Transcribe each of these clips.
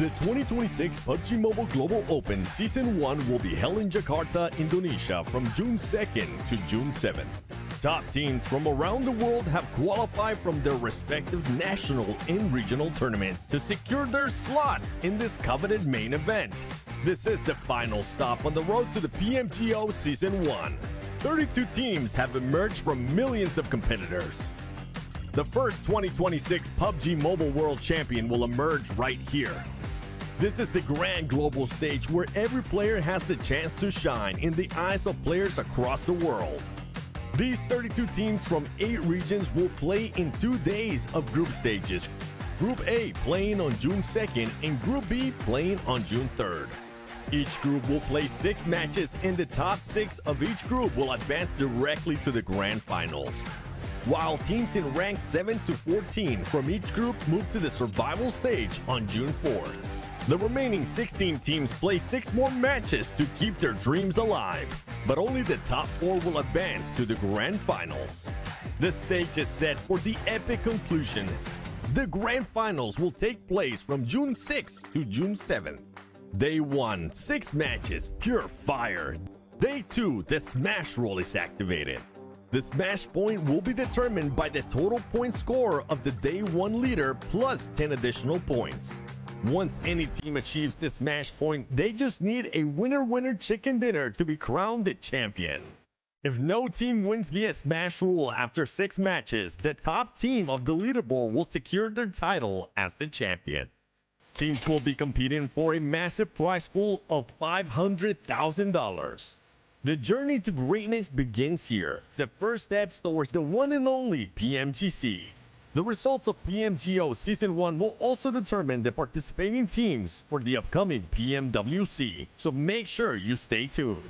The 2026 PUBG Mobile Global Open Season 1 will be held in Jakarta, Indonesia from June 2nd to June 7th. Top teams from around the world have qualified from their respective national and regional tournaments to secure their slots in this coveted main event. This is the final stop on the road to the PMGO Season 1. 32 teams have emerged from millions of competitors. The first 2026 PUBG Mobile World Champion will emerge right here. This is the grand global stage where every player has the chance to shine in the eyes of players across the world. These 32 teams from 8 regions will play in 2 days of group stages. Group A playing on June 2nd and Group B playing on June 3rd. Each group will play 6 matches and the top 6 of each group will advance directly to the grand finals. While teams in rank 7 to 14 from each group move to the survival stage on June 4th. The remaining 16 teams play 6 more matches to keep their dreams alive, but only the top 4 will advance to the grand finals. The stage is set for the epic conclusion. The grand finals will take place from June 6th to June 7th. Day 1, 6 matches, pure fire. Day 2, the smash roll is activated. The smash point will be determined by the total point score of the day 1 leader plus 10 additional points. Once any team achieves the smash point, they just need a winner chicken dinner to be crowned the champion. If no team wins via smash rule after 6 matches, the top team of the leaderboard will secure their title as the champion. Teams will be competing for a massive prize pool of $500,000. The journey to greatness begins here, the first steps towards the one and only PMGC. The results of PMGO Season 1 will also determine the participating teams for the upcoming PMWC, so make sure you stay tuned.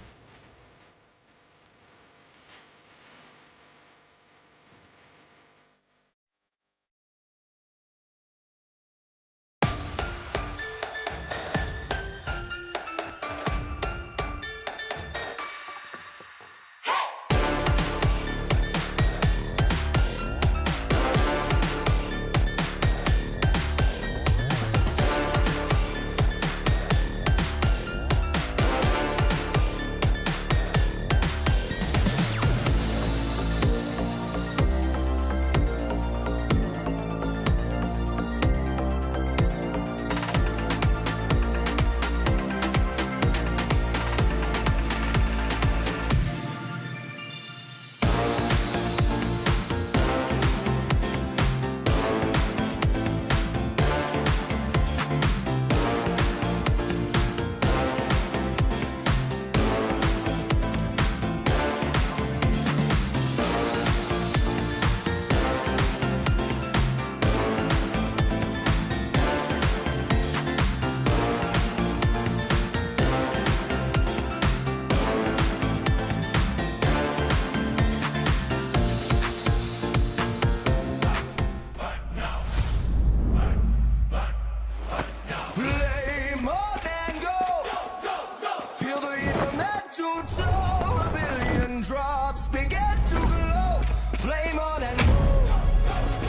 Drops begin to glow, flame on and go.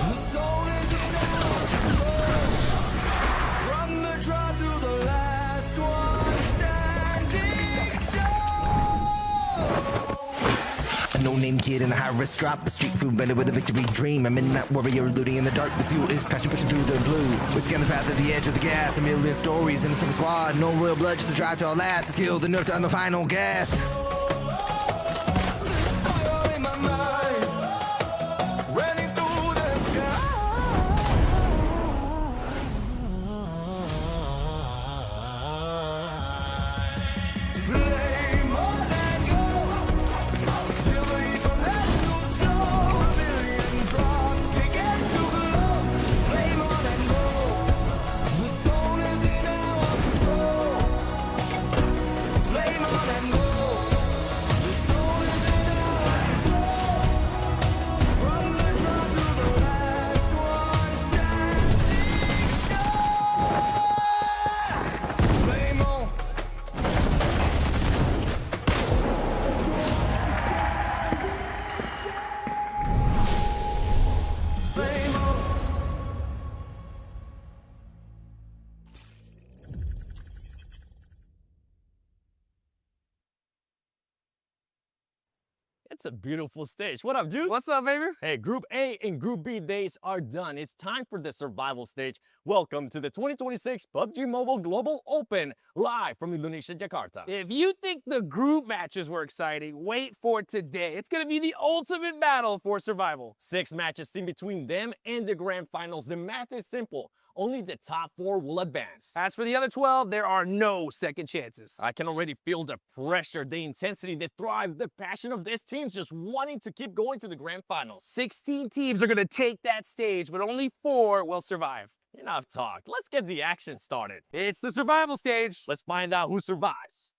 The soul is in our control. From the draw to the last one standing show. A no-name kid in a high-risk drop, a street food vendor with a victory dream. A midnight warrior looting in the dark. The fuel is passion pushing through the blue. We scan the path at the edge of the gas. A million stories in a single squad. No real blood, just the drive to all last. The skill, the nerve to on the final gas. Flame on and go. It's a beautiful stage. What up, dude? What's up, baby? Hey, Group A and Group B days are done. It's time for the survival stage. Welcome to the 2026 PUBG Mobile Global Open, live from Indonesia, Jakarta. If you think the group matches were exciting, wait for today. It's going to be the ultimate battle for survival. 6 matches in between them and the grand finals. The math is simple. Only the top 4 will advance. As for the other 12, there are no second chances. I can already feel the pressure, the intensity, the drive, the passion of these teams just wanting to keep going to the grand finals. 16 teams are going to take that stage, but only 4 will survive. Enough talk. Let's get the action started. It's the survival stage. Let's find out who survives.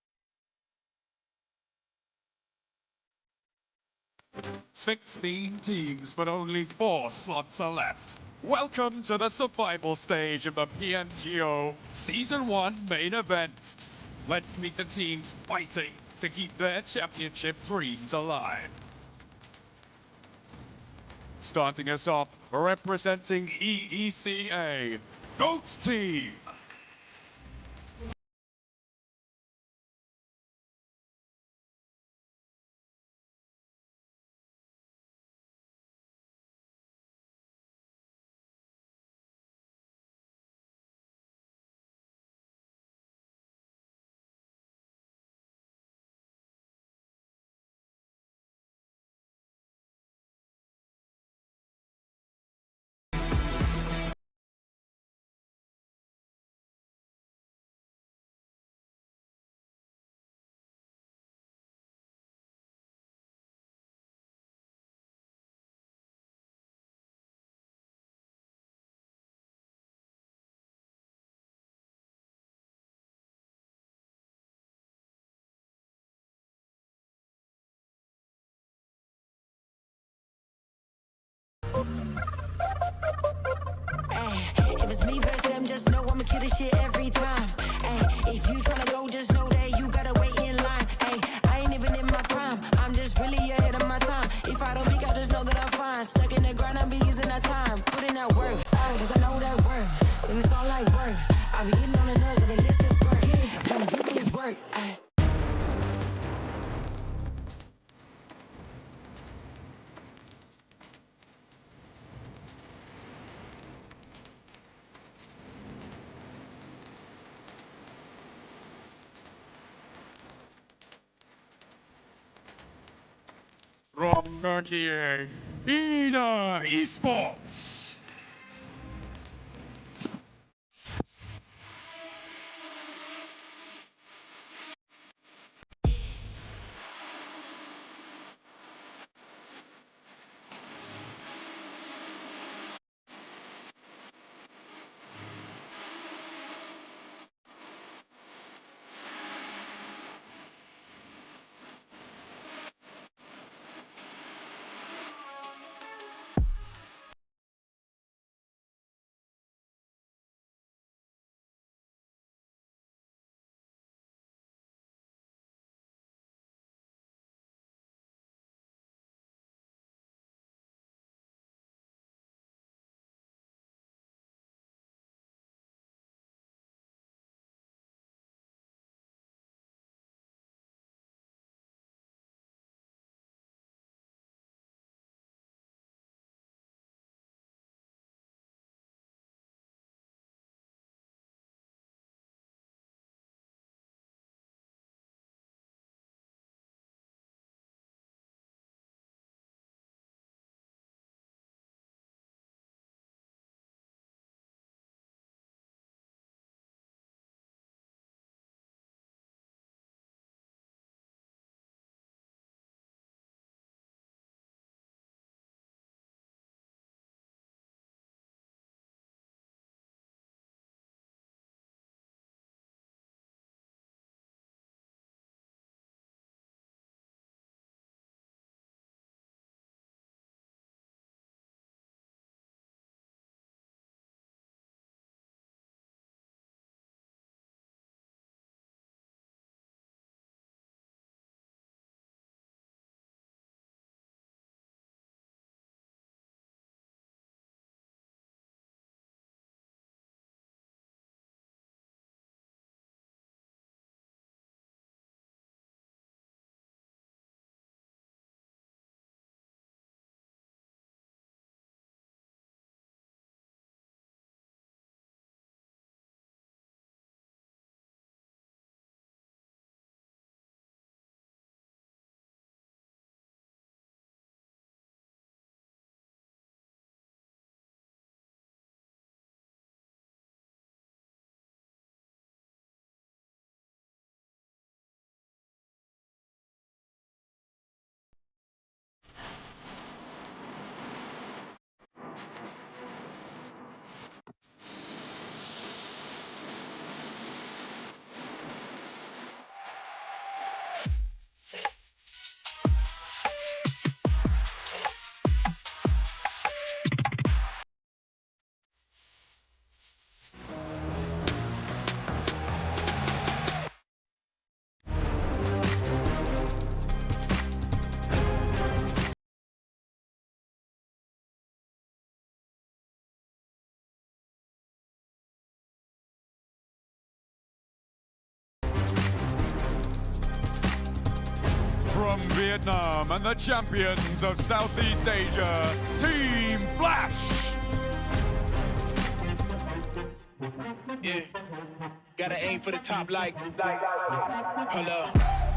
16 teams, but only 4 slots are left. Welcome to the survival stage of the PMGO Season 1 main event. Let's meet the teams fighting to keep their championship dreams alive. Starting us off, representing EECA, GOAT Team. If it's me versus them, just know I'ma kill this shit every time. Ay, if you tryna go, just know that you gotta wait in line. Ay, I ain't even in my prime, I'm just really ahead of my time. If I don't peak, I just know that I'm fine. Stuck in the grind, I be using that time, putting that work. Cause I know that work, and it's all like work. I be getting on the nerves, I mean, this is work. Come do this work. Ay. From 38, Ina Esports. from Vietnam and the champions of Southeast Asia, Team Flash. Yeah, gotta aim for the top like, hold up.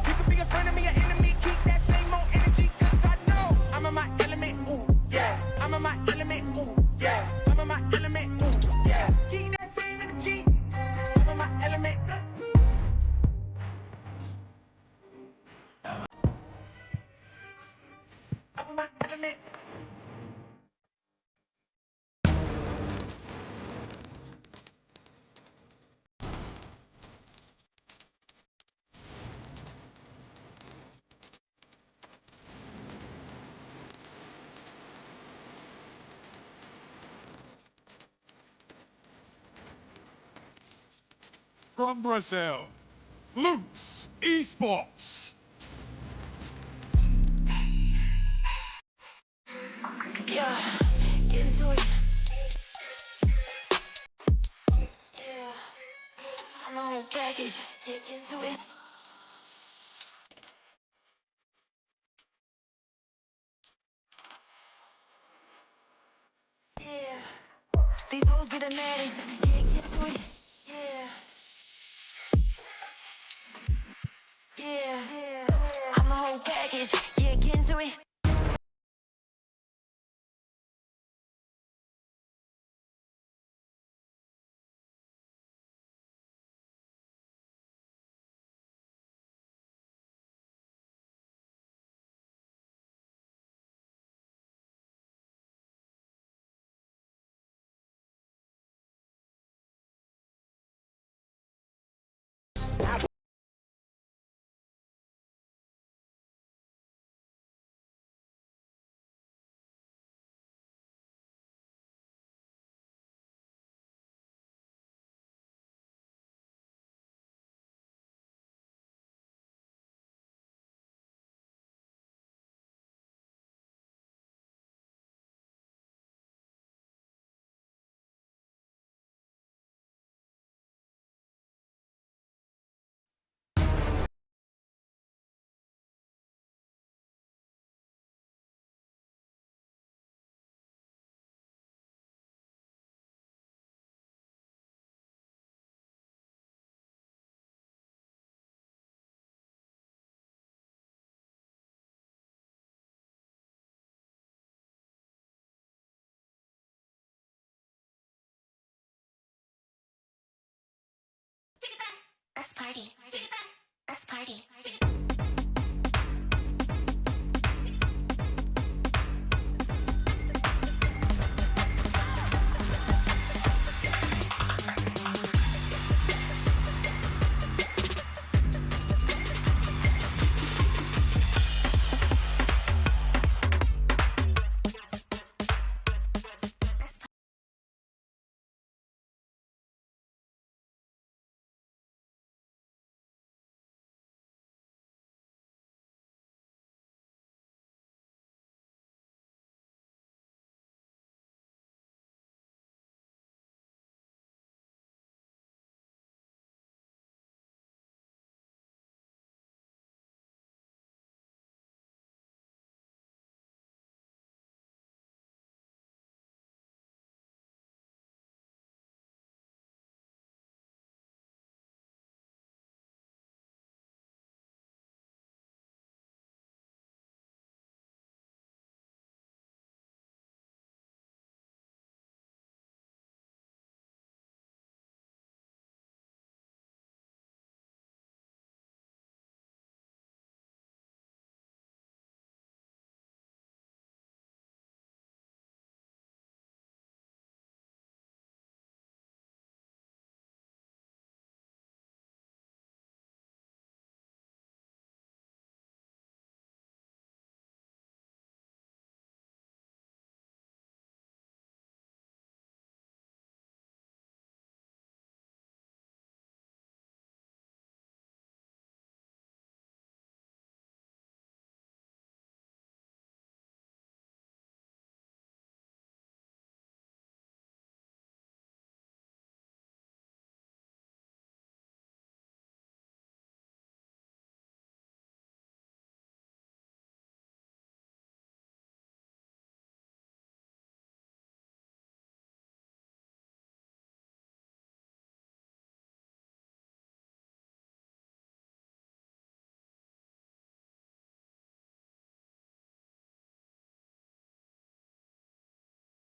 You could be a friend of me, an enemy, keep that same old energy, cause I know I'm in my element, ooh, yeah. I'm in my element, ooh, yeah. I'm in my element, ooh, yeah. Keep that same energy, I'm in my element. I'm in my element. From Brazil, Loose Esports. Yeah, get into it. Yeah, I'm the whole package. Get into it. Yeah, these hoes get mad. Get into it. Yeah, yeah, I'm the whole package. Yeah, get into it. Let's party. Let's party.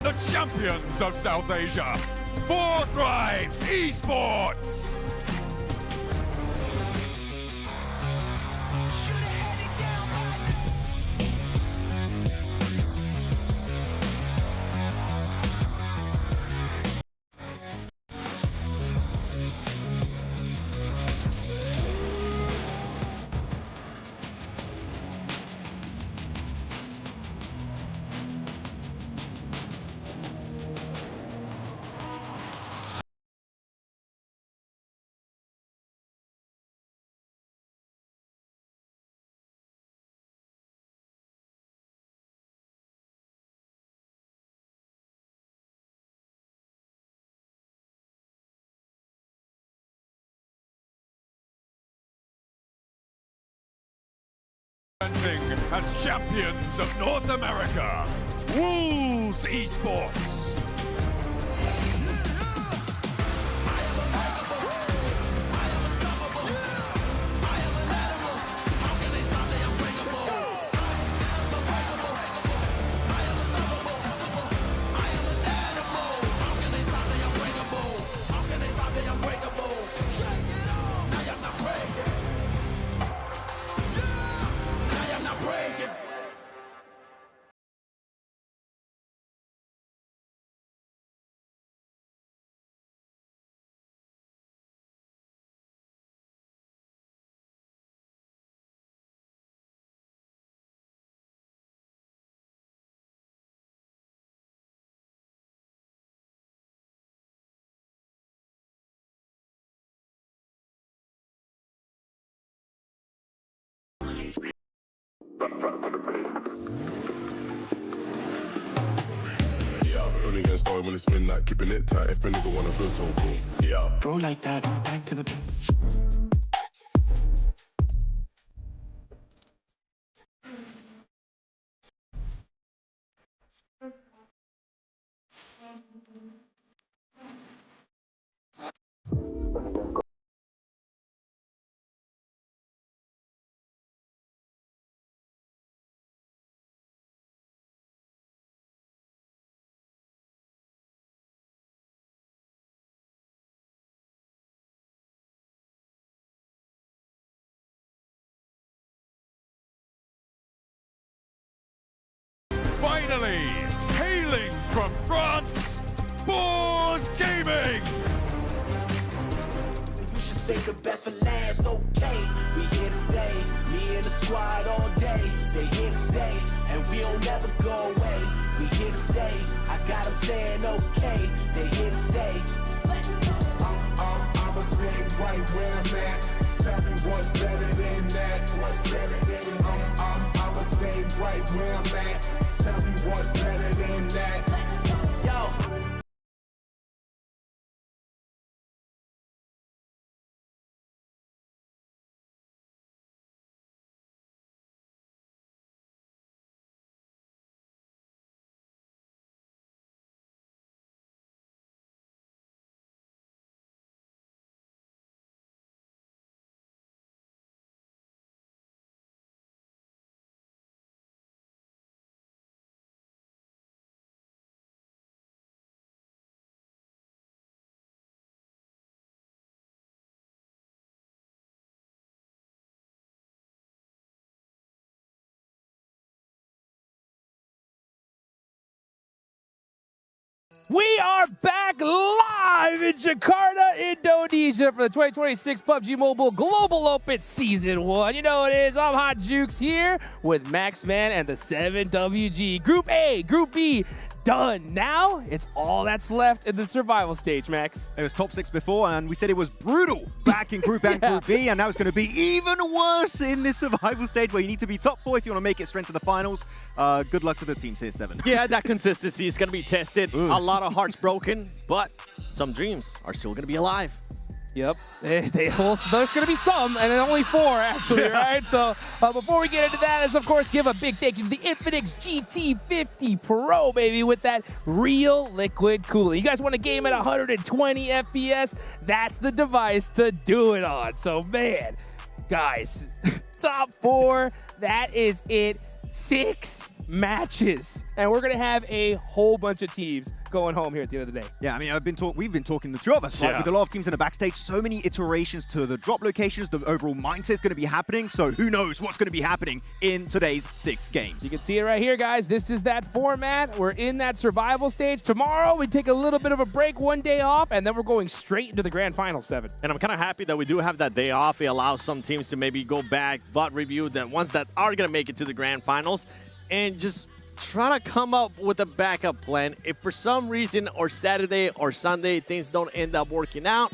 The champions of South Asia, Thrives Esports. As champions of North America, Wolves Esports. Only gonna start when it's midnight, keeping it tight. If a nigga wanna feel so cool. Yeah. Bro, like that, back to the. Finally, hailing from France, Boars Gaming. You should save the best for last, okay? We here to stay, me and the squad all day. They here to stay, and we don't never go away. We here to stay, I got them saying okay. They here to stay. I'ma stay right where I'm at. Tell me what's better than that. What's better than I'ma stay right where I'm at. Tell me what's better than that. Yo. We are back live in Jakarta, Indonesia for the 2026 PUBG Mobile Global Open Season 1. You know what it is. I'm Hot Jukes here with Maxman and the 7WG. Group A, Group B, done. Now, it's all that's left in the survival stage, Max. It was top 6 before, and we said it was brutal back in Group A and Group B, and now it's going to be even worse in this survival stage where you need to be top 4 if you want to make it straight to the finals. Good luck to the teams here, 7. Yeah, that consistency is going to be tested. A lot of hearts broken, but some dreams are still going to be alive. Yep, there's going to be some, and only 4 actually, right? So before we get into that, let's of course give a big thank you to the Infinix GT50 Pro, baby, with that real liquid cooling. You guys want a game at 120 FPS? That's the device to do it on. So man, guys, top 4, that is it. 6 matches. And we're going to have a whole bunch of teams going home here at the end of the day. Yeah, I mean, we've been talking, the two of us, like, with a lot of teams in the backstage, so many iterations to the drop locations, the overall mindset is going to be happening, so who knows what's going to be happening in today's 6 games. You can see it right here, guys. This is that format. We're in that survival stage. Tomorrow, we take a little bit of a break, 1 day off, and then we're going straight into the grand final, 7. And I'm kind of happy that we do have that day off. It allows some teams to maybe go back, VOD review the ones that are going to make it to the grand finals, and just try to come up with a backup plan. If for some reason or Saturday or Sunday things don't end up working out,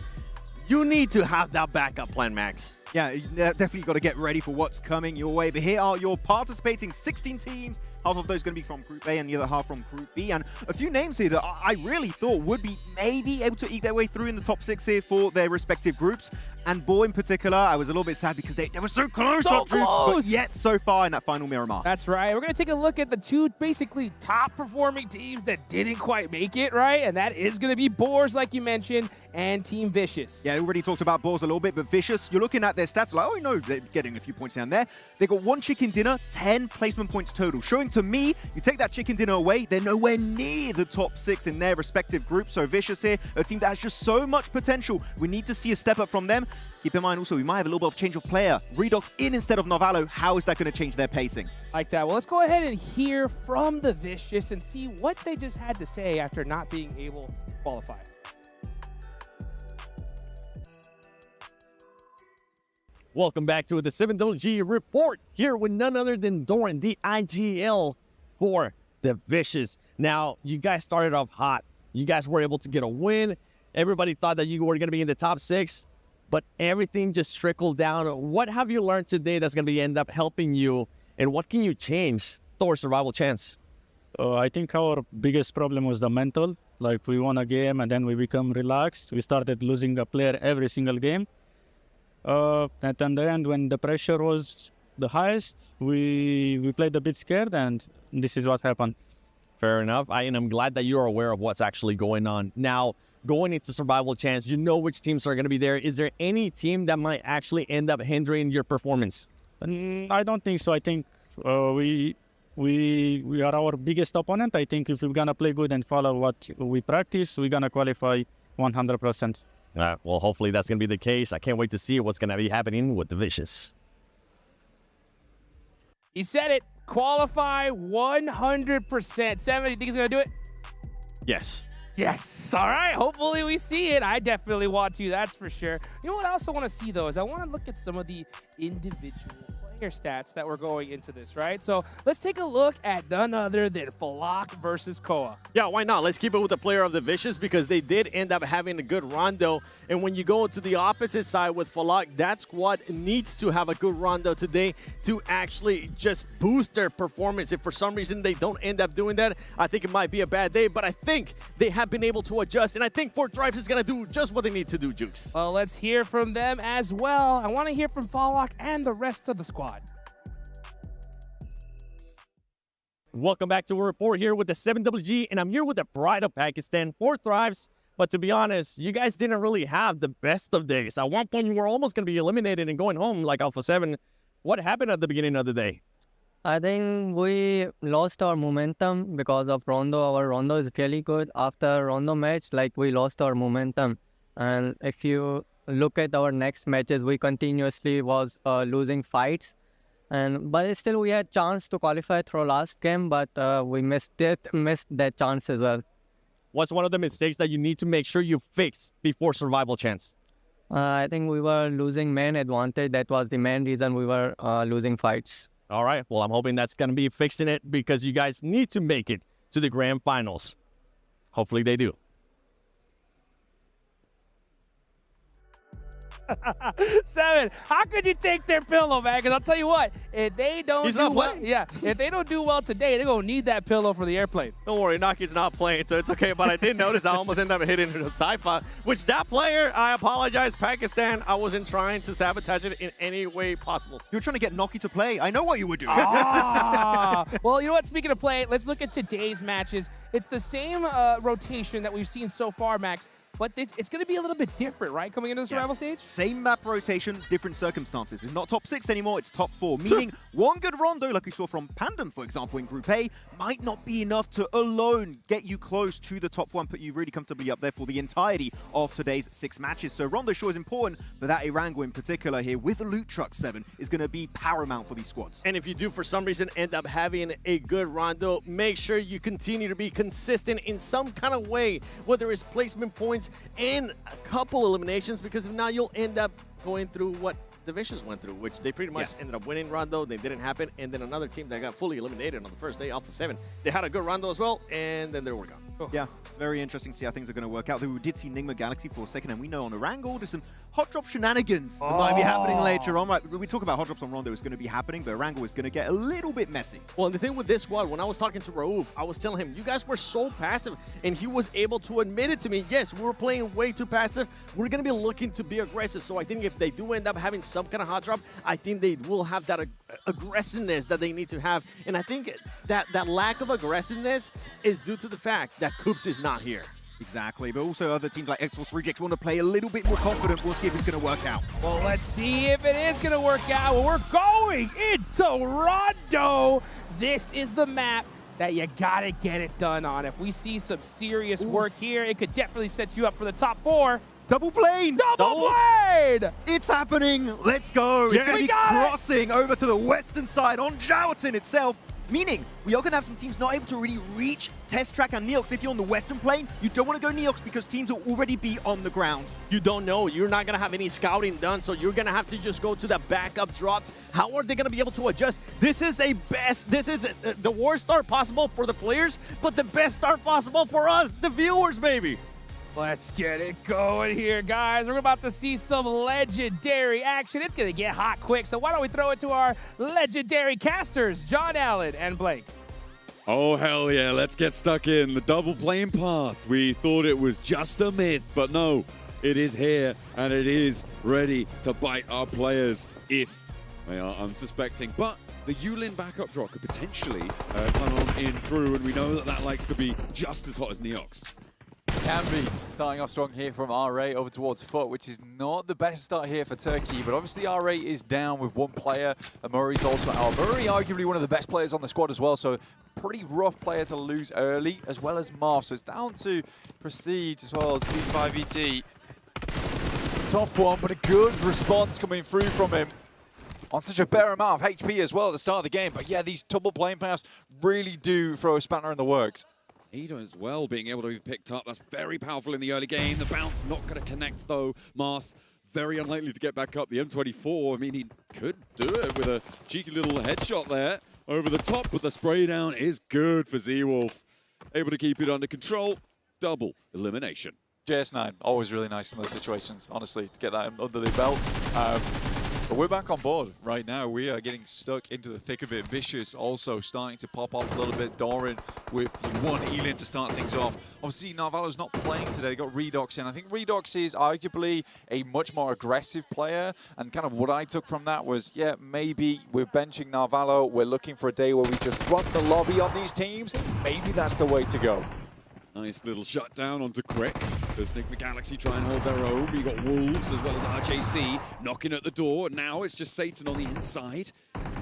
you need to have that backup plan, Max. Yeah, you definitely got to get ready for what's coming your way. But here are your participating 16 teams. Half of those going to be from Group A and the other half from Group B. And a few names here that I really thought would be maybe able to eke their way through in the top 6 here for their respective groups. And Bo in particular, I was a little bit sad because they were so close up groups, but yet so far in that final Miramar. That's right. We're going to take a look at the 2 basically top performing teams that didn't quite make it, right? And that is going to be Boars, like you mentioned, and Team Vicious. Yeah, I already talked about Boars a little bit, but Vicious, you're looking at their stats like, oh, no, they're getting a few points down there. They got 1 chicken dinner, 10 placement points total, showing to me, you take that chicken dinner away, they're nowhere near the top 6 in their respective groups. So Vicious here, a team that has just so much potential. We need to see a step up from them. Keep in mind also, we might have a little bit of change of player. Redox in instead of Novalo. How is that going to change their pacing? Like that. Well, let's go ahead and hear from the Vicious and see what they just had to say after not being able to qualify. Welcome back to the 7WG Report, here with none other than Doran, the IGL for the Vicious. Now, you guys started off hot. You guys were able to get a win. Everybody thought that you were going to be in the top 6, but everything just trickled down. What have you learned today that's going to end up helping you, and what can you change towards survival chance? I think our biggest problem was the mental. Like, we won a game and then we become relaxed. We started losing a player every single game. And in the end, when the pressure was the highest, we played a bit scared, and this is what happened. Fair enough. And I'm glad that you're aware of what's actually going on. Now, going into survival chance, you know which teams are going to be there. Is there any team that might actually end up hindering your performance? I don't think so. I think we are our biggest opponent. I think if we're going to play good and follow what we practice, we're going to qualify 100%. Well, hopefully that's going to be the case. I can't wait to see what's going to be happening with the Vicious. He said it. Qualify 100%. 7, you think he's going to do it? Yes. Yes. All right. Hopefully we see it. I definitely want to. That's for sure. You know what I also want to see, though, is I want to look at some of the individual player stats that we're going into this, right? So let's take a look at none other than Falak versus Koa. Yeah, why not? Let's keep it with the player of the Vicious because they did end up having a good rondo. And when you go to the opposite side with Falak, that squad needs to have a good rondo today to actually just boost their performance. If for some reason they don't end up doing that, I think it might be a bad day. But I think they have been able to adjust. And I think Fort Drives is going to do just what they need to do, Jukes. Well, let's hear from them as well. I want to hear from Falak and the rest of the squad. Welcome back to a report here with the 7WG, and I'm here with the Pride of Pakistan, Fort Thrives. But to be honest, you guys didn't really have the best of days. At one point, you were almost going to be eliminated and going home like Alpha 7. What happened at the beginning of the day? I think we lost our momentum because of Rondo. Our Rondo is really good. After Rondo match, like, we lost our momentum. And if you look at our next matches, we continuously was losing fights. But still we had chance to qualify through last game, but we missed that chance as well. What's one of the mistakes that you need to make sure you fix before survival chance? I think we were losing main advantage. That was the main reason we were losing fights. All right. Well, I'm hoping that's going to be fixing it because you guys need to make it to the grand finals. Hopefully they do. 7, how could you take their pillow, man? Because I'll tell you what, if they don't if they don't do well today, they're going to need that pillow for the airplane. Don't worry, Naki's not playing, so it's okay. But I did notice I almost ended up hitting the Sci-Fi, which that player, I apologize, Pakistan, I wasn't trying to sabotage it in any way possible. You were trying to get Naki to play. I know what you were doing. Well, you know what? Speaking of play, let's look at today's matches. It's the same rotation that we've seen so far, Max. but it's going to be a little bit different, right, coming into the survival stage? Same map rotation, different circumstances. It's not top 6 anymore, it's top 4, meaning one good Rondo, like we saw from Pandem, for example, in Group A, might not be enough to alone get you close to the top 1, put you really comfortably up there for the entirety of today's 6 matches. So Rondo sure is important, but that Irango in particular here with the Loot Truck 7 is going to be paramount for these squads. And if you do, for some reason, end up having a good Rondo, make sure you continue to be consistent in some kind of way, whether it's placement points and a couple eliminations, because if not, you'll end up going through what the Vicious went through, which they pretty much ended up winning Rondo. They didn't happen. And then another team that got fully eliminated on the first day, Alpha 7. They had a good Rondo as well, and then they were gone. Oh. Yeah, it's very interesting to see how things are going to work out. Though we did see Nigma Galaxy for a second, and we know on Irango there's some hot drop shenanigans that might be happening later on. Right, we talk about hot drops on Rondo is going to be happening, but Irango is going to get a little bit messy. Well, and the thing with this squad, when I was talking to Raouf, I was telling him, you guys were so passive, and he was able to admit it to me. Yes, we were playing way too passive. We're going to be looking to be aggressive. So I think if they do end up having some kind of hot drop, I think they will have that aggressiveness that they need to have. And I think that lack of aggressiveness is due to the fact that Coops is not here. Exactly, but also other teams like X-Force Reject want to play a little bit more confident. We'll see if it's going to work out. Well, let's see if it is going to work out. Well, we're going into Rondo. This is the map that you got to get it done on. If we see some serious work here, it could definitely set you up for the top 4. Double plane! Double plane! It's happening! Let's go! It's going to be crossing over to the western side on Joughton itself, meaning we are going to have some teams not able to really reach Test Track and Neox. If you're on the western plane, you don't want to go Neox because teams will already be on the ground. You don't know. You're not going to have any scouting done, so you're going to have to just go to the backup drop. How are they going to be able to adjust? This is the worst start possible for the players, but the best start possible for us, the viewers, baby. Let's get it going here, guys. We're about to see some legendary action. It's going to get hot quick, so why don't we throw it to our legendary casters, John Allen and Blake. Oh, hell yeah. Let's get stuck in. The double plane path. We thought it was just a myth, but no, it is here, and it is ready to bite our players if they are unsuspecting. But the Yulin backup drop could potentially come on in through, and we know that that likes to be just as hot as Neox. Can be starting off strong here from RA over towards Foot, which is not the best start here for Turkey, but obviously RA is down with one player, and Murray's also out. Murray arguably one of the best players on the squad as well, so pretty rough player to lose early, as well as Marv, so it's down to Prestige as well as P5ET. Tough one, but a good response coming through from him on such a bare amount of HP as well at the start of the game, but yeah, these double plane paths really do throw a spanner in the works. Ida as well being able to be picked up. That's very powerful in the early game. The bounce not going to connect though. Marth very unlikely to get back up. The M24, I mean, he could do it with a cheeky little headshot there over the top, but the spray down is good for Z-Wolf. Able to keep it under control. Double elimination. JS9, always really nice in those situations, honestly, to get that under the belt. But we're back on board right now. We are getting stuck into the thick of it. Vicious also starting to pop off a little bit. Doran with one Elim to start things off. Obviously, Narvalo's not playing today. They got Redox in. I think Redox is arguably a much more aggressive player. And kind of what I took from that was, yeah, maybe we're benching Narvalo. We're looking for a day where we just run the lobby on these teams. Maybe that's the way to go. Nice little shutdown onto Quick. Does Nigma Galaxy try and hold their own? You got Wolves as well as RJC knocking at the door. Now it's just Satan on the inside.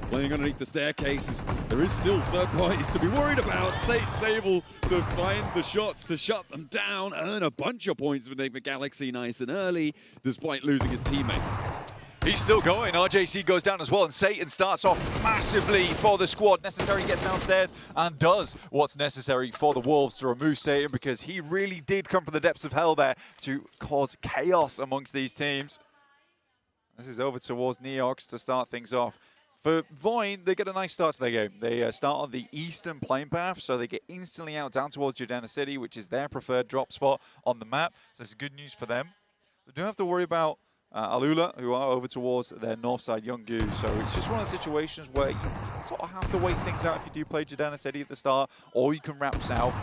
Playing underneath the staircases. There is still third parties to be worried about. Satan's able to find the shots to shut them down. Earn a bunch of points for Nigma Galaxy nice and early, despite losing his teammate. He's still going. RJC goes down as well, and Satan starts off massively for the squad. Necessary gets downstairs and does what's necessary for the Wolves to remove Satan, because he really did come from the depths of hell there to cause chaos amongst these teams. This is over towards Neox to start things off. For Void, they get a nice start to their game. They start on the eastern plane path, so they get instantly out down towards Jordana City, which is their preferred drop spot on the map. So this is good news for them. They don't have to worry about Alula, who are over towards their north side, Younggu. So it's just one of the situations where you sort of have to wait things out if you do play Jordana City at the start, or you can wrap south.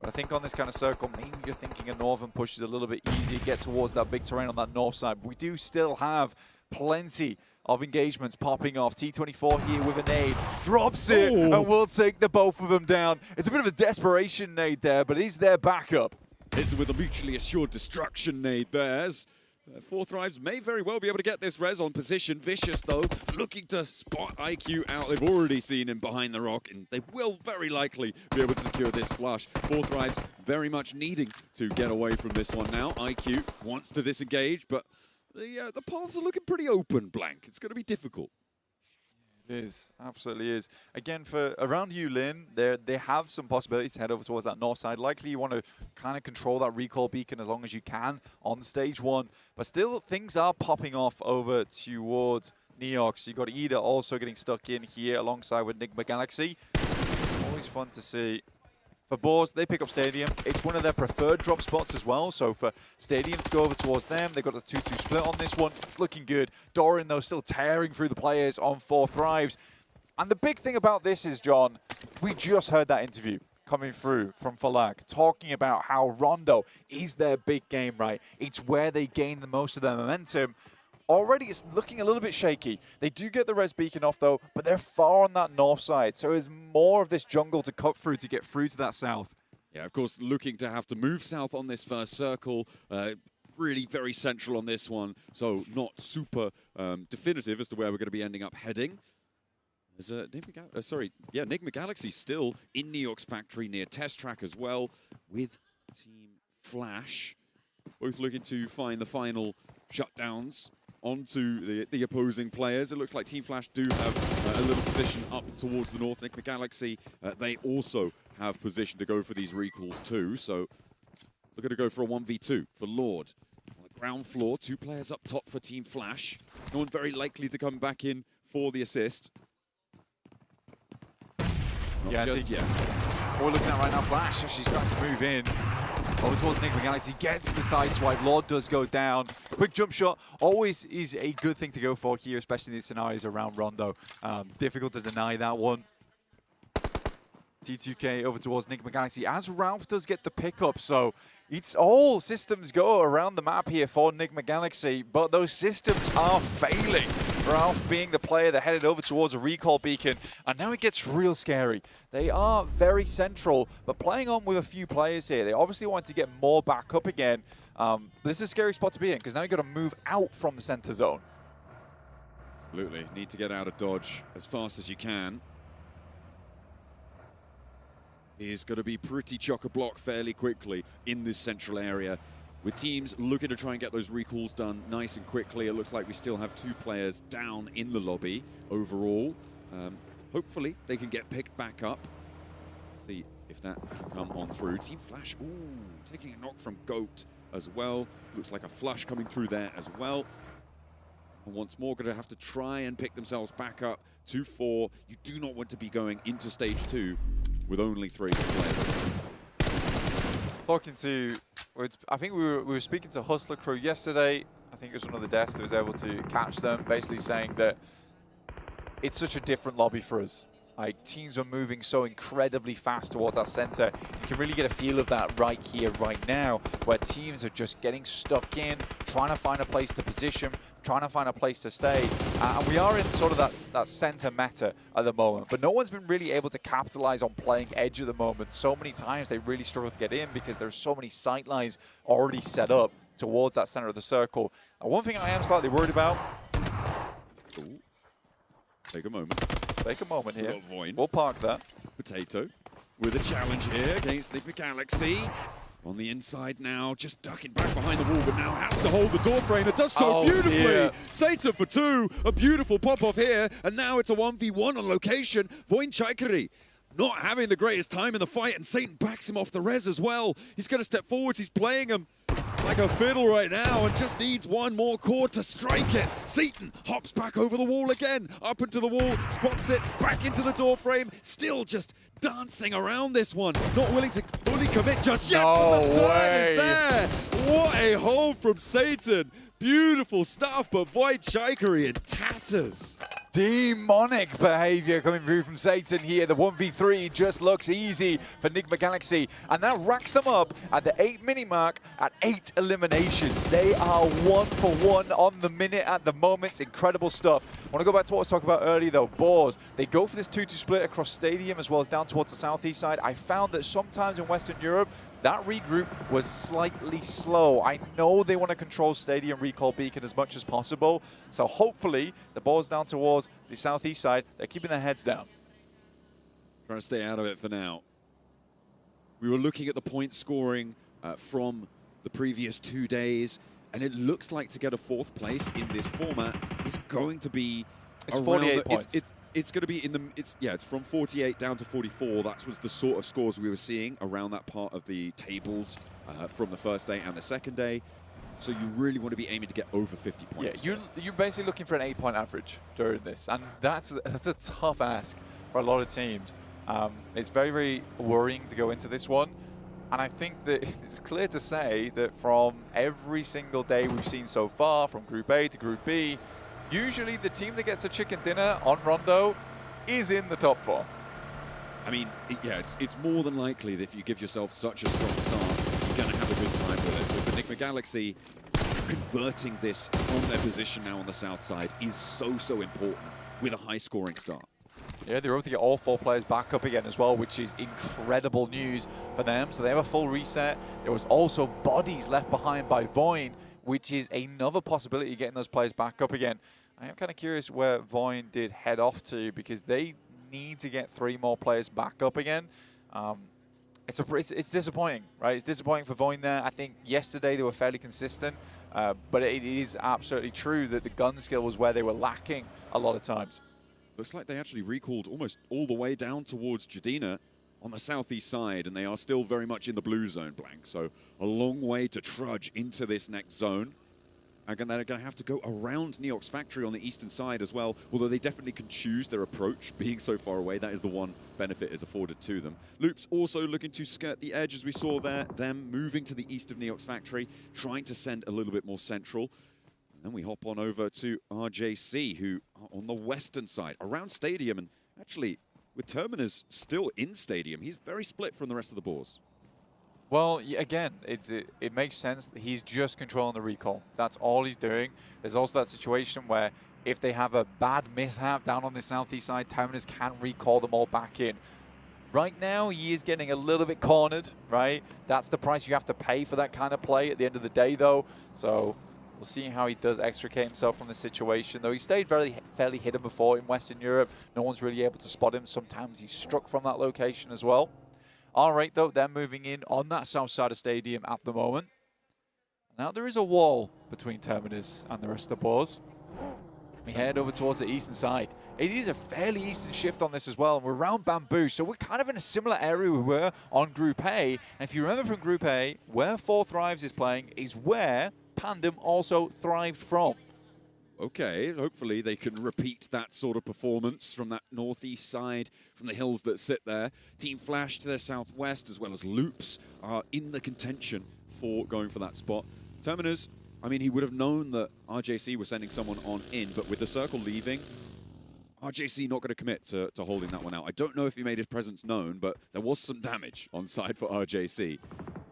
But I think on this kind of circle, maybe you're thinking a northern push is a little bit easier, get towards that big terrain on that north side. But we do still have plenty of engagements popping off. T24 here with a nade, drops it, and will take the both of them down. It's a bit of a desperation nade there, but is their backup. Hits it with a mutually assured destruction nade theirs. Four Thrives may very well be able to get this res on position. Vicious, though, looking to spot IQ out. They've already seen him behind the rock, and they will very likely be able to secure this flush. Four Thrives very much needing to get away from this one now. IQ wants to disengage, but the paths are looking pretty open, Blank. It's going to be difficult. It is, absolutely is. Again, for around you, Lin, they have some possibilities to head over towards that north side. Likely you want to kind of control that recall beacon as long as you can on stage one. But still, things are popping off over towards Neox. You've got Ida also getting stuck in here alongside with Enigma Galaxy. Always fun to see. For Boars, they pick up Stadium. It's one of their preferred drop spots as well. So for Stadium to go over towards them, they've got a 2-2 split on this one. It's looking good. Doran, though, still tearing through the players on Four Thrives. And the big thing about this is, John, we just heard that interview coming through from Falag, talking about how Rondo is their big game, right? It's where they gain the most of their momentum. Already it's looking a little bit shaky. They do get the res beacon off though, but they're far on that north side. So there's more of this jungle to cut through to get through to that south. Yeah, of course, looking to have to move south on this first circle. Really very central on this one. So not super definitive as to where we're going to be ending up heading. There's Enigma Galaxy still in Neox factory near Test Track as well with Team Flash. Both looking to find the final shutdowns onto the opposing players. It looks like Team Flash do have a little position up towards the north. Enigma Galaxy, they also have position to go for these recalls too. So we're going to go for a 1v2 for Lord. On the ground floor, two players up top for Team Flash. No one very likely to come back in for the assist. Not just yet. What we're looking at right now, Flash actually starting to move in. Over towards Enigma Galaxy, gets the side swipe. Lord does go down. Quick jump shot always is a good thing to go for here, especially in these scenarios around Rondo. Difficult to deny that one. T2K over towards Enigma Galaxy as Ralph does get the pickup. So it's all systems go around the map here for Enigma Galaxy, but those systems are failing. Ralph being the player that headed over towards a recall beacon, and now it gets real scary. They are very central, but playing on with a few players here. They obviously want to get more back up again. This is a scary spot to be in, because now you've got to move out from the center zone. Absolutely. Need to get out of dodge as fast as you can. He's going to be pretty chock-a-block fairly quickly in this central area. With teams looking to try and get those recalls done nice and quickly, it looks like we still have two players down in the lobby overall. Hopefully they can get picked back up. See if that can come on through. Team Flash, ooh, taking a knock from Goat as well. Looks like a flush coming through there as well. And once more, going to have to try and pick themselves back up to 4. You do not want to be going into stage 2 with only 3 players. Talking to, I think we were speaking to Hustler Crew yesterday. I think it was one of the desks that was able to catch them, basically saying that it's such a different lobby for us. Like, teams are moving so incredibly fast towards our center. You can really get a feel of that right here, right now, where teams are just getting stuck in, trying to find a place to position, trying to find a place to stay. And we are in sort of that center meta at the moment. But no one's been really able to capitalize on playing edge at the moment. So many times they really struggle to get in because there's so many sight lines already set up towards that center of the circle. And one thing I am slightly worried about. Ooh. Take a moment. Take a moment here. Void. We'll park that. Potato with a challenge here against Enigma Galaxy. On the inside now, just ducking back behind the wall, but now has to hold the door frame. It does so beautifully. Dear. Satan for 2, a beautiful pop-off here, and now it's a 1v1 on location. Voin Chaikari not having the greatest time in the fight, and Satan backs him off the res as well. He's going to step forwards. He's playing him like a fiddle right now and just needs one more chord to strike it. Satan hops back over the wall again, up into the wall, spots it, back into the door frame, still just dancing around this one, not willing to fully commit just yet, but the third is there. What a hold from Satan. Beautiful stuff, but Void Chaikari in tatters. Demonic behavior coming through from Satan here. The 1v3 just looks easy for Enigma Galaxy, and that racks them up at the 8-minute mark at 8 eliminations. They are 1 for 1 on the minute at the moment. Incredible stuff. I want to go back to what I was talking about earlier though. Boars, they go for this 2-2 split across Stadium as well as down towards the southeast side. I found that sometimes in Western Europe, that regroup was slightly slow. I know they want to control Stadium recall beacon as much as possible, so hopefully the ball's down towards the southeast side. They're keeping their heads down. Trying to stay out of it for now. We were looking at the point scoring from the previous 2 days, and it looks like to get a 4th place in this format is going to be it's 48 points. It's going to be in the it's from 48 down to 44. That was the sort of scores we were seeing around that part of the tables from the first day and the second day. So you really want to be aiming to get over 50 points. Yeah, you're basically looking for an 8-point average during this, and that's a tough ask for a lot of teams. It's very, very worrying to go into this one. And I think that it's clear to say that from every single day we've seen so far, from Group A to Group B, usually the team that gets a chicken dinner on Rondo is in the top 4. I mean, yeah, it's more than likely that if you give yourself such a strong start, you're going to have a good time with it. So for Enigma Galaxy, converting this from their position now on the south side is so important with a high-scoring start. Yeah, they're able to get all 4 players back up again as well, which is incredible news for them. So they have a full reset. There was also bodies left behind by Voin, which is another possibility of getting those players back up again. I am kind of curious where Voin did head off to, because they need to get 3 more players back up again. It's disappointing, right? It's disappointing for Voin there. I think yesterday they were fairly consistent, but it is absolutely true that the gun skill was where they were lacking a lot of times. Looks like they actually recalled almost all the way down towards Jadina on the southeast side, and they are still very much in the blue zone, Blank. So a long way to trudge into this next zone. Again, they're going to have to go around Neox Factory on the eastern side as well, although they definitely can choose their approach. Being so far away, that is the one benefit is afforded to them. Loops also looking to skirt the edge, as we saw there, them moving to the east of Neox Factory, trying to send a little bit more central. Then we hop on over to RJC, who are on the western side, around Stadium, and actually, with Terminus still in Stadium, he's very split from the rest of the boars. Well, again, it makes sense that he's just controlling the recall. That's all he's doing. There's also that situation where if they have a bad mishap down on the southeast side, Terminus can recall them all back in. Right now, he is getting a little bit cornered, right? That's the price you have to pay for that kind of play at the end of the day, though. So we'll see how he does extricate himself from the situation, though he stayed fairly hidden before in Western Europe. No one's really able to spot him. Sometimes he's struck from that location as well. All right, though, they're moving in on that south side of Stadium at the moment. Now there is a wall between Terminus and the rest of the boars. We head over towards the eastern side. It is a fairly eastern shift on this as well, and we're around Bamboo, so we're kind of in a similar area we were on Group A. And if you remember from Group A, where 4 Thrives is playing is where Pandem also thrived from. Okay, hopefully they can repeat that sort of performance from that northeast side, from the hills that sit there. Team Flash to their southwest, as well as Loops, are in the contention for going for that spot. Terminus, I mean, he would have known that RJC was sending someone on in, but with the circle leaving, RJC not going to commit to holding that one out. I don't know if he made his presence known, but there was some damage on side for RJC.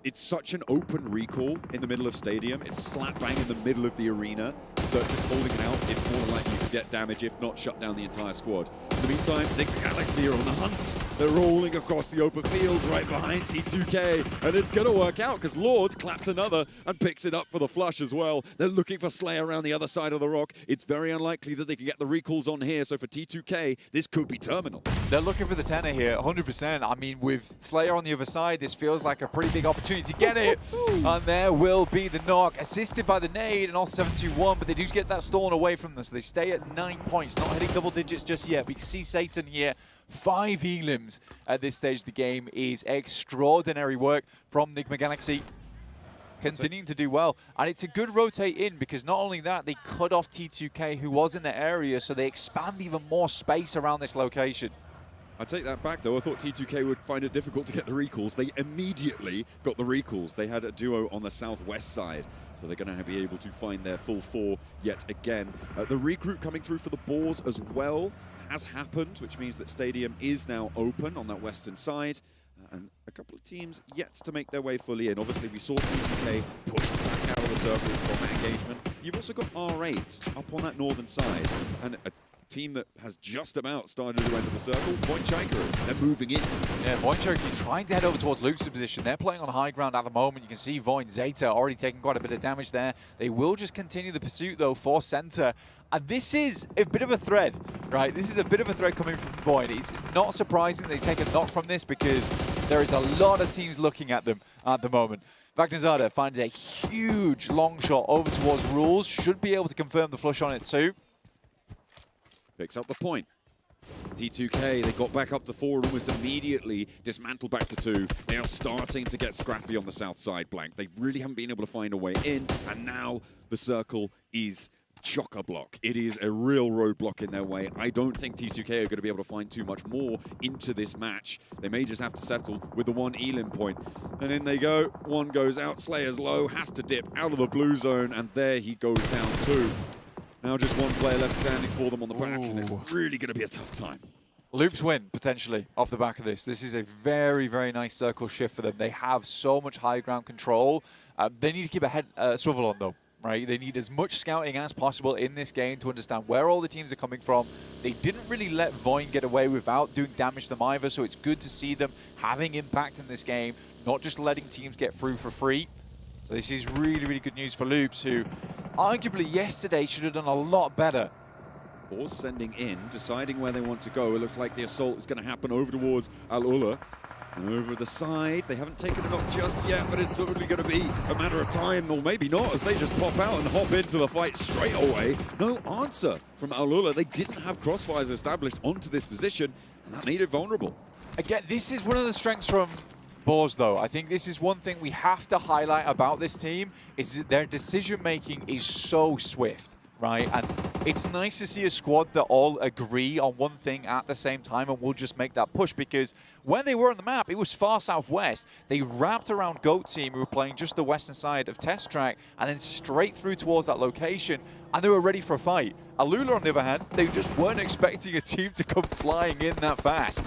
It's such an open recall in the middle of Stadium. It's slap bang in the middle of the arena. So just holding it out, it's more likely you could get damage, if not shut down the entire squad. In the meantime, Enigma Galaxy are on the hunt. They're rolling across the open field right behind T2K. And it's going to work out because Lord claps another and picks it up for the flush as well. They're looking for Slayer around the other side of the rock. It's very unlikely that they can get the recalls on here. So for T2K, this could be terminal. They're looking for the 10er here, 100%. I mean, with Slayer on the other side, this feels like a pretty big opportunity to get it. And there will be the knock, assisted by the nade and also 7-2-1, but they do get that stolen away from them, so they stay at 9 points, not hitting double digits just yet. We can see Satan here, 5 elims at this stage of the game is extraordinary work from Enigma Galaxy. Continuing to do well, and it's a good rotate in because not only that, they cut off T2K who was in the area, so they expand even more space around this location. I take that back, though. I thought T2K would find it difficult to get the recalls. They immediately got the recalls. They had a duo on the southwest side, so they're going to be able to find their full 4 yet again. The regroup coming through for the boars as well has happened, which means that Stadium is now open on that western side. And a couple of teams yet to make their way fully in. Obviously, we saw T2K push back out of the circle from that engagement. You've also got R8 up on that northern side. And team that has just about started to enter the circle. Voinchaika, they're moving in. Yeah, Voinchaika trying to head over towards Luke's position. They're playing on high ground at the moment. You can see Voin Zeta already taking quite a bit of damage there. They will just continue the pursuit, though, for center. And this is a bit of a thread, right? This is a bit of a thread coming from Voin. It's not surprising they take a knock from this because there is a lot of teams looking at them at the moment. Vagnazada finds a huge long shot over towards Rules. Should be able to confirm the flush on it too. Picks up the point. T2K, they got back up to 4 and almost immediately dismantled back to 2. They are starting to get scrappy on the south side, Blank. They really haven't been able to find a way in, and now the circle is chock-a-block. It is a real roadblock in their way. I don't think T2K are going to be able to find too much more into this match. They may just have to settle with the one Elim point. And in they go. One goes out. Slayer's low, has to dip out of the blue zone, and there he goes down too. Now just one player left standing for them on the back, and it's really going to be a tough time. Loops win, potentially, off the back of this. This is a very, very nice circle shift for them. They have so much high ground control. They need to keep a head swivel on, though. Right, they need as much scouting as possible in this game to understand where all the teams are coming from. They didn't really let Voin get away without doing damage to them either, so it's good to see them having impact in this game, not just letting teams get through for free. So this is really, really good news for Loops, who arguably yesterday should have done a lot better. Or sending in, deciding where they want to go. It looks like the assault is going to happen over towards Al-Ula. And over the side, they haven't taken it off just yet, but it's certainly going to be a matter of time, or maybe not, as they just pop out and hop into the fight straight away. No answer from Al-Ula. They didn't have crossfires established onto this position, and that made it vulnerable. Again, this is one of the strengths from Boars, though. I think this is one thing we have to highlight about this team, is that their decision-making is so swift. Right, and it's nice to see a squad that all agree on one thing at the same time and will just make that push, because when they were on the map, it was far southwest. They wrapped around Goat Team, who were playing just the western side of Test Track, and then straight through towards that location, and they were ready for a fight. Alula, on the other hand, they just weren't expecting a team to come flying in that fast.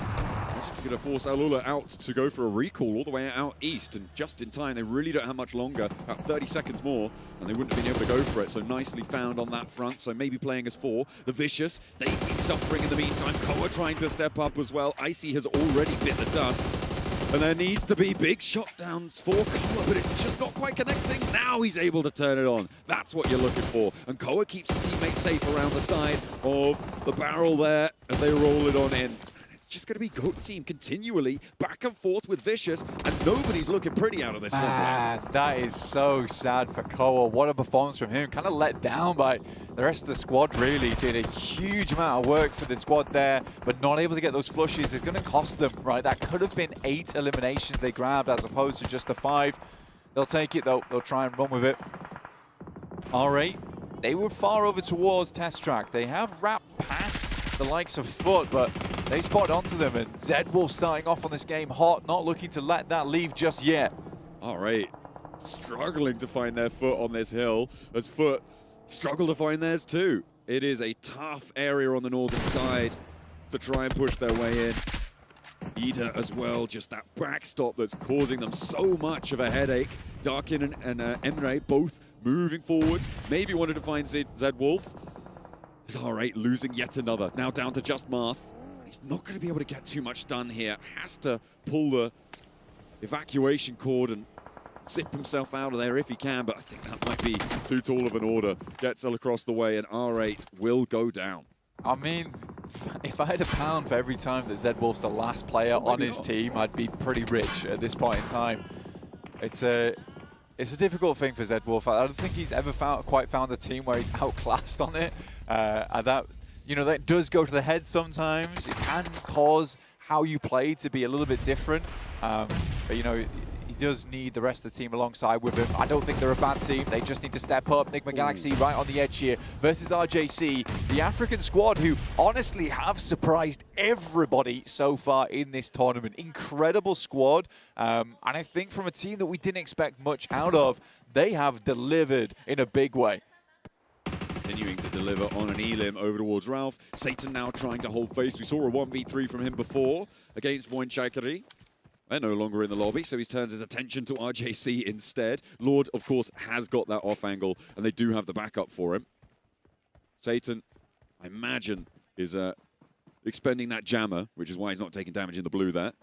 Going to force Alula out to go for a recall all the way out east, and just in time. They really don't have much longer, about 30 seconds more, and they wouldn't have been able to go for it, so nicely found on that front. So maybe playing as 4. The Vicious, they've been suffering in the meantime. Koa trying to step up as well. Icy has already bit the dust, and there needs to be big shutdowns for Koa, but it's just not quite connecting. Now he's able to turn it on. That's what you're looking for, and Koa keeps his teammates safe around the side of the barrel there as they roll it on in. Just going to be Goat Team continually back and forth with Vicious, and nobody's looking pretty out of this one. That is so sad for Koa. What a performance from him. Kind of let down by the rest of the squad, really. Did a huge amount of work for the squad there, but not able to get those flushes. It's going to cost them, right? That could have been 8 eliminations they grabbed as opposed to just the 5. They'll take it, though. They'll try and run with it. R8, they were far over towards Test Track. They have wrapped past the likes of Foot, but they spot onto them, and Zedwolf starting off on this game hot, not looking to let that leave just yet. All right, struggling to find their foot on this hill, as Foot struggle to find theirs too. It is a tough area on the northern side to try and push their way in. Ida as well, just that backstop that's causing them so much of a headache. Darkin and Emre both moving forwards, maybe wanted to find Zedwolf. Is R8 losing yet another, now down to just Marth. He's not going to be able to get too much done here. Has to pull the evacuation cord and zip himself out of there if he can, but I think that might be too tall of an order. Gets all across the way, and R8 will go down. I mean, if I had £1 for every time that Zedwolf's the last player on his team, I'd be pretty rich at this point in time. It's a difficult thing for Zedwolf. I don't think he's ever quite found a team where he's outclassed on it. And that, you know, that does go to the head sometimes. It can cause how you play to be a little bit different. But, you know, he does need the rest of the team alongside with him. I don't think they're a bad team. They just need to step up. Enigma Galaxy right on the edge here versus RJC, the African squad who honestly have surprised everybody so far in this tournament. Incredible squad. And I think from a team that we didn't expect much out of, they have delivered in a big way. Continuing to deliver on an Elim over towards Ralph. Satan now trying to hold face. We saw a 1v3 from him before against Voinchaika. They're no longer in the lobby, so he's turned his attention to RJC instead. Lord, of course, has got that off angle, and they do have the backup for him. Satan, I imagine, is expending that jammer, which is why he's not taking damage in the blue there.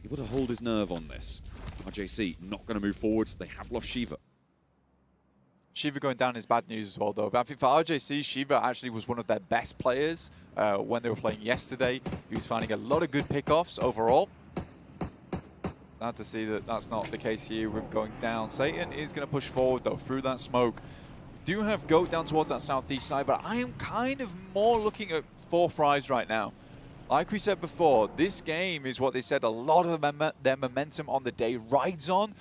Able to hold his nerve on this. RJC not going to move forwards. They have lost Shiva. Shiva going down is bad news as well, though. But I think for RJC, Shiva actually was one of their best players when they were playing yesterday. He was finding a lot of good pickoffs overall. Sad to see that that's not the case here with going down. Satan is going to push forward, though, through that smoke. Do have Goat down towards that southeast side, but I am kind of more looking at 4 Thrives right now. Like we said before, this game is what they said a lot of their momentum on the day rides on.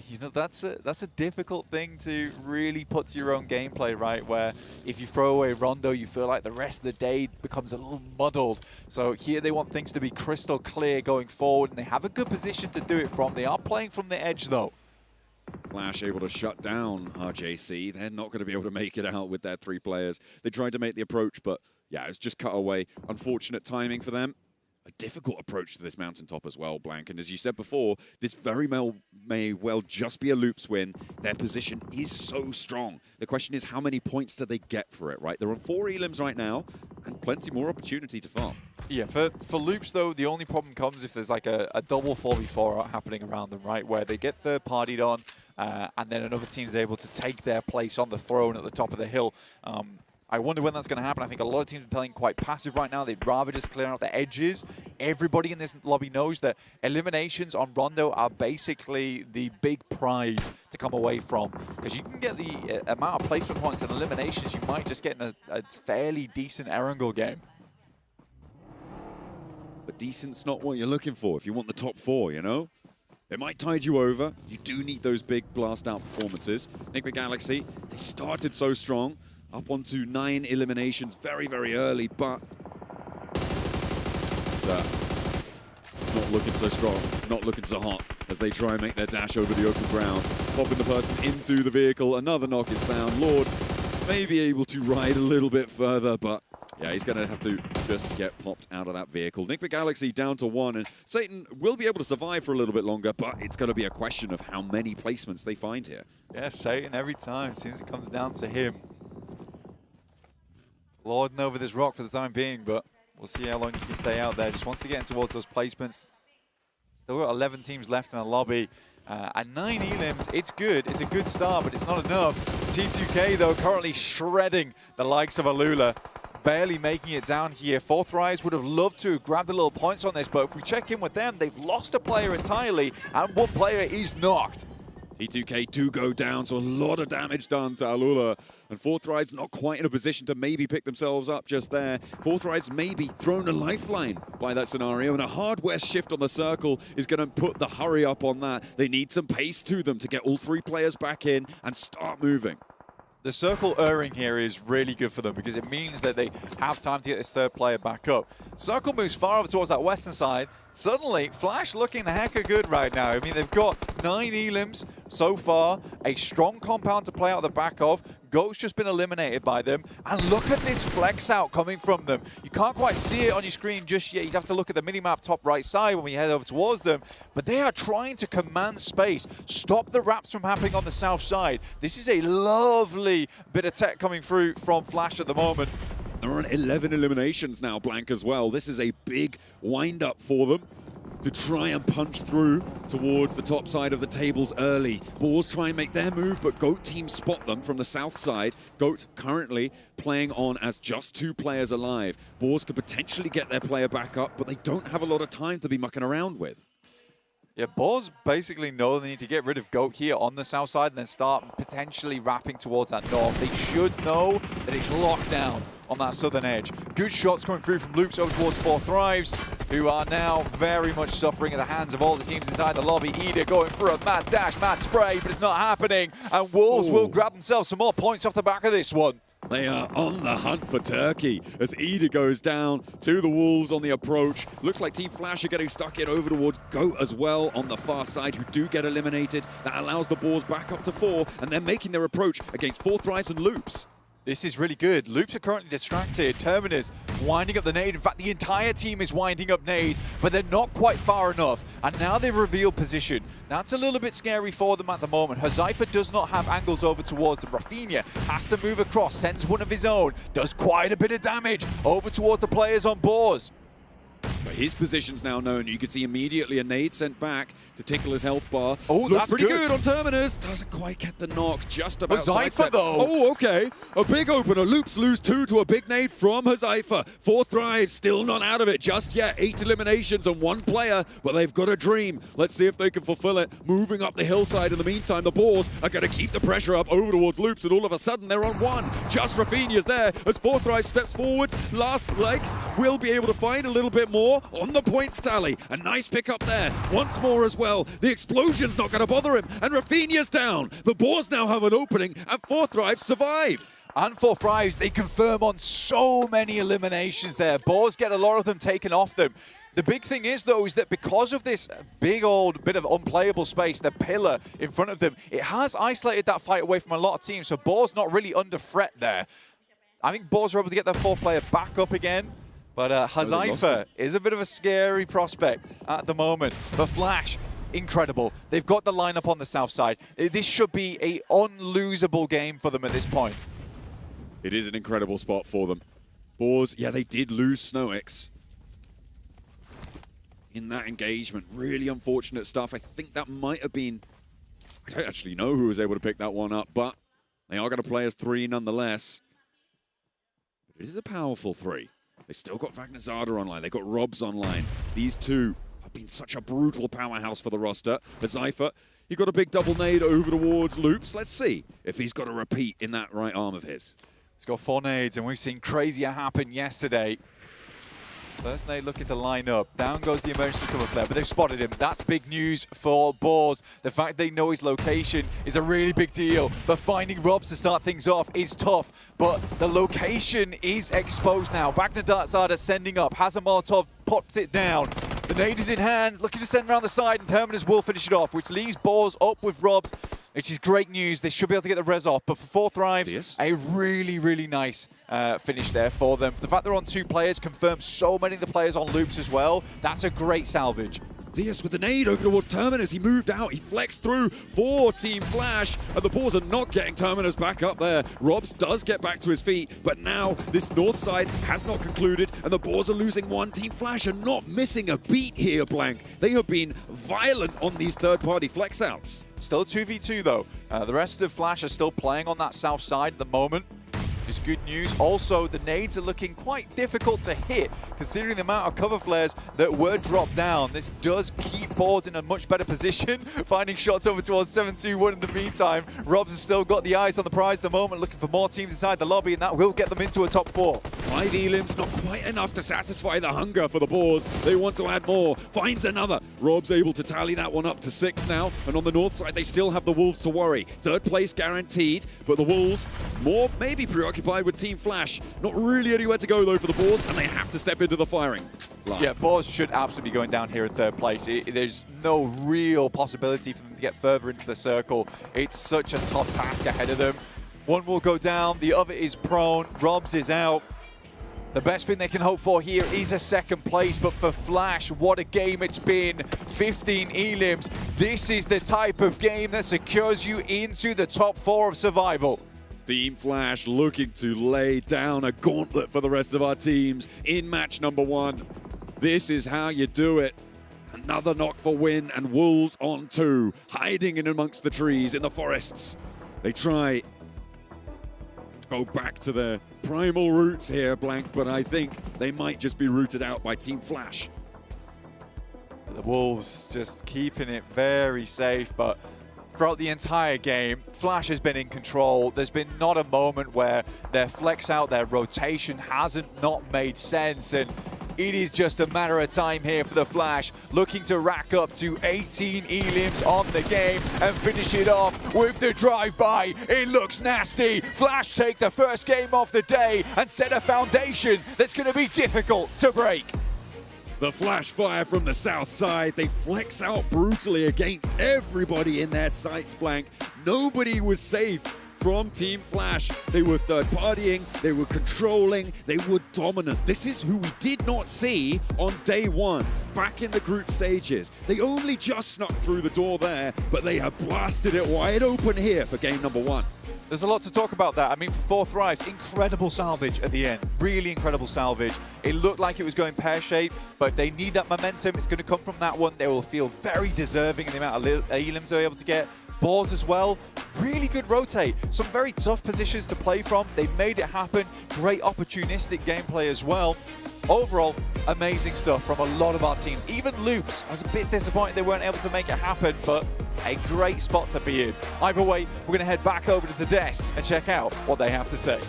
You know, that's a difficult thing to really put to your own gameplay, right? Where if you throw away Rondo, you feel like the rest of the day becomes a little muddled. So here they want things to be crystal clear going forward, and they have a good position to do it from. They are playing from the edge, though. Flash able to shut down RJC. They're not going to be able to make it out with their 3 players. They tried to make the approach, but yeah, it's just cut away. Unfortunate timing for them. A difficult approach to this mountaintop as well, Blank. And as you said before, this very may well just be a Loops win. Their position is so strong. The question is, how many points do they get for it, right? They're on 4 elims right now, and plenty more opportunity to farm. Yeah, for Loops, though, the only problem comes if there's like a double 4v4 happening around them, right? Where they get third-partied on, and then another team's able to take their place on the throne at the top of the hill. I wonder when that's going to happen. I think a lot of teams are playing quite passive right now. They'd rather just clear out the edges. Everybody in this lobby knows that eliminations on Rondo are basically the big prize to come away from. Because you can get the amount of placement points and eliminations, you might just get in a fairly decent Erangel game. But decent's not what you're looking for if you want the top 4, you know? It might tide you over. You do need those big blast-out performances. Enigma Galaxy, they started so strong. Up onto 9 eliminations very, very early, but it's not looking so strong, not looking so hot as they try and make their dash over the open ground. Popping the person into the vehicle, another knock is found. Lord may be able to ride a little bit further, but yeah, he's going to have to just get popped out of that vehicle. Enigma Galaxy down to 1, and Satan will be able to survive for a little bit longer, but it's going to be a question of how many placements they find here. Yeah, Satan every time, seems it comes down to him. Lording over this rock for the time being, but we'll see how long he can stay out there. Just wants to get in towards those placements. Still got 11 teams left in the lobby. And 9 elims, it's good. It's a good start, but it's not enough. T2K, though, currently shredding the likes of Alula. Barely making it down here. 4 Thrives would have loved to have grabbed the little points on this, but if we check in with them, they've lost a player entirely, and 1 player is knocked. T2K do go down, so a lot of damage done to Alula. And 4 Thrives not quite in a position to maybe pick themselves up just there. 4 Thrives maybe thrown a lifeline by that scenario, and a hard west shift on the circle is going to put the hurry up on that. They need some pace to them to get all 3 players back in and start moving. The circle erring here is really good for them because it means that they have time to get this 3rd player back up. Circle moves far over towards that western side. Suddenly, Flash looking hecka good right now. I mean, they've got 9 elims so far, a strong compound to play out the back of. Goat's just been eliminated by them. And look at this flex out coming from them. You can't quite see it on your screen just yet. You'd have to look at the minimap top right side when we head over towards them. But they are trying to command space, stop the wraps from happening on the south side. This is a lovely bit of tech coming through from Flash at the moment. They're on 11 eliminations now, Blank, as well. This is a big wind-up for them to try and punch through towards the top side of the tables early. Boars try and make their move, but Goat team spot them from the south side. Goat currently playing on as just 2 players alive. Boars could potentially get their player back up, but they don't have a lot of time to be mucking around with. Yeah, Boars basically know they need to get rid of Goat here on the south side and then start potentially wrapping towards that north. They should know that it's locked down on that southern edge. Good shots coming through from Loops over towards 4 Thrives, who are now very much suffering at the hands of all the teams inside the lobby. Ida going for a mad dash, mad spray, but it's not happening. And Wolves will grab themselves some more points off the back of this one. They are on the hunt for Turkey as Ida goes down to the Wolves on the approach. Looks like Team Flash are getting stuck in over towards Goat as well on the far side, who do get eliminated. That allows the Boars back up to 4, and they're making their approach against 4 Thrives and Loops. This is really good. Loops are currently distracted. Terminus winding up the nade. In fact, the entire team is winding up nades, but they're not quite far enough. And now they've revealed position. That's a little bit scary for them at the moment. Huzaifa does not have angles over towards them. Rafinha has to move across, sends one of his own, does quite a bit of damage over towards the players on boards. But his position's now known. You can see immediately a nade sent back to tickle his health bar. Oh, looks that's pretty good. on Terminus. Doesn't quite get the knock. Just about Huzaifa, sidestep. though. Oh, okay. A big opener. Loops lose 2 to a big nade from Huzaifa. 4 thrives. Still not out of it just yet. 8 eliminations and 1 player. But they've got a dream. Let's see if they can fulfill it. Moving up the hillside. In the meantime, the Boars are going to keep the pressure up over towards Loops. And all of a sudden, they're on 1. Just Rafinha's there as 4 thrives steps forwards. Last legs will be able to find a little bit more on the points tally. A nice pick up there. Once more as well. The explosion's not going to bother him. And Rafinha's down. The Boars now have an opening and 4 thrives survive. And 4 thrives, they confirm on so many eliminations there. Boars get a lot of them taken off them. The big thing is, though, is that because of this big old bit of unplayable space, the pillar in front of them, it has isolated that fight away from a lot of teams. So Boars not really under threat there. I think Boars are able to get their 4th player back up again. But Huzaifa is a bit of a scary prospect at the moment. But Flash, incredible. They've got the lineup on the south side. This should be an unlosable game for them at this point. It is an incredible spot for them. Boars, yeah, they did lose SnowX in that engagement. Really unfortunate stuff. I think that might have been... I don't actually know who was able to pick that one up, but they are going to play as 3 nonetheless. But it is a powerful 3. They still got Vagnazada online. They got Robs online. These 2 have been such a brutal powerhouse for the roster. Huzaifa, he got a big double nade over towards Loops. Let's see if he's got a repeat in that right arm of his. He's got 4 nades, and we've seen crazier happen yesterday. First nade looking to line up. Down goes the emergency cover flare, but they've spotted him. That's big news for Boars. The fact they know his location is a really big deal, but finding Robs to start things off is tough. But the location is exposed now. Vagnazada sending up. Has a Molotov, pops it down. The nade is in hand, looking to send around the side, and Terminus will finish it off, which leaves Boars up with Robs, which is great news. They should be able to get the res off, but for 4 thrives, a really, really nice finish there for them. The fact they're on 2 players confirms so many of the players on Loops as well. That's a great salvage. Diaz with the nade over towards Terminus. He moved out. He flexed through for Team Flash. And the Boars are not getting Terminus back up there. Robs does get back to his feet. But now this north side has not concluded. And the Boars are losing 1. Team Flash are not missing a beat here, Blank. They have been violent on these third-party flex outs. Still 2v2, though. The rest of Flash are still playing on that south side at the moment. Is good news. Also, the nades are looking quite difficult to hit, considering the amount of cover flares that were dropped down. This does keep Boars in a much better position, finding shots over towards 7-2-1 in the meantime. Robs has still got the eyes on the prize at the moment, looking for more teams inside the lobby, and that will get them into a top 4. 5 elims, not quite enough to satisfy the hunger for the Boars. They want to add more. Finds another. Rob's able to tally that one up to 6 now. And on the north side, they still have the Wolves to worry. 3rd place guaranteed, but the Wolves more maybe preoccupied with Team Flash. Not really anywhere to go, though, for the Boars, and they have to step into the firing line. Yeah, Boars should absolutely be going down here in 3rd place. There's no real possibility for them to get further into the circle. It's such a tough task ahead of them. One will go down, the other is prone, Robs is out. The best thing they can hope for here is a 2nd place, but for Flash, what a game it's been. 15 elims. This is the type of game that secures you into the top 4 of survival. Team Flash looking to lay down a gauntlet for the rest of our teams in match number 1. This is how you do it. Another knock for win, and Wolves on 2, hiding in amongst the trees in the forests. They try to go back to their primal roots here, Blank, but I think they might just be rooted out by Team Flash. The Wolves just keeping it very safe, but throughout the entire game, Flash has been in control. There's been not a moment where their flex out, their rotation hasn't not made sense, and it is just a matter of time here for the Flash, looking to rack up to 18 elims on the game and finish it off with the drive-by. It looks nasty. Flash take the first game of the day and set a foundation that's going to be difficult to break. The flash fire from the south side. They flex out brutally against everybody in their sights, Blank. Nobody was safe from Team Flash. They were third-partying, they were controlling, they were dominant. This is who we did not see on day one, back in the group stages. They only just snuck through the door there, but they have blasted it wide open here for game number one. There's a lot to talk about that. I mean, for 4 Thrives, incredible salvage at the end. Really incredible salvage. It looked like it was going pear-shaped, but they need that momentum. It's going to come from that one. They will feel very deserving in the amount of elims they're able to get. Balls as well. Really good rotate. Some very tough positions to play from. They made it happen. Great opportunistic gameplay as well. Overall, amazing stuff from a lot of our teams. Even Loops, I was a bit disappointed they weren't able to make it happen, but a great spot to be in. Either way, we're going to head back over to the desk and check out what they have to say.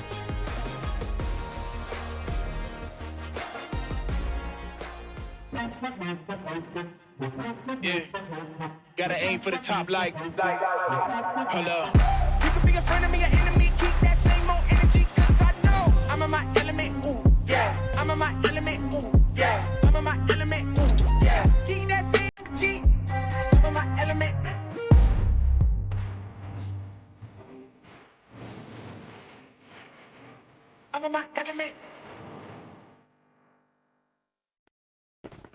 Yeah, gotta aim for the top like, hold up. You could be a friend of me, an enemy, keep that same old energy, cause I know I'm in my element, ooh, yeah. I'm in my element, ooh, yeah. I'm in my element, ooh, yeah. Keep that same energy, I'm in my element. I'm in my element.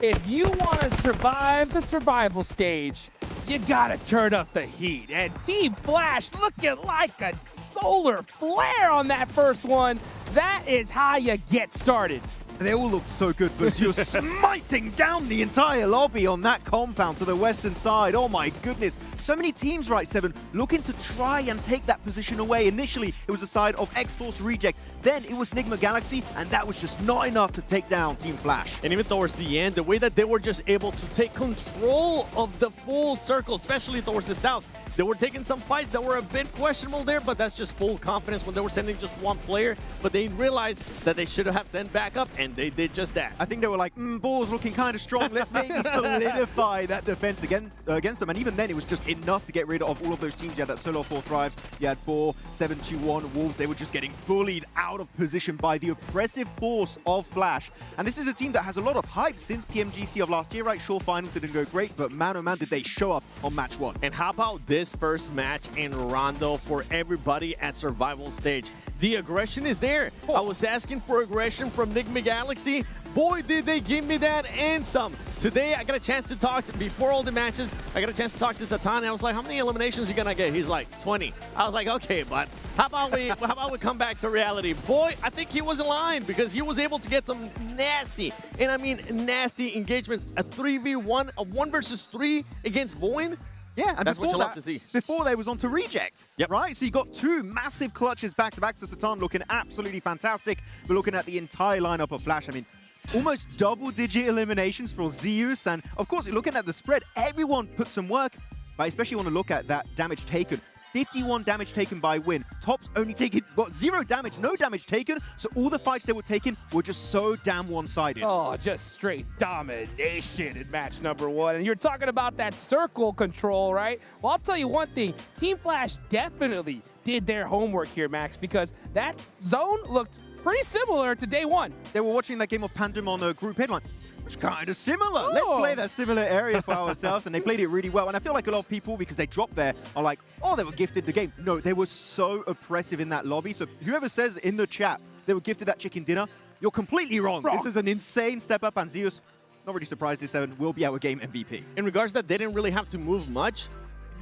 If you want to survive the survival stage, you gotta turn up the heat. And Team Flash looking like a solar flare on that first one. That is how you get started. They all looked so good, but you're smiting down the entire lobby on that compound to the western side. Oh my goodness. So many teams, right, Seven, looking to try and take that position away. Initially, it was the side of X-Force Reject. Then it was Nigma Galaxy, and that was just not enough to take down Team Flash. And even towards the end, the way that they were just able to take control of the full circle, especially towards the south, they were taking some fights that were a bit questionable there, but that's just full confidence when they were sending just one player. But they realized that they should have sent backup, and they did just that. I think they were like, ball's looking kind of strong. Let's maybe solidify that defense against them. And even then, it was just enough to get rid of all of those teams. You had that solo 4 Thrives, you had Boar, 721 Wolves. They were just getting bullied out of position by the oppressive force of Flash. And this is a team that has a lot of hype since PMGC of last year, right? Sure, finals didn't go great, but man, oh man, did they show up on match 1. And how about this first match in Rondo for everybody at survival stage? The aggression is there. I was asking for aggression from Nigma Galaxy. Boy, did they give me that and some. Today, I got a chance to talk, before all the matches, I got a chance to talk to Satan. I was like, how many eliminations are you gonna get? He's like, 20. I was like, okay, but how about we come back to reality? Boy, I think he was aligned because he was able to get some nasty, and I mean nasty engagements. A 3v1, a 1 versus 3 against Voin. Yeah, and that's what you love to see. Before they was on to Reject, yep. Right? So you got 2 massive clutches back-to-back. So Satan looking absolutely fantastic. We're looking at the entire lineup of Flash. I mean, almost double-digit eliminations for Zeus. And, of course, you're looking at the spread. Everyone put some work, but I especially want to look at that damage taken. 51 damage taken by Win. Tops only taking, 0 damage, no damage taken. So all the fights they were taking were just so damn one-sided. Oh, just straight domination in match number 1. And you're talking about that circle control, right? Well, I'll tell you one thing. Team Flash definitely did their homework here, Max, because that zone looked pretty similar to day 1. They were watching that game of Pandem on a group headline. It's kind of similar. Oh. Let's play that similar area for ourselves. And they played it really well. And I feel like a lot of people, because they dropped there, are like, oh, they were gifted the game. No, they were so oppressive in that lobby. So whoever says in the chat they were gifted that chicken dinner, you're completely wrong. This is an insane step up. And Zeus, not really surprised this 7 will be our game MVP. In regards to that, they didn't really have to move much.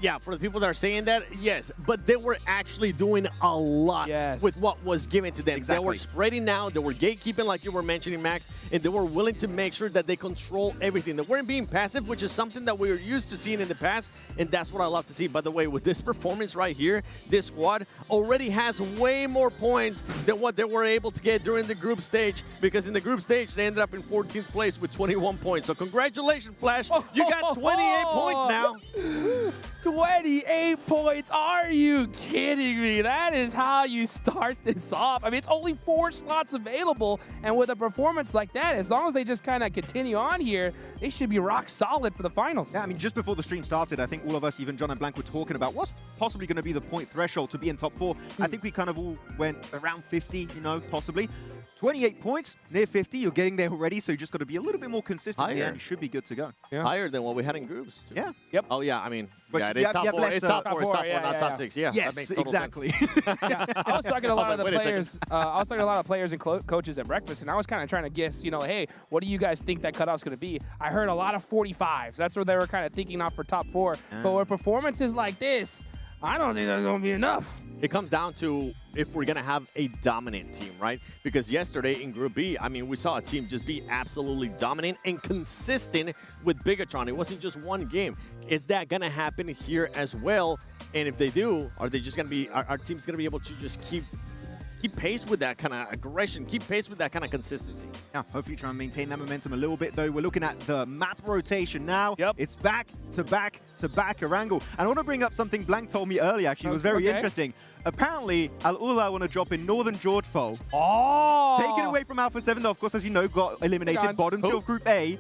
Yeah, for the people that are saying that, yes, but they were actually doing a lot with what was given to them. Exactly. They were spreading out, they were gatekeeping like you were mentioning, Max, and they were willing to make sure that they control everything. They weren't being passive, which is something that we were used to seeing in the past, and that's what I love to see. By the way, with this performance right here, this squad already has way more points than what they were able to get during the group stage, because in the group stage, they ended up in 14th place with 21 points. So congratulations, Flash. You got 28 points now. 28 points. Are you kidding me? That is how you start this off. I mean, it's only 4 slots available, and with a performance like that, as long as they just kind of continue on here, they should be rock solid for the finals. Yeah, I mean, just before the stream started, I think all of us, even John and Blank, were talking about what's possibly going to be the point threshold to be in top 4. I think we kind of all went around 50, you know, possibly. 28 points, near 50, you're getting there already, so you just got to be a little bit more consistent, and you should be good to go. Higher than what we had in groups, too. Yeah. Yep. Oh, yeah, I mean, But Yeah, it you is have- top you have 4. less, It's top 4. It's top 4, yeah, not yeah, top yeah. 6. Yeah, that Yes, makes total exactly. sense. I was talking to a lot of the wait a second. players. I was talking to a lot of players and coaches at breakfast, and I was kind of trying to guess, you know, hey, what do you guys think that cutoff's going to be? I heard a lot of 45s. That's where they were kind of thinking not for top 4. But with performances like this, I don't think that's going to be enough. It comes down to if we're going to have a dominant team, right? Because yesterday in Group B, I mean, we saw a team just be absolutely dominant and consistent with Bigatron. It wasn't just one game. Is that going to happen here as well? And if they do, are they just going to be, our team's going to be able to just keep pace with that kind of aggression, keep pace with that kind of consistency? Yeah, hopefully try and maintain that momentum a little bit, though. We're looking at the map rotation now. Yep. It's back to back to back Erangel. And I want to bring up something Blank told me earlier, actually. It was very interesting. Apparently, Al-Ula want to drop in Northern George Pole. Oh! Take it away from Alpha 7, though, of course, as you know, got eliminated bottom two of Group A.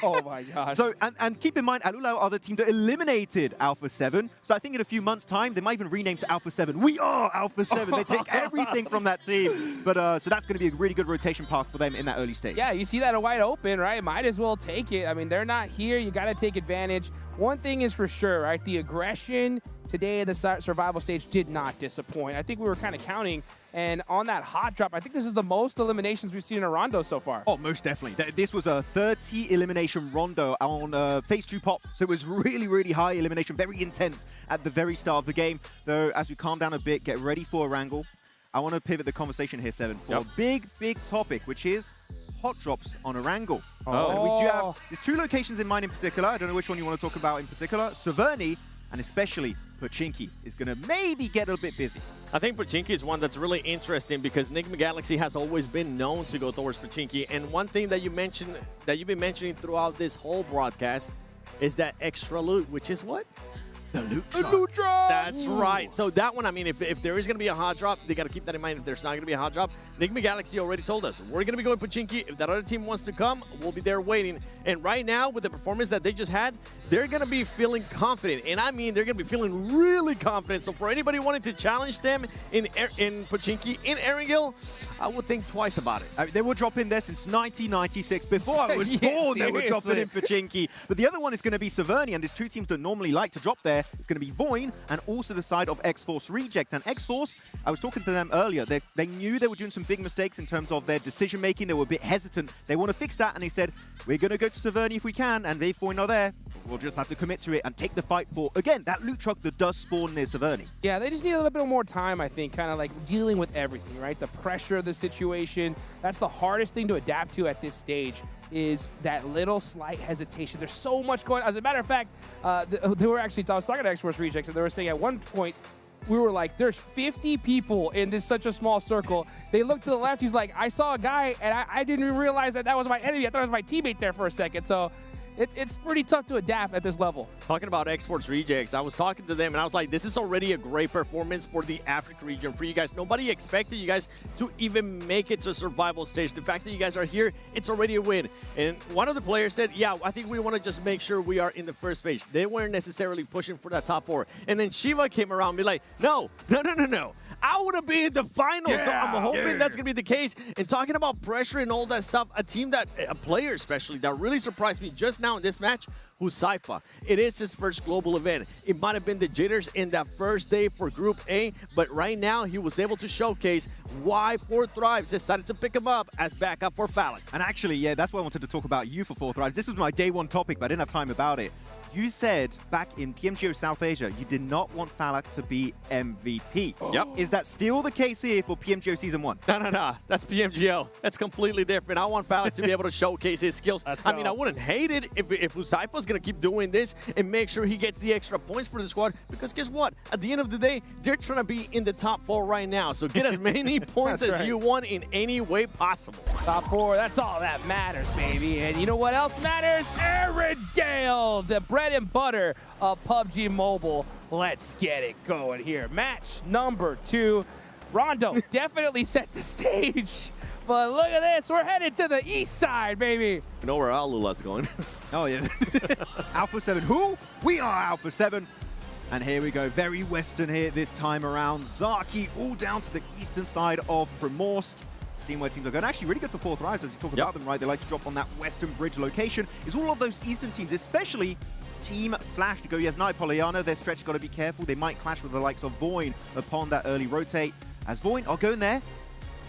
Oh my gosh. So, and keep in mind, Al-Ula are the team that eliminated Alpha 7. So I think in a few months' time, they might even rename to Alpha 7. We are Alpha 7. They take everything from that team. But so that's going to be a really good rotation path for them in that early stage. Yeah, you see that wide open, right? Might as well take it. I mean, they're not here. You got to take advantage. One thing is for sure, right? The aggression today at the survival stage did not disappoint. I think we were kind of counting, and on that hot drop, I think this is the most eliminations we've seen in a rondo so far. Oh, most definitely. This was a 30 elimination rondo on phase 2 pop, so it was really, really high elimination, very intense at the very start of the game. Though, as we calm down a bit, get ready for Erangel, I want to pivot the conversation here, Seven, for a big, big topic, which is hot drops on Erangel. And we do have, there's 2 locations in mind in particular. I don't know which one you want to talk about in particular. Severny, and especially Pochinki is going to maybe get a bit busy. I think Pochinki is one that's really interesting because Enigma Galaxy has always been known to go towards Pochinki. And one thing that you mentioned, that you've been mentioning throughout this whole broadcast, is that extra loot, which is what? The loot drop. That's right. So that one, I mean, if there is going to be a hot drop, they got to keep that in mind. If there's not going to be a hot drop, Enigma Galaxy already told us, we're going to be going Pochinki. If that other team wants to come, we'll be there waiting. And right now, with the performance that they just had, they're going to be feeling confident. And I mean, they're going to be feeling really confident. So for anybody wanting to challenge them in Pochinki, in Erangel, I would think twice about it. They were dropping there since 1996. Before I was born, they were dropping in Pochinki. But the other one is going to be Severny, and there's 2 teams that normally like to drop there. It's going to be Voin and also the side of X-Force Reject. And X-Force, I was talking to them earlier, they knew they were doing some big mistakes in terms of their decision making. They were a bit hesitant. They want to fix that, and they said, we're going to go to Severny if we can, and they Voin are there. We'll just have to commit to it and take the fight for, again, that loot truck that does spawn near Severny. Yeah, they just need a little bit more time, I think, kind of like dealing with everything, right? The pressure of the situation. That's the hardest thing to adapt to at this stage, is that little slight hesitation. There's so much going on. As a matter of fact, they were actually, I was talking to X-Force Rejects, and they were saying at one point, we were like, there's 50 people in this such a small circle. They looked to the left. He's like, I saw a guy, and I didn't even realize that was my enemy. I thought it was my teammate there for a second. So it's pretty tough to adapt at this level. Talking about X-Force Rejects, I was talking to them and I was like, this is already a great performance for the Africa region for you guys. Nobody expected you guys to even make it to survival stage. The fact that you guys are here, it's already a win. And one of the players said, yeah, I think we want to just make sure we are in the first page. They weren't necessarily pushing for that top 4. And then Shiva came around and be like, no. I want to be in the finals, so I'm hoping that's going to be the case. And talking about pressure and all that stuff, a player especially, that really surprised me just now in this match, who's Saifa. It is his first global event. It might have been the jitters in that first day for Group A, but right now he was able to showcase why 4 Thrives decided to pick him up as backup for Falak. And actually, yeah, that's why I wanted to talk about you for 4 Thrives. This was my day 1 topic, but I didn't have time about it. You said back in PMGO South Asia, you did not want Falak to be MVP. Yep. Is that still the case here for PMGO Season 1? No. That's PMGO. That's completely different. I want Falak to be able to showcase his skills. I mean, I wouldn't hate it if Uzaifa's going to keep doing this and make sure he gets the extra points for the squad, because guess what? At the end of the day, they're trying to be in the top 4 right now. So get as many points as you want in any way possible. Top 4, that's all that matters, baby. And you know what else matters? Erangel, the bread and butter of PUBG Mobile. Let's get it going here. Match number 2. Rondo definitely set the stage. But look at this. We're headed to the east side, baby. You know where Alula's going. Oh, yeah. Alpha 7. Who? We are Alpha 7. And here we go. Very western here this time around. Zaki all down to the eastern side of Primorsk. Seeing where teams are going. Actually, really good for 4 Thrives, as you talk about them, right? They like to drop on that western bridge location. Is all of those eastern teams, especially Team Flash to go Yasnai Poliano. Their stretch got to be careful. They might clash with the likes of Voin upon that early rotate. As Voin are going there.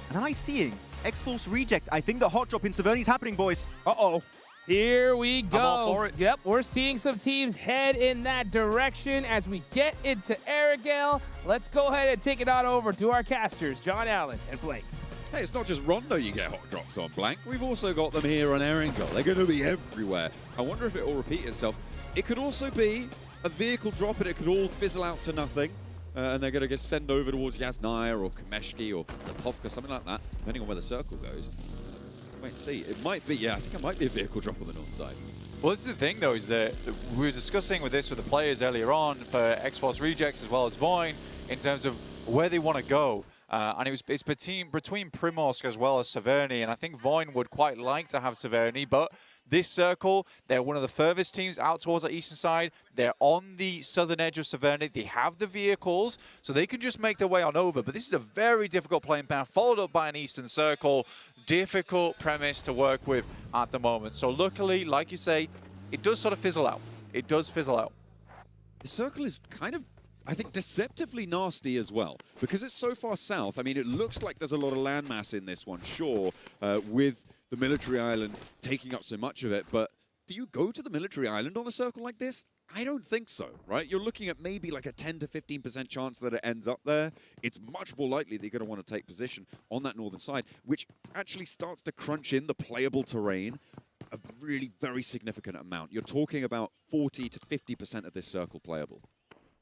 And am I seeing X-Force reject? I think the hot drop in Severny's happening, boys. Uh-oh. Here we go. I'm all for it. Yep, we're seeing some teams head in that direction as we get into Arigale. Let's go ahead and take it on over to our casters, John Allen and Blake. Hey, it's not just Rondo you get hot drops on, Blank. We've also got them here on Erangel. They're going to be everywhere. I wonder if it will repeat itself. It could also be a vehicle drop and it could all fizzle out to nothing. And they're going to get sent over towards Yasnaya or Kameshki or Zapovka, something like that, depending on where the circle goes. Wait and see. It might be, I think it might be a vehicle drop on the north side. Well, this is the thing, though, is that we were discussing with the players earlier on for X-Force Rejects as well as Voin in terms of where they want to go. And it's between Primorsk as well as Severny, and I think Voin would quite like to have Severny, but this circle, they're one of the furthest teams out towards the eastern side. They're on the southern edge of Severny. They have the vehicles, so they can just make their way on over. But this is a very difficult playing path, followed up by an eastern circle. Difficult premise to work with at the moment. So luckily, like you say, it does sort of fizzle out. It does fizzle out. The circle is kind of, I think, deceptively nasty as well, because it's so far south. I mean, it looks like there's a lot of landmass in this one, sure, with the military island taking up so much of it, but do you go to the military island on a circle like this? I don't think so, right? You're looking at maybe like a 10 to 15% chance that it ends up there. It's much more likely that you're going to want to take position on that northern side, which actually starts to crunch in the playable terrain a really very significant amount. You're talking about 40 to 50% of this circle playable.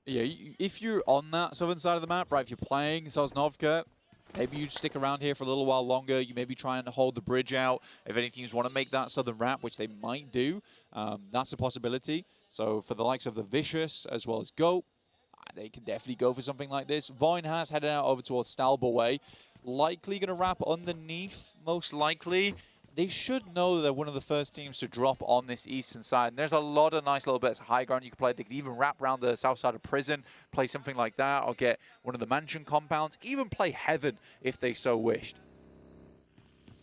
Yeah, if you're on that southern side of the map, right, if you're playing Sosnovka, maybe you stick around here for a little while longer. You may be trying to hold the bridge out. If any teams want to make that southern wrap, which they might do, that's a possibility. So for the likes of the Vicious as well as Goat, they can definitely go for something like this. Voin has headed out over towards Stalbo Way. Likely going to wrap underneath, most likely. They should know that they're one of the first teams to drop on this eastern side. And there's a lot of nice little bits of high ground you can play. They could even wrap around the south side of Prison, play something like that, or get one of the mansion compounds, even play Heaven if they so wished.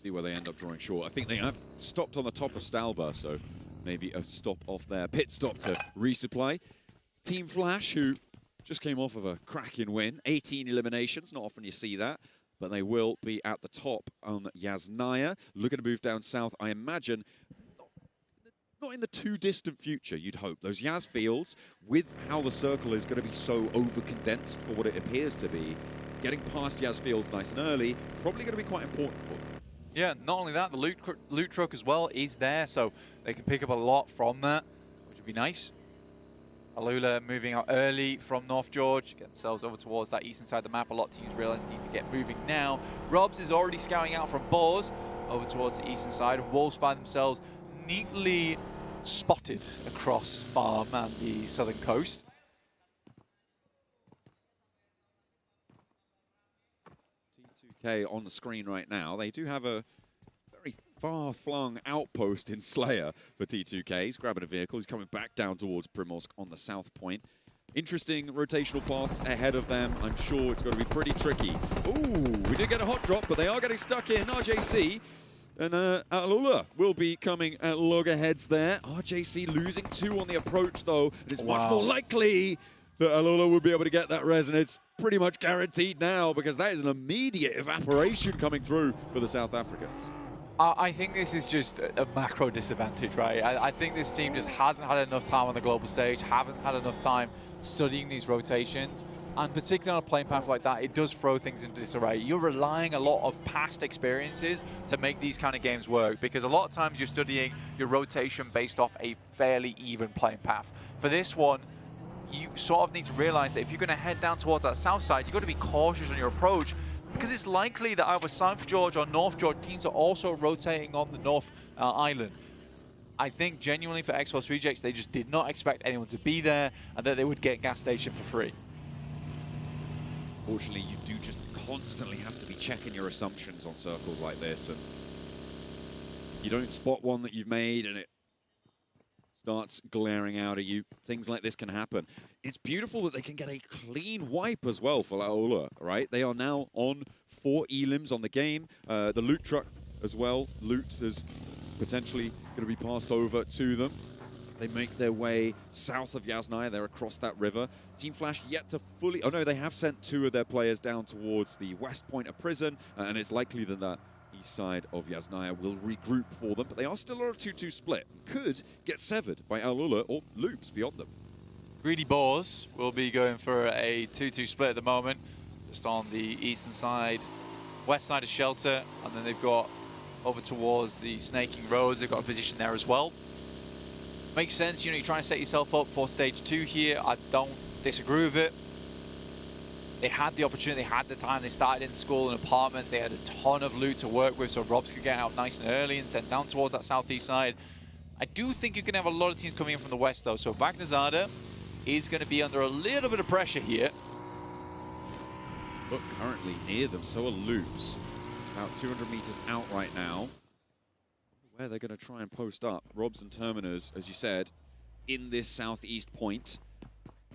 See where they end up drawing short. I think they have stopped on the top of Stalba, so maybe a stop off there. Pit stop to resupply. Team Flash, who just came off of a cracking win. 18 eliminations, not often you see that. But they will be at the top on Yasnaya. Looking to move down south, I imagine, not in the too distant future, you'd hope. Those Yaz fields, with how the circle is going to be so over-condensed for what it appears to be, getting past Yaz fields nice and early, probably going to be quite important for them. Yeah, not only that, the loot truck as well is there, so they can pick up a lot from that, which would be nice. Alula moving out early from North George, get themselves over towards that eastern side of the map. A lot of teams realize they need to get moving now. Robs is already scouring out from Boars over towards the eastern side. Wolves find themselves neatly spotted across Farm and the southern coast. T2K on the screen right now. They do have a very far-flung outpost in Slayer for T2K. He's grabbing a vehicle. He's coming back down towards Primorsk on the south point. Interesting rotational paths ahead of them. I'm sure it's going to be pretty tricky. Ooh, we did get a hot drop, but they are getting stuck in. RJC and Alula will be coming at loggerheads there. RJC losing 2 on the approach, though. It is much more likely that Alula will be able to get that res, and it's pretty much guaranteed now because that is an immediate evaporation coming through for the South Africans. I think this is just a macro disadvantage, right? I think this team just hasn't had enough time on the global stage, haven't had enough time studying these rotations, and particularly on a playing path like that, it does throw things into disarray. You're relying a lot of past experiences to make these kind of games work, because a lot of times you're studying your rotation based off a fairly even playing path. For this one, you sort of need to realize that if you're going to head down towards that south side, you've got to be cautious on your approach, because it's likely that either South George or North George teams are also rotating on the North Island. I think genuinely for X-Force Rejects, they just did not expect anyone to be there and that they would get gas station for free. Fortunately, you do just constantly have to be checking your assumptions on circles like this, and you don't spot one that you've made and it starts glaring out at you. Things like this can happen. It's beautiful that they can get a clean wipe as well for Laola, right? They are now on 4 elims on the game. The loot truck as well. Loot is potentially going to be passed over to them. They make their way south of Yasnaya. They're across that river. Team Flash yet to fully... Oh, no, they have sent 2 of their players down towards the west point of prison, and it's likely that that east side of Yasnaya will regroup for them, but they are still on a 2-2 split. Could get severed by Alula or loops beyond them. Greedy Boars will be going for a 2-2 split at the moment, just on the eastern side, west side of Shelter, and then they've got over towards the Snaking Roads. They've got a position there as well. Makes sense, you know, you're trying to set yourself up for stage 2 here. I don't disagree with it. They had the opportunity, they had the time. They started in school and apartments. They had a ton of loot to work with, so Robs could get out nice and early and sent down towards that southeast side. I do think you can have a lot of teams coming in from the west, though. So Bagnazada is going to be under a little bit of pressure here. But currently near them, so are Loops. About 200 meters out right now. Where they're going to try and post up. Robs and Terminus, as you said, in this southeast point.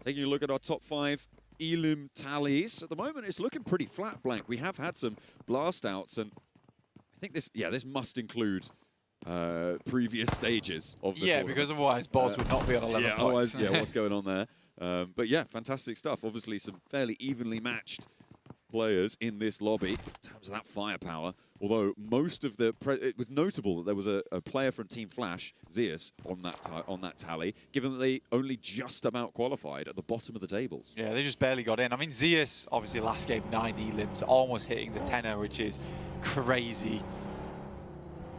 Taking a look at our top 5 Elim tallies. At the moment, it's looking pretty flat, Blank. We have had some blast outs, and I think this, this must include previous stages of the tournament. Because otherwise Boss would not be on 11 points. Otherwise, what's going on there? But yeah, fantastic stuff. Obviously, some fairly evenly matched players in this lobby in terms of that firepower. Although most of the it was notable that there was a player from Team Flash, Zeus, on that tally, given that they only just about qualified at the bottom of the tables. Yeah, they just barely got in. I mean, Zeus, obviously last game 9 elims, almost hitting the 10er, which is crazy.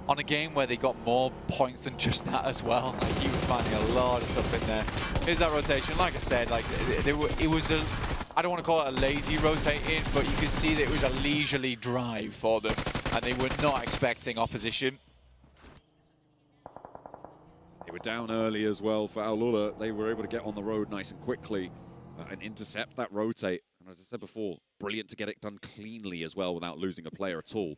On a game where they got more points than just that as well. Like, he was finding a lot of stuff in there. Here's that rotation. Like I said, like it was a, I don't want to call it a lazy rotating, but you could see that it was a leisurely drive for them, and they were not expecting opposition. They were down early as well for Alula. They were able to get on the road nice and quickly and intercept that rotate. And as I said before, brilliant to get it done cleanly as well without losing a player at all.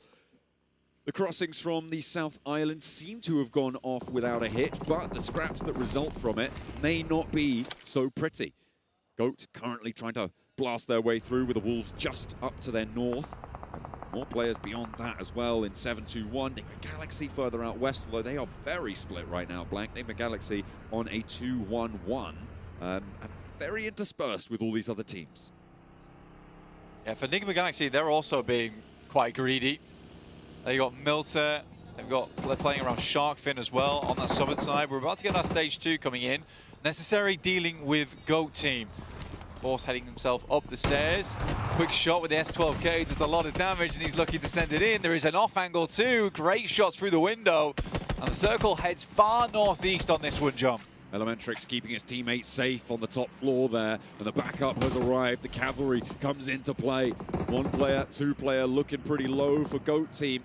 The crossings from the South Island seem to have gone off without a hit, but the scraps that result from it may not be so pretty. Goat currently trying to blast their way through with the Wolves just up to their north. More players beyond that as well in 7-2-1. Enigma Galaxy further out west, although they are very split right now, Blank. Enigma Galaxy on a 2-1-1 and very interspersed with all these other teams. Yeah, for Enigma Galaxy, they're also being quite greedy. They got Milter, they're playing around Sharkfin as well on that southern side. We're about to get that stage 2 coming in. Necessary dealing with Goat team. Force heading himself up the stairs. Quick shot with the S12K, does a lot of damage, and he's looking to send it in. There is an off angle too. Great shots through the window. And the circle heads far northeast on this one, John. Elementrix keeping his teammates safe on the top floor there, and the backup has arrived. The cavalry comes into play. 1 player, 2 player looking pretty low for Goat team.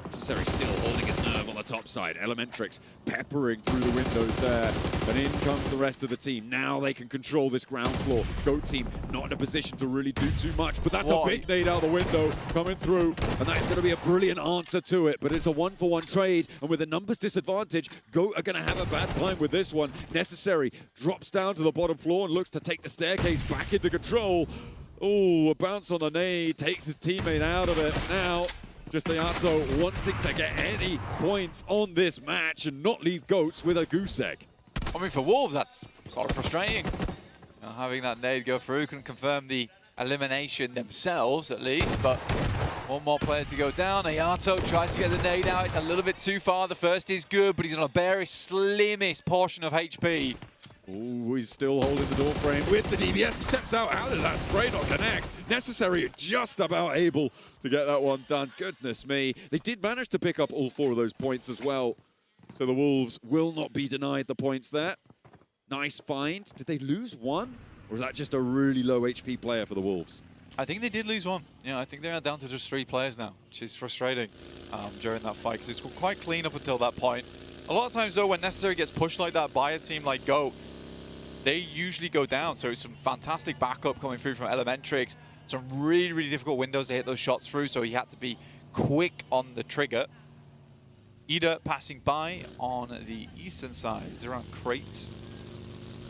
Necessary still holding his nerve on the top side. Elementrix peppering through the windows there. And in comes the rest of the team. Now they can control this ground floor. Goat team not in a position to really do too much, but that's a big nade out the window coming through. And that's going to be a brilliant answer to it. But it's a 1-for-1 trade. And with a numbers disadvantage, Goat are going to have a bad time with this one. Necessary drops down to the bottom floor and looks to take the staircase back into control. Oh, a bounce on the nade takes his teammate out of it. Now, just Iato wanting to get any points on this match and not leave Goats with a goose egg. I mean, for Wolves, that's sort of frustrating. You know, having that nade go through, couldn't confirm the elimination themselves, at least, but 1 more player to go down. Iato tries to get the nade out. It's a little bit too far. The first is good, but he's on a bare slimmest portion of HP. Oh, he's still holding the door frame with the DBS. He steps out. How did that spray not connect? Necessary just about able to get that one done. Goodness me. They did manage to pick up all 4 of those points as well. So the Wolves will not be denied the points there. Nice find. Did they lose 1? Or is that just a really low HP player for the Wolves? I think they did lose 1. Yeah, I think they're down to just 3 players now, which is frustrating during that fight, because it's quite clean up until that point. A lot of times, though, when Necessary gets pushed like that by a team like Goat, they usually go down. So it's some fantastic backup coming through from Elementrix. Some really, really difficult windows to hit those shots through, so he had to be quick on the trigger. Ida passing by on the eastern side. He's around Crates.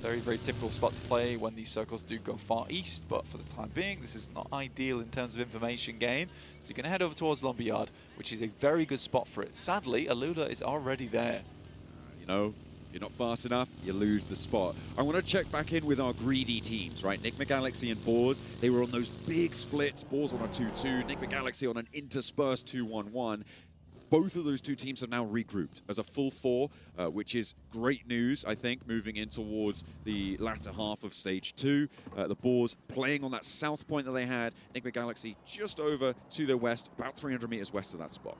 Very, very typical spot to play when these circles do go far east, but for the time being, this is not ideal in terms of information gain. So you're going to head over towards Lumberyard, which is a very good spot for it. Sadly, Alula is already there. No, if you're not fast enough, you lose the spot. I want to check back in with our greedy teams, right? Nick McGalaxy and Boars, they were on those big splits. Boars on a 2-2, Nick McGalaxy on an interspersed 2-1-1. Both of those two teams have now regrouped as a full four, which is great news, I think, moving in towards the latter half of Stage 2. The Boars playing on that south point that they had. Nick McGalaxy just over to the west, about 300 meters west of that spot.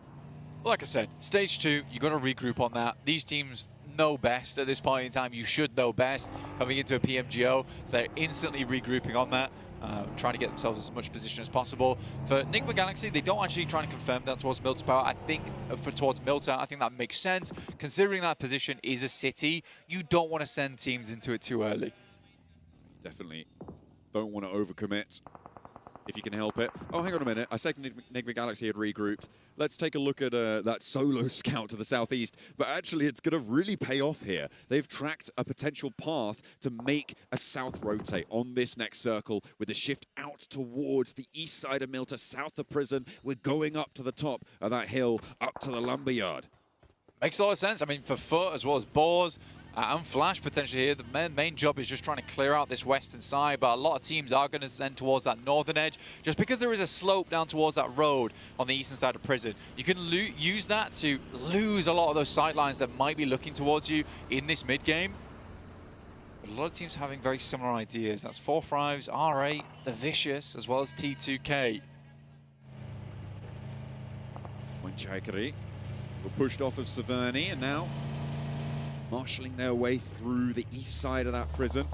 Like I said, Stage 2, you got to regroup on that. These teams know best at this point in time. You should know best coming into a PMGO. So they're instantly regrouping on that. Trying to get themselves as much position as possible. For Nick McGalaxy, they don't actually try and confirm that towards Milta Power. I think towards Milta, I think that makes sense. Considering that position is a city, you don't want to send teams into it too early. Definitely don't want to overcommit if you can help it. Oh, hang on a minute. I said Nick McGalaxy had regrouped. Let's take a look at that solo scout to the southeast. But actually, it's going to really pay off here. They've tracked a potential path to make a south rotate on this next circle with a shift out towards the east side of Milta, south of Prison. We're going up to the top of that hill, up to the lumberyard. Makes a lot of sense. I mean, for Foot as well as Boars, and Flash potentially here, the main job is just trying to clear out this western side, but a lot of teams are going to send towards that northern edge, just because there is a slope down towards that road on the eastern side of Prison. You can use that to lose a lot of those sight lines that might be looking towards you in this mid-game. But a lot of teams having very similar ideas. That's 4 Thrives, R8, The Vicious, as well as T2K. Chaikari were pushed off of Severny, and now marshalling their way through the east side of that prison.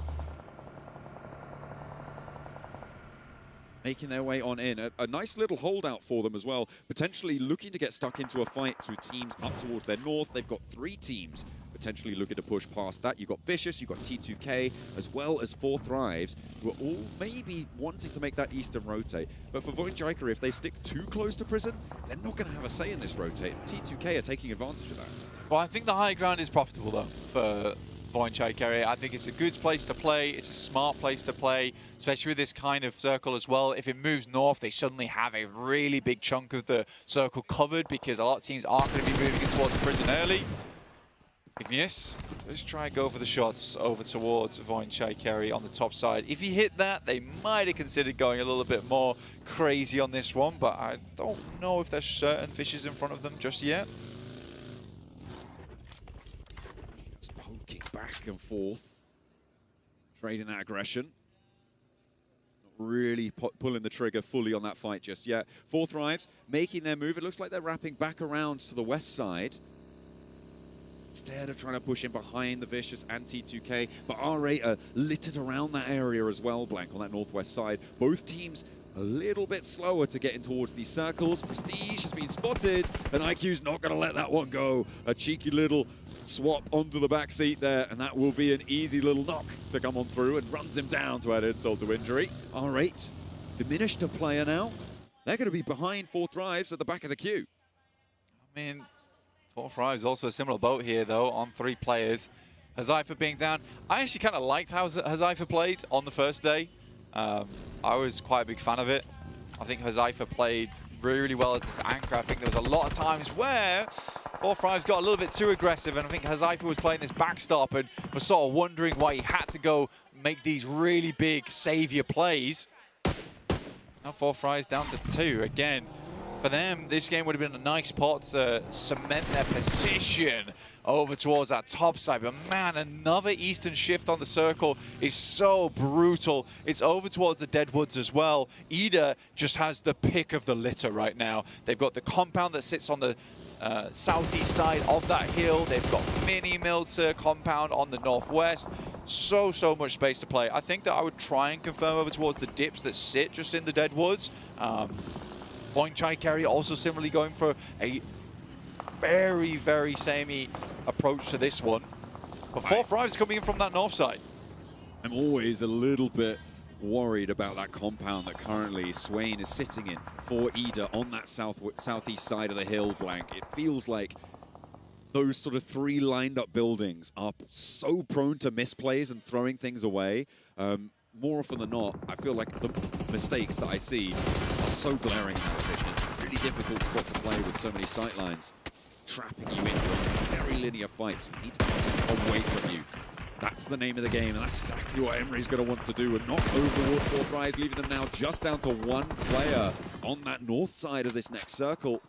Making their way on in. A nice little holdout for them as well. Potentially looking to get stuck into a fight to teams up towards their north. They've got 3 teams potentially looking to push past that. You've got Vicious, you've got T2K, as well as 4 Thrives, who are all maybe wanting to make that eastern rotate. But for Void Jaika, if they stick too close to Prison, they're not going to have a say in this rotate. T2K are taking advantage of that. Well, I think the high ground is profitable, though, for Voinchak area. I think it's a good place to play. It's a smart place to play, especially with this kind of circle as well. If it moves north, they suddenly have a really big chunk of the circle covered, because a lot of teams aren't going to be moving in towards Prison early. Igneous, so just try and go for the shots over towards Voinchak area on the top side. If he hit that, they might have considered going a little bit more crazy on this one, but I don't know if there's certain fishes in front of them just yet. Back and forth, trading that aggression. Not really pulling the trigger fully on that fight just yet. 4 Thrives making their move. It looks like they're wrapping back around to the west side. Instead of trying to push in behind the Vicious and T2K, but R8 are littered around that area as well, Blank, on that northwest side. Both teams a little bit slower to get in towards these circles. Prestige has been spotted, and IQ's not going to let that one go. A cheeky little swap onto the back seat there, and that will be an easy little knock to come on through, and runs him down to add insult to injury. R8 diminished a player now. They're going to be behind 4 Thrives at the back of the queue. I mean, 4 Thrives also a similar boat here, though, on 3 players. Hazaifa being down. I actually kind of liked how Hazaifa played on the first day. I was quite a big fan of it. I think Hazaifa played really well as this anchor. I think there was a lot of times where 4 Thrives got a little bit too aggressive, and I think Hazaifa was playing this backstop and was sort of wondering why he had to go make these really big savior plays. Now 4 Thrives down to 2 again. For them, this game would have been a nice pot to cement their position over towards that top side. But man, another eastern shift on the circle is so brutal. It's over towards the Deadwoods as well. Ida just has the pick of the litter right now. They've got the compound that sits on the southeast side of that hill. They've got mini Milter compound on the northwest. So much space to play. I think that I would try and confirm over towards the dips that sit just in the Deadwoods. Voinchak area also similarly going for a very samey approach to this one. But 4 Thrives coming in from that north side. I'm always a little bit worried about that compound that currently Swain is sitting in for Ida on that southeast side of the hill, Blank. It feels like those sort of 3 lined up buildings are so prone to misplays and throwing things away. More often than not, I feel like the mistakes that I see are so glaring in that position. It's a really difficult spot to play with so many sightlines trapping you into a very linear fights. You need to keep it away from you. That's the name of the game, and that's exactly what Emery's going to want to do, and knock over the waterfall tries, leaving them now just down to one player on that north side of this next circle.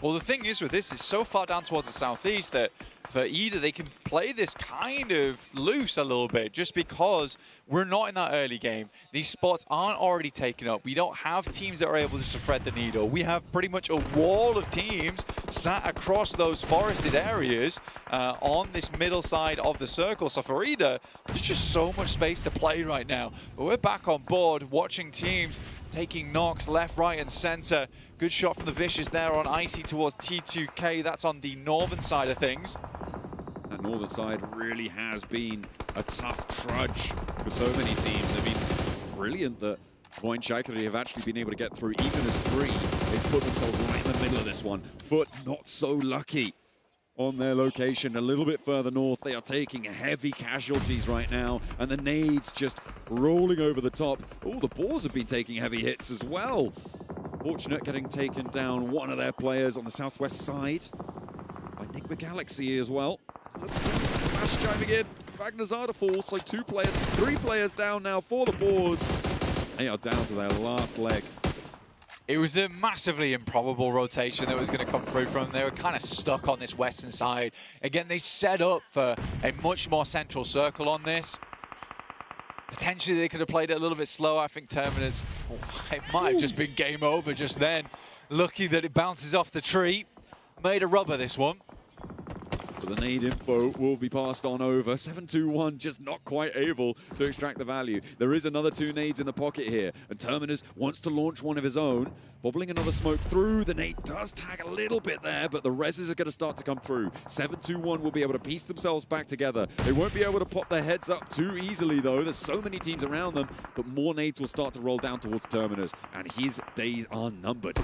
Well, the thing is with this, it's so far down towards the southeast that for Ida, they can play this kind of loose a little bit just because we're not in that early game. These spots aren't already taken up. We don't have teams that are able just to thread the needle. We have pretty much a wall of teams sat across those forested areas on this middle side of the circle. So for Ida, there's just so much space to play right now. But we're back on board watching teams taking knocks left, right, and center. Good shot from the Vicious there on Icy towards T2K. That's on the northern side of things. That northern side really has been a tough trudge for so many teams. They've been brilliant that Point Shaikari have actually been able to get through. Even as three, they've put themselves right in the middle of this one. Foot not so lucky on their location a little bit further north. They are taking heavy casualties right now, and the nades just rolling over the top. Oh, the Boars have been taking heavy hits as well. Fortunate getting taken down one of their players on the southwest side by Enigma Galaxy as well. Looks good. Flash chiming in. Magnazada falls, so three players down now for the Boars. They are down to their last leg. It was a massively improbable rotation that was going to come through from them. They were kind of stuck on this western side. Again, they set up for a much more central circle on this. Potentially, they could have played it a little bit slower. I think Terminus, it might have just been game over just then. Lucky that it bounces off the tree. Made a rubber, this one. But the nade info will be passed on over. 7-2-1 just not quite able to extract the value. There is another two nades in the pocket here, and Terminus wants to launch one of his own. Bobbling another smoke through. The nade does tag a little bit there, but the reses are going to start to come through. 7-2-1 will be able to piece themselves back together. They won't be able to pop their heads up too easily, though. There's so many teams around them, but more nades will start to roll down towards Terminus, and his days are numbered.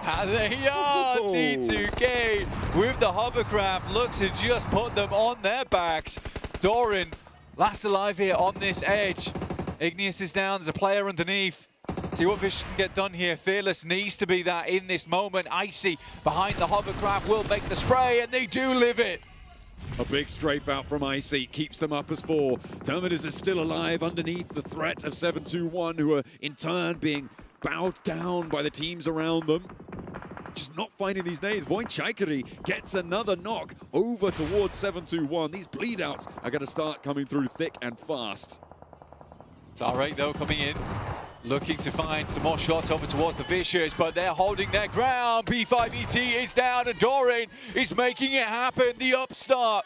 And they are! T2K with the hovercraft looks to just put them on their backs. Doran, last alive here on this edge. Igneous is down, there's a player underneath. See what Vish can get done here. Fearless needs to be that in this moment. Icy behind the hovercraft will make the spray, and they do live it. A big strafe out from Icy keeps them up as 4. Terminus is still alive underneath the threat of 7-2-1, who are in turn being bowed down by the teams around them. Just not finding these nades. Voin Chaikari gets another knock over towards 7-2-1. These bleed outs are going to start coming through thick and fast. Tarek, though, coming in, looking to find some more shots over towards the Vicious, but they're holding their ground. P5ET is down, and Doran is making it happen. The upstart.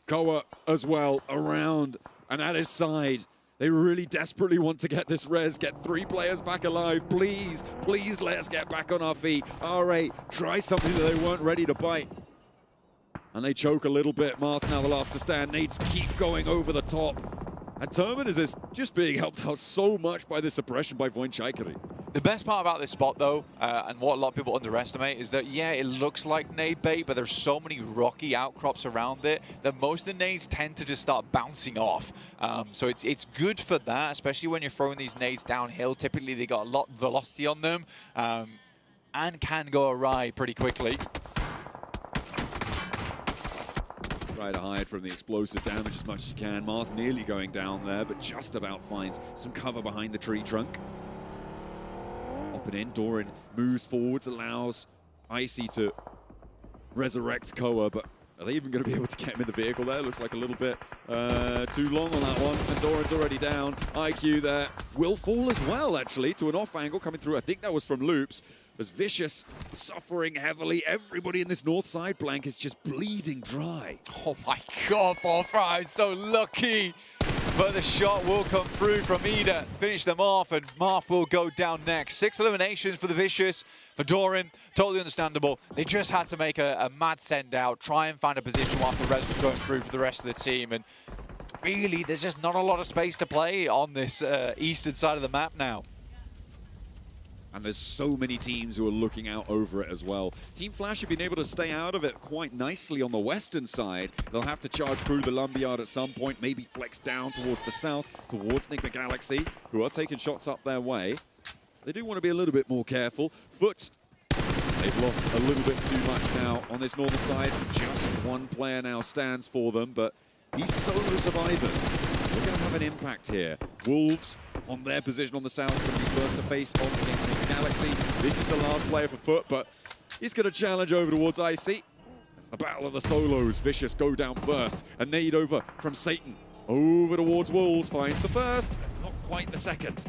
Koa as well around and at his side. They really desperately want to get this res, get 3 players back alive. Please, please let us get back on our feet. R8, try something that they weren't ready to bite. And they choke a little bit. Marth now the last to stand. Nades keep going over the top. And Terminus is just being helped out so much by this suppression by Voin Chaikari. The best part about this spot, though, and what a lot of people underestimate, is that, yeah, it looks like nade bait, but there's so many rocky outcrops around it that most of the nades tend to just start bouncing off. So it's good for that, especially when you're throwing these nades downhill. Typically, they got a lot of velocity on them and can go awry pretty quickly. Try to hide from the explosive damage as much as you can. Marth nearly going down there, but just about finds some cover behind the tree trunk. Up and in, Doran moves forwards, allows Icy to resurrect Koa, but are they even going to be able to get him in the vehicle there? Looks like a little bit too long on that one, and Doran's already down. IQ there will fall as well, actually, to an off angle coming through. I think that was from Loops. As Vicious suffering heavily. Everybody in this north side blank is just bleeding dry. Oh my God, 4-5, so lucky. But the shot will come through from Ida, finish them off, and Marth will go down next. 6 eliminations for the Vicious. For Doran, totally understandable. They just had to make a mad send out, try and find a position whilst the res was going through for the rest of the team. And really, there's just not a lot of space to play on this eastern side of the map now. And there's so many teams who are looking out over it as well. Team Flash have been able to stay out of it quite nicely on the western side. They'll have to charge through the lumberyard at some point, maybe flex down towards the south, towards Enigma Galaxy, who are taking shots up their way. They do want to be a little bit more careful. Foot They've lost a little bit too much now on this northern side. Just one player now stands for them, but these solo survivors, they're going to have an impact here. Wolves on their position on the south going to be first to face off against the Galaxy. This is the last player for Foot, but he's going to challenge over towards Icy. It's the battle of the solos. Vicious go down first. A nade over from Satan. Over towards Wolves, finds the first, and not quite the second.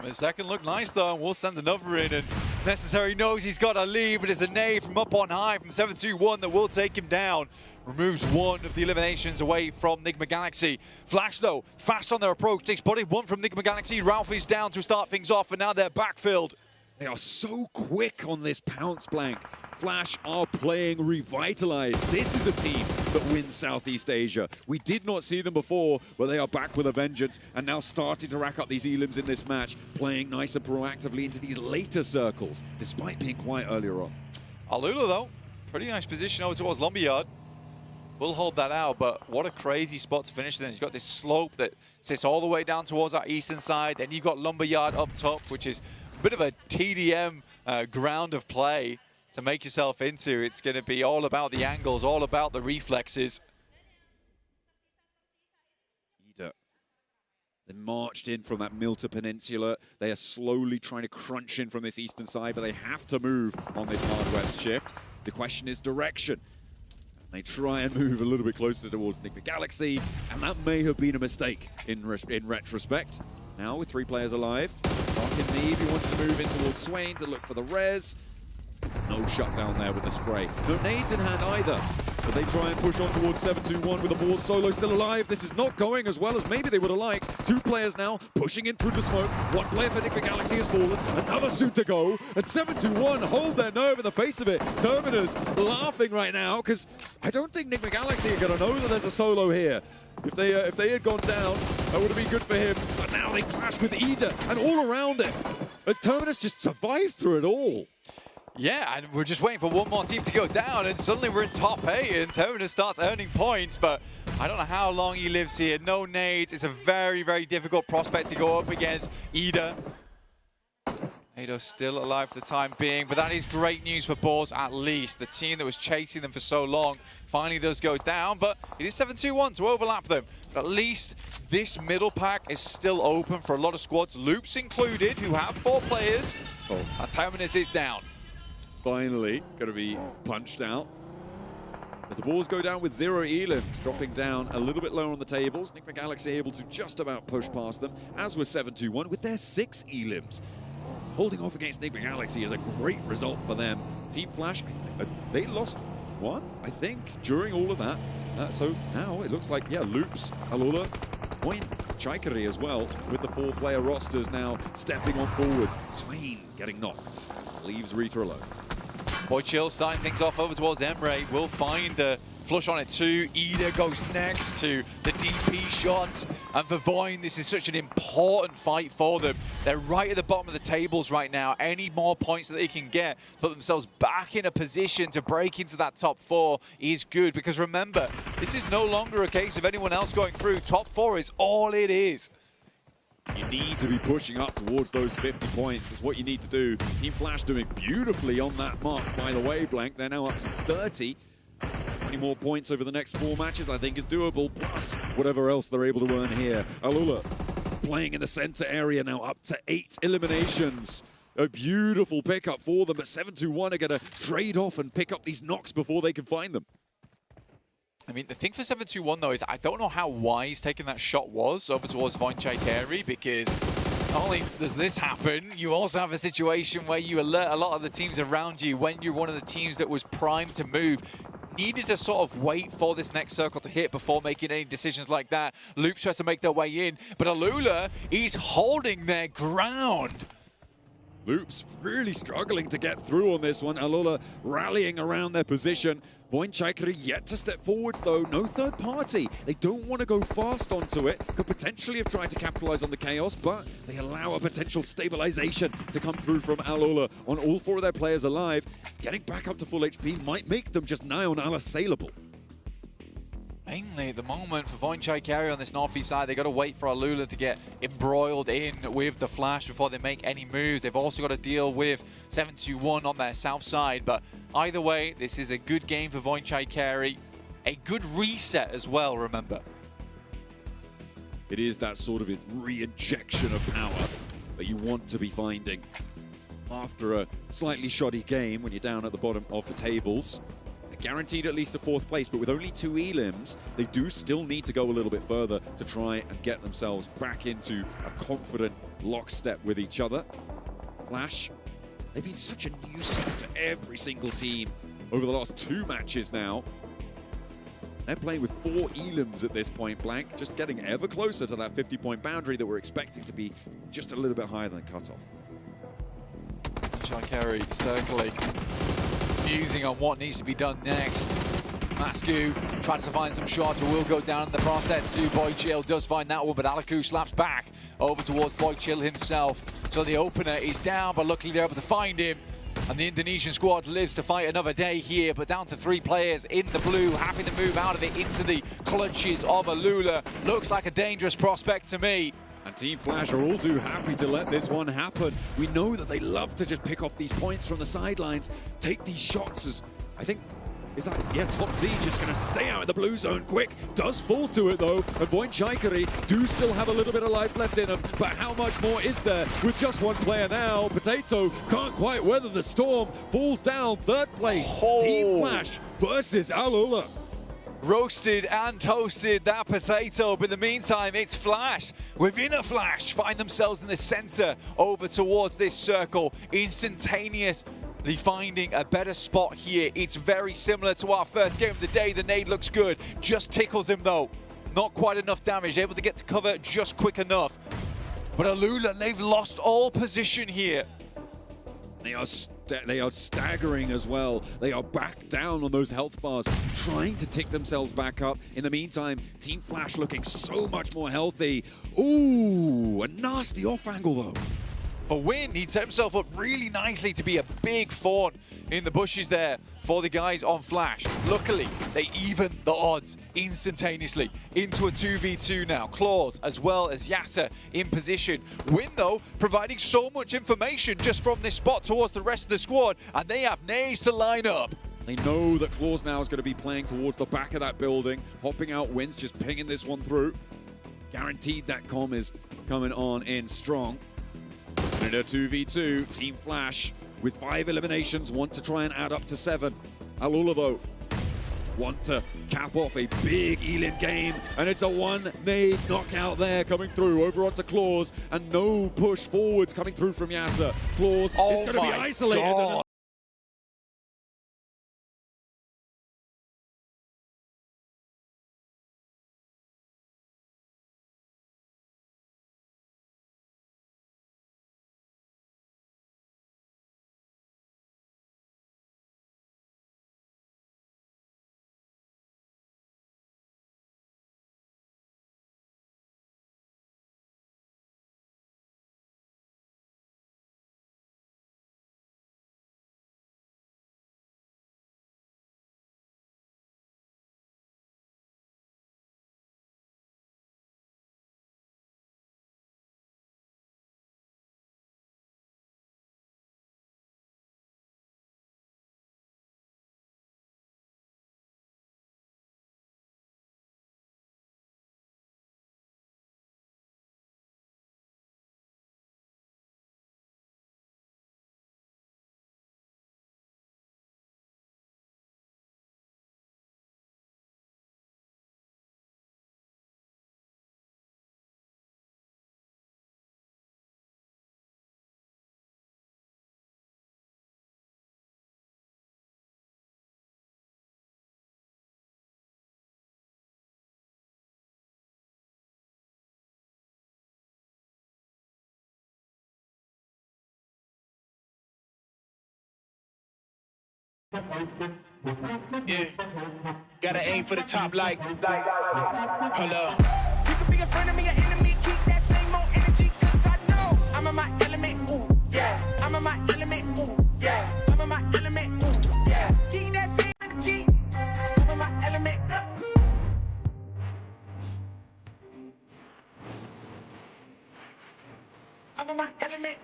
The second looked nice though, and we'll send another in, and Necessary knows he's got to leave, but it's a nade from up on high from 7-2-1 that will take him down. Removes one of the eliminations away from Nigma Galaxy. Flash though, fast on their approach, takes body one from Nigma Galaxy. Ralph is down to start things off, and now they're backfilled. They are so quick on this pounce, Blank. Flash are playing revitalized. This is a team that wins Southeast Asia. We did not see them before, but they are back with a vengeance and now starting to rack up these elims in this match, playing nice and proactively into these later circles, despite being quiet earlier on. Alula though, pretty nice position over towards Lumberyard. We'll hold that out, but what a crazy spot to finish then. You've got this slope that sits all the way down towards our eastern side, then you've got Lumberyard up top, which is a bit of a TDM ground of play to make yourself into. It's going to be all about the angles, all about the reflexes. They marched in from that Milta Peninsula. They are slowly trying to crunch in from this eastern side, but they have to move on this hard west shift. The question is direction. They try and move a little bit closer towards Nigma Galaxy, and that may have been a mistake in retrospect. Now with 3 players alive, Mark and Neve, he wanted to move in towards Swain to look for the res. No shutdown there with the spray. No nades in hand either. But they try and push on towards 7-2-1 with the ball solo still alive. This is not going as well as maybe they would have liked. 2 players now pushing in through the smoke. 1 player for Nigma Galaxy has fallen. Another suit to go. And 7-2-1 hold their nerve in the face of it. Terminus laughing right now because I don't think Nigma Galaxy are going to know that there's a solo here. If they had gone down, that would have been good for him. But now they clash with Ida and all around it. As Terminus just survives through it all. Yeah, and we're just waiting for one more team to go down, and suddenly we're in top 8, and Terminus starts earning points, but I don't know how long he lives here. No nades. It's a very, very difficult prospect to go up against. Ida. Ado's still alive for the time being, but that is great news for Boars, at least. The team that was chasing them for so long finally does go down, but it is 7-2-1 to overlap them. But at least this middle pack is still open for a lot of squads, Loops included, who have 4 players. And Terminus is down. Finally, going to be punched out. As the balls go down with 0 elims, dropping down a little bit lower on the tables. Nigma Galaxy able to just about push past them, as was 7-2-1 with their 6 elims. Holding off against Nigma Galaxy is a great result for them. Team Flash, they lost 1, I think, during all of that. So now it looks like, yeah, Loops, Alula, Point, Chaikari as well, with the 4-player rosters now stepping on forwards. Swain getting knocked, leaves Rita alone. Boy Chill starting things off over towards Emre. Will find the flush on it too. Ida goes next to the DP shots. And for Voin, this is such an important fight for them. They're right at the bottom of the tables right now. Any more points that they can get to put themselves back in a position to break into that top 4 is good. Because remember, this is no longer a case of anyone else going through. Top 4 is all it is. You need to be pushing up towards those 50 points. That's what you need to do. Team Flash doing beautifully on that mark, by the way, Blank. They're now up to 30. 20 more points over the next 4 matches, I think, is doable, plus whatever else they're able to earn here. Alula playing in the center area now, up to 8 eliminations. A beautiful pickup for them, but 7-2-1 are going to trade off and pick up these knocks before they can find them. I mean, the thing for 7-2-1, though, is I don't know how wise taking that shot was over towards Voin Chaikari, because not only does this happen, you also have a situation where you alert a lot of the teams around you when you're one of the teams that was primed to move. Needed to sort of wait for this next circle to hit before making any decisions like that. Loops tries to make their way in, but Alula is holding their ground. Loops really struggling to get through on this one. Alula rallying around their position. Voin Chaikari yet to step forwards though. No third party. They don't want to go fast onto it. Could potentially have tried to capitalize on the chaos, but they allow a potential stabilization to come through from Alula on all 4 of their players alive. Getting back up to full HP might make them just nigh on unassailable. Mainly at the moment for Voinchai carry on this northeast side, they got to wait for Alula to get embroiled in with the flash before they make any moves. They've also got to deal with 721 on their south side, but either way, this is a good game for Voinchai carry. A good reset as well, remember. It is that sort of re-injection of power that you want to be finding after a slightly shoddy game when you're down at the bottom of the tables. Guaranteed at least a 4th place, but with only 2 elims, they do still need to go a little bit further to try and get themselves back into a confident lockstep with each other. Flash, they've been such a nuisance to every single team over the last 2 matches now. They're playing with 4 elims at this point blank, just getting ever closer to that 50-point boundary that we're expecting to be just a little bit higher than cutoff. Carry circling, musing on what needs to be done next. Masku tries to find some shots, but will go down in the process too. Boychill does find that one, but Alaku slaps back over towards Boychill himself. So the opener is down, but luckily they're able to find him. And the Indonesian squad lives to fight another day here, but down to 3 players in the blue, happy to move out of it into the clutches of Alula. Looks like a dangerous prospect to me. And Team Flash are all too happy to let this one happen. We know that they love to just pick off these points from the sidelines, take these shots as, I think, is that, yeah, Top Z just going to stay out of the blue zone quick. Does fall to it though, and Voinchai do still have a little bit of life left in them, but how much more is there with just 1 player now? Potato can't quite weather the storm, falls down 3rd place. Team Flash versus Alula. Roasted and toasted that Potato, but in the meantime it's Flash within a Flash find themselves in the center over towards this circle, instantaneously finding a better spot here. It's very similar to our first game of the day. The nade looks good, just tickles him though, not quite enough damage, able to get to cover just quick enough. But Alula, they've lost all position here. They are staggering as well. They are back down on those health bars, trying to tick themselves back up. In the meantime, Team Flash looking so much more healthy. Ooh, a nasty off angle though. For Win, he set himself up really nicely to be a big fawn in the bushes there for the guys on Flash. Luckily, they even the odds instantaneously into a 2v2 now. Claws as well as Yasa in position. Win, though, providing so much information just from this spot towards the rest of the squad, and they have nades to line up. They know that Claws now is going to be playing towards the back of that building. Hopping out Wins, just pinging this one through. Guaranteed that comm is coming on in strong. In a 2v2, Team Flash with 5 eliminations, want to try and add up to 7. Alula, though, want to cap off a big Elim game, and it's a 1-nade knockout there coming through over onto Claws, and no push forwards coming through from Yasa. Claws is going to be isolated. God. Yeah, gotta aim for the top like, hello. You could be a friend of me, an enemy, keep that same old energy, cause I know I'm in my element, ooh, yeah. I'm in my element, ooh, yeah. I'm in my element, ooh, yeah. Keep that same energy, I'm in my element. I'm my element.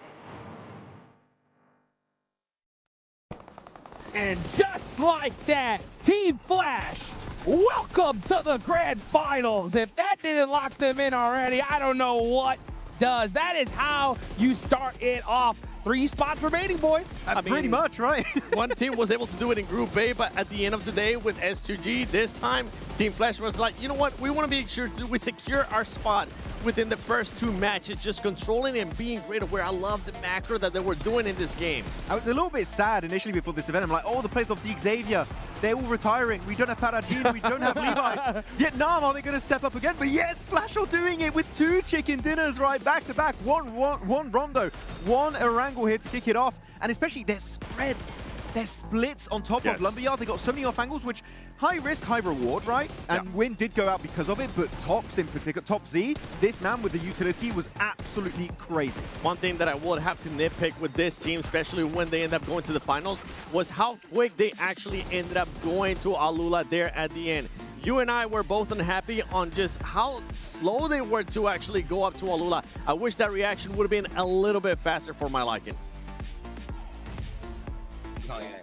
And just like that, Team Flash, welcome to the grand finals. If that didn't lock them in already, I don't know what does. That is how you start it off. 3 spots remaining, boys. Pretty much, right? One team was able to do it in Group A, but at the end of the day with S2G, this time, Team Flash was like, you know what? We want to make sure we secure our spot within the first 2 matches, just controlling and being great aware. I love the macro that they were doing in this game. I was a little bit sad initially before this event. I'm like, oh, the players of Xavier, they're all retiring. We don't have Paragino, we don't have Levi's. Vietnam, are they going to step up again? But yes, Flash are doing it with 2 chicken dinners right back to back. One Rondo, 1 Erangel here to kick it off. And especially their spreads. Their splits on top of Lumberyard. They got so many off angles, which high risk, high reward, right? And Win did go out because of it, but Tox in particular, Top Z, this man with the utility was absolutely crazy. One thing that I would have to nitpick with this team, especially when they end up going to the finals, was how quick they actually ended up going to Alula there at the end. You and I were both unhappy on just how slow they were to actually go up to Alula. I wish that reaction would have been a little bit faster for my liking.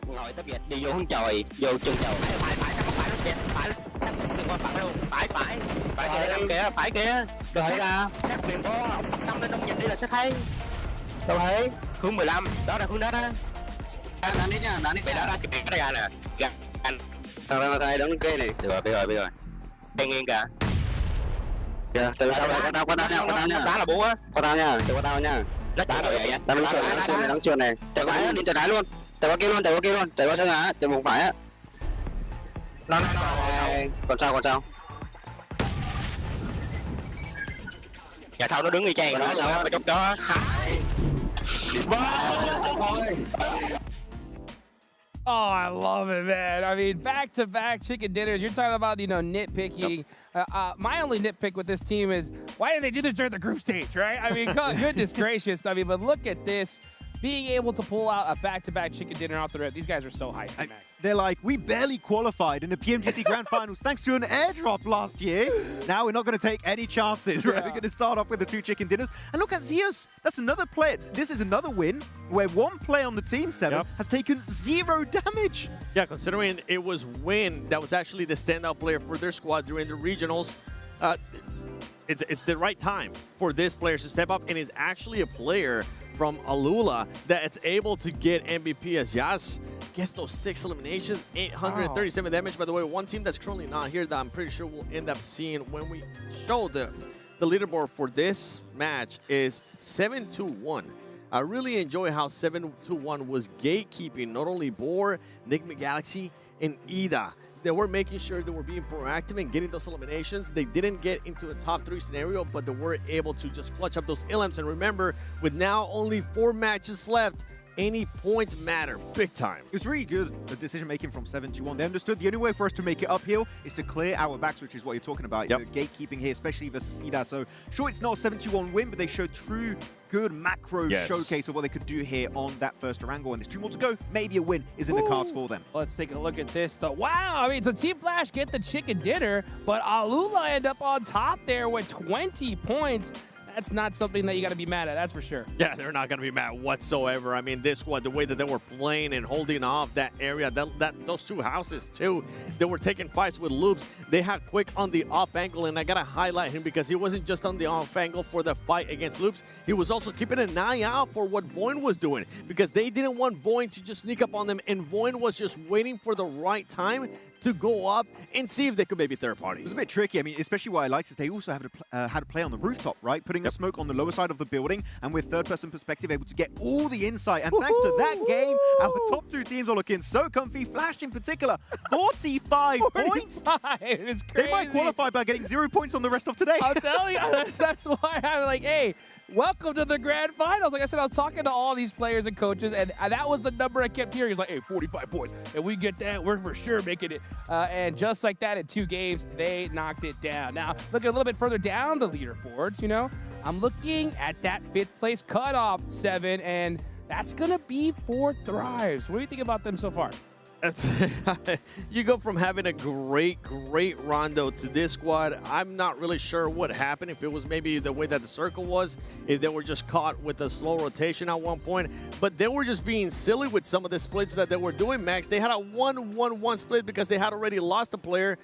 Ngồi tấp dịch đi vô hướng trời, vô chân trời, phải đừng qua phải luôn, phải kìa, phải kìa, rồi thấy ra, chắc liền có tâm lên trong dịch đi là sẽ thấy, đâu thấy, hướng 15, đó là hướng đó đó, đánh đi nha, đánh đi, đó đó, kìa ra nè, kìa, anh, đây đứng cái này, được rồi, bây giờ, đen nghiêng kìa, kìa, từ sau này, qua tao nha, đá là búa á, qua tao nha, từ qua tao nha, đá rồi vậy, tao đứng trên này, chạy phải đi chạy đá luôn. Chạy qua kia luôn, chạy qua sân hả? Chạy một phải á. Nó còn sao? Dạ sau nó đứng y chang đó, sao mà chút đó. Oh, I love it, man. I mean, back-to-back chicken dinners. You're talking about, nitpicking. My only nitpick with this team is, why did they do this during the group stage, right? I mean, goodness gracious. I mean, but look at this. Being able to pull out a back-to-back chicken dinner off the rip. These guys are so hyped, Max. They're like, we barely qualified in the PMGC Grand Finals thanks to an airdrop last year. Now we're not going to take any chances, right? We're going to start off with the 2 chicken dinners. And look at Zeus. That's another player. This is another win where 1 player on the team, 7, has taken 0 damage. Yeah, considering it was Win that was actually the standout player for their squad during the regionals, it's the right time for this player to step up, and is actually a player from Alula that's able to get MVP as Yas gets those 6 eliminations, 837 damage. By the way, one team that's currently not here that I'm pretty sure we'll end up seeing when we show the leaderboard for this match is 7-2-1. I really enjoy how 7-2-1 was gatekeeping not only Boar, Nick McGalaxy, and Ida. They were making sure they were being proactive and getting those eliminations. They didn't get into a top 3 scenario, but they were able to just clutch up those elims. And remember, with now only 4 matches left, any points matter big time. It was really good, the decision-making from 7-2-1. They understood the only way for us to make it uphill is to clear our backs, which is what you're talking about. The gatekeeping here, especially versus Ida. So, sure, it's not a 7-2-1 win, but they showed true good macro showcase of what they could do here on that first Erangel. And there's 2 more to go. Maybe a win is in the cards for them. Let's take a look at this, though. Wow, I mean, so Team Flash get the chicken dinner, but Alula end up on top there with 20 points. That's not something that you got to be mad at, that's for sure. Yeah, they're not going to be mad whatsoever. I mean, this squad, the way that they were playing and holding off that area, those 2 houses too, they were taking fights with loops. They had Quick on the off angle, and I got to highlight him because he wasn't just on the off angle for the fight against loops. He was also keeping an eye out for what Voin was doing, because they didn't want Voin to just sneak up on them, and Voin was just waiting for the right time to go up and see if they could maybe third party. It was a bit tricky. I mean, especially what I liked is they also had to play on the rooftop, right? Putting a smoke on the lower side of the building, and with third-person perspective, able to get all the insight. And thanks to that game, our top 2 teams are looking so comfy. Flash in particular, 45 points. It's crazy. They might qualify by getting 0 points on the rest of today. I'm telling you, that's why I'm like, hey, welcome to the grand finals. Like I said, I was talking to all these players and coaches, and that was the number I kept hearing. It's like, hey, 45 points. And we get that, we're for sure making it. And just like that, in 2 games, they knocked it down. Now, looking a little bit further down the leaderboards, I'm looking at that 5th place cutoff, 7, and that's going to be for Thrives. What do you think about them so far? You go from having a great Rondo to this squad. I'm not really sure what happened, if it was maybe the way that the circle was, if they were just caught with a slow rotation at one point, but they were just being silly with some of the splits that they were doing, Max. They had a 1-1-1 split because they had already lost a player,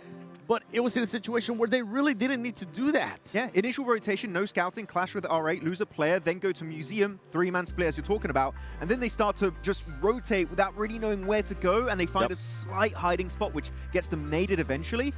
but it was in a situation where they really didn't need to do that. Yeah, initial rotation, no scouting, clash with R8, lose a player, then go to Museum, 3-man split as you're talking about, and then they start to just rotate without really knowing where to go, and they find a slight hiding spot, which gets them naded eventually.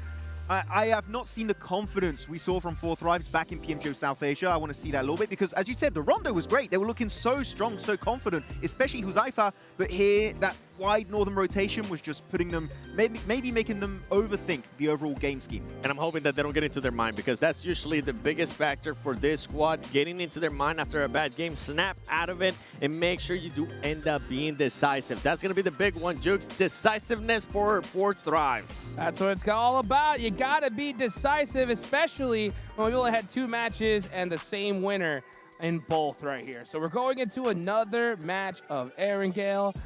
I have not seen the confidence we saw from 4th Thrives back in PMGO South Asia. I want to see that a little bit because, as you said, the Rondo was great. They were looking so strong, so confident, especially Huzaifa. But here, that wide northern rotation was just putting them, maybe making them overthink the overall game scheme. And I'm hoping that they don't get into their mind, because that's usually the biggest factor for this squad, getting into their mind after a bad game. Snap out of it and make sure you do end up being decisive. That's going to be the big one, Jukes. Decisiveness for 4th Thrives. That's what it's all about. You got to be decisive, especially when we only had 2 matches and the same winner in both right here. So we're going into another match of Erangel.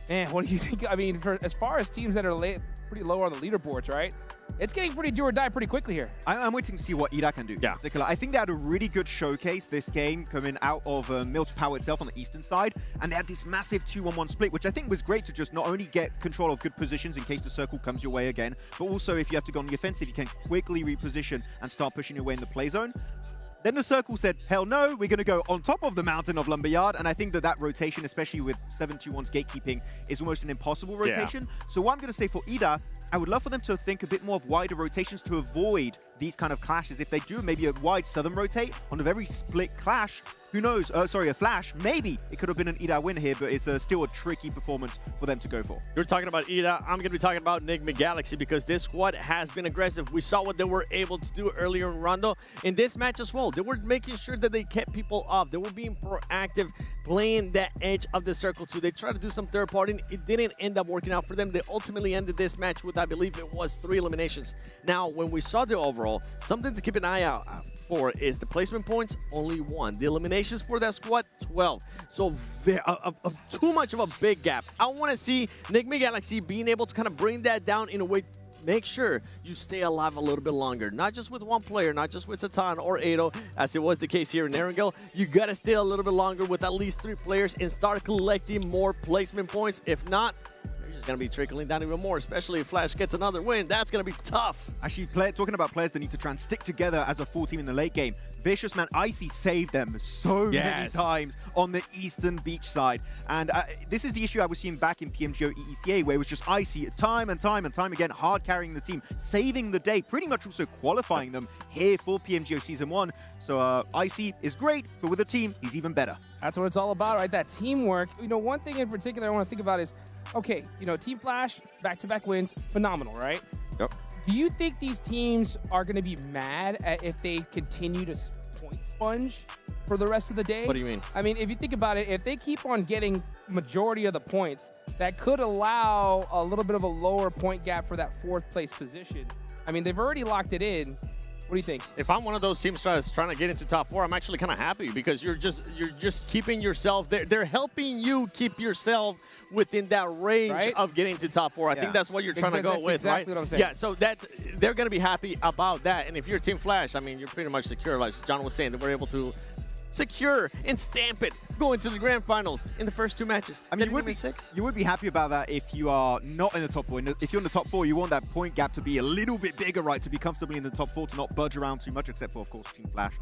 Man, what do you think? I mean, as far as teams that are pretty low on the leaderboards, right? It's getting pretty do or die pretty quickly here. I'm waiting to see what Ida can do. Yeah. In particular, I think they had a really good showcase this game coming out of Milch Power itself on the eastern side, and they had this massive 2-1-1 split, which I think was great to just not only get control of good positions in case the circle comes your way again, but also if you have to go on the offensive, you can quickly reposition and start pushing your way in the play zone. Then the circle said, hell no, we're going to go on top of the mountain of Lumberyard. And I think that rotation, especially with 721's gatekeeping, is almost an impossible rotation. Yeah. So what I'm going to say for Ida, I would love for them to think a bit more of wider rotations to avoid these kind of clashes. If they do maybe a wide southern rotate on a very split clash, who knows? Sorry, a flash. Maybe it could have been an Ida win here, but it's still a tricky performance for them to go for. You're talking about Ida. I'm going to be talking about Enigma Galaxy, because this squad has been aggressive. We saw what they were able to do earlier in Rondo. In this match as well, they were making sure that they kept people off. They were being proactive, playing that edge of the circle too. They tried to do some third party. It didn't end up working out for them. They ultimately ended this match with, I believe it was 3 eliminations. Now, when we saw the overall, something to keep an eye out for is the placement points, only 1. The eliminations for that squad, 12. So too much of a big gap. I want to see Enigma Galaxy being able to kind of bring that down in a way, make sure you stay alive a little bit longer. Not just with one player, not just with Satan or Ado, as it was the case here in Erangel. You got to stay a little bit longer with at least 3 players and start collecting more placement points. If not, going to be trickling down even more, especially if Flash gets another win. That's going to be tough. Actually, talking about players that need to try and stick together as a full team in the late game, Vicious, man, Icy saved them so many times on the eastern beach side. And this is the issue I was seeing back in PMGO EECA, where it was just Icy time and time again, hard carrying the team, saving the day, pretty much also qualifying them here for PMGO Season 1. So Icy is great, but with a team, he's even better. That's what it's all about, right? That teamwork. You know, one thing in particular I want to think about is, okay, you know, Team Flash, back-to-back wins, phenomenal, right? Yep. Do you think these teams are going to be mad at if they continue to point sponge for the rest of the day? What do you mean? I mean, if you think about it, if they keep on getting majority of the points, that could allow a little bit of a lower point gap for that 4th place position. I mean, they've already locked it in. What do you think? If I'm one of those teams trying to get into top 4, I'm actually kind of happy, because you're just keeping yourself. They're helping you keep yourself within that range of getting to top 4. I think that's what you're trying to go with, exactly right? What I'm saying. Yeah, so they're going to be happy about that. And if you're Team Flash, I mean, you're pretty much secure. Like John was saying, that we're able to secure and stamp it going to the grand finals in the first 2 matches. I mean, you would be happy about that if you are not in the top 4. If you're in the top 4, you want that point gap to be a little bit bigger, right? To be comfortably in the top 4, to not budge around too much, except for, of course, Team Flash.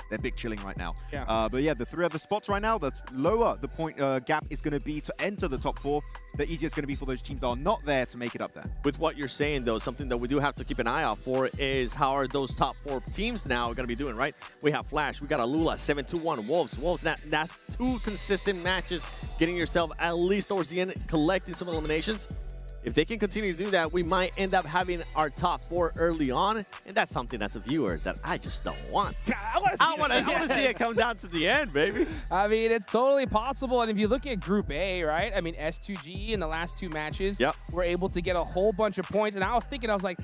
They're big chilling right now. Yeah. But yeah, the 3 other spots right now, the lower the point gap is going to be to enter the top 4, the easier it's going to be for those teams that are not there to make it up there. With what you're saying, though, something that we do have to keep an eye out for is how are those top 4 teams now going to be doing, right? We have Flash, we got Alula, 7-2-1, Wolves. Wolves, that's 2 consistent matches, getting yourself at least towards the end, collecting some eliminations. If they can continue to do that, we might end up having our top 4 early on, and that's something as a viewer that I just don't want. I want to see it come down to the end, baby. I mean, it's totally possible. And if you look at Group A, right? I mean, S2G in the last 2 matches were able to get a whole bunch of points. And I was like,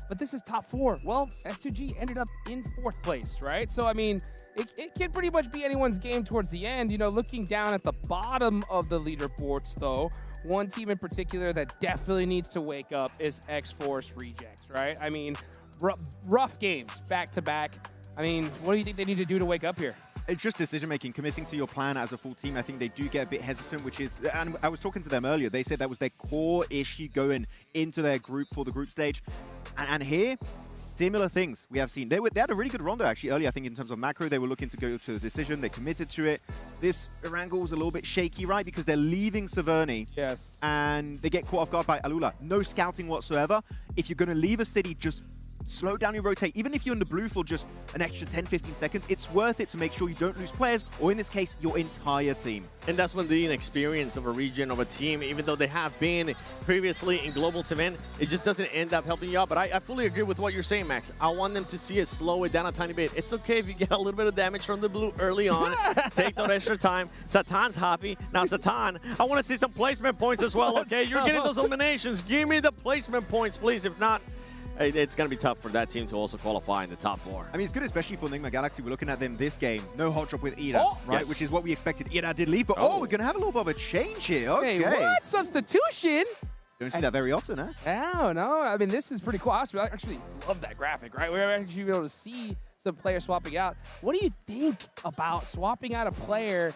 but this is top 4. Well, S2G ended up in 4th place, right? So, I mean, it can pretty much be anyone's game towards the end. You know, looking down at the bottom of the leaderboards, though, one team in particular that definitely needs to wake up is X-Force Rejects, right? I mean, rough games back to back. I mean, what do you think they need to do to wake up here? It's just decision-making, committing to your plan as a full team. I think they do get a bit hesitant, which is, and I was talking to them earlier, they said that was their core issue going into their group for the group stage. And here, similar things we have seen. They had a really good rondo actually earlier, I think, in terms of macro. They were looking to go to a decision. They committed to it. This Erangel was a little bit shaky, right? Because they're leaving Severny. Yes. And they get caught off guard by Alula. No scouting whatsoever. If you're going to leave a city, just slow down your rotate. Even if you're in the blue for just an extra 10-15 seconds, it's worth it to make sure you don't lose players, or in this case, your entire team. And that's when the inexperience of a region, of a team, even though they have been previously in Global 7, it just doesn't end up helping you out. But I fully agree with what you're saying, Max. I want them to see it slow it down a tiny bit. It's okay if you get a little bit of damage from the blue early on. Take that extra time. Satan's happy. Now, Satan, I want to see some placement points as well, okay? You're getting those eliminations. Give me the placement points, please. If not, it's going to be tough for that team to also qualify in the top 4. I mean, it's good, especially for Enigma Galaxy. We're looking at them this game. No hot drop with Ida, right? Yes. Which is what we expected. Ida did leave, but we're going to have a little bit of a change here. Okay. Hey, what? Substitution? Don't see that very often, huh? No. I mean, this is pretty cool. I actually love that graphic, right? We're actually able to see some players swapping out. What do you think about swapping out a player?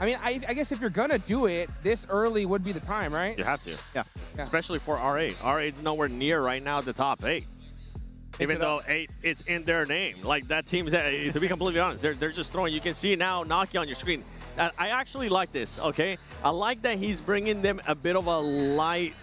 I mean, I guess if you're going to do it, this early would be the time, right? You have to. Yeah. Especially for R8. R8's nowhere near right now the top 8. Even though 8 is in their name. Like, that team's, to be completely honest, they're just throwing. You can see now Naki on your screen. I actually like this, okay? I like that he's bringing them a bit of a light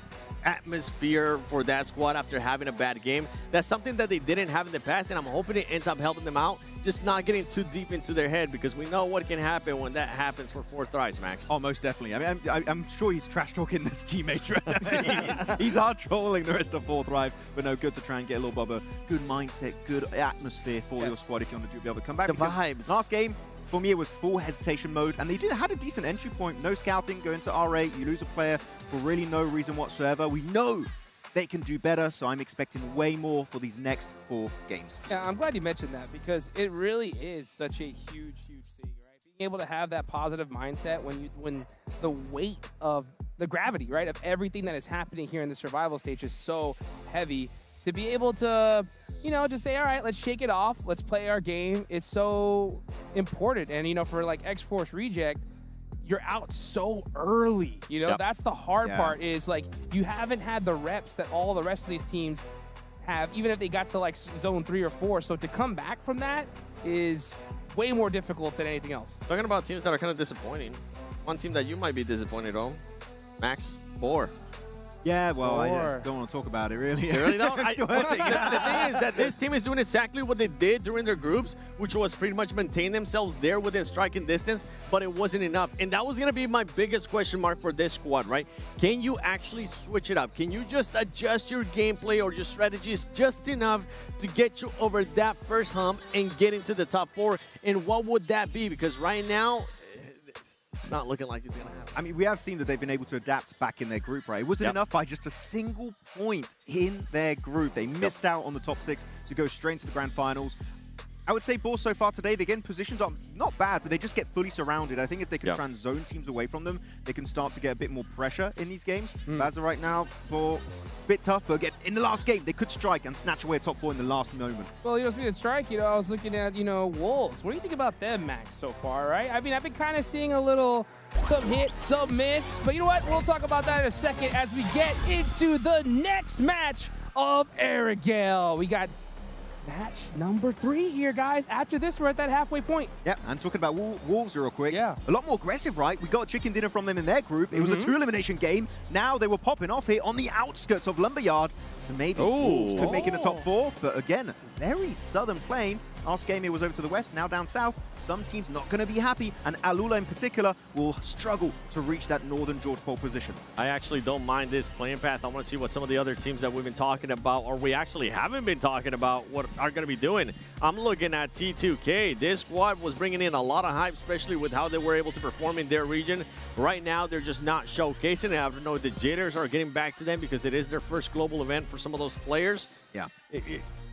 atmosphere for that squad after having a bad game. That's something that they didn't have in the past, and I'm hoping it ends up helping them out. Just not getting too deep into their head, because we know what can happen when that happens for 4 thrice, Max. Oh, most definitely. I mean, I'm sure he's trash-talking his teammates, right? He's hard trolling the rest of 4 thrives, but no, good to try and get a little bit of a good mindset, good atmosphere for your squad if you want to be able to come back. The vibes. Last game, for me, it was full hesitation mode, and they had a decent entry point. No scouting, go into R8, you lose a player for really no reason whatsoever. We know they can do better, so I'm expecting way more for these next 4 games. Yeah, I'm glad you mentioned that, because it really is such a huge thing, right? Being able to have that positive mindset when the weight of the gravity, right, of everything that is happening here in the survival stage is so heavy. To be able to, just say, all right, let's shake it off, let's play our game. It's so important. And, for like X-Force Reject, you're out so early. That's the hard part, is like you haven't had the reps that all the rest of these teams have, even if they got to like zone 3 or 4. So to come back from that is way more difficult than anything else. Talking about teams that are kind of disappointing. One team that you might be disappointed on, Max, 4. Yeah, well, I don't want to talk about it, really. They really don't? The thing is that this team is doing exactly what they did during their groups, which was pretty much maintain themselves there within striking distance, but it wasn't enough. And that was going to be my biggest question mark for this squad, right? Can you actually switch it up? Can you just adjust your gameplay or your strategies just enough to get you over that first hump and get into the top 4? And what would that be? Because right now, it's not looking like it's going to happen. I mean, we have seen that they've been able to adapt back in their group, right? It wasn't enough by just a single point in their group. They missed out on the top 6 to go straight into the grand finals. I would say Boars so far today, again, positions are not bad, but they just get fully surrounded. I think if they can try and zone teams away from them, they can start to get a bit more pressure in these games. But as of right now, it's a bit tough, but again, in the last game, they could strike and snatch away a top 4 in the last moment. Well, speaking of strike, I was looking at, Wolves. What do you think about them, Max, so far, right? I mean, I've been kind of seeing a little, some hits, some miss, but you know what? We'll talk about that in a second as we get into the next match of Erangel. We got match number 3 here, guys. After this, we're at that halfway point. Yeah, and talking about Wolves real quick. Yeah. A lot more aggressive, right? We got chicken dinner from them in their group. It was a 2-elimination game. Now they were popping off here on the outskirts of Lumberyard. So maybe Wolves could make it in the top 4. But again, very southern plane. Last game it was over to the west, now down south. Some teams not going to be happy, and Alula in particular will struggle to reach that northern George pole position. I actually don't mind this playing path. I want to see what some of the other teams that we've been talking about, or we actually haven't been talking about, what are going to be doing. I'm looking at T2K. This squad was bringing in a lot of hype, especially with how they were able to perform in their region. Right now, they're just not showcasing it. I don't know if the jitters are getting back to them because it is their first global event for some of those players. Yeah.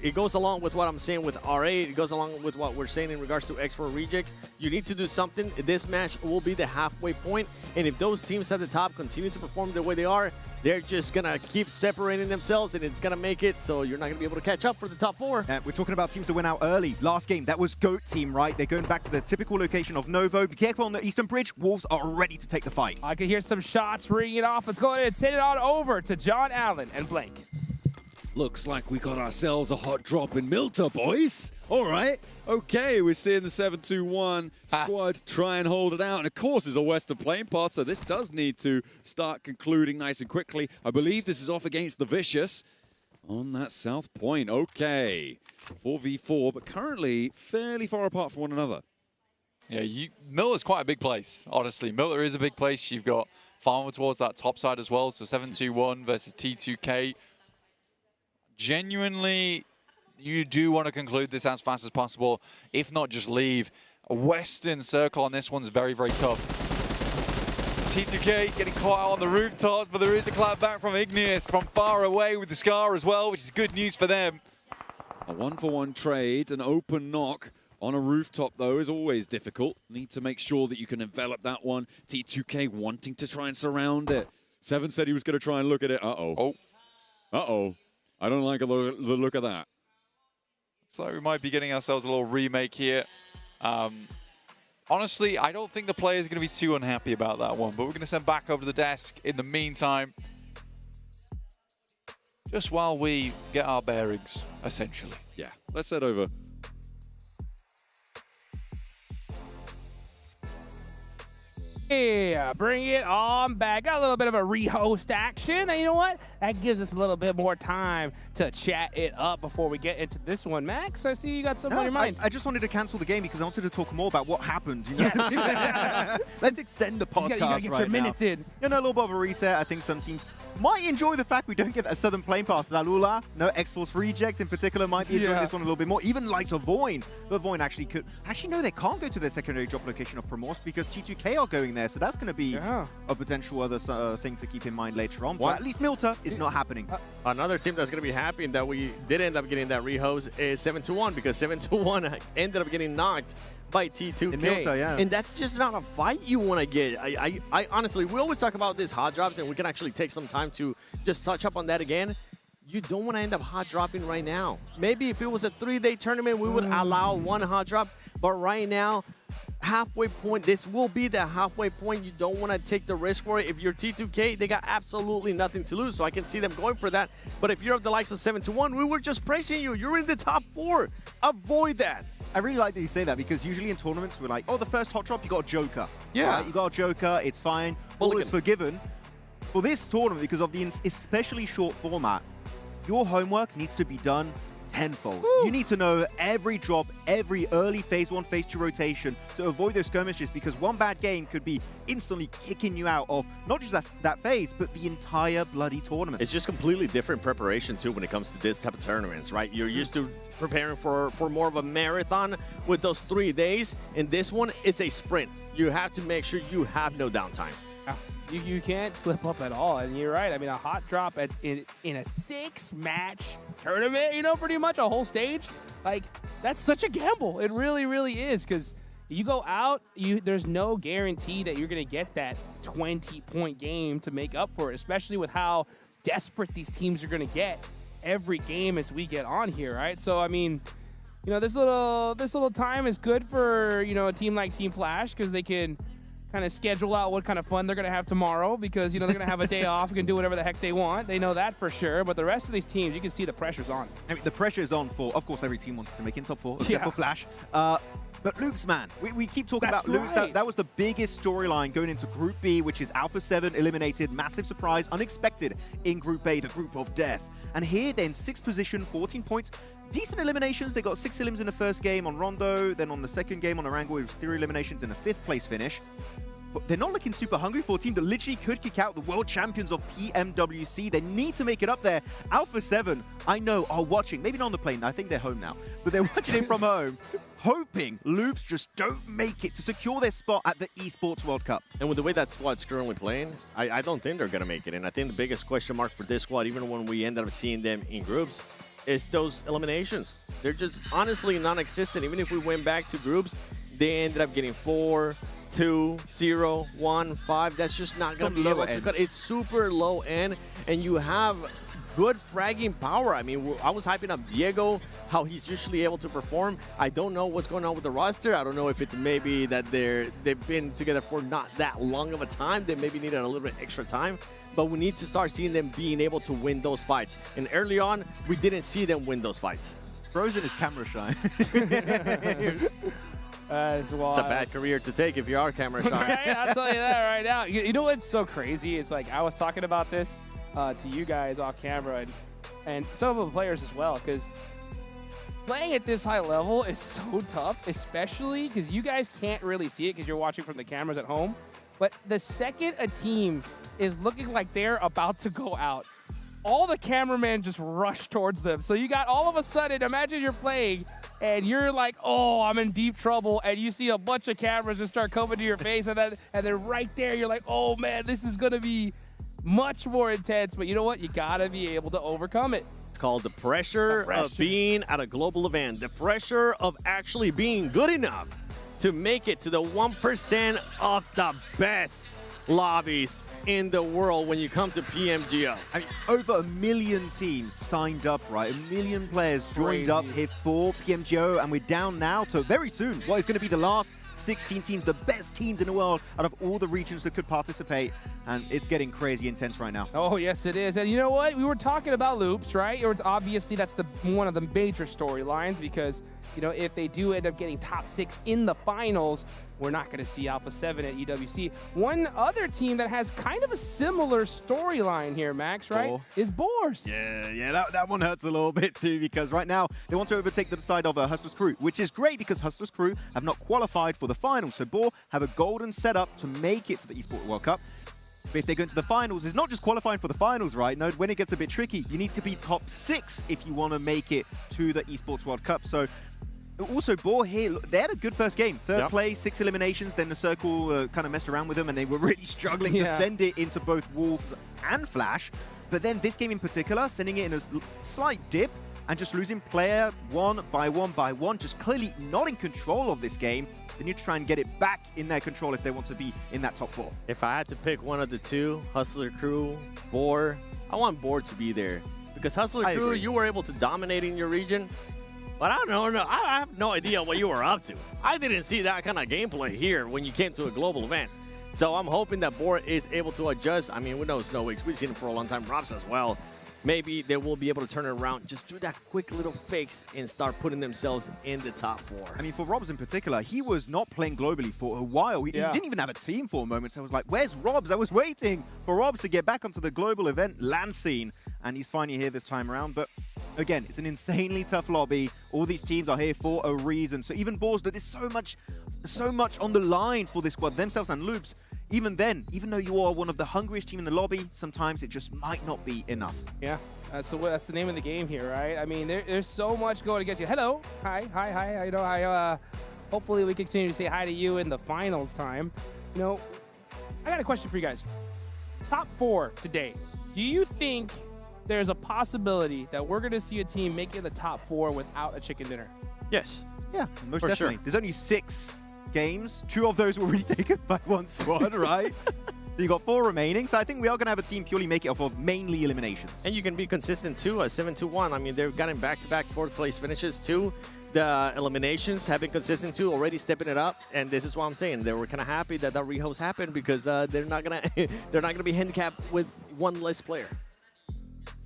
it goes along with what I'm saying with R8. It goes along with what we're saying in regards to X4 rejects. You need to do something. This match will be the halfway point, and if those teams at the top continue to perform the way they are, they're just going to keep separating themselves, and it's going to make it so you're not going to be able to catch up for the top 4. We're talking about teams that went out early. Last game, that was GOAT team, right? They're going back to the typical location of Novo. Be careful on the Eastern Bridge. Wolves are ready to take the fight. I can hear some shots ringing it off. Let's go ahead and send it on over to John Allen and Blank. Looks like we got ourselves a hot drop in Milta, boys. All right. Okay, we're seeing the 7-2-1 squad try and hold it out. And of course, it's a Western Plain path, so this does need to start concluding nice and quickly. I believe this is off against the Vicious on that south point. Okay, 4v4, but currently fairly far apart from one another. Yeah, Miller's quite a big place, honestly. Miller is a big place. You've got Farmer towards that top side as well, so 7-2-1 versus T2K. Genuinely, you do want to conclude this as fast as possible. If not, just leave. A Western circle on this one's very, very tough. T2K getting caught out on the rooftops, but there is a clap back from Igneous from far away with the Scar as well, which is good news for them. A 1-for-1 trade, an open knock on a rooftop, though, is always difficult. Need to make sure that you can envelop that one. T2K wanting to try and surround it. Seven said he was going to try and look at it. Uh-oh. Oh. Uh-oh. I don't like the look of that. So we might be getting ourselves a little remake here. Honestly, I don't think the players are going to be too unhappy about that one, but we're going to send back over to the desk in the meantime, just while we get our bearings, essentially. Yeah, let's head over. Yeah, bring it on back. Got a little bit of a rehost action. And you know what? That gives us a little bit more time to chat it up before we get into this one. Max, I see you got something on your mind. I just wanted to cancel the game because I wanted to talk more about what happened. You know? Yes. Let's extend the podcast you gotta get right your minutes now. in. You know, a little bit of a reset. I think some teams might enjoy the fact we don't get a Southern Plain pass. Zalula, no X-Force Reject in particular might be enjoying this one a little bit more. Even likes of Voin. But Voin actually could. Actually, no, they can't go to their secondary drop location of Promorsk because T2K are going there. So that's going to be a potential other thing to keep in mind later on. But at least Milta is not happening. Another team that's going to be happy that we did end up getting that rehost is 7-2-1 because 7-2-1 ended up getting knocked by T2K. In Milta, yeah. And that's just not a fight you want to get. I honestly, we always talk about this hot drops, and we can actually take some time to just touch up on that again. You don't want to end up hot dropping right now. Maybe if it was a 3-day tournament, we would allow one hot drop. But right now, halfway point, this will be the halfway point. You don't want to take the risk for it. If you're T2K, they got absolutely nothing to lose, so I can see them going for that. But if you're of the likes of 7-1, we were just praising you. You're in the top 4. Avoid that. I really like that you say that because usually in tournaments we're like, oh, the first hot drop, you got a Joker. Yeah. Right? You got a Joker, it's fine. All is forgiven. For this tournament, because of the especially short format, your homework needs to be done tenfold. You need to know every drop, every early phase 1, phase 2 rotation to avoid those skirmishes because one bad game could be instantly kicking you out of not just that phase, but the entire bloody tournament. It's just completely different preparation too when it comes to this type of tournaments, right? You're used to preparing for more of a marathon with those 3 days, and this one is a sprint. You have to make sure you have no downtime. You can't slip up at all, and you're right. I mean, a hot drop in a 6-match tournament, you know, pretty much a whole stage, like, that's such a gamble. It really, really is, because you go out, there's no guarantee that you're going to get that 20-point game to make up for it, especially with how desperate these teams are going to get every game as we get on here, right? So, I mean, you know, this little time is good for, you know, a team like Team Flash because they can kind of schedule out what kind of fun they're going to have tomorrow because, you know, they're going to have a day off and can do whatever the heck they want. They know that for sure. But the rest of these teams, you can see the pressure's on. I mean, the pressure is on for, of course, every team wants to make in top 4, except for Flash. But Luke's, man, we keep talking about Luke's. That was the biggest storyline going into Group B, which is Alpha 7 eliminated. Massive surprise, unexpected in Group A, the Group of Death. And here, they're in 6th position, 14 points. Decent eliminations. They got 6 elims in the first game on Rondo. Then on the second game on Arango, it was 3 eliminations in a 5th place finish. But they're not looking super hungry for a team that literally could kick out the world champions of PMWC. They need to make it up there. Alpha 7, I know, are watching. Maybe not on the plane. I think they're home now. But they're watching it from home, hoping Loops just don't make it to secure their spot at the Esports World Cup. And with the way that squad's currently playing, I don't think they're going to make it. And I think the biggest question mark for this squad, even when we end up seeing them in groups, is those eliminations. They're just honestly non-existent. Even if we went back to groups, they ended up getting 4, 2, 0, 1, 5. That's just not going to be able to cut. It's super low end, and you have good fragging power. I mean, I was hyping up Diego, how he's usually able to perform. I don't know what's going on with the roster. I don't know if it's maybe that they've been together for not that long of a time. They maybe needed a little bit extra time. But we need to start seeing them being able to win those fights. And early on, we didn't see them win those fights. Frozen is camera shy. It's a bad career to take if you are camera shy. Right? I'll tell you that right now. You know what's so crazy? It's like I was talking about this to you guys off camera and some of the players as well, because playing at this high level is so tough, especially because you guys can't really see it because you're watching from the cameras at home. But the second a team is looking like they're about to go out, all the cameramen just rush towards them. So you got all of a sudden, imagine you're playing and you're like, oh, I'm in deep trouble. And you see a bunch of cameras just start coming to your face. And then right there, you're like, oh man, this is going to be much more intense. But you know what? You got to be able to overcome it. It's called the pressure of being at a global event. The pressure of actually being good enough to make it to the 1% of the best lobbies in the world when you come to PMGO. I mean, over 1 million teams signed up, right? 1 million players joined up here for PMGO, and we're down now to very soon what is going to be the last 16 teams, the best teams in the world out of all the regions that could participate, and it's getting crazy intense right now. Oh, yes, it is. And you know what? We were talking about loops, right? Or obviously, that's one of the major storylines because, you know, if they do end up getting top 6 in the finals, we're not going to see Alpha 7 at EWC. One other team that has kind of a similar storyline here, Max, right, is Boars. Yeah, that one hurts a little bit too, because right now they want to overtake the side of Hustlers Crew, which is great because Hustlers Crew have not qualified for the finals. So Boar have a golden setup to make it to the Esports World Cup. But if they go into the finals, it's not just qualifying for the finals, right? No, when it gets a bit tricky, you need to be top 6 if you want to make it to the Esports World Cup. So also, Boar here, they had a good first game. Third place, 6 eliminations, then the Circle kind of messed around with them, and they were really struggling to send it into both Wolves and Flash. But then this game in particular, sending it in a slight dip, and just losing player one by one, just clearly not in control of this game. They need to try and get it back in their control if they want to be in that top 4. If I had to pick one of the two, Hustler Crew, Boar, I want Boar to be there. Because Hustler Crew, you were able to dominate in your region. But I don't know. I have no idea what you were up to. I didn't see that kind of gameplay here when you came to a global event. So I'm hoping that Boar is able to adjust. I mean, we know Snow Weeks. We've seen him for a long time. Robs as well. Maybe they will be able to turn it around. Just do that quick little fix and start putting themselves in the top 4. I mean, for Robs in particular, he was not playing globally for a while. He didn't even have a team for a moment. So I was like, where's Robs? I was waiting for Robs to get back onto the global event land scene. And he's finally here this time around. But again, it's an insanely tough lobby. All these teams are here for a reason. So even Boars, there's so much on the line for this squad, themselves and Loops. Even then, even though you are one of the hungriest team in the lobby, sometimes it just might not be enough. Yeah, that's the name of the game here, right? I mean, there's so much going against you. Hello, hi, you know, hopefully we continue to say hi to you in the finals time. You know, I got a question for you guys. Top 4 today. Do you think there's a possibility that we're going to see a team make it the top 4 without a chicken dinner? Yes. Yeah, most definitely. There's only 6 games. 2 of those were already taken by one squad, right? So you got 4 remaining. So I think we are going to have a team purely make it off of mainly eliminations. And you can be consistent too, 7-2-1. I mean, they've gotten back-to-back 4th place finishes too. The eliminations have been consistent too, already stepping it up. And this is what I'm saying. They were kind of happy that that rehost happened because they're not gonna be handicapped with one less player.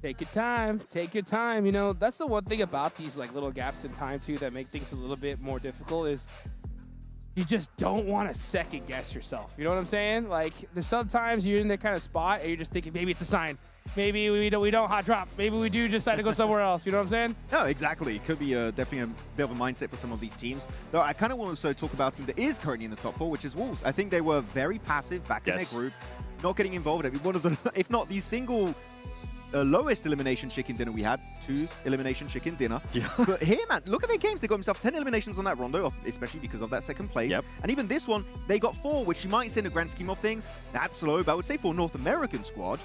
Take your time. Take your time. You know, that's the one thing about these like little gaps in time too that make things a little bit more difficult is you just don't want to second guess yourself. You know what I'm saying? Like, there's sometimes you're in that kind of spot and you're just thinking, maybe it's a sign. Maybe we don't hot drop. Maybe we do decide to go somewhere else. You know what I'm saying? No, exactly. It could be definitely a bit of a mindset for some of these teams. Though I kind of want to also talk about a team that is currently in the top 4, which is Wolves. I think they were very passive back in their group, not getting involved. I mean, one of the, if not the single lowest elimination chicken dinner we had, 2 elimination chicken dinner. But here, man, look at their games. They got themselves 10 eliminations on that rondo, especially because of that 2nd place. And even this one, they got 4, which you might say in the grand scheme of things, that's low. But I would say for a North American squad,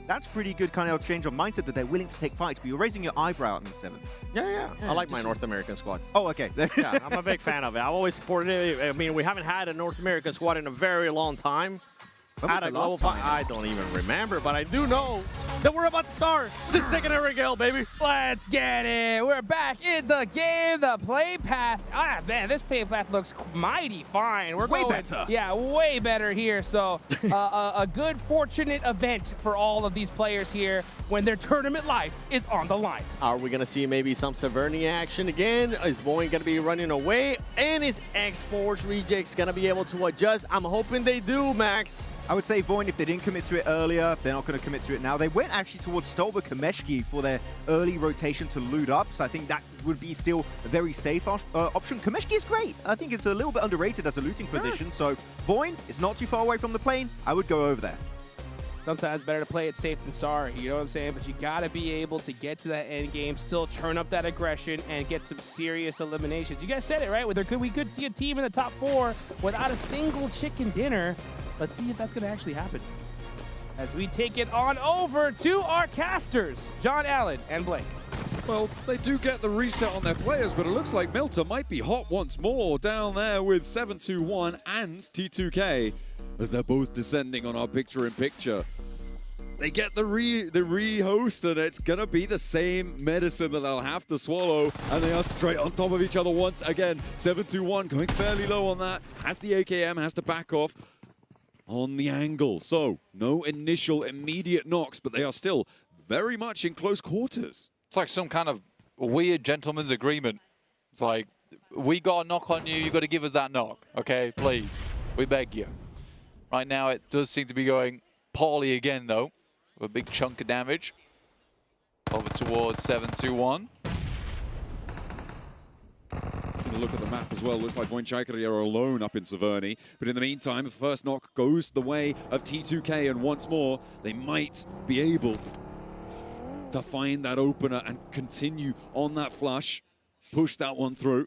That's pretty good kind of change of mindset that they're willing to take fights, but you're raising your eyebrow at me, Seven. Yeah. I like my North American squad. Oh, okay. Yeah, I'm a big fan of it. I've always supported it. I mean, we haven't had a North American squad in a very long time. Had a global fight. I don't even remember, but I do know that we're about to start the second era gale, baby. Let's get it. We're back in the game. The play path. Ah, man, this play path looks mighty fine. We're way going, better. Yeah, way better here. So a good, fortunate event for all of these players here when their tournament life is on the line. Are we going to see maybe some Severny action again? Is Void going to be running away? And is X-Force Rejects going to be able to adjust? I'm hoping they do, Max. I would say Void, if they didn't commit to it earlier, they're not going to commit to it now. They went actually towards Stolber Kameshki for their early rotation to loot up, so I think that would be still a very safe option. Kameshki is great. I think it's a little bit underrated as a looting position, so Void is not too far away from the plane. I would go over there. Sometimes better to play it safe than sorry, you know what I'm saying? But you gotta be able to get to that end game, still turn up that aggression, and get some serious eliminations. You guys said it, right? We could see a team in the top 4 without a single chicken dinner. Let's see if that's gonna actually happen. As we take it on over to our casters, John Allen and Blake. Well, they do get the reset on their players, but it looks like Milta might be hot once more down there with 721 and T2K as they're both descending on our picture-in-picture. They get the re-host, and it's going to be the same medicine that they'll have to swallow, and they are straight on top of each other once again. 721 going fairly low on that, has the AKM, has to back off on the angle. So, no initial immediate knocks, but they are still very much in close quarters. It's like some kind of weird gentleman's agreement. It's like, we got a knock on you, you got to give us that knock, okay? Please, we beg you. Right now, it does seem to be going poorly again, though. A big chunk of damage. Over towards 721. Taking a look at the map as well, looks like Voinchakari are alone up in Severny. But in the meantime, the first knock goes the way of T2K, and once more, they might be able to find that opener and continue on that flush, push that one through,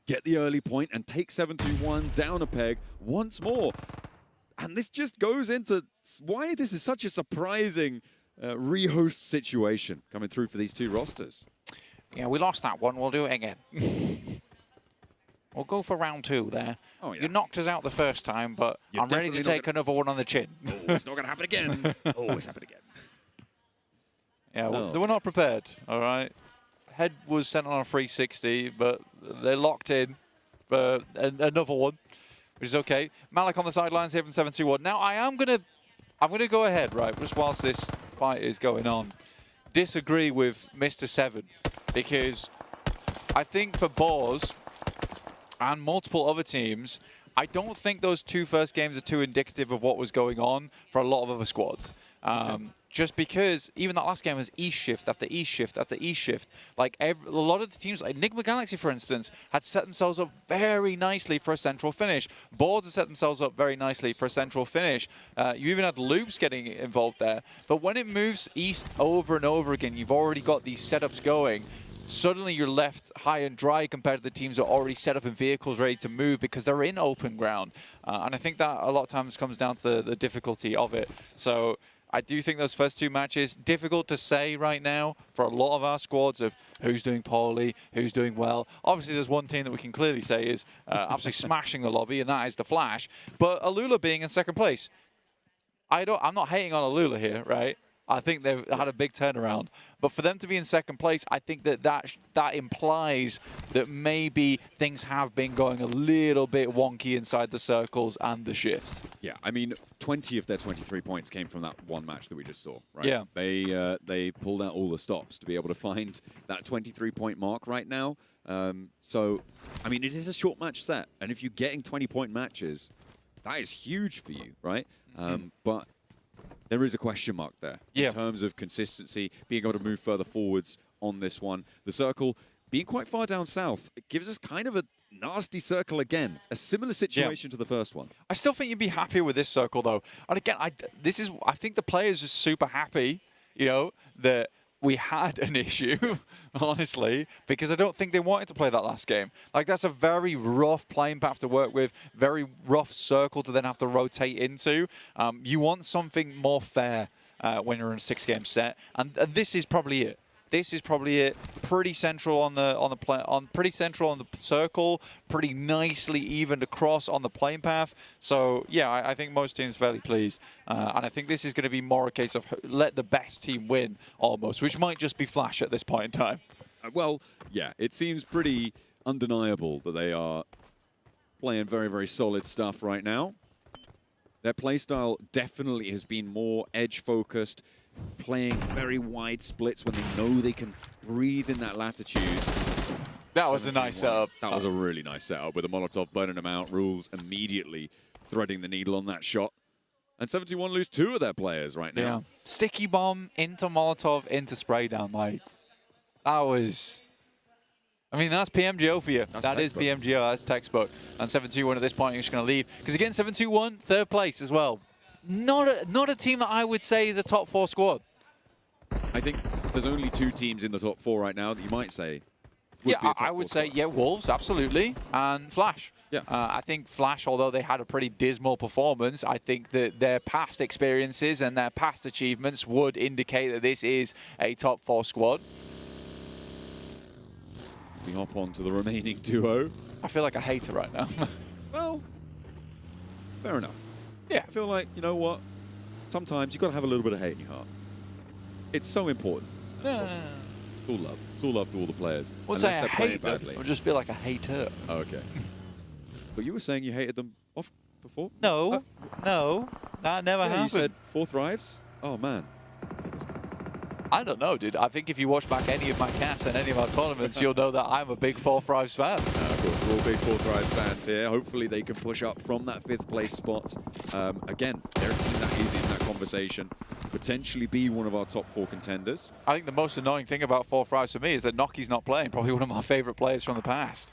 get the early point, and take 721 down a peg once more. And this just goes into why this is such a surprising rehost situation coming through for these two rosters. Yeah, we lost that one. We'll do it again. We'll go for round 2 there. Oh, yeah. You knocked us out the first time, but You're I'm ready to take another one on the chin. Oh, it's not going to happen again. Oh, it's happened again. Yeah, they were not prepared, all right? Head was sent on a 360, but they're locked in for another one, which is okay. Malik on the sidelines here from 721. Now, I'm gonna go ahead, right, just whilst this fight is going on, disagree with Mr. Seven, because I think for Boars and multiple other teams, I don't think those 2 first games are too indicative of what was going on for a lot of other squads. Just because even that last game was East shift after East shift after East shift. Like a lot of the teams, like Enigma Galaxy, for instance, had set themselves up very nicely for a central finish. Boards had set themselves up very nicely for a central finish. You even had Loops getting involved there. But when it moves East over and over again, you've already got these setups going. Suddenly you're left high and dry compared to the teams that are already set up in vehicles ready to move because they're in open ground. And I think that a lot of times comes down to the difficulty of it. So I do think those first 2 matches, difficult to say right now for a lot of our squads of who's doing poorly, who's doing well. Obviously, there's one team that we can clearly say is absolutely smashing the lobby, and that is the Flash. But Alula being in second place, I'm not hating on Alula here, right? I think they've had a big turnaround. But for them to be in second place, I think that implies that maybe things have been going a little bit wonky inside the circles and the shifts. Yeah, I mean, 20 of their 23 points came from that one match that we just saw, right? Yeah. They pulled out all the stops to be able to find that 23-point mark right now. So, I mean, it is a short match set. And if you're getting 20-point matches, that is huge for you, right? But there is a question mark there in terms of consistency, being able to move further forwards on this one. The circle being quite far down south, it gives us kind of a nasty circle again. A similar situation to the first one. I still think you'd be happier with this circle, though. And again, I think the players are super happy, you know, that we had an issue, honestly, because I don't think they wanted to play that last game. Like, that's a very rough playing path to work with, very rough circle to then have to rotate into. You want something more fair. when you're in a 6-game set, and this is probably it. This is probably it. Pretty central on the pretty central on the circle. Pretty nicely evened across on the playing path. So yeah, I think most teams are fairly pleased, and I think this is going to be more a case of let the best team win almost, which might just be Flash at this point in time. Well, yeah, it seems pretty undeniable that they are playing very, very solid stuff right now. Their playstyle definitely has been more edge-focused, playing very wide splits when they know they can breathe in that latitude. That was a nice setup. That was a really nice setup with a Molotov burning them out. Rules immediately threading the needle on that shot. And 71 lose 2 of their players right now. Yeah. Sticky bomb into Molotov into spray down. Like, that was... I mean, that's PMGO for you. That is PMGO. That's textbook. And 7-2-1 at this point, you're just going to leave. Because again, 7-2-1, 3rd place as well. Not a team that I would say is a top 4 squad. I think there's only 2 teams in the top 4 right now that you might say would yeah, be a top I would 4 say, squad. yeah, Wolves, absolutely, and Flash. Yeah. I think Flash, although they had a pretty dismal performance, I think that their past experiences and their past achievements would indicate that this is a top 4 squad. We hop on to the remaining duo. I feel like a hater right now. Well, fair enough. Yeah. I feel like, you know what? Sometimes you've got to have a little bit of hate in your heart. It's so important. It's all love. It's all love to all the players. What's unless I they're playing hate them? badly. I just feel like a hater. Oh, okay. But you were saying you hated them off before? No, no, that never happened. You said 4 thrives? Oh, man. I don't know, dude. I think if you watch back any of my casts and any of our tournaments, you'll know that I'm a big 4 Thrives fan. Of course, we're all big 4 Thrives fans here. Hopefully they can push up from that 5th place spot. Again, they're a team that is in that conversation. Potentially be one of our top 4 contenders. I think the most annoying thing about 4 Thrives for me is that Noki's not playing. Probably one of my favorite players from the past.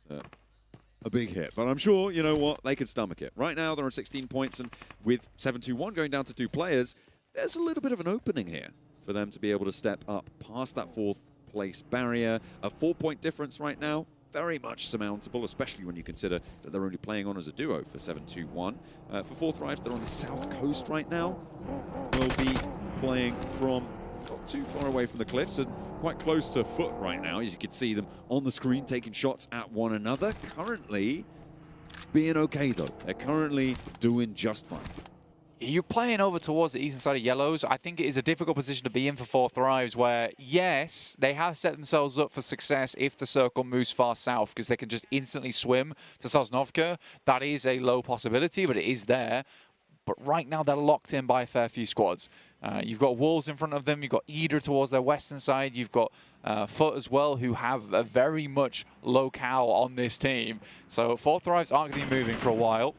A big hit, but I'm sure, you know what, they can stomach it. Right now, they're on 16 points, and with 7-2-1 going down to 2 players, there's a little bit of an opening here for them to be able to step up past that 4th place barrier. A 4-point difference right now, very much surmountable, especially when you consider that they're only playing on as a duo for 7-2-1. For 4th Thrives, they're on the south coast right now. Will be playing from not too far away from the cliffs and quite close to foot right now, as you can see them on the screen taking shots at one another. Currently being okay, though. They're currently doing just fine. You're playing over towards the eastern side of Yellows. I think it is a difficult position to be in for 4 Thrives where, yes, they have set themselves up for success if the circle moves far south because they can just instantly swim to Sosnovka. That is a low possibility, but it is there. But right now, they're locked in by a fair few squads. You've got Wolves in front of them. You've got Eder towards their western side. You've got Foot as well, who have a very much locale on this team. So 4 Thrives aren't going to be moving for a while.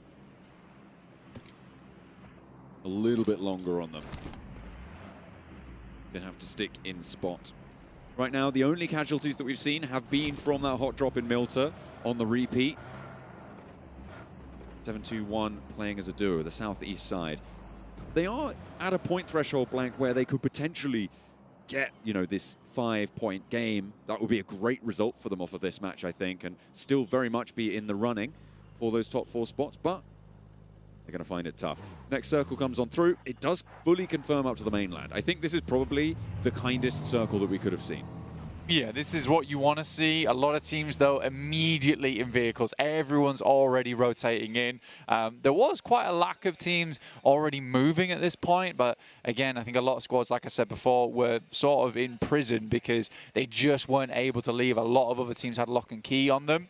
A little bit longer on them. They have to stick in spot. Right now, the only casualties that we've seen have been from that hot drop in Milta on the repeat. 7-2-1 playing as a duo, the southeast side. They are at a point threshold blank where they could potentially get, you know, this 5-point game. That would be a great result for them off of this match, I think, and still very much be in the running for those top 4 spots, but they're going to find it tough. Next circle comes on through. It does fully confirm up to the mainland. I think this is probably the kindest circle that we could have seen. Yeah, this is what you want to see. A lot of teams, though, immediately in vehicles. Everyone's already rotating in. There was quite a lack of teams already moving at this point. But again, I think a lot of squads, like I said before, were sort of in prison because they just weren't able to leave. A lot of other teams had lock and key on them.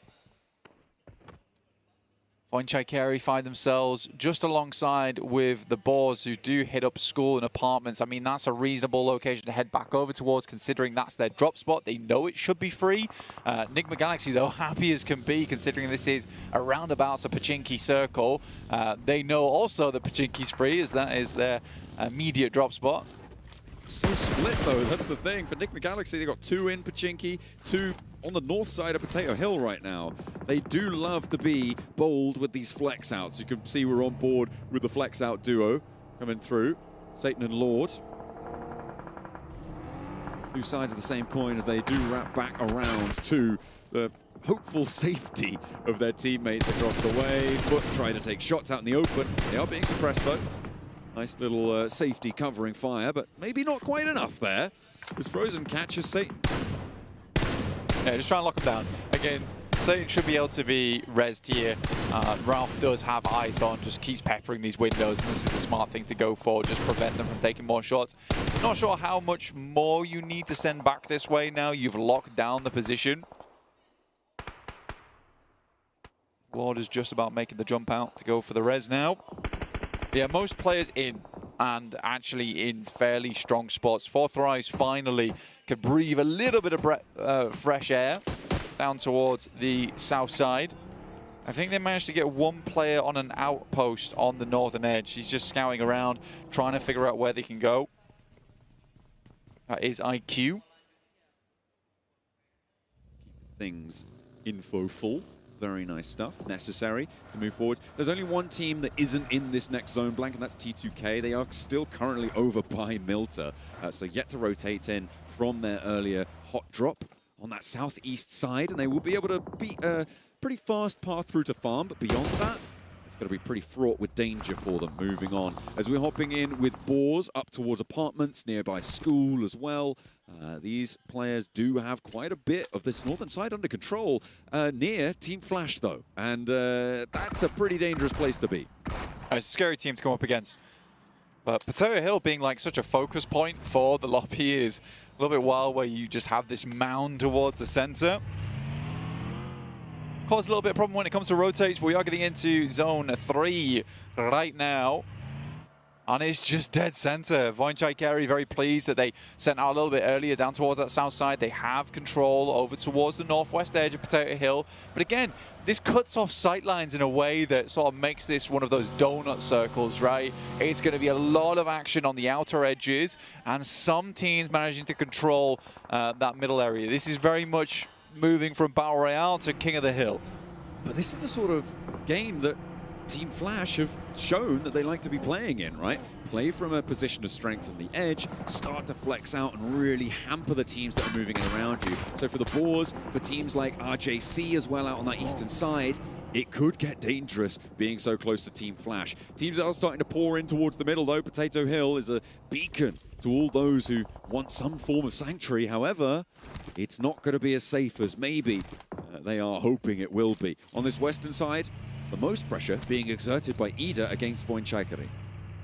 Voinchai find themselves just alongside with the Boars who do hit up school and apartments. I mean, that's a reasonable location to head back over towards, considering that's their drop spot. They know it should be free. Enigma Galaxy, though, happy as can be, considering this is a roundabouts a Pachinki circle. They know also that Pachinki's free, as that is their immediate drop spot. So split, though. That's the thing. For Enigma Galaxy, they've got 2 in Pachinki, 2 on the north side of Potato Hill right now. They do love to be bold with these flex outs. You can see we're on board with the flex out duo coming through. Satan and Lord. 2 sides of the same coin as they do wrap back around to the hopeful safety of their teammates across the way. Foot trying to take shots out in the open. They are being suppressed, though. Nice little safety covering fire, but maybe not quite enough there. As Frozen catches Satan. Yeah, just trying to lock him down. Again, Satan should be able to be rezzed here. Ralph does have eyes on, just keeps peppering these windows, and this is the smart thing to go for, just prevent them from taking more shots. Not sure how much more you need to send back this way now. You've locked down the position. Ward is just about making the jump out to go for the res now. Yeah, most players in, and actually in fairly strong spots. Fourth Rise finally could breathe a little bit of fresh air down towards the south side. I think they managed to get one player on an outpost on the northern edge. He's just scouting around, trying to figure out where they can go. That is IQ. Things info full. Very nice stuff. Necessary to move forward. There's only one team that isn't in this next zone blank, and that's T2K. They are still currently over by Milta, so yet to rotate in from their earlier hot drop on that southeast side, and they will be able to beat a pretty fast path through to farm, but beyond that, it's going to be pretty fraught with danger for them moving on. As we're hopping in with Boars up towards apartments, nearby school as well. These players do have quite a bit of this northern side under control near Team Flash, though. And that's a pretty dangerous place to be. It's a scary team to come up against. But Potato Hill being like such a focus point for the lobby is a little bit wild, where you just have this mound towards the center. Cause a little bit of problem when it comes to rotates, but we are getting into zone 3 right now. And it's just dead center. Voinchai Kerry very pleased that they sent out a little bit earlier down towards that south side. They have control over towards the northwest edge of Potato Hill. But again, this cuts off sightlines in a way that sort of makes this one of those donut circles, right? It's going to be a lot of action on the outer edges, and some teams managing to control that middle area. This is very much moving from Battle Royale to King of the Hill. But this is the sort of game that Team Flash have shown that they like to be playing in, right? Play from a position of strength on the edge, start to flex out and really hamper the teams that are moving around you. So for the Boars, for teams like RJC as well out on that eastern side, it could get dangerous being so close to Team Flash. Teams are starting to pour in towards the middle, though. Potato Hill is a beacon to all those who want some form of sanctuary. However, it's not going to be as safe as maybe they are hoping it will be. On this western side, the most pressure being exerted by Ida against Voinchai.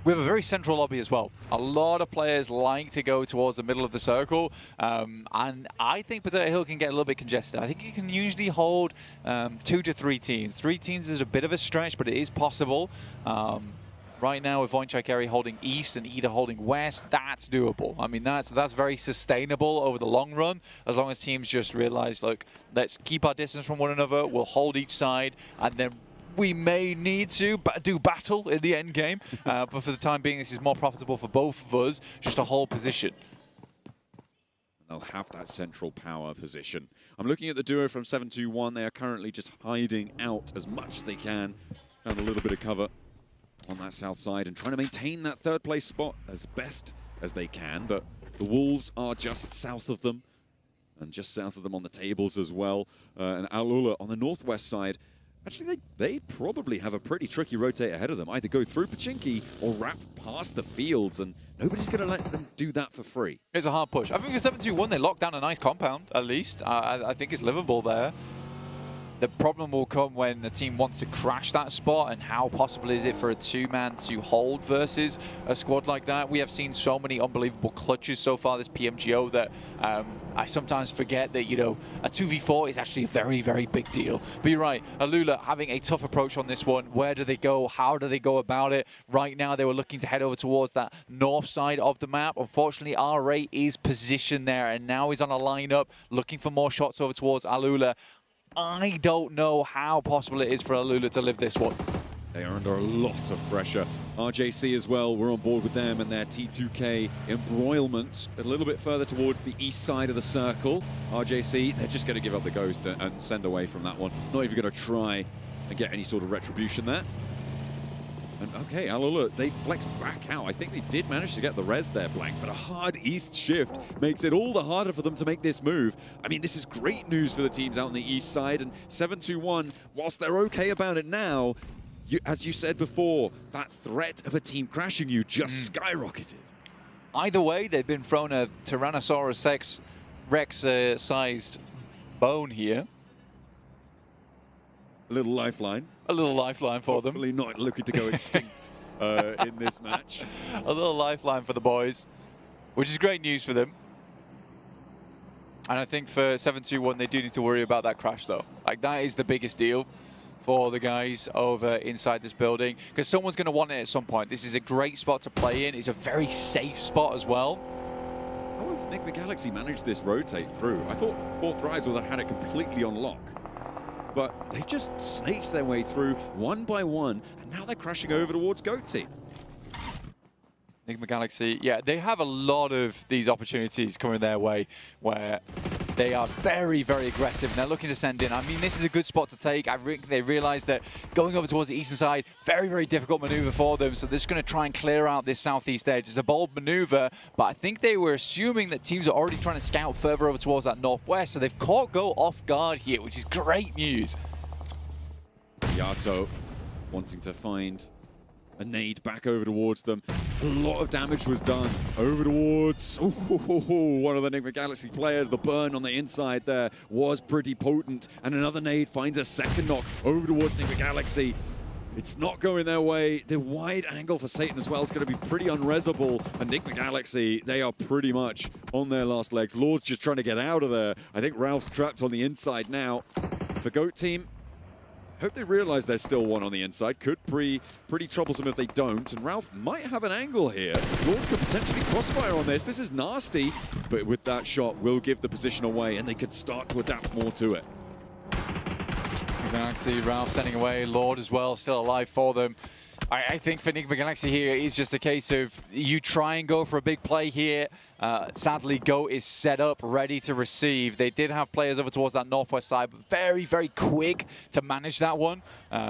We have a very central lobby as well. A lot of players like to go towards the middle of the circle, and I think Potato Hill can get a little bit congested. I think you can usually hold 2 to 3 teams. 3 teams is a bit of a stretch, but it is possible. Right now with Voinchai Kerry holding east and Ida holding west, that's doable. I mean, that's very sustainable over the long run, as long as teams just realize, look, let's keep our distance from one another, we'll hold each side, and then we may need to do battle in the end game, but for the time being, this is more profitable for both of us, just to hold position. They'll have that central power position. I'm looking at the duo from 721. They are currently just hiding out as much as they can. Found a little bit of cover on that south side and trying to maintain that third place spot as best as they can, but the Wolves are just south of them, and just south of them on the tables as well. And Alula on the northwest side, actually, they probably have a pretty tricky rotate ahead of them. Either go through Pachinki or wrap past the fields, and nobody's going to let them do that for free. It's a hard push. I think for 7-2-1, they locked down a nice compound, at least. I think it's livable there. The problem will come when the team wants to crash that spot, and how possible is it for a 2-man to hold versus a squad like that? We have seen so many unbelievable clutches so far this PMGO that I sometimes forget that, you know, a 2v4 is actually a very, very big deal. But you're right, Alula having a tough approach on this one. Where do they go? How do they go about it? Right now, they were looking to head over towards that north side of the map. Unfortunately, RA is positioned there, and now he's on a lineup looking for more shots over towards Alula. I don't know how possible it is for Alula to live this one. They are under a lot of pressure. RJC as well, we're on board with them and their T2K embroilment a little bit further towards the east side of the circle. RJC, they're just going to give up the ghost and send away from that one. Not even going to try and get any sort of retribution there. And okay, Alula, they flex back out. I think they did manage to get the res there, Blank, but a hard east shift makes it all the harder for them to make this move. I mean, this is great news for the teams out on the east side, and 721, whilst they're okay about it now, as you said before, that threat of a team crashing you just skyrocketed. Either way, they've been thrown a Tyrannosaurus Rex-sized bone here. A little lifeline. A little lifeline for them. Hopefully not looking to go extinct in this match. A little lifeline for the boys, which is great news for them. And I think for 7-2-1, they do need to worry about that crash, though. Like, that is the biggest deal for the guys over inside this building, because someone's going to want it at some point. This is a great spot to play in. It's a very safe spot as well. How have Enigma Galaxy managed this rotate through? I thought 4 Thrives would have had it completely on lock. But they've just snaked their way through one by one, and now they're crashing over towards Goat Team. Enigma Galaxy, yeah, they have a lot of these opportunities coming their way where they are very, very aggressive and they're looking to send in. I mean, this is a good spot to take. They realize that going over towards the eastern side, very, very difficult maneuver for them. So they're just going to try and clear out this southeast edge. It's a bold maneuver, but I think they were assuming that teams are already trying to scout further over towards that northwest. So they've caught Go off guard here, which is great news. Yato wanting to find a nade back over towards them. A lot of damage was done over towards one of the Enigma Galaxy players. The burn on the inside there was pretty potent, and another nade finds a second knock over towards Enigma Galaxy. It's not going their way. The wide angle for Satan as well is going to be pretty unresable. Enigma Galaxy, they are pretty much on their last legs. Lord's just trying to get out of there. I think Ralph's trapped on the inside now. For Goat Team, hope they realize there's still one on the inside. Could be pretty troublesome if they don't. And Ralph might have an angle here. Lord could potentially crossfire on this. This is nasty. But with that shot, will give the position away, and they could start to adapt more to it. You can see Ralph standing away. Lord as well, still alive for them. I think for Enigma Galaxy here, it's just a case of you try and go for a big play here. Sadly, Go is set up, ready to receive. They did have players over towards that northwest side, but very, very quick to manage that one,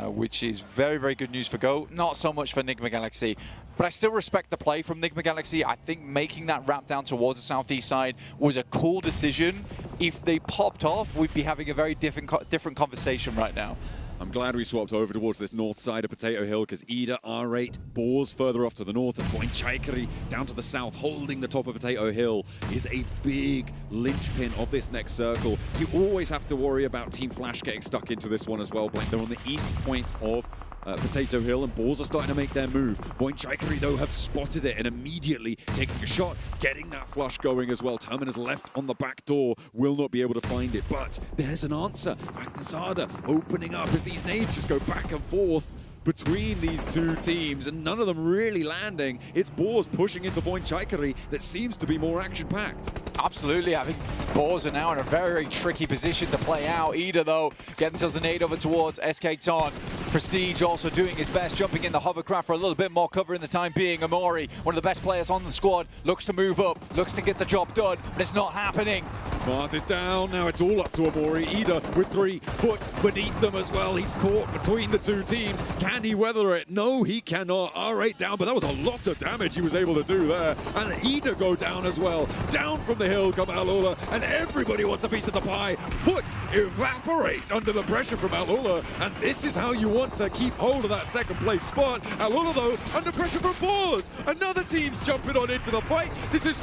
which is very, very good news for Go. Not so much for Enigma Galaxy, but I still respect the play from Enigma Galaxy. I think making that wrap down towards the southeast side was a cool decision. If they popped off, we'd be having a very different conversation right now. I'm glad we swapped over towards this north side of Potato Hill, because Ida, R8, Boars further off to the north, and Voinchaikari down to the south, holding the top of Potato Hill, is a big linchpin of this next circle. You always have to worry about Team Flash getting stuck into this one as well, Blake. They're on the east point of Potato Hill, and Boars are starting to make their move. Voinchaikari, though, have spotted it and immediately taking a shot, getting that flush going as well. Terminus left on the back door, will not be able to find it, but there's an answer. Magnazada opening up as these nades just go back and forth between these two teams, and none of them really landing. It's Boars pushing into Voinchaikari that seems to be more action-packed. Absolutely, I think Boars are now in a very, very tricky position to play out. Ida, though, getting themselves a nade over towards SK Ton. Prestige also doing his best, jumping in the hovercraft for a little bit more cover in the time being. Amori, one of the best players on the squad, looks to move up, looks to get the job done, but it's not happening. Marth is down, now it's all up to Amori. Ida with 3 foot beneath them as well. He's caught between the two teams. Can he weather it? No, he cannot. R8 down, but that was a lot of damage he was able to do there. And Ida go down as well. Down from the hill come Alula, and everybody wants a piece of the pie. Foot evaporate under the pressure from Alula, and this is how you want to keep hold of that second place spot. Alula, though, under pressure from Boars. Another team's jumping on into the fight. This is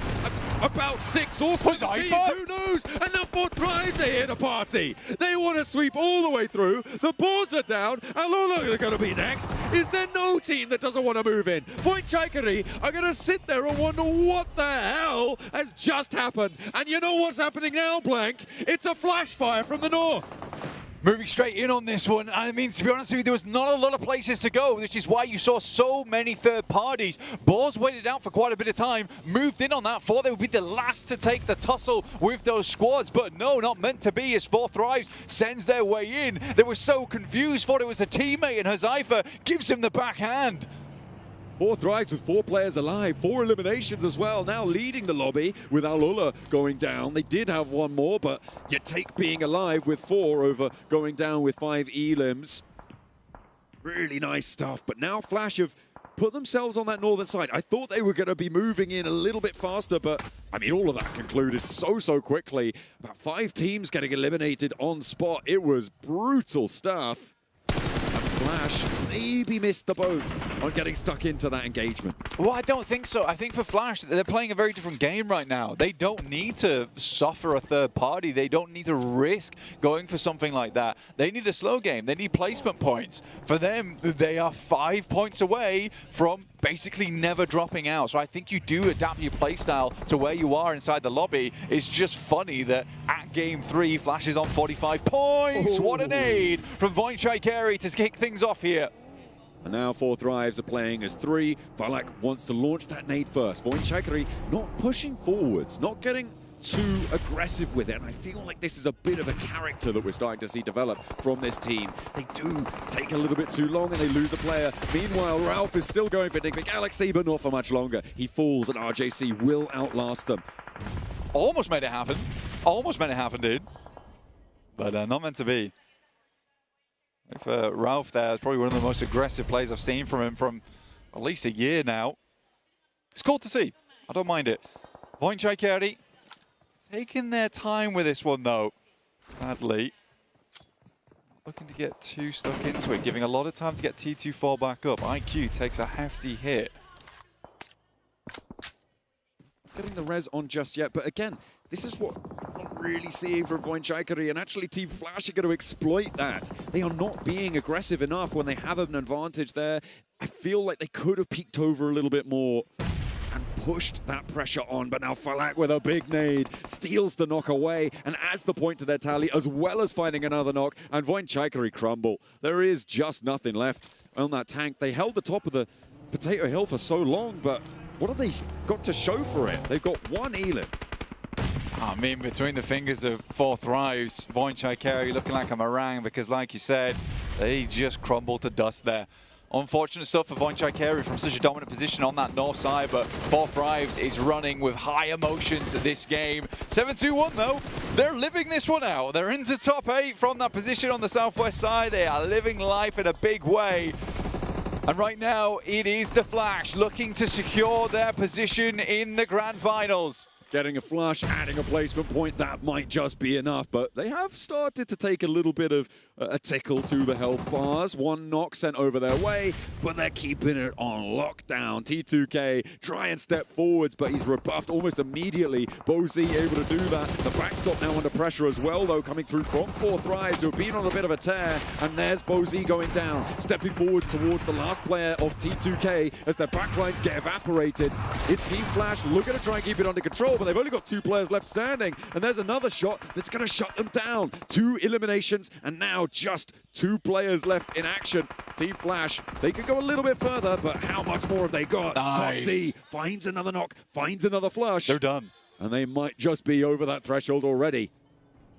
about 6 or 7 teams, who knows? And now 4 Thrives are here to party. They want to sweep all the way through. The Boars are down. Alula are going to be next. Is there no team that doesn't want to move in? Voinchaikari are going to sit there and wonder what the hell has just happened. And you know what's happening now, Blank? It's a flash fire from the north. Moving straight in on this one. I mean, to be honest with you, there was not a lot of places to go, which is why you saw so many third parties. Boars waited out for quite a bit of time, moved in on that, thought they would be the last to take the tussle with those squads, but no, not meant to be, as 4 Thrives sends their way in. They were so confused, thought it was a teammate, and Hazaifa gives him the backhand. 4 Thrives with 4 players alive, 4 eliminations as well, now leading the lobby with Alula going down. They did have one more, but you take being alive with 4 over going down with 5 elims. Really nice stuff, but now Flash have put themselves on that northern side. I thought they were going to be moving in a little bit faster, but I mean, all of that concluded so quickly. About 5 teams getting eliminated on spot. It was brutal stuff. Flash maybe missed the boat on getting stuck into that engagement. Well, I don't think so. I think for Flash, they're playing a very different game right now. They don't need to suffer a third party. They don't need to risk going for something like that. They need a slow game. They need placement points. For them, they are 5 points away from basically never dropping out. So I think you do adapt your playstyle to where you are inside the lobby. It's just funny that at game 3, Flash is on 45 points. Ooh. What an aid from Voinchai to kick things off here. And now 4 Thrives are playing as 3. Valak wants to launch that nade first. Voinchai not pushing forwards, not getting too aggressive with it. And I feel like this is a bit of a character that we're starting to see develop from this team. They do take a little bit too long and they lose a player. Meanwhile, Ralph is still going for Enigma Galaxy, but not for much longer. He falls and RJC will outlast them. Almost made it happen. Almost made it happen, dude. But not meant to be. For Ralph there, it's probably one of the most aggressive plays I've seen from him from at least a year now. It's cool to see. I don't mind it. Voinchai taking their time with this one, though. Sadly. Looking to get too stuck into it, giving a lot of time to get T24 back up. IQ takes a hefty hit. Getting the res on just yet, but again, this is what I'm really seeing from Voinchai, and actually Team Flash are going to exploit that. They are not being aggressive enough when they have an advantage there. I feel like they could have peeked over a little bit more and pushed that pressure on, but now Falak with a big nade steals the knock away and adds the point to their tally, as well as finding another knock, and Voinchai crumble. There is just nothing left on that tank. They held the top of the Potato Hill for so long, but what have they got to show for it? They've got one Elim. I mean, between the fingers of 4 Thrives, Voinchai looking like a meringue, because like you said, they just crumbled to dust there. Unfortunate stuff for Voinchai from such a dominant position on that north side, but 4 Thrives is running with high emotions this game. 7-2-1 though, they're living this one out. They're into top 8 from that position on the southwest side. They are living life in a big way. And right now, it is the Flash looking to secure their position in the grand finals. Getting a flush, adding a placement point, that might just be enough, but they have started to take a little bit of a tickle to the health bars. One knock sent over their way, but they're keeping it on lockdown. T2K try and step forwards, but he's rebuffed almost immediately. Bozy able to do that. The backstop now under pressure as well, though, coming through from 4 Thrives, who have been on a bit of a tear, and there's Bozy going down, stepping forwards towards the last player of T2K as their backlines get evaporated. It's Team Flash looking to try and keep it under control, but they've only got 2 players left standing, and there's another shot that's going to shut them down. 2 eliminations, and now just 2 players left in action. Team Flash, they could go a little bit further, but how much more have they got? Nice. Topsy finds another knock, finds another flush. They're done. And they might just be over that threshold already.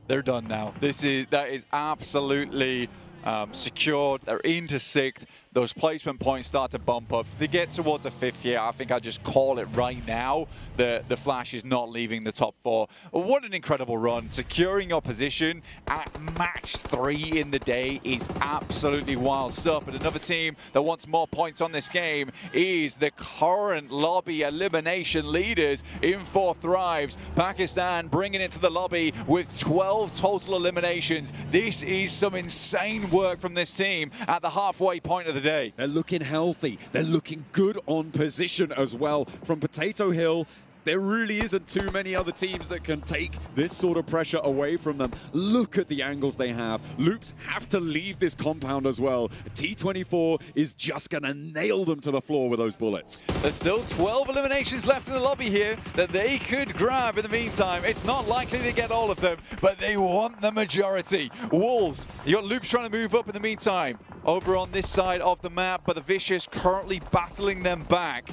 They're done now. That is absolutely secured. They're into 6th. Those placement points start to bump up. If they get towards a 5th here, I think I just call it right now. The Flash is not leaving the top 4. What an incredible run. Securing your position at match 3 in the day is absolutely wild stuff. But another team that wants more points on this game is the current lobby elimination leaders in 4 Thrives. Pakistan bringing it to the lobby with 12 total eliminations. This is some insane work from this team at the halfway point of the day. They're looking healthy. They're looking good on position as well. From Potato Hill, there really isn't too many other teams that can take this sort of pressure away from them. Look at the angles they have. Loops have to leave this compound as well. T24 is just going to nail them to the floor with those bullets. There's still 12 eliminations left in the lobby here that they could grab in the meantime. It's not likely to get all of them, but they want the majority. Wolves, you got Loops trying to move up in the meantime over on this side of the map, but the Vicious currently battling them back.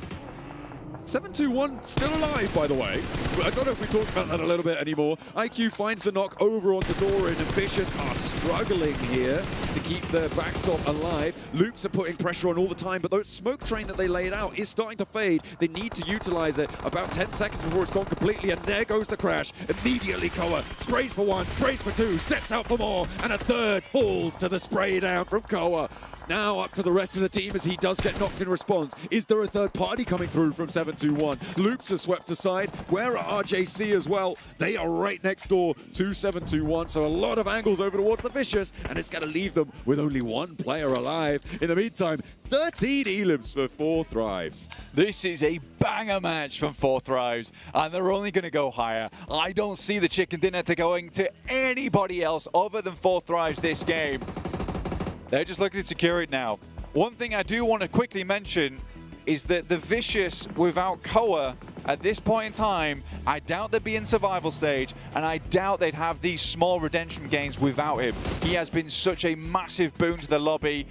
7-2-1 still alive, by the way. I don't know if we talk about that a little bit anymore. IQ finds the knock over onto Doran, and Vicious are struggling here to keep their backstop alive. Loops are putting pressure on all the time, but the smoke train that they laid out is starting to fade. They need to utilize it. About 10 seconds before it's gone completely, and there goes the crash. Immediately, Koa sprays for 1, sprays for 2, steps out for more, and a 3rd falls to the spray down from Koa. Now up to the rest of the team as he does get knocked in response. Is there a third party coming through from 721? Loops are swept aside. Where are RJC as well? They are right next door to 721, so a lot of angles over towards the Vicious, and it's going to leave them with only one player alive. In the meantime, 13 elims for 4 Thrives. This is a banger match from 4 Thrives, and they're only going to go higher. I don't see the chicken dinner going to anybody else other than 4 Thrives this game. They're just looking to secure it now. One thing I do want to quickly mention is that the Vicious without Koa at this point in time, I doubt they'd be in survival stage, and I doubt they'd have these small redemption gains without him. He has been such a massive boon to the lobby,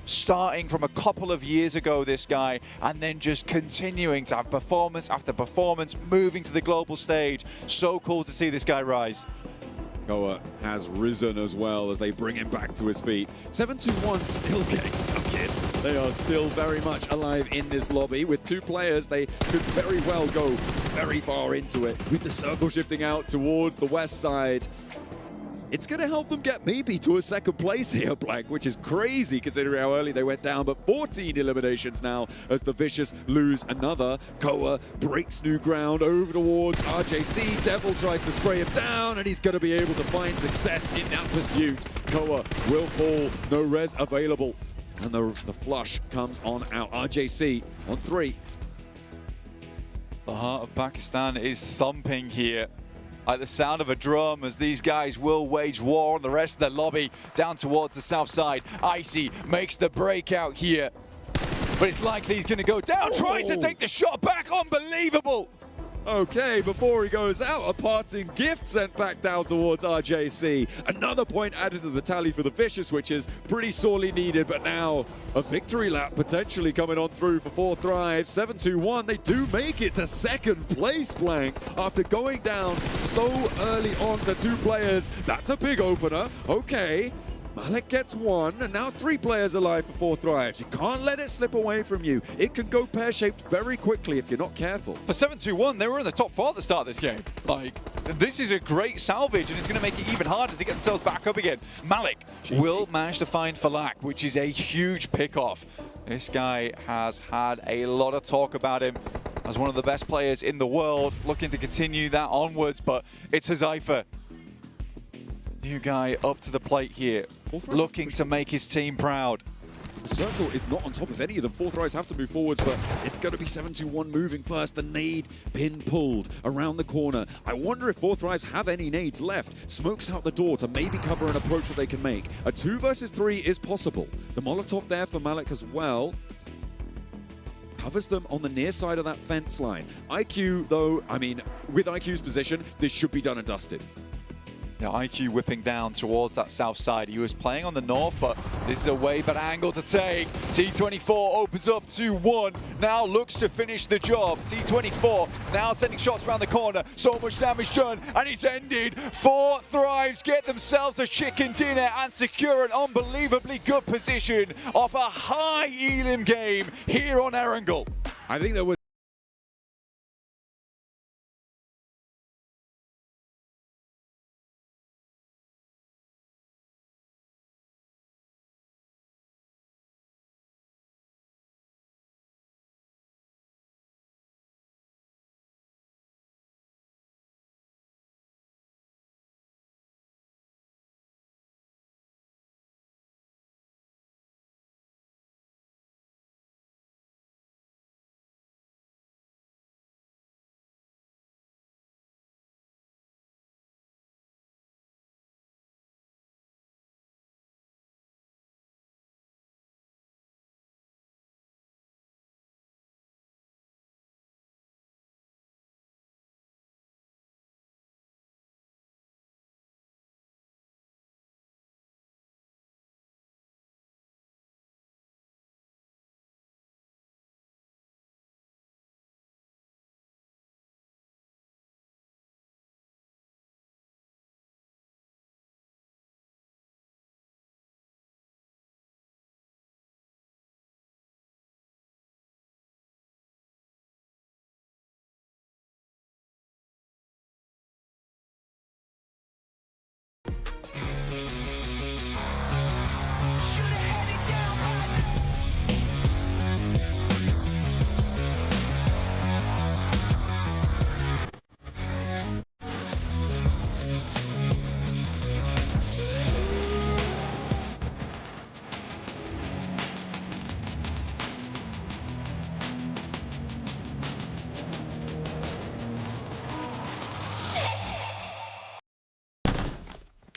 starting from a couple of years ago, this guy, and then just continuing to have performance after performance, moving to the global stage. So cool to see this guy rise. Koa has risen as well as they bring him back to his feet. 721 still getting stuck in. They are still very much alive in this lobby. With 2 players, they could very well go very far into it. With the circle shifting out towards the west side, it's going to help them get maybe to a second place here, Blank, which is crazy considering how early they went down. But 14 eliminations now as the Vicious lose another. Koa breaks new ground over towards RJC. Devil tries to spray him down, and he's going to be able to find success in that pursuit. Koa will fall, no res available. And the flush comes on out. RJC on 3. The heart of Pakistan is thumping here. Like the sound of a drum, as these guys will wage war on the rest of the lobby down towards the south side. Icy makes the breakout here, but it's likely he's going to go down. Tries to take the shot back. Unbelievable. Okay, before he goes out, a parting gift sent back down towards RJC. Another point added to the tally for the Vicious, which is pretty sorely needed, but now a victory lap potentially coming on through for 4 Thrives. 721, they do make it to second place, Blank, after going down so early on to 2 players. That's a big opener. Okay. Malik gets 1, and now 3 players alive for 4 Thrives. You can't let it slip away from you. It can go pear-shaped very quickly if you're not careful. For 721, they were in the top 4 at the start of this game. Like, this is a great salvage, and it's going to make it even harder to get themselves back up again. Malik will manage to find Falak, which is a huge pick-off. This guy has had a lot of talk about him as one of the best players in the world, looking to continue that onwards, but it's Huzaifa. New guy up to the plate here, looking to make his team proud. The circle is not on top of any of them. 4 Thrives have to move forwards, but it's going to be 721 moving first. The nade pin pulled around the corner. I wonder if 4 Thrives have any nades left. Smokes out the door to maybe cover an approach that they can make. A 2 versus 3 is possible. The Molotov there for Malik as well. Covers them on the near side of that fence line. IQ, though, I mean, with IQ's position, this should be done and dusted. Now IQ whipping down towards that south side. He was playing on the north, but this is a way better angle to take. T24 opens up 2-1. Now looks to finish the job. T24 now sending shots around the corner. So much damage done, and it's ended. 4 Thrives get themselves a chicken dinner and secure an unbelievably good position off a high elim game here on Erangel. I think there was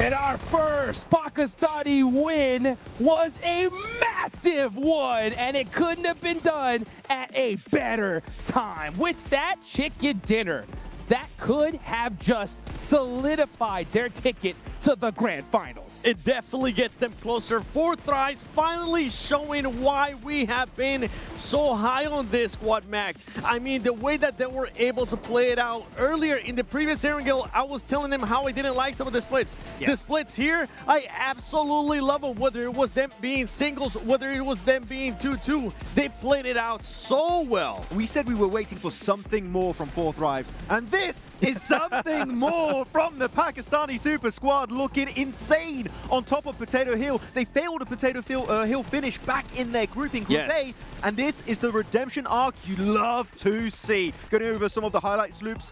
And our first Pakistani win was a massive one, and it couldn't have been done at a better time. With that chicken dinner, that could have just solidified their ticket to the grand finals. It definitely gets them closer. 4 Thrives finally showing why we have been so high on this squad, Max. I mean, the way that they were able to play it out earlier in the previous Erangel, I was telling them how I didn't like some of the splits. Yeah. The splits here, I absolutely love them. Whether it was them being singles, whether it was them being 2-2, they played it out so well. We said we were waiting for something more from 4 Thrives, and this is something more from the Pakistani Super Squad, looking insane on top of Potato Hill. They failed a Potato Hill finish back in their group in Group A, and this is the redemption arc you love to see. Going over some of the highlights loops.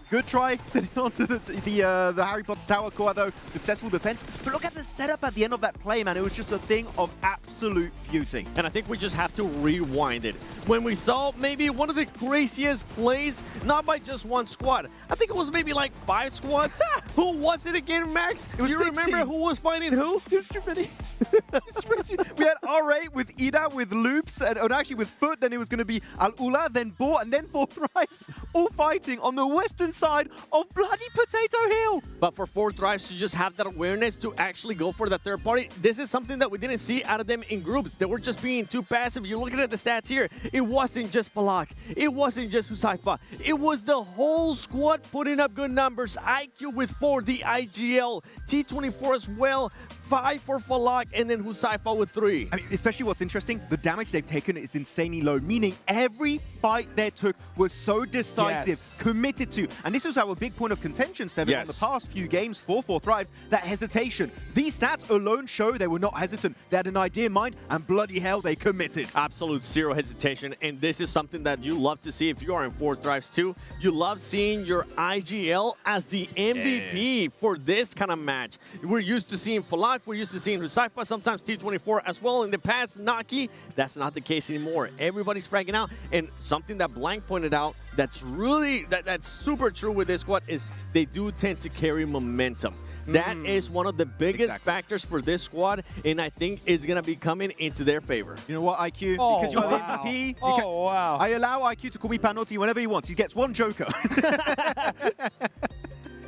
Good try sitting onto the Harry Potter Tower core, though. Successful defense. But look at the setup at the end of that play, man. It was just a thing of absolute beauty. And I think we just have to rewind it. When we saw maybe one of the craziest plays, not by just one squad. I think it was maybe like 5 squads. Who was it again, Max? It was you remember who was fighting who? It was too many. We had R8 with Ida, with Loops, and actually with Foot. Then it was going to be Al-Ula, then Bor, and then 4 Thrives, all fighting on the western side of bloody Potato Hill. But for 4 Thrives to just have that awareness to actually go for the third party, this is something that we didn't see out of them in groups. They were just being too passive. You're looking at the stats here. It wasn't just Falak. It wasn't just Husaifa. It was the whole squad putting up good numbers. IQ with 4, the IGL, T24 as well, 5 for Falak, and then Husaifa with 3. I mean, especially what's interesting, the damage they've taken is insanely low, meaning every fight they took was so decisive, committed to. And this was our big point of contention, Seven, on the past few games for 4 Thrives, that hesitation. These stats alone show they were not hesitant. They had an idea in mind, and bloody hell, they committed. Absolute zero hesitation, and this is something that you love to see if you are in 4 Thrives too. You love seeing your IGL as the MVP for this kind of match. We're used to seeing Falak, we're used to seeing Husaifa, sometimes T24 as well. In the past, Naki, that's not the case anymore. Everybody's fragging out, and something that Blank pointed out that's really, that's super true with this squad is they do tend to carry momentum. That is one of the biggest factors for this squad, and I think is going to be coming into their favor. You know what, IQ? Because you're the MVP, I allow IQ to call me Panotti whenever he wants. He gets 1 joker.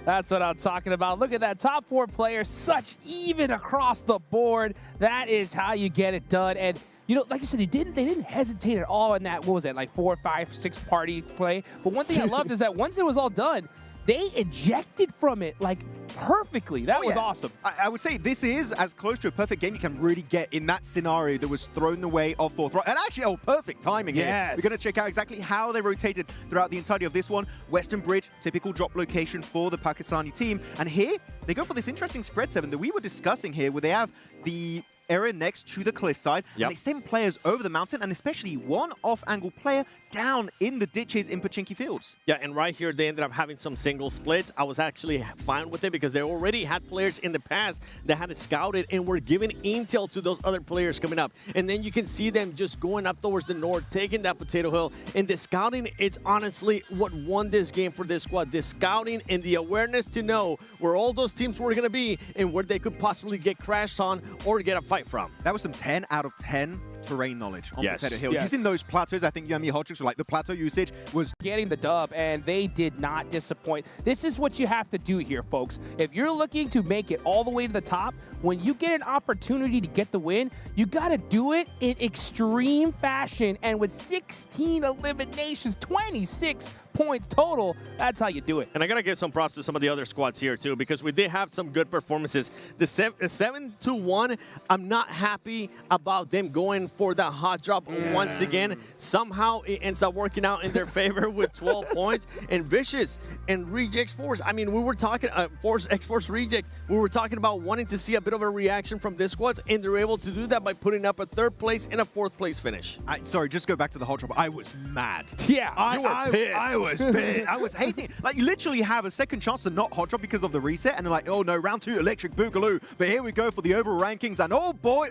That's what I'm talking about. Look at that top 4 players, such even across the board. That is how you get it done. And you know, like I said, they didn't hesitate at all in that, what was it, like 4, 5, 6 party play. But one thing I loved is that once it was all done, they ejected from it like perfectly. That was awesome. I would say this is as close to a perfect game you can really get in that scenario that was thrown the way of 4 Thrives. And actually, perfect timing here. We're going to check out exactly how they rotated throughout the entirety of this one. Western Bridge, typical drop location for the Pakistani team. And here, they go for this interesting spread, Seven, that we were discussing here, where they have the area next to the cliffside, and they send players over the mountain, and especially one off-angle player down in the ditches in Pachinki Fields. Yeah, and right here, they ended up having some single splits. I was actually fine with it because they already had players in the past that had it scouted and were giving intel to those other players coming up. And then you can see them just going up towards the north, taking that Potato Hill. And the scouting, it's honestly what won this game for this squad. The scouting and the awareness to know where all those teams were going to be and where they could possibly get crashed on or get a fight from. That was some 10 out of 10 terrain knowledge on Potato Hill. Using those plateaus, I think Yumi Hodgins were like the plateau usage was getting the dub, and they did not disappoint. This is what you have to do here, folks. If you're looking to make it all the way to the top, when you get an opportunity to get the win, you got to do it in extreme fashion. And with 16 eliminations, 26 points total, that's how you do it. And I got to give some props to some of the other squads here too, because we did have some good performances. The 7-1, I'm not happy about them going for that hot drop once again. Somehow it ends up working out in their favor with 12 points. And Vicious and Rejects Force, I mean, we were talking, X-Force Rejects, we were talking about wanting to see a bit of a reaction from this squads, and they're able to do that by putting up a 3rd place and a 4th place finish. Sorry, just go back to the hot drop. I was mad. Yeah, you were pissed. I was pissed. I was hating. Like, you literally have a second chance to not hot drop because of the reset, and they're like, oh no, round 2, Electric Boogaloo. But here we go for the overall rankings, and oh boy,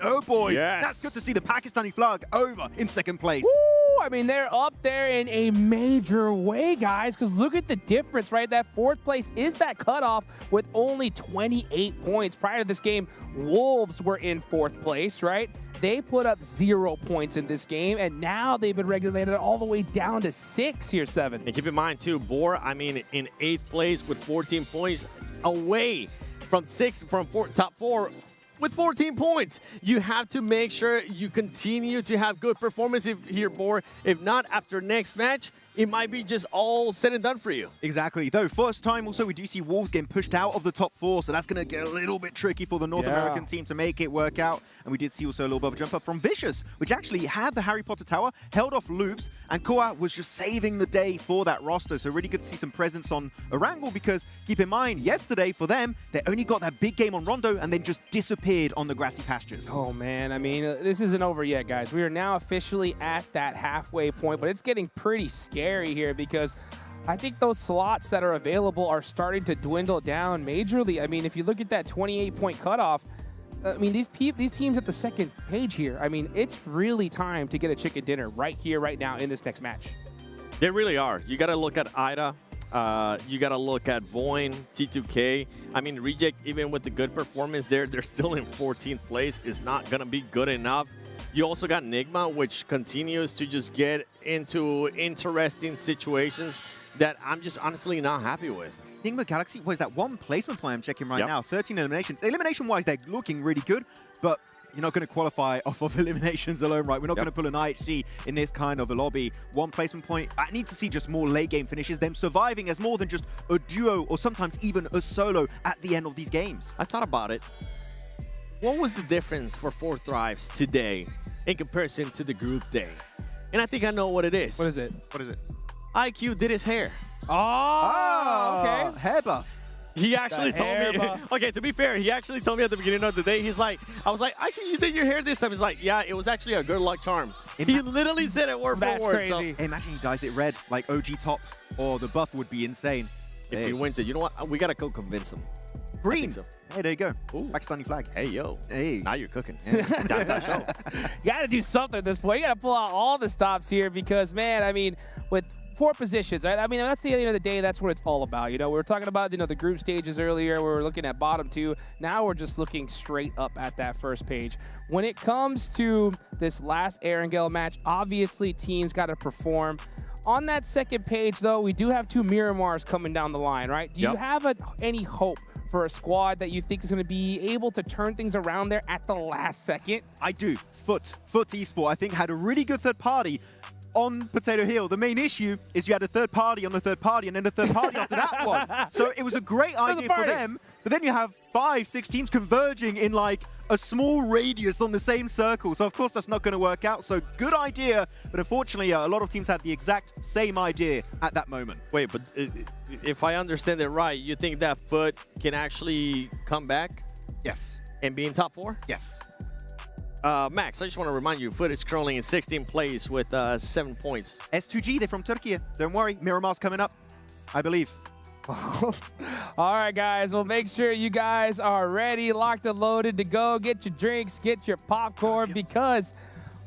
that's good to see the Pakistani flag over in 2nd place. Woo! I mean, they're up there in a major way, guys, because look at the difference, right? That fourth place is that cutoff with only 28 points. Prior to this game, Wolves were in fourth place, right? They put up 0 points in this game, and now they've been regulated all the way down to 6 here, 7. And keep in mind, too, Boar, I mean, in 8th place with 14 points, away from top 4 with 14 points. You have to make sure you continue to have good performance here, Boar. If not, after next match, it might be just all said and done for you. Exactly. Though, first time also we do see Wolves getting pushed out of the top 4, so that's going to get a little bit tricky for the North American team to make it work out. And we did see also a little bit of a jump up from Vicious, which actually had the Harry Potter Tower, held off loops, and Koa was just saving the day for that roster. So really good to see some presence on Erangel, because keep in mind, yesterday for them, they only got that big game on Rondo and then just disappeared on the grassy pastures. Oh, man. I mean, this isn't over yet, guys. We are now officially at that halfway point, but it's getting pretty scary here because I think those slots that are available are starting to dwindle down majorly. I mean, if you look at that 28-point cutoff, I mean, these teams at the second page here, I mean, it's really time to get a chicken dinner right here, right now in this next match. They really are. You got to look at Ida. You got to look at Voin, T2K. I mean, Reject, even with the good performance there, they're still in 14th place. Is not going to be good enough. You also got Nigma, which continues to just get into interesting situations that I'm just honestly not happy with. Nigma Galaxy was that one placement play I'm checking right now. 13 eliminations. Elimination-wise, they're looking really good, but you're not going to qualify off of eliminations alone, right? We're not going to pull an IHC in this kind of a lobby. One placement point. I need to see just more late game finishes, them surviving as more than just a duo or sometimes even a solo at the end of these games. I thought about it. What was the difference for 4 Thrives today in comparison to the group day? And I think I know what it is. What is it? What is it? IQ did his hair. Oh, okay. Hair buff. He actually told me. Okay, to be fair, he actually told me at the beginning of the day, he's like, I was like, actually, you did your hair this time? He's like, yeah, it was actually a good luck charm. He literally said it word for word. That's So. crazy. Imagine he dyes it red, like OG top, or the buff would be insane. If he wins it, you know what? We got to go convince him. Green. So. Hey, there you go. Ooh. Pakistani flag. Hey, yo. Hey. Now you're cooking. That show. You got to do something at this point. You got to pull out all the stops here because, man, I mean, with 4 positions, right? I mean, that's the end of the day. That's what it's all about. You know, we were talking about, the group stages earlier. We were looking at bottom 2. Now we're just looking straight up at that first page. When it comes to this last Erangel match, obviously teams got to perform. On that second page, though, we do have 2 Miramars coming down the line, right? Do you have any hope for a squad that you think is going to be able to turn things around there at the last second? I do. Foot Esport, I think, had a really good third party on Potato Hill. The main issue is you had a third party on the third party and then a third party after that one. So it was a great idea for them, but then you have 5, 6 teams converging in like a small radius on the same circle. So of course that's not going to work out. So good idea, but unfortunately a lot of teams had the exact same idea at that moment. Wait, but if I understand it right, you think that Foot can actually come back? Yes. And be in top 4? Yes. Max, I just want to remind you, Foot is currently in 16th place with 7 points. S2G, they're from Turkey. Don't worry, Miramar's coming up, I believe. All right, guys. Well, make sure you guys are ready, locked and loaded to go. Get your drinks, get your popcorn, because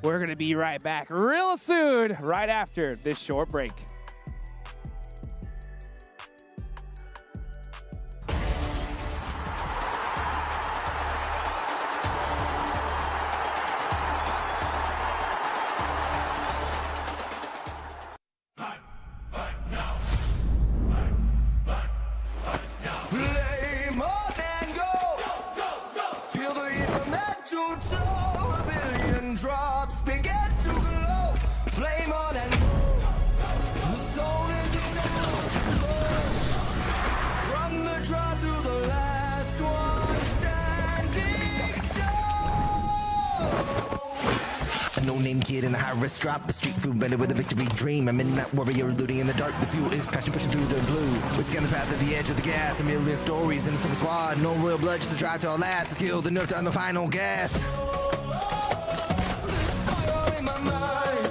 we're going to be right back real soon, right after this short break. Play more than go. Feel the heat from head to toe. A billion drops begin to glow. Flame on and go. The soul is now. From the draw to the last one standing show. A no-name kid in a high-risk drop, a street food vendor with a victory dream. A midnight warrior looting in the dark. The fuel is passion pushing through the blue. We scan the path at the edge of the gas. A million stories in a single squad. No real blood, just a drive to our last. The skill, the nerve to on the final gas. Fire in my mind.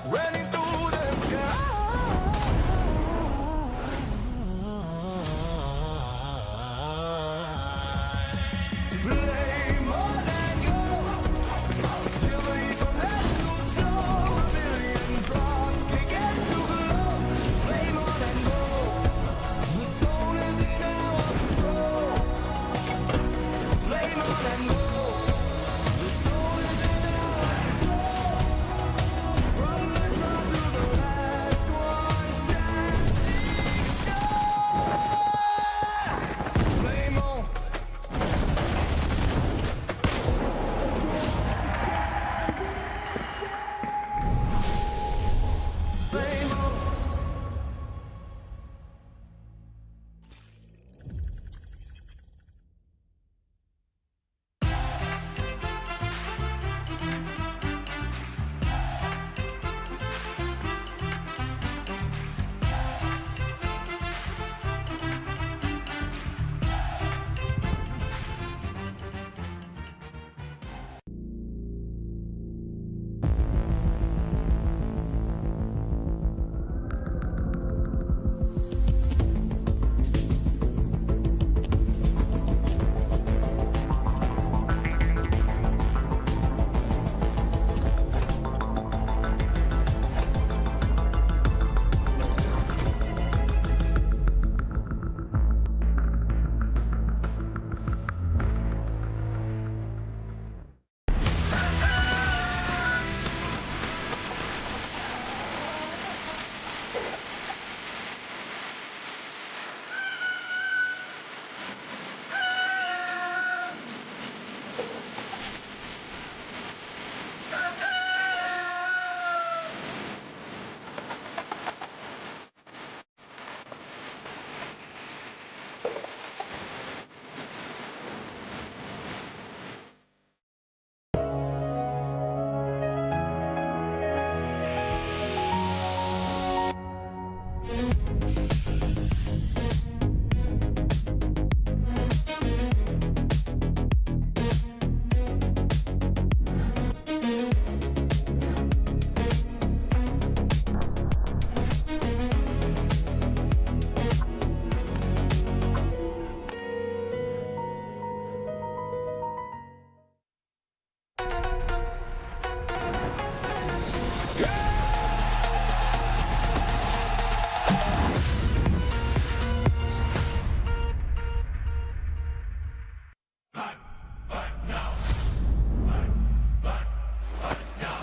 Running through the sky. Play more than go. Feel the heat from head to toe. A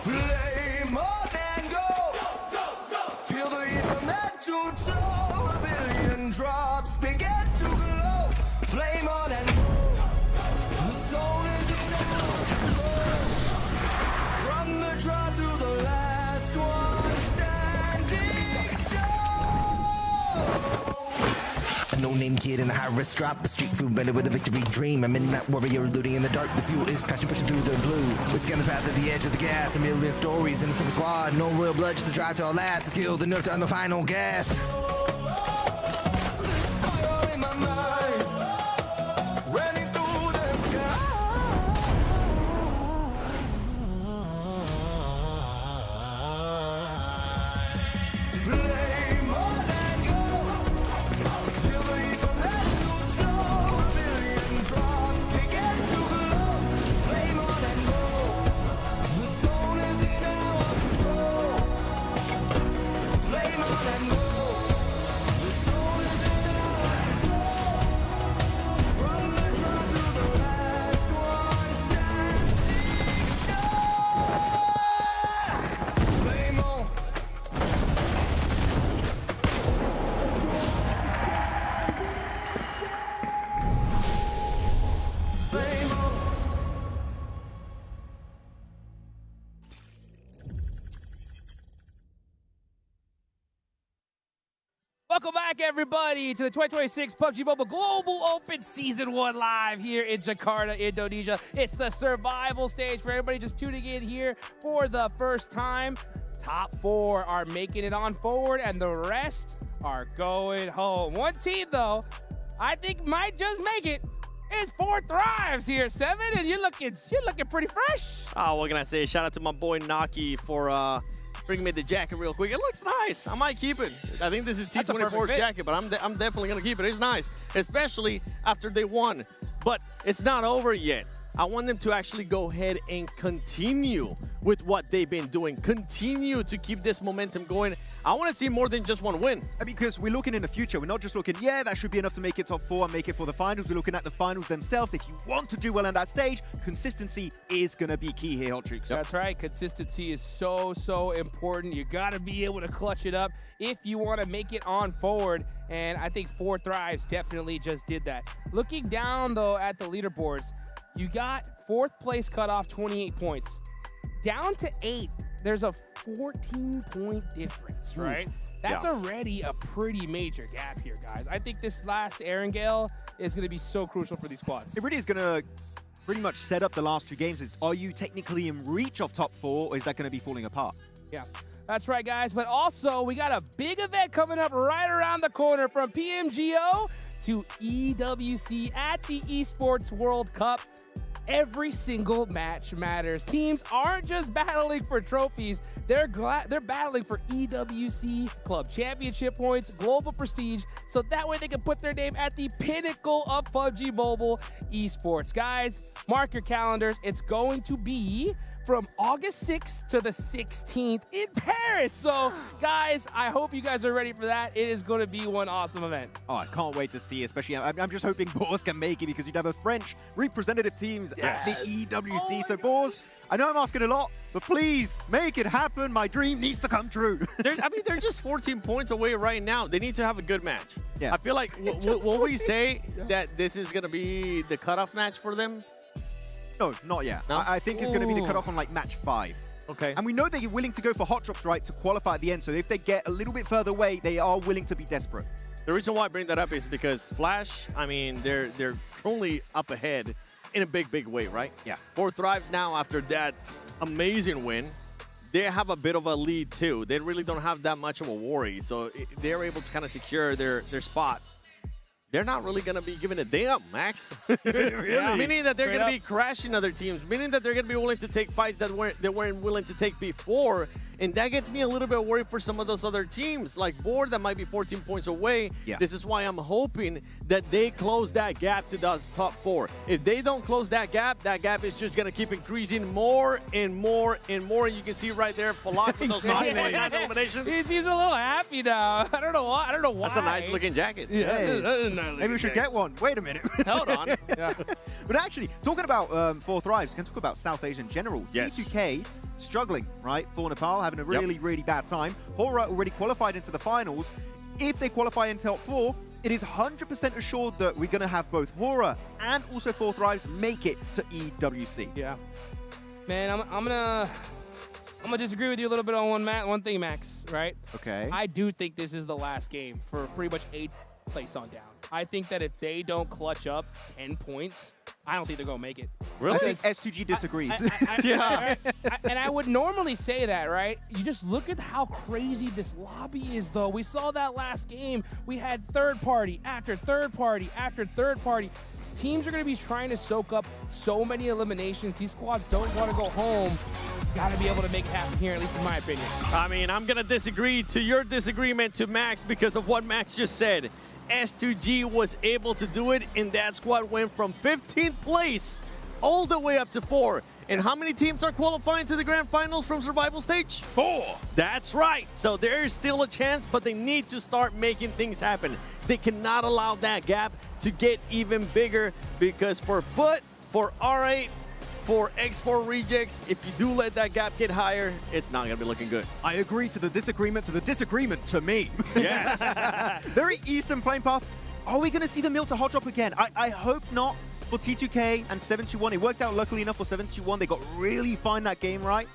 Flame on and go. Feel the heat from head to toe. A billion drops begin to glow. Flame on and go. The soul is in our control. From the draw to the last one standing show. A no-name kid in a high-risk drop, a street food vendor with a victory dream. A midnight warrior looting in the dark. The fuel is passion pushing through the blue. We scan the path at the edge of the gas. A million stories in a single squad. No royal blood, just a drive to our last. The skill, the nerve to the final gas. Fire in my mind. Running through the sky. Flame on and go. Feel the heat from head to toe. A million drops begin to glow. Flame on and go. The soul is in our control. Flame on and go. The soul is in our control. From the draw to the last one standing show. Flame on. Flame on. Welcome back, everybody, to the 2026 PUBG Mobile Global Open Season 1 live here in Jakarta, Indonesia. It's the survival stage for everybody just tuning in here for the first time. Top 4 are making it on forward, and the rest are going home. One team, though, I think might just make it. It's 4 Thrives here, 7, and you're looking pretty fresh. Oh, what can I say? Shout out to my boy Naki for bringing me the jacket real quick. It looks nice. I might keep it. I think this is That's a perfect T24's fit. jacket, but I'm definitely going to keep it. It's nice, especially after they won. But it's not over yet. I want them to actually go ahead and continue with what they've been doing. Continue to keep this momentum going. I want to see more than just one win. Because we're looking in the future. We're not just looking, yeah, that should be enough to make it top 4 and make it for the finals. We're looking at the finals themselves. If you want to do well on that stage, consistency is going to be key here, Hot Jukes. That's right. Consistency is so important. You got to be able to clutch it up if you want to make it on forward. And I think 4 Thrives definitely just did that. Looking down, though, at the leaderboards, you got 4th place cut off 28 points. Down to 8, there's a 14-point difference, right? That's already a pretty major gap here, guys. I think this last Erangel is going to be so crucial for these squads. It really is going to pretty much set up the last 2 games. Are you technically in reach of top 4, or is that going to be falling apart? Yeah, that's right, guys. But also, we got a big event coming up right around the corner, from PMGO to EWC at the Esports World Cup. Every single match matters. Teams aren't just battling for trophies. They're battling for EWC Club Championship points, global prestige, so that way they can put their name at the pinnacle of PUBG Mobile esports. Guys, mark your calendars. It's going to be from August 6th to the 16th in Paris. So, guys, I hope you guys are ready for that. It is going to be one awesome event. Oh, I can't wait to see, especially, I'm just hoping Boars can make it, because you'd have a French representative teams at the EWC. So, Boars, I know I'm asking a lot, but please make it happen. My dream needs to come true. They're just 14 points away right now. They need to have a good match. Yeah. I feel like, will we say that this is going to be the cutoff match for them? No, not yet. No? I think it's going to be the cutoff on like match 5. Okay. And we know they're willing to go for hot drops, right, to qualify at the end. So if they get a little bit further away, they are willing to be desperate. The reason why I bring that up is because Flash, I mean, they're currently up ahead in a big way, right? Yeah. 4 Thrives now after that amazing win. They have a bit of a lead too. They really don't have that much of a worry. So they're able to kind of secure their spot. They're not really going to be giving a damn, Max. Really? Meaning that they're going to be crashing other teams. Meaning that they're going to be willing to take fights that they weren't willing to take before. And that gets me a little bit worried for some of those other teams, like Board that might be 14 points away. Yeah. This is why I'm hoping that they close that gap to those top 4. If they don't close that gap is just going to keep increasing more and more and more. And you can see right there, Falak with those eliminations. He seems a little happy now. I don't know why. That's a nice looking jacket. Yeah, Maybe we should get one. Wait a minute. Hold on. Yeah. But actually, talking about 4 Thrives, we can talk about South Asia in general. Yes. T2K struggling, right? For Nepal, having a really, really bad time. Hora already qualified into the finals. If they qualify in top 4, it is 100% assured that we're going to have both Hora and also 4 Thrives make it to EWC. Yeah. Man, I'm gonna disagree with you a little bit on one thing, Max, right? Okay. I do think this is the last game for pretty much 8th place on down. I think that if they don't clutch up 10 points, I don't think they're going to make it. Really? I think S2G disagrees. Yeah. And I would normally say that, right? You just look at how crazy this lobby is, though. We saw that last game. We had third party after third party after third party. Teams are going to be trying to soak up so many eliminations. These squads don't want to go home. Got to be able to make it happen here, at least in my opinion. I mean, I'm going to disagree to your disagreement to Max because of what Max just said. S2G was able to do it, and that squad went from 15th place all the way up to 4. And how many teams are qualifying to the grand finals from survival stage? 4. That's right. So there is still a chance, but they need to start making things happen. They cannot allow that gap to get even bigger because for Foot, for R8, for X4 Rejects, if you do let that gap get higher, it's not going to be looking good. I agree to the disagreement to me. Yes. Very Eastern playing path. Are we going to see the Milta hot drop again? I hope not for T2K and 721. It worked out luckily enough for 721. They got really fine that game right.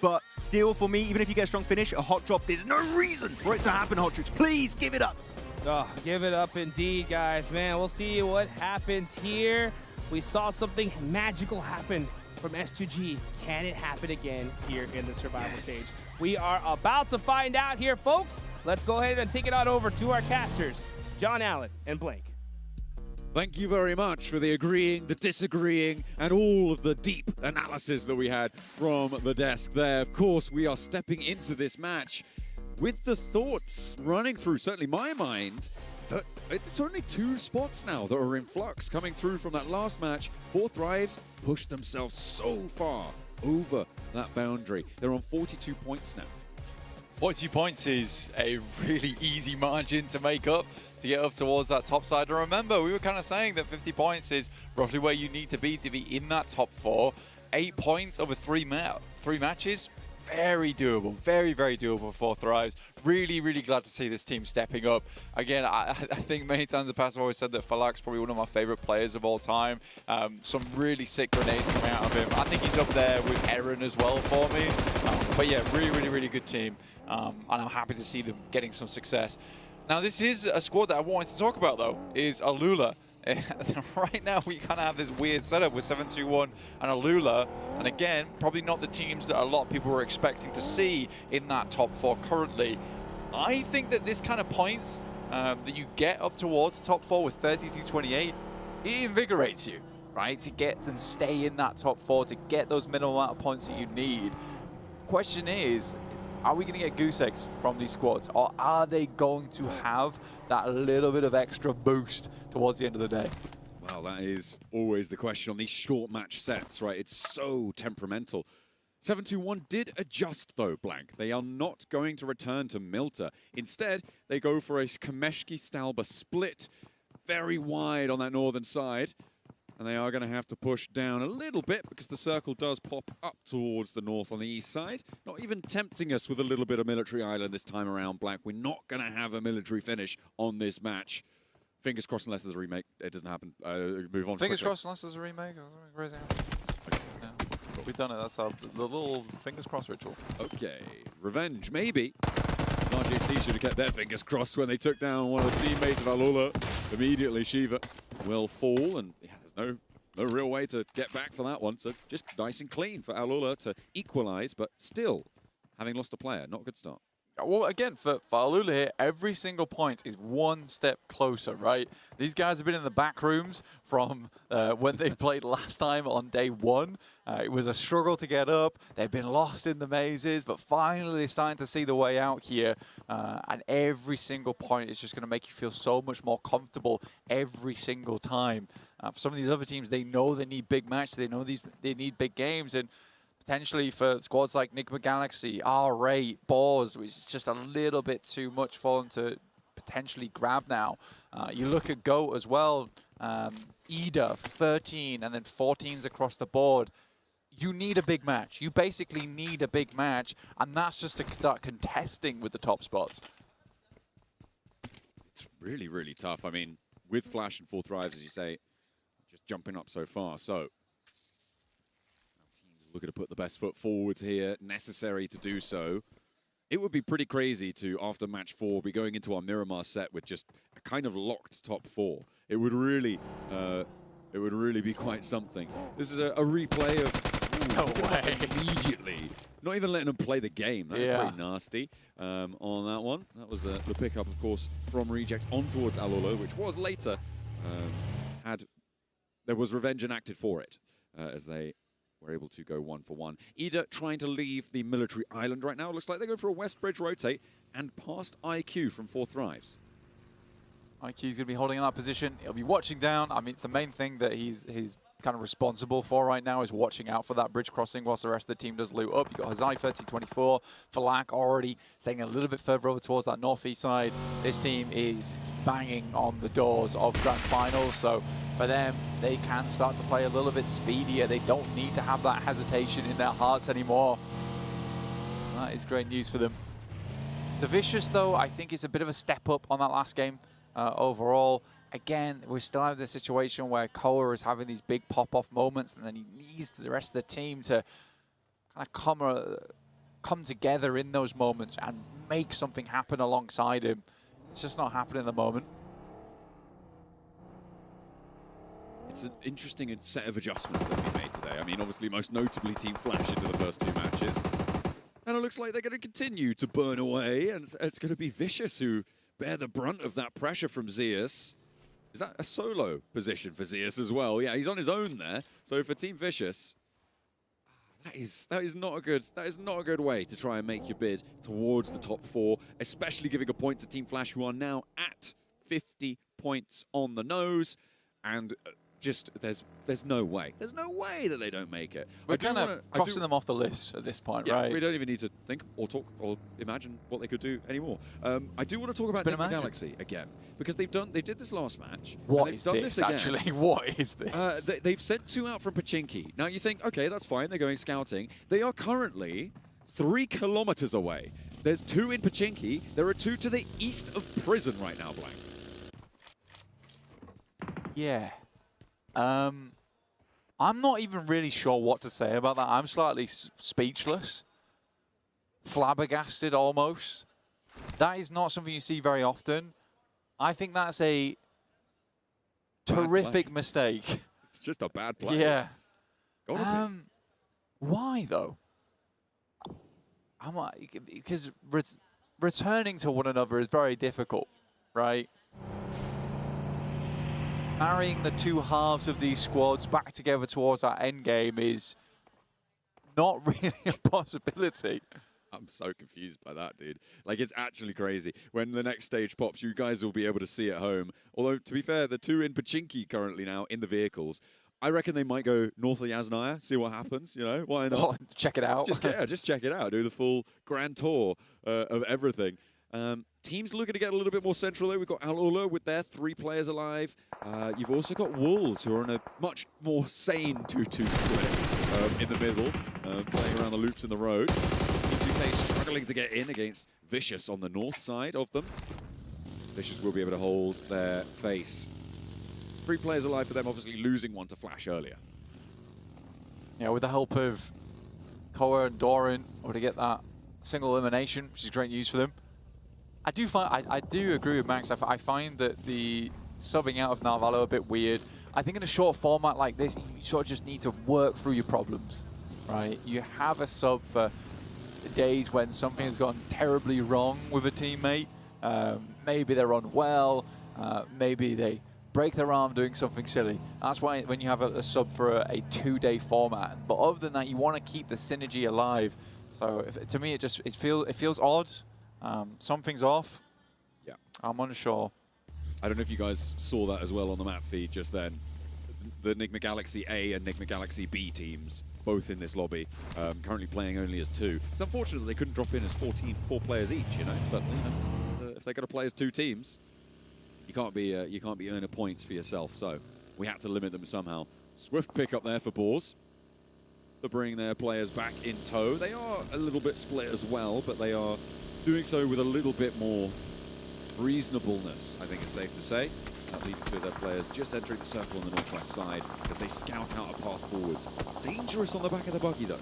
But still, for me, even if you get a strong finish, a hot drop, there's no reason for it to happen, Hot Tricks. Please give it up. Oh, give it up indeed, guys. Man, we'll see what happens here. We saw something magical happen from S2G. Can it happen again here in the survival stage? We are about to find out here, folks. Let's go ahead and take it on over to our casters, John Allen and Blake. Thank you very much for the agreeing, the disagreeing, and all of the deep analysis that we had from the desk there. Of course, we are stepping into this match with the thoughts running through, certainly my mind, that it's only 2 spots now that are in flux coming through from that last match. 4 Thrives pushed themselves so far over that boundary. They're on 42 points now. 42 points is a really easy margin to make up to get up towards that top side. And remember, we were kind of saying that 50 points is roughly where you need to be in that top 4. 8 points over 3 matches. Very doable, very, very doable for Thrives. Really, really glad to see this team stepping up. Again, I think many times in the past I've always said that Falak's probably one of my favorite players of all time. Some really sick grenades coming out of him. I think he's up there with Aaron as well for me. But yeah, really, really, really good team. And I'm happy to see them getting some success. Now, this is a squad that I wanted to talk about, though, is Alula. Right now, we kind of have this weird setup with 721 and Alula. And again, probably not the teams that a lot of people were expecting to see in that top 4 currently. I think that this kind of points that you get up towards top 4 with 30-28, it invigorates you, right? To get and stay in that top 4, to get those minimum amount of points that you need. Question is, are we going to get goose eggs from these squads, or are they going to have that little bit of extra boost towards the end of the day? Well, that is always the question on these short match sets, right? It's so temperamental. 721 did adjust, though, Blank. They are not going to return to Milta. Instead, they go for a Kameshki-Stalba split, very wide on that northern side. And they are going to have to push down a little bit because the circle does pop up towards the north on the east side. Not even tempting us with a little bit of military island this time around, Black. We're not going to have a military finish on this match. Fingers crossed unless there's a remake. It doesn't happen. Move on. Fingers crossed unless there's a remake. Crazy. Yeah. We've done it. That's the little fingers crossed ritual. Okay. Revenge, maybe. RJC should have kept their fingers crossed when they took down one of the teammates of Alula. Immediately, Shiva will fall, and yeah, there's no real way to get back for that one. So just nice and clean for Alula to equalize, but still having lost a player. Not a good start. Well, again, for Alula here, every single point is one step closer, right? These guys have been in the back rooms from when they played last time on day one. It was a struggle to get up. They've been lost in the mazes, but finally they're starting to see the way out here. And every single point is just going to make you feel so much more comfortable every single time. For some of these other teams, they know they need big matches. They know they need big games. And potentially for squads like Enigma Galaxy, R8, Boars, which is just a little bit too much for them to potentially grab now. You look at GOAT as well, Ida, 13, and then 14s across the board. You need a big match. You basically need a big match, and that's just to start contesting with the top spots. It's really, really tough. I mean, with Flash and 4 Thrives, as you say, just jumping up so far. So looking to put the best foot forwards here, necessary to do so. It would be pretty crazy to, after match 4, be going into our Miramar set with just a kind of locked top 4. It would really be quite something. This is a replay of... No way. Immediately. Not even letting them play the game. That's pretty nasty on that one. That was the pickup, of course, from Reject on towards Alolo, which was later there was revenge enacted for it as they were able to go 1-for-1. Ida trying to leave the military island right now. Looks like they go for a West Bridge rotate and past IQ from 4 Thrives. IQ's going to be holding in that position. He'll be watching down. I mean, it's the main thing that he's kind of responsible for right now is watching out for that bridge crossing whilst the rest of the team does loot up. You've got Hazai 30-24, Falak already staying a little bit further over towards that northeast side. This team is banging on the doors of Grand Finals, so for them, they can start to play a little bit speedier. They don't need to have that hesitation in their hearts anymore. That is great news for them. The Vicious, though, I think is a bit of a step up on that last game overall. Again, we still have this situation where Koa is having these big pop-off moments, and then he needs the rest of the team to kind of come together in those moments and make something happen alongside him. It's just not happening at the moment. It's an interesting set of adjustments that we made today. I mean, obviously, most notably Team Flash into the first 2 matches. And it looks like they're going to continue to burn away, and it's going to be Vicious who bear the brunt of that pressure from Zeus. Is that a solo position for Zeus as well? Yeah, he's on his own there. So for Team Vicious, that is not a good way to try and make your bid towards the top 4, especially giving a point to Team Flash, who are now at 50 points on the nose, and just there's no way that they don't make it. We're kind of crossing them off the list at this point, right? We don't even need to think or talk or imagine what they could do anymore. I do want to talk about Enigma Galaxy again, because they did this last match. What is this actually? What is this? They've sent 2 out from Pachinki. Now you think, okay, that's fine. They're going scouting. They are currently 3 kilometers away. There's 2 in Pachinki. There are 2 to the east of Prison right now, Blank. Yeah. I'm not even really sure what to say about that. I'm slightly speechless. Flabbergasted almost. That is not something you see very often. I think that's a terrific mistake. It's just a bad play. Yeah. Why though? Because returning to one another is very difficult, right? Marrying the 2 halves of these squads back together towards that end game is not really a possibility. I'm so confused by that, dude. Like, it's actually crazy. When the next stage pops, you guys will be able to see at home. Although, to be fair, the 2 in Pachinki currently now in the vehicles. I reckon they might go north of Yasnaya, see what happens, you know? Why not? Oh, check it out. Just check it out. Do the full grand tour of everything. Teams looking to get a little bit more central, though. We've got Al-Ula with their 3 players alive. You've also got Wolves, who are in a much more sane 2-2 split in the middle, playing around the loops in the road. Team 2K struggling to get in against Vicious on the north side of them. Vicious will be able to hold their face. 3 players alive for them, obviously losing 1 to Flash earlier. Yeah, with the help of Koa and Doran, able to get that single elimination, which is great news for them. I do agree with Max. I find that the subbing out of Narvalo a bit weird. I think in a short format like this, you sort of just need to work through your problems, right? You have a sub for days when something has gone terribly wrong with a teammate. Maybe they're unwell, maybe they break their arm doing something silly. That's why when you have a sub for a 2-day format. But other than that, you want to keep the synergy alive. So to me, it feels odd. Something's off. Yeah, I'm unsure. I don't know if you guys saw that as well on the map feed just then. The Enigma Galaxy A and Enigma Galaxy B teams, both in this lobby, currently playing only as 2. It's unfortunate that they couldn't drop in as 4 players each, you know. But you know, if they're going to play as 2 teams, you can't be earning points for yourself. So we had to limit them somehow. Swift pick up there for Boars. They're bringing their players back in tow. They are a little bit split as well, but they are doing so with a little bit more reasonableness, I think it's safe to say. Leading 2 of their players just entering the circle on the northwest side as they scout out a path forwards. Dangerous on the back of the buggy, though.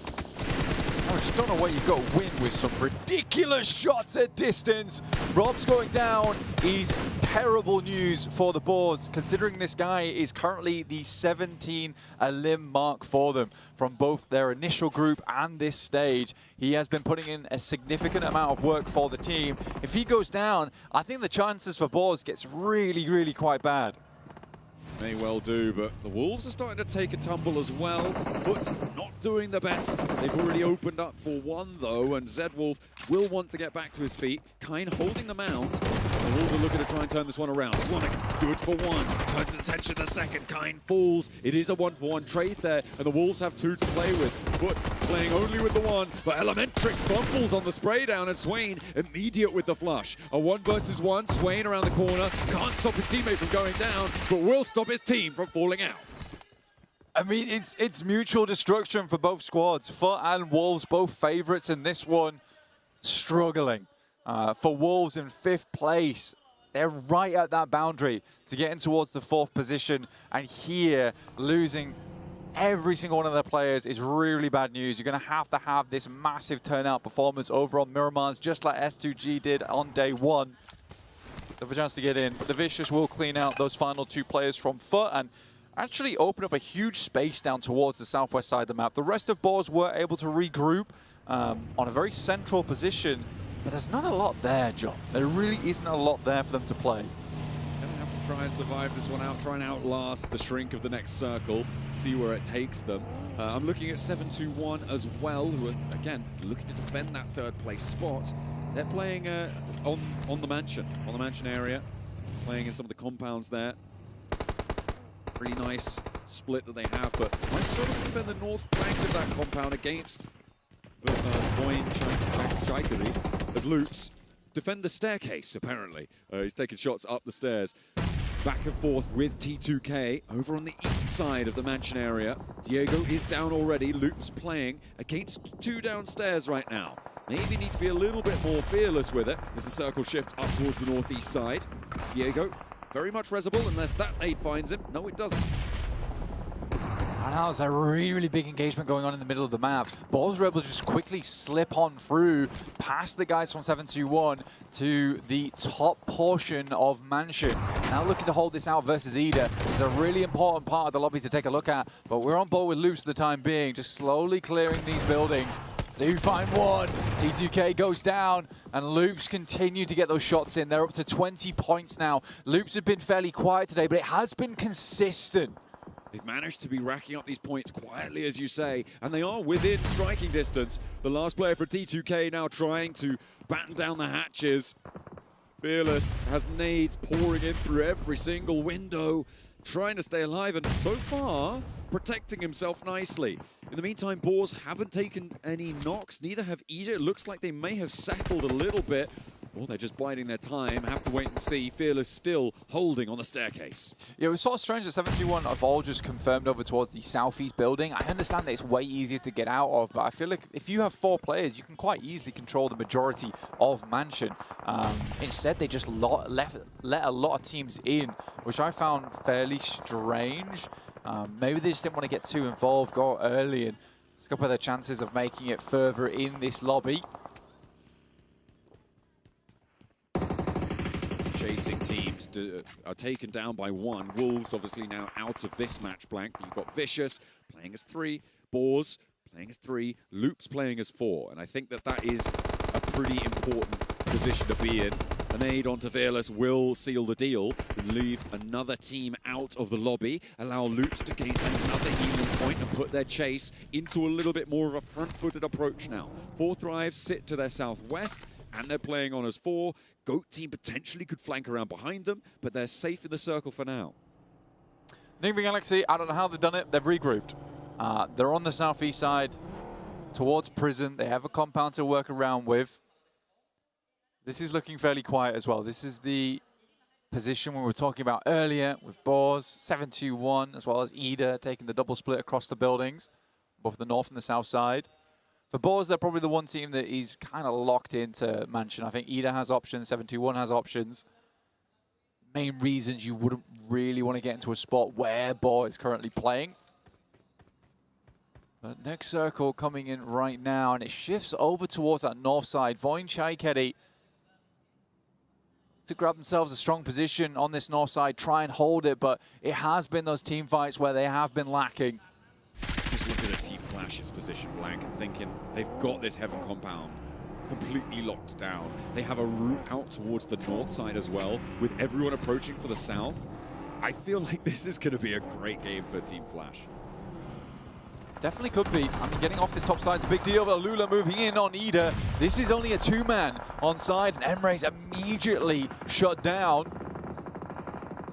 I just don't know where you've got to win with some ridiculous shots at distance. Rob's going down is terrible news for the Boars, considering this guy is currently the 17 limb mark for them from both their initial group and this stage. He has been putting in a significant amount of work for the team. If he goes down, I think the chances for Boars gets really, really quite bad. May well do, but the Wolves are starting to take a tumble as well. Foot not doing the best. They've already opened up for 1, though, and Zedwolf will want to get back to his feet. Kine holding the mount. The Wolves are looking to try and turn this one around. Swonic, good for 1. Turns his attention to the second. Kine falls. It is a 1-for-1 trade there, and the Wolves have 2 to play with. Foot playing only with the 1, but Elementrix fumbles on the spray down, and Swain immediate with the flush. A 1 versus 1. Swain around the corner. Can't stop his teammate from going down, but will stop his team from falling out. I mean, it's mutual destruction for both squads. Foot and Wolves, both favorites in this one, struggling. For Wolves in 5th place, they're right at that boundary to get in towards the 4th position. And here, losing every single one of their players is really bad news. You're going to have this massive turnout performance over on Miramon's, just like S2G did on day 1. They have a chance to get in, but the Vicious will clean out those final 2 players from Foot and actually open up a huge space down towards the southwest side of the map. The rest of Boars were able to regroup on a very central position, but there's not a lot there, John. There really isn't a lot there for them to play. Gonna have to try and survive this one out, try and outlast the shrink of the next circle, see where it takes them. I'm looking at 721 as well, who are, again, looking to defend that 3rd place spot. They're playing on the mansion area, playing in some of the compounds there. Really nice split that they have, but I struggle to defend the north flank of that compound against Boyne Chaikari as Loops defend the staircase, apparently. He's taking shots up the stairs. Back and forth with T2K over on the east side of the mansion area. Diego is down already. Loops playing against 2 downstairs right now. Maybe need to be a little bit more fearless with it as the circle shifts up towards the northeast side. Diego, very much resible unless that nade finds him. No, it doesn't. And now there's a really, really big engagement going on in the middle of the map. Boars were able to just quickly slip on through past the guys from 721 to the top portion of Mansion. Now looking to hold this out versus Ida. It's a really important part of the lobby to take a look at, but we're on board with Loops for the time being, just slowly clearing these buildings. Do find 1. T2K goes down, and Loops continue to get those shots in. They're up to 20 points now. Loops have been fairly quiet today, but it has been consistent. They've managed to be racking up these points quietly, as you say, and they are within striking distance. The last player for T2K now trying to batten down the hatches. Fearless has nades pouring in through every single window, trying to stay alive, and so far, protecting himself nicely. In the meantime, Boars haven't taken any knocks, neither have Ida. It looks like they may have settled a little bit, or they're just biding their time. Have to wait and see. Fearless still holding on the staircase. Yeah, it was sort of strange that 721 have all just confirmed over towards the southeast building. I understand that it's way easier to get out of, but I feel like if you have 4 players, you can quite easily control the majority of Mansion. Instead, they just let a lot of teams in, which I found fairly strange. Maybe they just didn't want to get too involved, go early, and scupper their chances of making it further in this lobby. Chasing teams are taken down by 1. Wolves obviously now out of this match blank. You've got Vicious playing as 3. Boars playing as 3, Loop's playing as 4, and I think that that is a pretty important position to be in. An aid onto Fearless will seal the deal and leave another team out of the lobby, allow Loops to gain another healing point and put their chase into a little bit more of a front-footed approach now. 4 Thrives sit to their southwest, and they're playing on as 4. Goat team potentially could flank around behind them, but they're safe in the circle for now. Nigma Galaxy, I don't know how they've done it. They've regrouped. They're on the southeast side towards prison. They have a compound to work around with. This is looking fairly quiet as well. This is the position we were talking about earlier with Boars, 7-2-1, as well as Ida taking the double split across the buildings, both the north and the south side. For Boars, they're probably the one team that is kind of locked into Mansion. I think Ida has options, 7-2-1 has options. Main reasons you wouldn't really want to get into a spot where Boar is currently playing. But next circle coming in right now, and it shifts over towards that north side. Voin Chaikeri to grab themselves a strong position on this north side, try and hold it, but it has been those team fights where they have been lacking. Just looking at Team Flash's position, Blank, and thinking they've got this Heaven compound completely locked down. They have a route out towards the north side as well, with everyone approaching for the south. I feel like this is going to be a great game for Team Flash. Definitely could be. I mean, getting off this top side is a big deal, but Lula moving in on Ida. This is only a 2-man on side, and Emre's immediately shut down.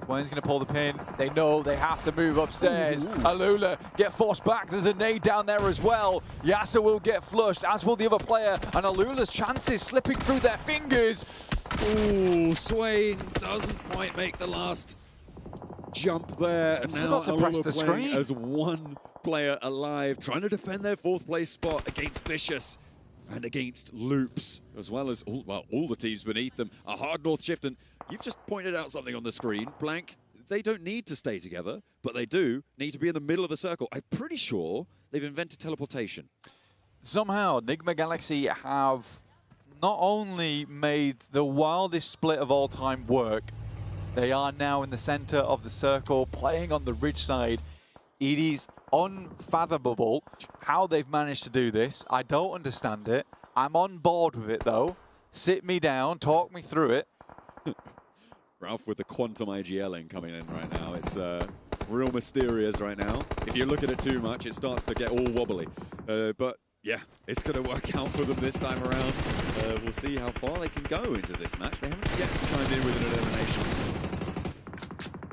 Swain's going to pull the pin. They know they have to move upstairs. Alula get forced back. There's a nade down there as well. Yasser will get flushed, as will the other player, and Alula's chances slipping through their fingers. Ooh, Swain doesn't quite make the last jump there, and now to press the screen as 1 player alive, trying to defend their 4th place spot against Vicious and against Loops, as well as all the teams beneath them. A hard north shift, and you've just pointed out something on the screen, Blank. They don't need to stay together, but they do need to be in the middle of the circle. I'm pretty sure they've invented teleportation. Somehow, Nigma Galaxy have not only made the wildest split of all time work, they are now in the center of the circle, playing on the ridge side. It is unfathomable how they've managed to do this. I don't understand it. I'm on board with it, though. Sit me down, talk me through it. Ralph with the quantum IGLing coming in right now. It's real mysterious right now. If you look at it too much, it starts to get all wobbly. But yeah, it's going to work out for them this time around. We'll see how far they can go into this match. They haven't yet chimed in with an elimination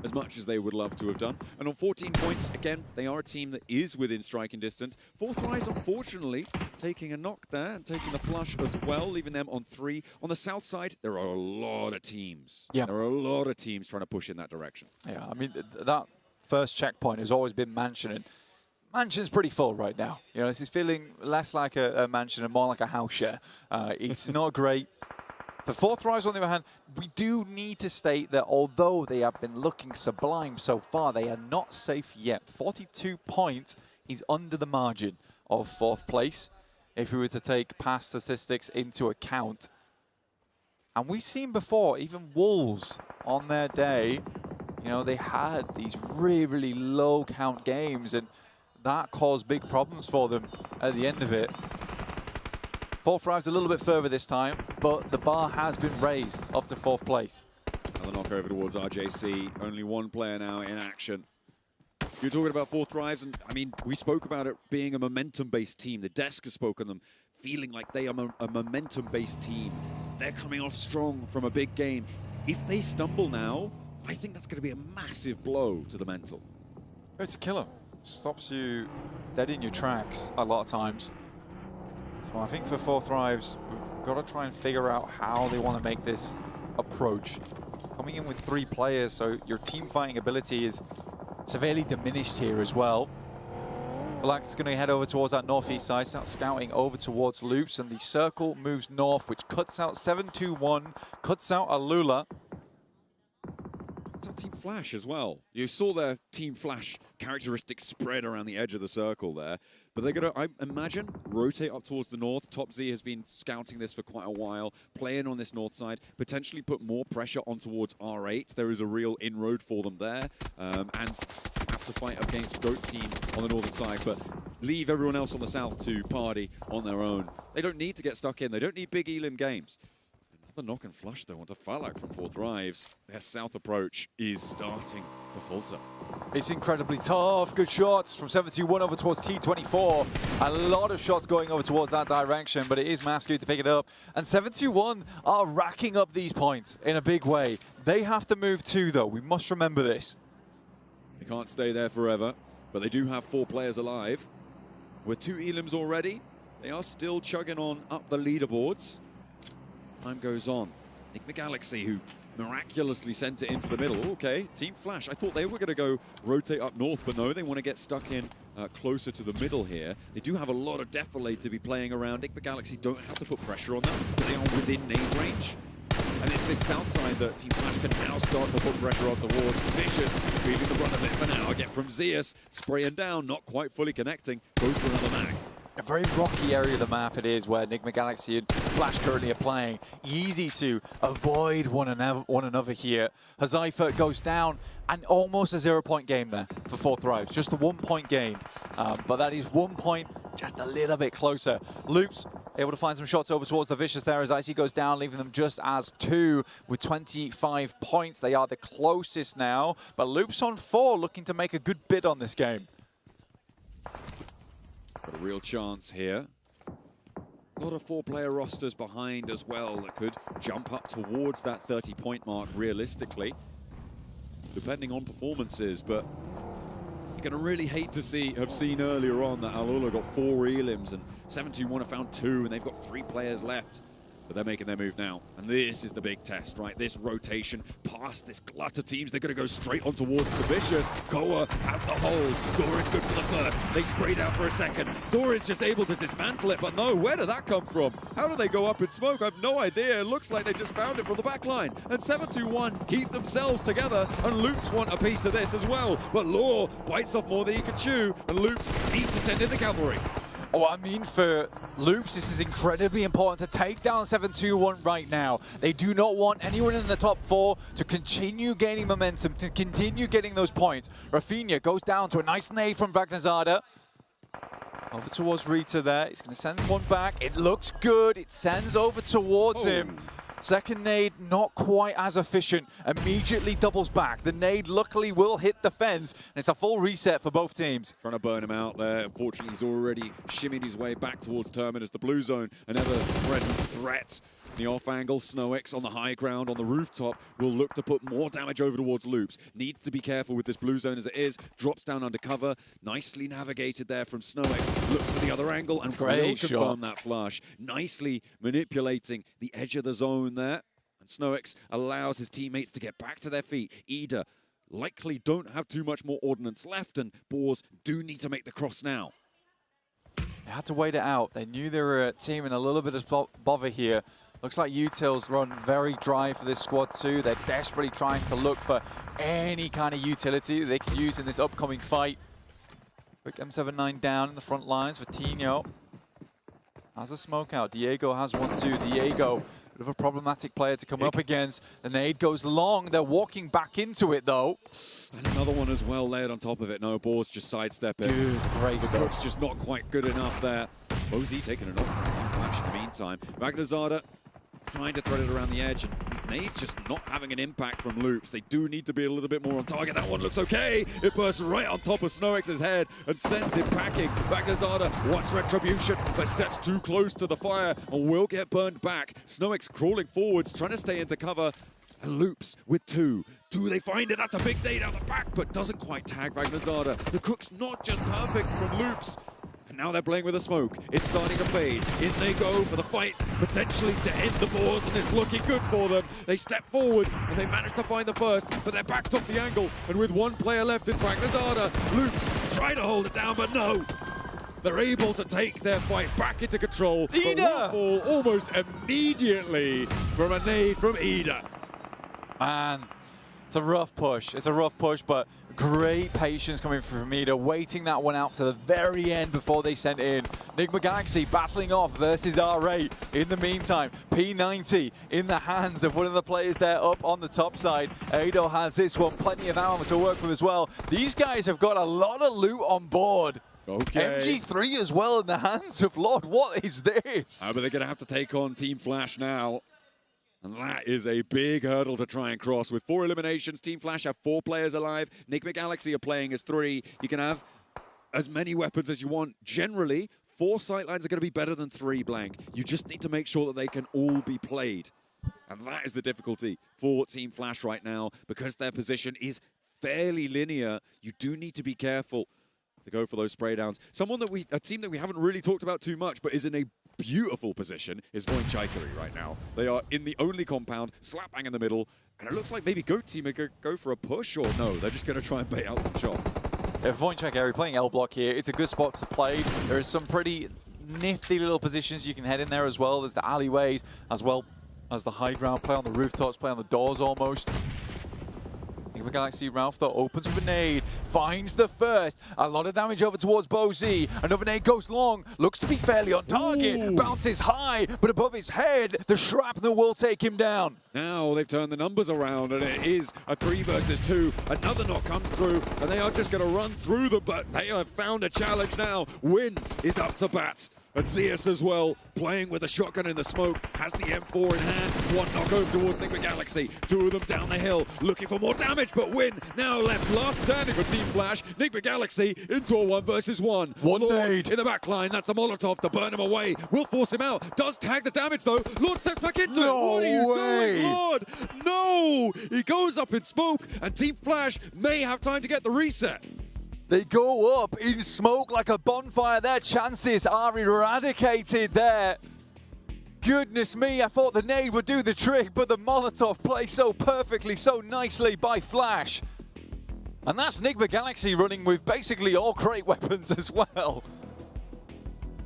as much as they would love to have done. And on 14 points, again, they are a team that is within striking distance. 4 Thrives, unfortunately, taking a knock there and taking the flush as well, leaving them on 3. On the south side, there are a lot of teams. Yeah. There are a lot of teams trying to push in that direction. Yeah, I mean, that first checkpoint has always been Mansion, and Mansion's pretty full right now. You know, this is feeling less like a Mansion and more like a house share. It's not great. For 4 Thrives, on the other hand, we do need to state that although they have been looking sublime so far, they are not safe yet. 42 points is under the margin of 4th place, if we were to take past statistics into account. And we've seen before, even Wolves on their day, you know, they had these really, really low count games, and that caused big problems for them at the end of it. 4 Thrives a little bit further this time, but the bar has been raised up to 4th place. Another knock over towards RJC. Only 1 player now in action. You're talking about 4 Thrives, and I mean, we spoke about it being a momentum-based team. The desk has spoken them, feeling like they are a momentum-based team. They're coming off strong from a big game. If they stumble now, I think that's going to be a massive blow to the mental. It's a killer. Stops you dead in your tracks a lot of times. So I think for 4 Thrives, we've got to try and figure out how they want to make this approach. Coming in with 3 players, so your team fighting ability is severely diminished here as well. Black's going to head over towards that northeast side, start scouting over towards Loops, and the circle moves north, which cuts out 7-2-1, cuts out Alula. It's on Team Flash as well. You saw their Team Flash characteristics spread around the edge of the circle there. But they're going to, I imagine, rotate up towards the north. Top Z has been scouting this for quite a while, playing on this north side, potentially put more pressure on towards R8. There is a real inroad for them there. And have to fight against Goat Team on the northern side. But leave everyone else on the south to party on their own. They don't need to get stuck in. They don't need big elim games. Another knock and flush though onto Falak from 4th Thrives. Their south approach is starting to falter. It's incredibly tough. Good shots from 721 over towards T24. A lot of shots going over towards that direction, but it is Masku to pick it up. And 721 are racking up these points in a big way. They have to move too, though. We must remember this. They can't stay there forever, but they do have 4 players alive. With 2 elims already, they are still chugging on up the leaderboards. Time goes on. Galaxy, who miraculously sent it into the middle. Okay, Team Flash. I thought they were going to go rotate up north, but no, they want to get stuck in closer to the middle here. They do have a lot of Defilade to be playing around. Galaxy don't have to put pressure on them, but they are within nade range. And it's this south side that Team Flash can now start to put pressure on towards. Vicious feeding the brunt of it for now. Again from Zeus, spraying down, not quite fully connecting. Goes for another mag. A very rocky area of the map it is where Enigma Galaxy and Flash currently are playing. Easy to avoid one another here. Hazaifa goes down and almost a 0-point game there for 4th Thrives. Just a 1-point gained, but that is 1 point just a little bit closer. Loops able to find some shots over towards the Vicious there as Icy goes down, leaving them just as 2 with 25 points. They are the closest now, but Loops on 4 looking to make a good bid on this game. Got a real chance here. A lot of 4-player rosters behind as well that could jump up towards that 30-point mark realistically, depending on performances. But you're going to really hate to have seen earlier on that Alula got 4 elims and 721 have found 2, and they've got 3 players left. But they're making their move now. And this is the big test, right? This rotation past this glut of teams. They're going to go straight on towards the Vicious. Goa has the hold. Dora is good for the first. They sprayed out for a second. Dora is just able to dismantle it, but no, where did that come from? How do they go up in smoke? I have no idea. It looks like they just found it from the back line. And 721 keep themselves together, and Loops want a piece of this as well. But Law bites off more than he can chew, and Loops need to send in the cavalry. Oh, I mean, for Loops, this is incredibly important to take down 721 right now. They do not want anyone in the top 4 to continue gaining momentum, to continue getting those points. Rafinha goes down to a nice nade from Vagnazada. Over towards Rita there. He's going to send one back. It looks good. It sends over towards him. Second nade, not quite as efficient. Immediately doubles back. The nade luckily will hit the fence, and it's a full reset for both teams. Trying to burn him out there. Unfortunately, he's already shimmied his way back towards Terminus. The blue zone, an ever-present threat. The off angle, SnowX on the high ground on the rooftop will look to put more damage over towards Loops. Needs to be careful with this blue zone as it is. Drops down under cover. Nicely navigated there from SnowX. Looks for the other angle and will confirm that flush. Nicely manipulating the edge of the zone there. And SnowX allows his teammates to get back to their feet. Ida likely don't have too much more ordnance left, and Boars do need to make the cross now. They had to wait it out. They knew they were a team in a little bit of bother here. Looks like Util's run very dry for this squad too. They're desperately trying to look for any kind of utility that they can use in this upcoming fight. Quick M79 down in the front lines for Tino. Has a smoke out. Diego has one too. Diego, bit of a problematic player to come up against. The nade goes long. They're walking back into it though. And another one as well layered on top of it. No, Boars just sidestep it. Dude, great the stuff. cook's just not quite good enough there. Bozy taking it off from Team Flash in the meantime. Vagnazada trying to thread it around the edge, and these nades just not having an impact from Loops. They do need to be a little bit more on target. That one looks okay. It bursts right on top of SnowX's head and sends him packing. Vagnazada wants retribution, but steps too close to the fire and will get burned back. SnowX crawling forwards, trying to stay into cover. And Loops with 2. Do they find it? That's a big nade out the back, but doesn't quite tag Vagnazada. The cook's not just perfect from Loops. And now they're playing with the smoke. It's starting to fade. In they go for the fight, potentially to end the Boars, and it's looking good for them. They step forwards, and they manage to find the first, but they're backed off the angle, and with 1 player left, it's Vagnazada. Loops try to hold it down, but no. They're able to take their fight back into control. Ida! Fall almost immediately from a nade from Ida. Man, it's a rough push. It's a rough push, but great patience coming from Ida, waiting that one out to the very end before they sent in. Enigma Galaxy battling off versus R8. In the meantime, P90 in the hands of one of the players there up on the top side. Ado has this one, plenty of ammo to work with as well. These guys have got a lot of loot on board. Okay. MG3 as well in the hands of Lord. What is this? But they're going to have to take on Team Flash now. And that is a big hurdle to try and cross. With 4 eliminations, Team Flash have 4 players alive. Enigma Galaxy are playing as 3. You can have as many weapons as you want. Generally, 4 sightlines are going to be better than 3 blank. You just need to make sure that they can all be played. And that is the difficulty for Team Flash right now. Because their position is fairly linear, you do need to be careful to go for those spray downs. A team that we haven't really talked about too much, but is in a beautiful position, is Voinchikery right now. They are in the only compound, slap bang in the middle, and it looks like maybe Goat Team are going to go for a push, or no, they're just going to try and bait out some shots. Voinchikery playing L block here. It's a good spot to play. There is some pretty nifty little positions you can head in there as well. There's the alleyways as well as the high ground. Play on the rooftops, play on the doors almost. Enigma Galaxy Ralph though opens with a nade, finds the first. A lot of damage over towards BoZ. Another nade goes long, looks to be fairly on target. Ooh. Bounces high, but above his head, the shrapnel will take him down. Now they've turned the numbers around, and it is a 3 versus 2. Another knock comes through, and they are just going to run through them, but they have found a challenge now. Win is up to bat. And Zeus as well, playing with a shotgun in the smoke, has the M4 in hand. 1 knock over towards Enigma Galaxy. 2 of them down the hill, looking for more damage, but Win now left last standing for Team Flash. Enigma Galaxy into a 1 versus 1. One nade in the back line. That's the Molotov to burn him away. Will force him out. Does tag the damage though. Lord steps back into it. What are you doing, Lord? No! He goes up in smoke, and Team Flash may have time to get the reset. They go up in smoke like a bonfire. Their chances are eradicated there. Goodness me, I thought the nade would do the trick, but the Molotov plays so perfectly, so nicely by Flash. And that's Enigma Galaxy running with basically all crate weapons as well.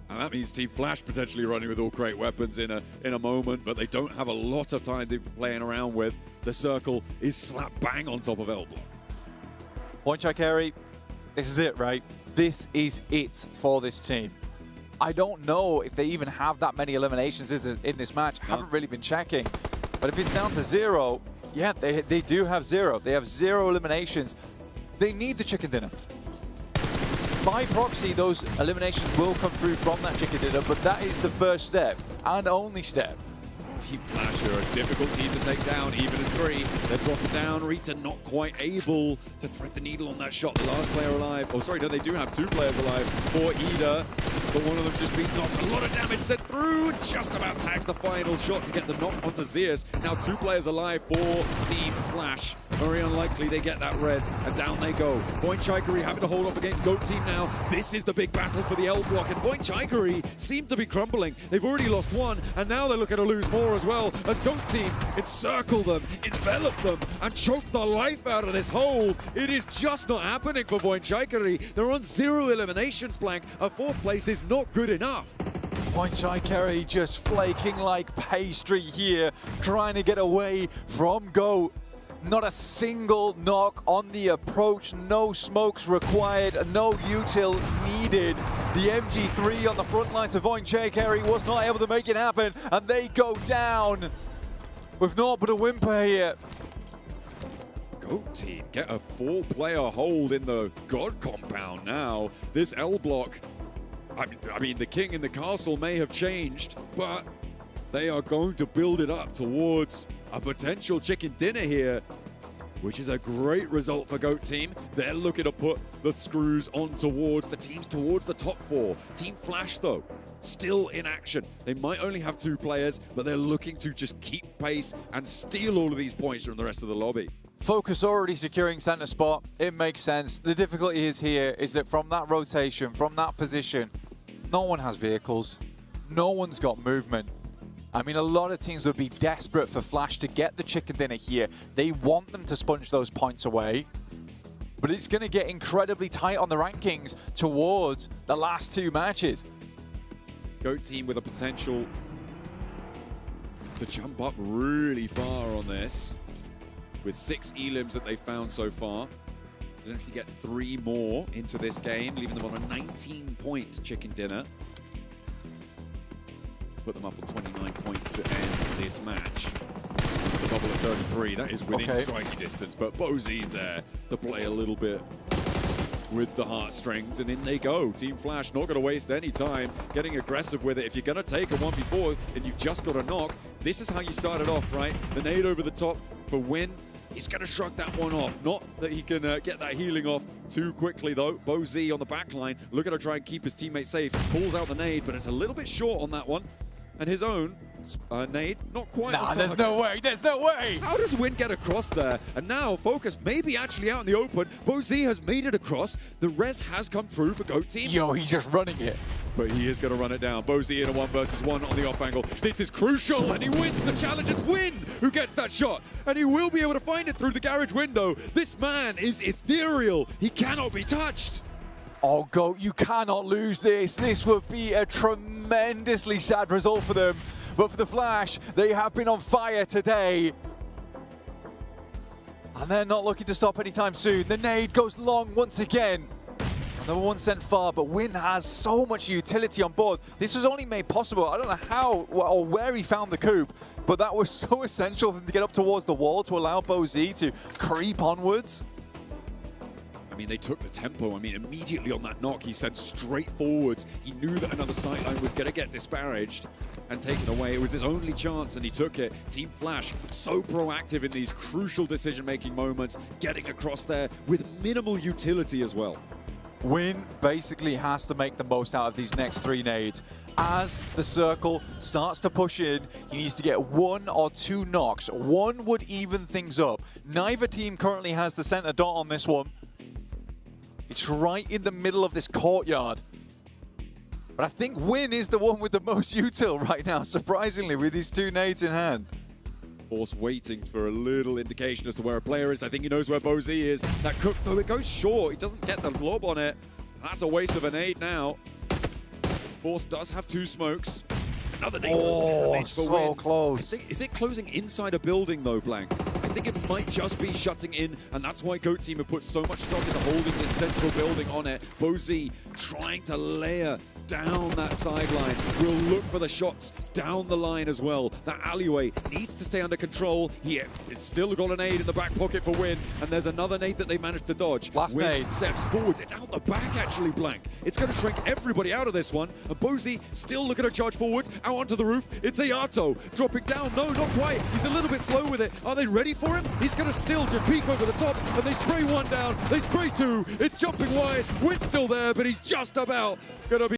And that means Team Flash potentially running with all crate weapons in a moment, but they don't have a lot of time to be playing around with. The circle is slap bang on top of L block. Voinchikery, this is it, right? This is it for this team. I don't know if they even have that many eliminations in this match. No. Haven't really been checking. But if it's down to 0, yeah, they do have 0. They have 0 eliminations. They need the chicken dinner. By proxy, those eliminations will come through from that chicken dinner, but that is the first step and only step. Team Flash are a difficult team to take down, even as 3. They drop it down. Rita not quite able to thread the needle on that shot. The last player alive. Oh, sorry, no, they do have 2 players alive for Ida, but one of them's just been knocked. A lot of damage sent through. Just about tags the final shot to get the knock onto Zeus. Now 2 players alive for Team Flash. Very unlikely they get that res, and down they go. Voinchikery having to hold off against Goat Team now. This is the big battle for the L block, and Voinchikery seem to be crumbling. They've already lost 1, and now they're looking to lose more as well, as Goat Team encircle them, envelop them, and choke the life out of this hold. It is just not happening for Voinchikery. They're on 0 eliminations blank. A 4th place is not good enough. Voinchikery just flaking like pastry here, trying to get away from Goat. Not a single knock on the approach, no smokes required, no util needed. The MG3 on the front lines of Voinchikery was not able to make it happen, and they go down with naught but a whimper here. Goat Team get a 4-player hold in the God compound now. This L block, I mean, the king in the castle may have changed, but they are going to build it up towards a potential chicken dinner here, which is a great result for Goat Team. They're looking to put the screws on towards the teams towards the top 4. Team Flash, though, still in action. They might only have 2 players, but they're looking to just keep pace and steal all of these points from the rest of the lobby. Focus already securing center spot. It makes sense. The difficulty is here is that from that rotation, from that position, no one has vehicles. No one's got movement. I mean, a lot of teams would be desperate for Flash to get the chicken dinner here. They want them to sponge those points away. But it's going to get incredibly tight on the rankings towards the last 2 matches. Goat Team with a potential to jump up really far on this. With 6 elims that they found so far. Potentially get 3 more into this game, leaving them on a 19-point chicken dinner. Put them up on 29 points to end this match. The bubble at 33, that is within striking distance, but BoZ's there to play a little bit with the heartstrings, and in they go. Team Flash not going to waste any time getting aggressive with it. If you're going to take a 1v4 and you've just got a knock, this is how you start it off, right? The nade over the top for Win. He's going to shrug that one off. Not that he can get that healing off too quickly, though. BoZ on the back line, looking to try and keep his teammate safe. Pulls out the nade, but it's a little bit short on that one. And his own nade, not quite. Nah, there's no way. There's no way. How does Win get across there? And now Focus maybe actually out in the open. BoZ has made it across. The res has come through for GOAT Team. Yo, he's just running it. But he is going to run it down. BoZ in a 1 versus 1 on the off angle. This is crucial, and he wins the challenge. It's Win who gets that shot, and he will be able to find it through the garage window. This man is ethereal. He cannot be touched. Oh, GOAT, you cannot lose this. This would be a tremendously sad result for them. But for the Flash, they have been on fire today. And they're not looking to stop anytime soon. The nade goes long once again. And the one sent far, but Win has so much utility on board. This was only made possible. I don't know how or where he found the coop, but that was so essential for him to get up towards the wall to allow BoZ to creep onwards. I mean, they took the tempo. I mean, immediately on that knock, he sent straight forwards. He knew that another sideline was going to get disparaged and taken away. It was his only chance, and he took it. Team Flash, so proactive in these crucial decision-making moments, getting across there with minimal utility as well. Win basically has to make the most out of these next 3 nades. As the circle starts to push in, he needs to get 1 or 2 knocks. 1 would even things up. Neither team currently has the center dot on this one. It's right in the middle of this courtyard. But I think Win is the one with the most util right now, surprisingly, with these 2 nades in hand. Force waiting for a little indication as to where a player is. I think he knows where BoZ is. That cook, though, it goes short. He doesn't get the lob on it. That's a waste of a nade now. Force does have 2 smokes. Another nade does damage for so Win. close. Is it closing inside a building, though, Blank? I think it might just be shutting in, and that's why GOAT Team have put so much stock into holding this central building on it. BoZ trying to layer down that sideline. Will look for the shots down the line as well. That alleyway needs to stay under control. He has still got an nade in the back pocket for Win, and there's another nade that they managed to dodge. Last Win nade. steps forwards. It's out the back, actually, Blank. It's going to shrink everybody out of this one. And BoZ still looking to charge forwards, out onto the roof. It's Ayato dropping down. No, not quite. He's a little bit slow with it. Are they ready for him? He's going to still just peek over the top, and they spray 1 down. They spray 2. It's jumping wide. Win's still there, but he's just about going to be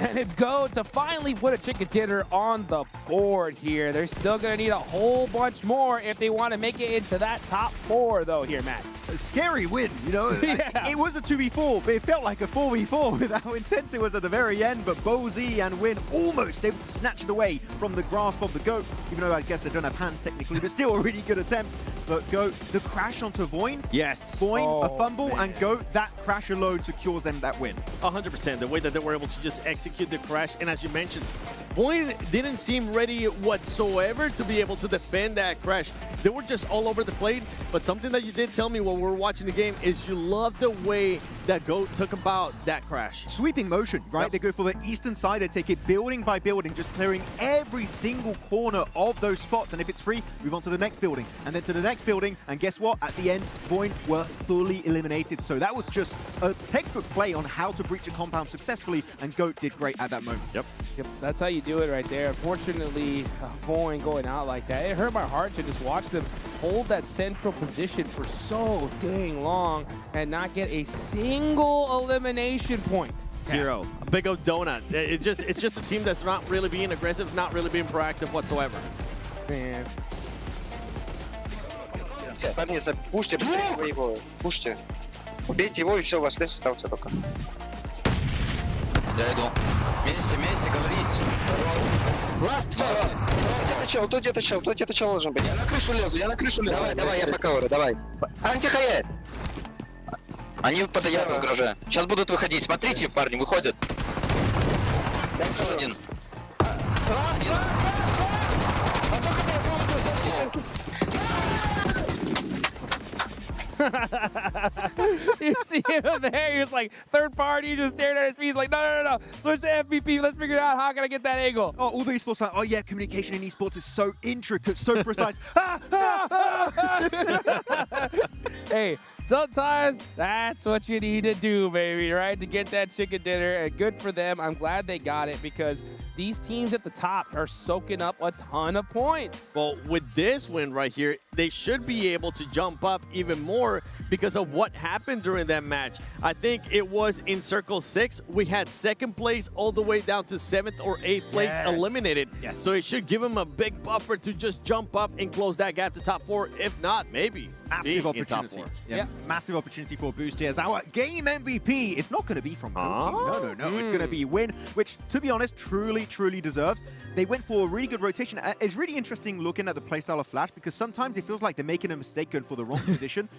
And it's go to finally put a chicken dinner on the board here. They're still going to need a whole bunch more if they want to make it into that top 4, though, here, Max. a scary win, you know? Yeah. It was a 2v4, but it felt like a 4v4 with how intense it was at the very end. But BoZ and Win almost able to snatch it away from the grasp of the GOAT, even though I guess they don't have hands technically, but still a really good attempt. But GOAT, the crash onto Voin. Yes. Voin, Oh, a fumble, man. and GOAT, that crash alone secures them that win. 100%. The way that they were able to just execute the crash, and as you mentioned, Voin didn't seem ready whatsoever to be able to defend that crash. They were just all over the plate, but something that you did tell me while we were watching the game is you love the way that GOAT took about that crash. Sweeping motion, right? Yep. They go for the eastern side, they take it building by building, just clearing every single corner of those spots, and if it's free, move on to the next building, and then to the next building, and guess what? At the end, Voin were fully eliminated, so that was just a textbook play on how to breach a compound successfully, and GOAT did great at that moment. Yep. That's how you do it right there. Unfortunately, Voin going out like that, it hurt my heart to just watch them hold that central position for so dang long and not get a single elimination point. Zero. A big old donut. It's just a team that's not really being aggressive, not really being proactive whatsoever. Man. Парни, пушьте быстрее своего, пушьте. Убейте его, и все, у вас лес остался только. Я иду. Вместе, говорите. Ласт, все. Тут где-то чел должен быть. Я на крышу лезу. Давай, я пока давай. Антихае! Они постоянно угрожают. Сейчас будут выходить. Смотрите, парни, выходят. Еще один. You see him there, he was like, third party, he just stared at his feet. He's like, no. Switch to MVP. Let's figure out how can I get that angle. Oh, all the esports like, oh yeah, communication in esports is so intricate, so precise. Hey, sometimes that's what you need to do, baby, right? To get that chicken dinner, and good for them. I'm glad they got it because these teams at the top are soaking up a ton of points. Well, with this win right here, they should be able to jump up even more because of what happened during that match. I think it was in Circle 6, we had second place all the way down to 7th or 8th place eliminated. Yes. So it should give them a big buffer to just jump up and close that gap to top 4. If not, maybe Massive be in top opportunity. 4. Yeah, massive opportunity for Boost here. As our game MVP, it's not going to be from GOAT. No. It's going to be Win, which, to be honest, truly deserved. They went for a really good rotation. It's really interesting looking at the playstyle of Flash because sometimes it feels like they're making a mistake going for the wrong position,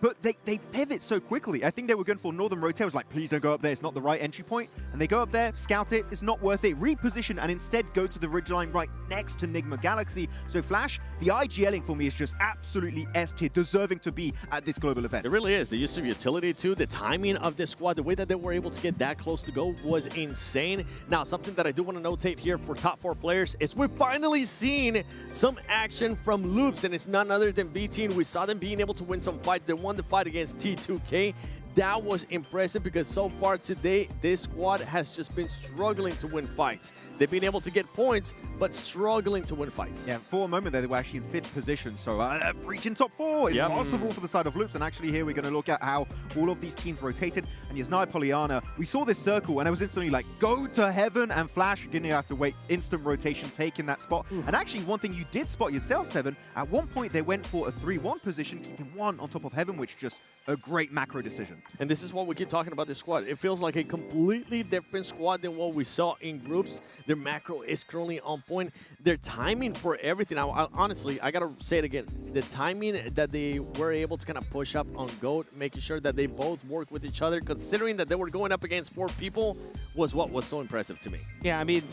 but they pivot so quickly. I think they were going for Northern Rotate. I was like, please don't go up there. It's not the right entry point. And they go up there, scout it. It's not worth it. Reposition and instead go to the ridgeline right next to Nigma Galaxy. So Flash, the IGLing for me is just absolutely S tier, deserving to be at this global event. It really is. The use of utility too, the timing of this squad, the way that they were able to get that close to go was insane. Now, something that I do want to notate here for top 4 players is we've finally seen some action from Loops, and it's none other than B-Team. We saw them being able to win some fights. They won the fight against T2K. That was impressive because so far today, this squad has just been struggling to win fights. They've been able to get points, but struggling to win fights. Yeah, for a moment there, they were actually in 5th position, so breaching top 4 is possible for the side of Loops. And actually here we're going to look at how all of these teams rotated. And Yasnai Polyana, we saw this circle, and it was instantly like, go to heaven, and Flash didn't have to wait. Instant rotation, taking that spot. And actually, one thing you did spot yourself, Seven, at one point they went for a 3-1 position, keeping 1 on top of heaven, which just a great macro decision. And this is what we keep talking about this squad. It feels like a completely different squad than what we saw in groups. Their macro is currently on point. Their timing for everything. Honestly, I got to say it again. The timing that they were able to kind of push up on GOAT, making sure that they both work with each other, considering that they were going up against 4 people, was what was so impressive to me. Yeah, I mean,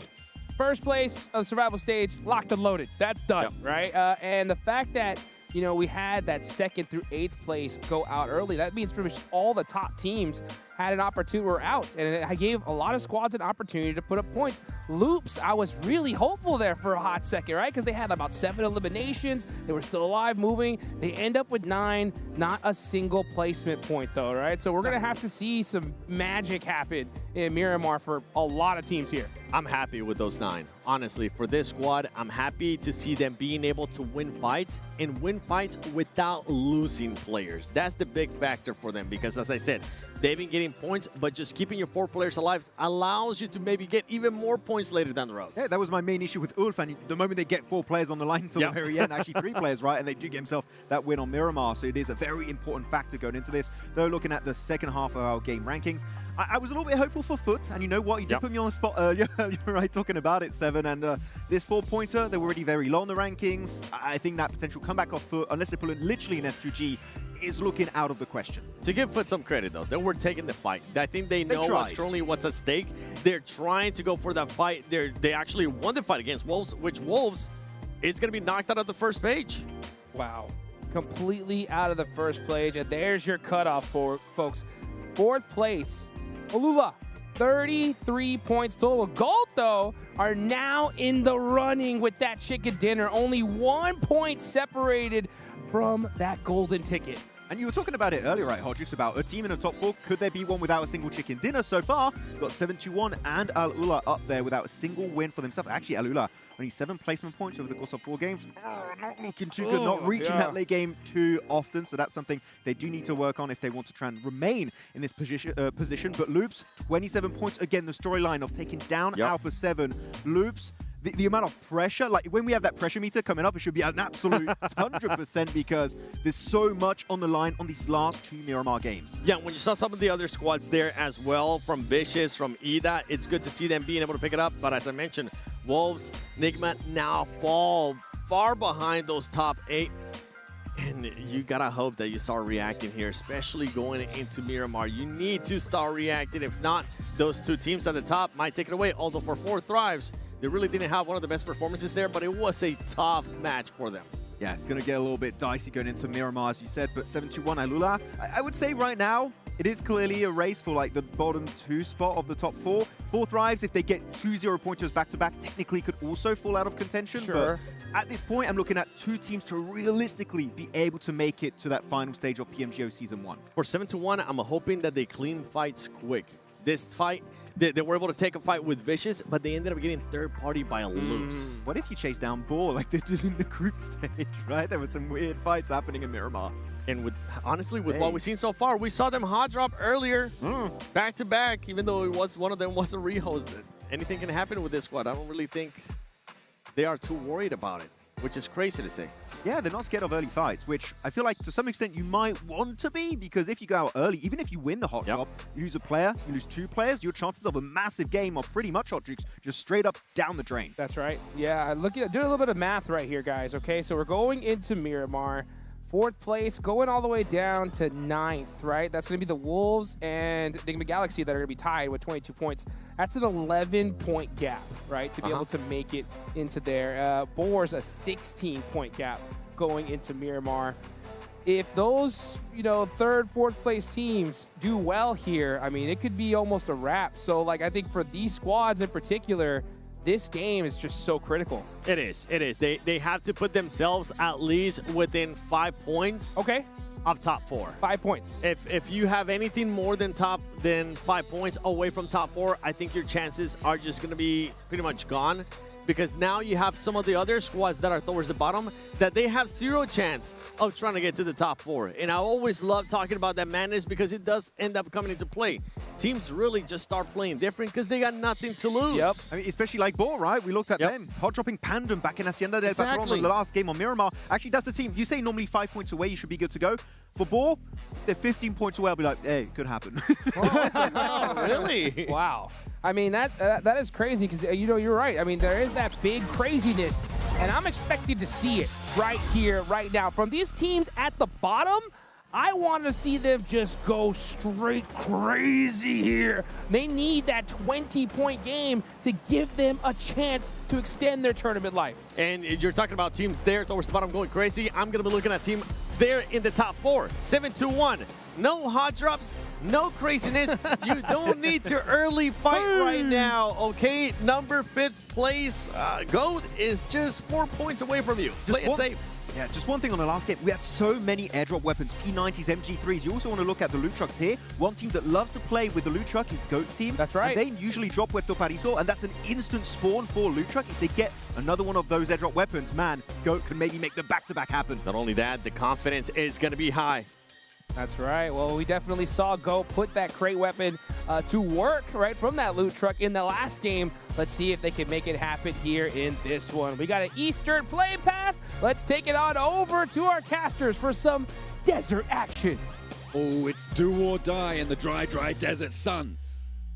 first place of the survival stage, locked and loaded. That's done, right? And the fact that, you know, we had that 2nd through 8th place go out early. That means pretty much all the top teams had an opportunity, were out. And I gave a lot of squads an opportunity to put up points. Loops, I was really hopeful there for a hot second, right? Because they had about 7 eliminations. They were still alive, moving. They end up with 9, not a single placement point though, right? So we're going to have to see some magic happen in Miramar for a lot of teams here. I'm happy with those 9. Honestly, for this squad, I'm happy to see them being able to win fights and win fights without losing players. That's the big factor for them because, as I said, they've been getting getting points, but just keeping your 4 players alive allows you to maybe get even more points later down the road. Yeah, that was my main issue with Ulf, and the moment they get 4 players on the line until the very end, actually 3 players, right, and they do get himself that win on Miramar, so it is a very important factor going into this. Though looking at the second half of our game rankings, I was a little bit hopeful for Foot, and you know what, you did put me on the spot earlier, you're right, talking about it, Seven, and this 4-pointer, they were already very low on the rankings. I think that potential comeback off Foot, unless they pull it literally in S2G, is looking out of the question. To give Foot some credit, though, they were taking the fight. I think they know what's at stake. They're trying to go for that fight. They actually won the fight against Wolves, which Wolves is going to be knocked out of the first page. Wow. Completely out of the first page. And there's your cutoff, folks. 4th place, Alula. 33 points total. Gold, though, are now in the running with that chicken dinner. Only 1 point separated from that golden ticket. And you were talking about it earlier, right, Hodrix, about a team in the top 4. Could there be one without a single chicken dinner? So far, we've got 7-2-1 and Al-Ula up there without a single win for themselves. Actually, Al-Ula only 7 placement points over the course of 4 games. Not looking too good, not reaching that late game too often. So that's something they do need to work on if they want to try and remain in this position. But Loops, 27 points. Again, the storyline of taking down Alpha 7. Loops, the amount of pressure, like when we have that pressure meter coming up, it should be an absolute 100% because there's so much on the line on these last 2 Miramar games. Yeah, when you saw some of the other squads there as well, from Vicious, from Ida, it's good to see them being able to pick it up. But as I mentioned, Wolves, Nigma now fall far behind those top 8. And you gotta hope that you start reacting here, especially going into Miramar. You need to start reacting. If not, those 2 teams at the top might take it away. Although for 4 Thrives, they really didn't have one of the best performances there, but it was a tough match for them. Yeah, it's going to get a little bit dicey going into Miramar, as you said, but 7-2-1 Alula. I would say right now, it is clearly a race for like the bottom 2 spot of the top 4. 4 Thrives, if they get 2 0-pointers back-to-back, technically could also fall out of contention. Sure. But at this point, I'm looking at 2 teams to realistically be able to make it to that final stage of PMGO Season 1. For 7-1, I'm hoping that they clean fights quick. This fight, they were able to take a fight with Vicious, but they ended up getting 3rd party by a Loops. What if you chase down Ball like they did in the group stage, right? There were some weird fights happening in Miramar. And honestly, with what we've seen so far, we saw them hot drop earlier, back to back, even though it was one of them wasn't rehosted. Anything can happen with this squad. I don't really think they are too worried about it, which is crazy to say. Yeah, they're not scared of early fights, which I feel like to some extent you might want to be, because if you go out early, even if you win the hot drop, you lose a player, you lose 2 players, your chances of a massive game are pretty much hot jukes, just straight up down the drain. That's right. Yeah, doing a little bit of math right here, guys, okay? So we're going into Miramar. 4th place, going all the way down to 9th, right? That's going to be the Wolves and Nigma Galaxy that are going to be tied with 22 points. That's an 11-point gap, right, to be able to make it into there. Boar's a 16-point gap going into Miramar. If those, 3rd, 4th place teams do well here, I mean, it could be almost a wrap. So, I think for these squads in particular, this game is just so critical. It is. It is. They have to put themselves at least within 5 points. Okay. Of top 4. 5 points. If you have anything more than 5 points away from top 4, I think your chances are just going to be pretty much gone. Because now you have some of the other squads that are towards the bottom that they have 0 chance of trying to get to the top 4. And I always love talking about that madness because it does end up coming into play. Teams really just start playing different because they got nothing to lose. Yep. I mean, especially like Ball, right? We looked at them. Hot dropping Pandem back in Hacienda del Patron in the last game on Miramar. Actually, that's the team. You say normally 5 points away, you should be good to go. For Ball, they're 15 points away. I'll be like, hey, could happen. Really? Wow. I mean, that is crazy because, you're right. I mean, there is that big craziness, and I'm expecting to see it right here, right now. From these teams at the bottom, I want to see them just go straight crazy here. They need that 20-point game to give them a chance to extend their tournament life. And you're talking about teams there towards the bottom going crazy. I'm going to be looking at team there in the top 4. 7-2-1. No hot drops, no craziness. You don't need to early fight right now, okay? Number 5th place, GOAT is just 4 points away from you. Play it safe. Yeah, just one thing on the last game. We had so many airdrop weapons, P90s, MG3s. You also want to look at the loot trucks here. One team that loves to play with the loot truck is GOAT team. That's right. And they usually drop Puerto Pariso, and that's an instant spawn for loot truck. If they get another one of those airdrop weapons, man, GOAT can maybe make the back-to-back happen. Not only that, the confidence is going to be high. That's right. Well, we definitely saw Go put that crate weapon to work right from that loot truck in the last game. Let's see if they can make it happen here in this one. We got an Eastern play path. Let's take it on over to our casters for some desert action. Oh, it's do or die in the dry, dry desert sun.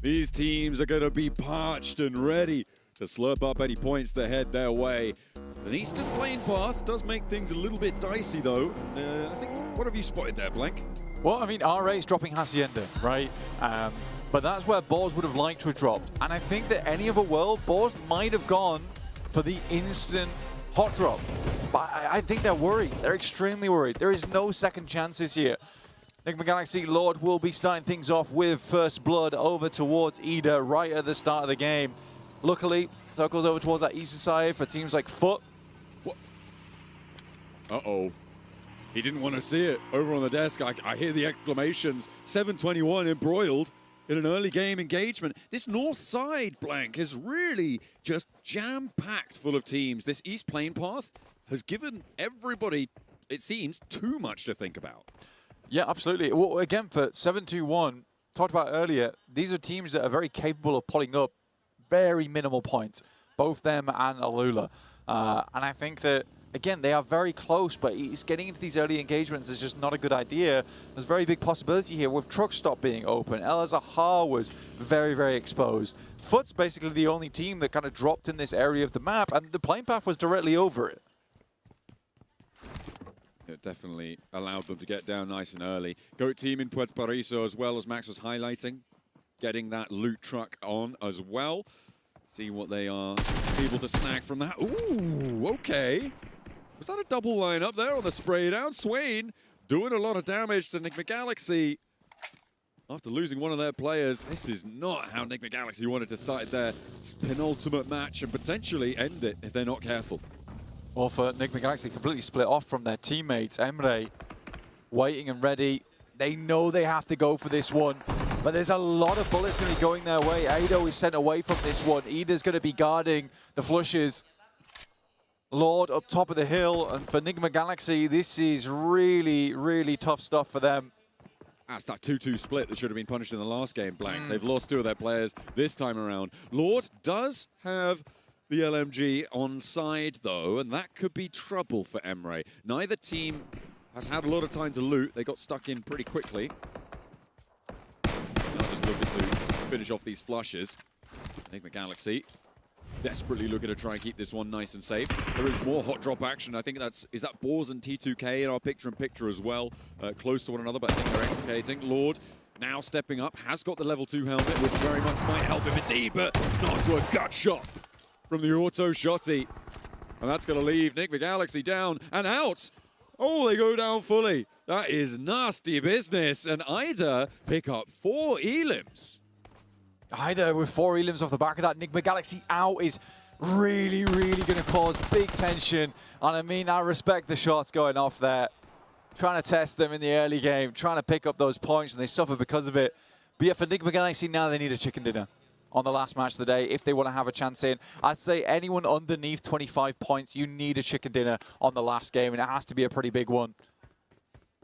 These teams are going to be parched and ready to slurp up any points that head their way. An Eastern Plain path does make things a little bit dicey, though. I think, what have you spotted there, Blank? Well, I mean, RA is dropping Hacienda, right? But that's where Boars would have liked to have dropped. And I think that any other world, Boars might have gone for the instant hot drop. But I think they're worried. They're extremely worried. There is no second chances here. Enigma Galaxy Lord will be starting things off with first blood over towards Ida right at the start of the game. Luckily, circles over towards that eastern side for teams like Foot. What? Uh-oh. He didn't want to see it. Over on the desk, I hear the exclamations. 721 embroiled in an early game engagement. This north side, Blank, is really just jam-packed full of teams. This East Plain path has given everybody, it seems, too much to think about. Yeah, absolutely. Well, again, for 721, talked about earlier, these are teams that are very capable of pulling up very minimal points, both them and Alula. And I think that, again, they are very close, but it's getting into these early engagements is just not a good idea. There's very big possibility here with Truck Stop being open. El Azahar was very, very exposed. Foot's basically the only team that kind of dropped in this area of the map, and the plane path was directly over it. It definitely allowed them to get down nice and early. GOAT team in Puerto Paraiso as well, as Max was highlighting. Getting that loot truck on as well. See what they are able to snag from that. Ooh, okay. Was that a double line up there on the spray down? Swain doing a lot of damage to Enigma Galaxy. After losing one of their players, this is not how Enigma Galaxy wanted to start their penultimate match and potentially end it if they're not careful. Well, for Enigma Galaxy, completely split off from their teammates. Emre waiting and ready. They know they have to go for this one, but there's a lot of bullets going to be going their way. Aido is sent away from this one. Ida's going to be guarding the flushes. Lord up top of the hill, and for Enigma Galaxy, this is really, really tough stuff for them. That's that 2-2 split that should have been punished in the last game, Blank. They've lost two of their players this time around. Lord does have the LMG on side, though, and that could be trouble for Emre. Neither team has had a lot of time to loot. They got stuck in pretty quickly. Now just looking to finish off these flushes. Enigma Galaxy desperately looking to try and keep this one nice and safe. There is more hot drop action. I think is that Boars and T2K in our picture-in-picture as well. Close to one another, but I think they're extricating. Lord now stepping up, has got the level 2 helmet, which very much might help him indeed, but not to a gut shot from the auto shotty. And that's going to leave Enigma Galaxy down and out. Oh, they go down fully. That is nasty business. And Ida pick up 4 elims. Ida with 4 elims off the back of that. Enigma Galaxy out is really, really going to cause big tension. And I mean, I respect the shots going off there. Trying to test them in the early game, trying to pick up those points, and they suffer because of it. But yeah, for Enigma Galaxy now, they need a chicken dinner on the last match of the day if they want to have a chance in. I'd say anyone underneath 25 points, you need a chicken dinner on the last game, and it has to be a pretty big one.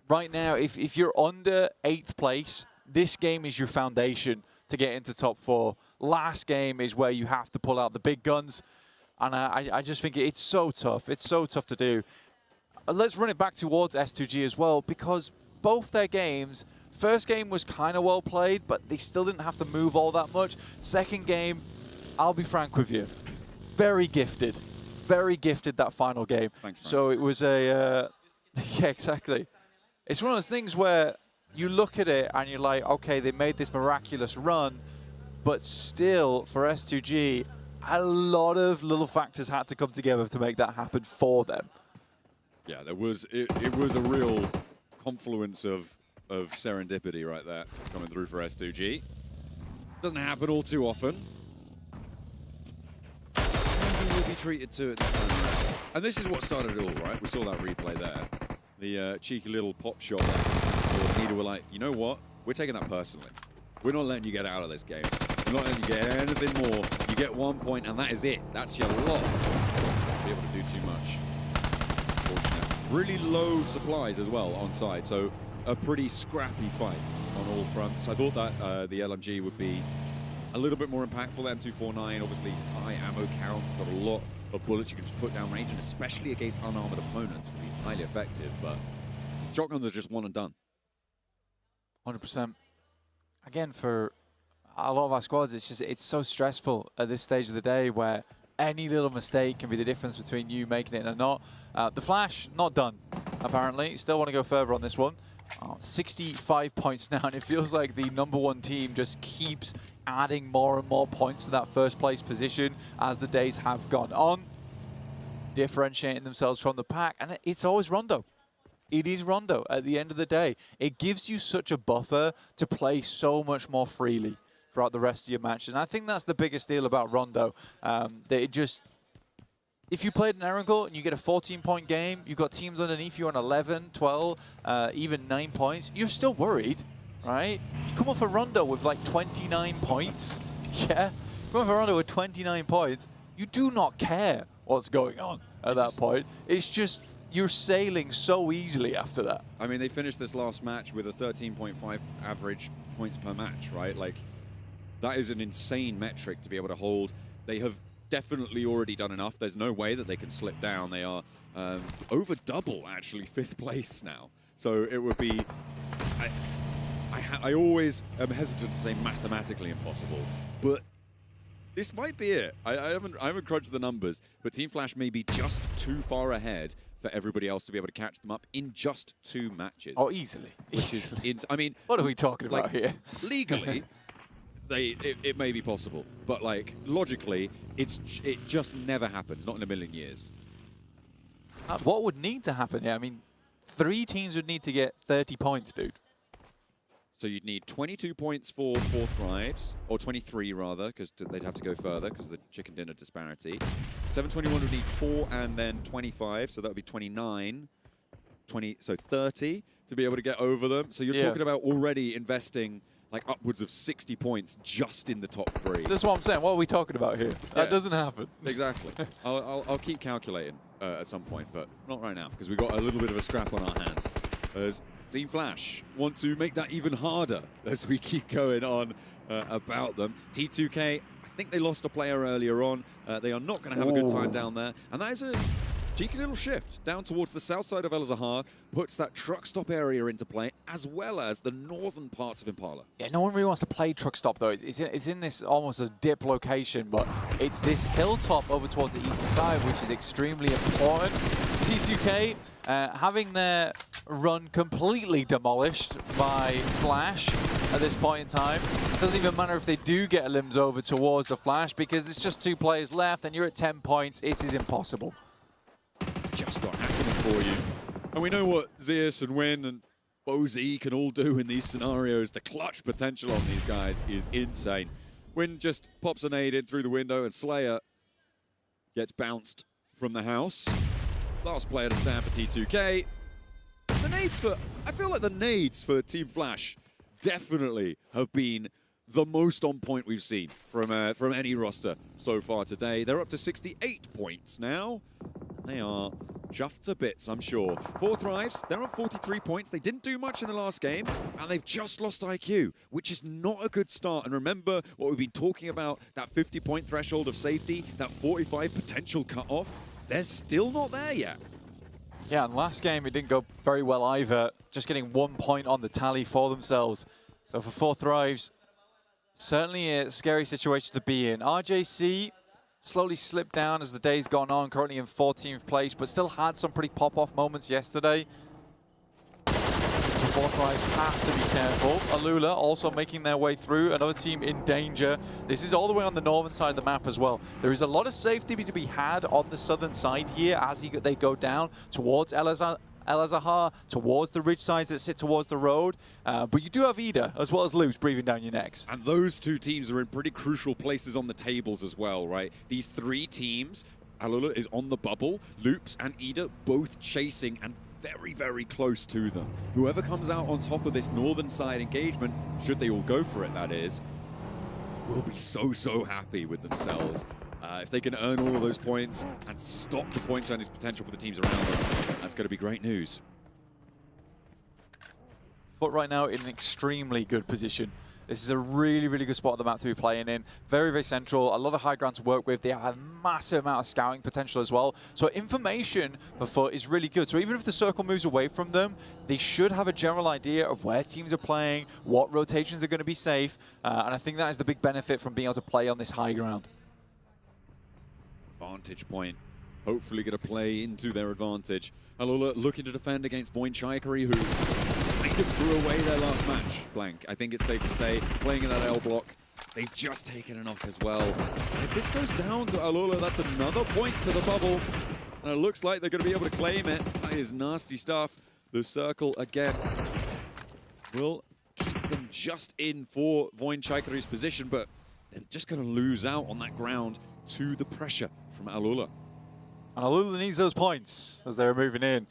Right now, if you're under 8th place, this game is your foundation to get into top 4. Last game is where you have to pull out the big guns, and I just think it's so tough. It's so tough to do. Let's run it back towards S2G as well, because both their games, first game was kind of well played, but they still didn't have to move all that much. Second game, I'll be frank with you, very gifted that final game. Thanks, so it was a, yeah, exactly. It's one of those things where you look at it and you're like, okay, they made this miraculous run, but still for S2G, a lot of little factors had to come together to make that happen for them. Yeah, it was a real confluence of serendipity right there coming through for S2G. Doesn't happen all too often. Maybe we'll be treated to it this time around. And this is what started it all, right? We saw that replay there. The cheeky little pop shot there. Nita were like, you know what? We're taking that personally. We're not letting you get out of this game. We're not letting you get anything more. You get 1 point and that is it. That's your lot. Be able to do too much. Really low supplies as well on side, so a pretty scrappy fight on all fronts. I thought that the LMG would be a little bit more impactful. M249, obviously high ammo count, got a lot of bullets you can just put down range, and especially against unarmored opponents, can be highly effective. But shotguns are just one and done. 100%. Again, for a lot of our squads, it's so stressful at this stage of the day where any little mistake can be the difference between you making it and not. The Flash, not done, apparently. Still want to go further on this one. 65 points now, and it feels like the #1 team just keeps adding more and more points to that first place position as the days have gone on, differentiating themselves from the pack, and it's always Rondo. It is Rondo at the end of the day. It gives you such a buffer to play so much more freely throughout the rest of your matches, and I think that's the biggest deal about Rondo. That it just, if you played an Erangel and you get a 14-point game, you've got teams underneath you on 11, 12, even 9 points, you're still worried, right? You come off a Rondo with like 29 points, yeah? Come off a Rondo with 29 points, you do not care what's going on at that point. It's just, you're sailing so easily after that. I mean, they finished this last match with a 13.5 average points per match, right? Like, that is an insane metric to be able to hold. They have definitely already done enough. There's no way that they can slip down. They are over double, actually, 5th place now. So it would be, I always am hesitant to say mathematically impossible, but this might be it. I haven't crunched the numbers, but Team Flash may be just too far ahead for everybody else to be able to catch them up in just 2 matches. Oh, easily. I mean, what are we talking about here? Legally, it may be possible, but like logically, it just never happens. Not in a million years. What would need to happen here? I mean, 3 teams would need to get 30 points, dude. So you'd need 22 points for 4 Thrives, or 23 rather, because they'd have to go further because of the chicken dinner disparity. 721 would need 4 and then 25, so that would be 29. 20, so 30 to be able to get over them. So you're talking about already investing like upwards of 60 points just in the top 3. That's what I'm saying. What are we talking about here? That doesn't happen. Exactly. I'll keep calculating at some point, but not right now because we've got a little bit of a scrap on our hands. As Team Flash want to make that even harder as we keep going on about them. T2K, I think they lost a player earlier on. They are not going to have a good time down there. And that is a cheeky little shift down towards the south side of El Zahar, puts that truck stop area into play, as well as the northern parts of Impala. Yeah, no one really wants to play truck stop, though. It's in this almost a dip location, but it's this hilltop over towards the eastern side, which is extremely important. T2K having their run completely demolished by Flash at this point in time. It doesn't even matter if they do get a limbs over towards the Flash, because it's just 2 players left, and you're at 10 points. It is impossible. Just not happening for you. And we know what Zeus and Win and Bozy can all do in these scenarios. The clutch potential on these guys is insane. Win just pops a nade in through the window, and Slayer gets bounced from the house. Last player to stand for T2K. The nades for, I feel like the nades for Team Flash definitely have been the most on point we've seen from any roster so far today. They're up to 68 points now. They are chuffed to bits, I'm sure. 4 Thrives, they're on 43 points. They didn't do much in the last game, and they've just lost IQ, which is not a good start. And remember what we've been talking about, that 50-point threshold of safety, that 45 potential cutoff. They're still not there yet. Yeah, and last game it didn't go very well either. Just getting 1 point on the tally for themselves. So for 4 Thrives, certainly a scary situation to be in. RJC slowly slipped down as the day's gone on, currently in 14th place, but still had some pretty pop-off moments yesterday. So 4 Thrives have to be careful. Alula also making their way through, another team in danger. This is all the way on the northern side of the map as well. There is a lot of safety to be had on the southern side here as they go down towards El Zahar, towards the ridge sides that sit towards the road. But you do have Ida, as well as Loops, breathing down your necks. And those 2 teams are in pretty crucial places on the tables as well, right? These 3 teams, Alula is on the bubble, Loops and Ida both chasing and very, very close to them. Whoever comes out on top of this northern side engagement, should they all go for it, that is, will be so, so happy with themselves. If they can earn all of those points and stop the point earnings potential for the teams around them, that's going to be great news. put right now in an extremely good position. This is a really, really good spot on the map to be playing in. Very, very central. A lot of high ground to work with. They have a massive amount of scouting potential as well. So information for FUT is really good. So even if the circle moves away from them, they should have a general idea of where teams are playing, what rotations are going to be safe. And I think that is the big benefit from being able to play on this high ground. Vantage point. Hopefully going to play into their advantage. Alula looking to defend against Voin Chaikari, who kind of threw away their last match. Blank. I think it's safe to say, playing in that L block, they've just taken a knock as well. If this goes down to Alula, that's another point to the bubble. And it looks like they're going to be able to claim it. That is nasty stuff. The circle again will keep them just in for Voin Chaikari's position, but they're just going to lose out on that ground to the pressure from Alula. And Alula needs those points as they're moving in.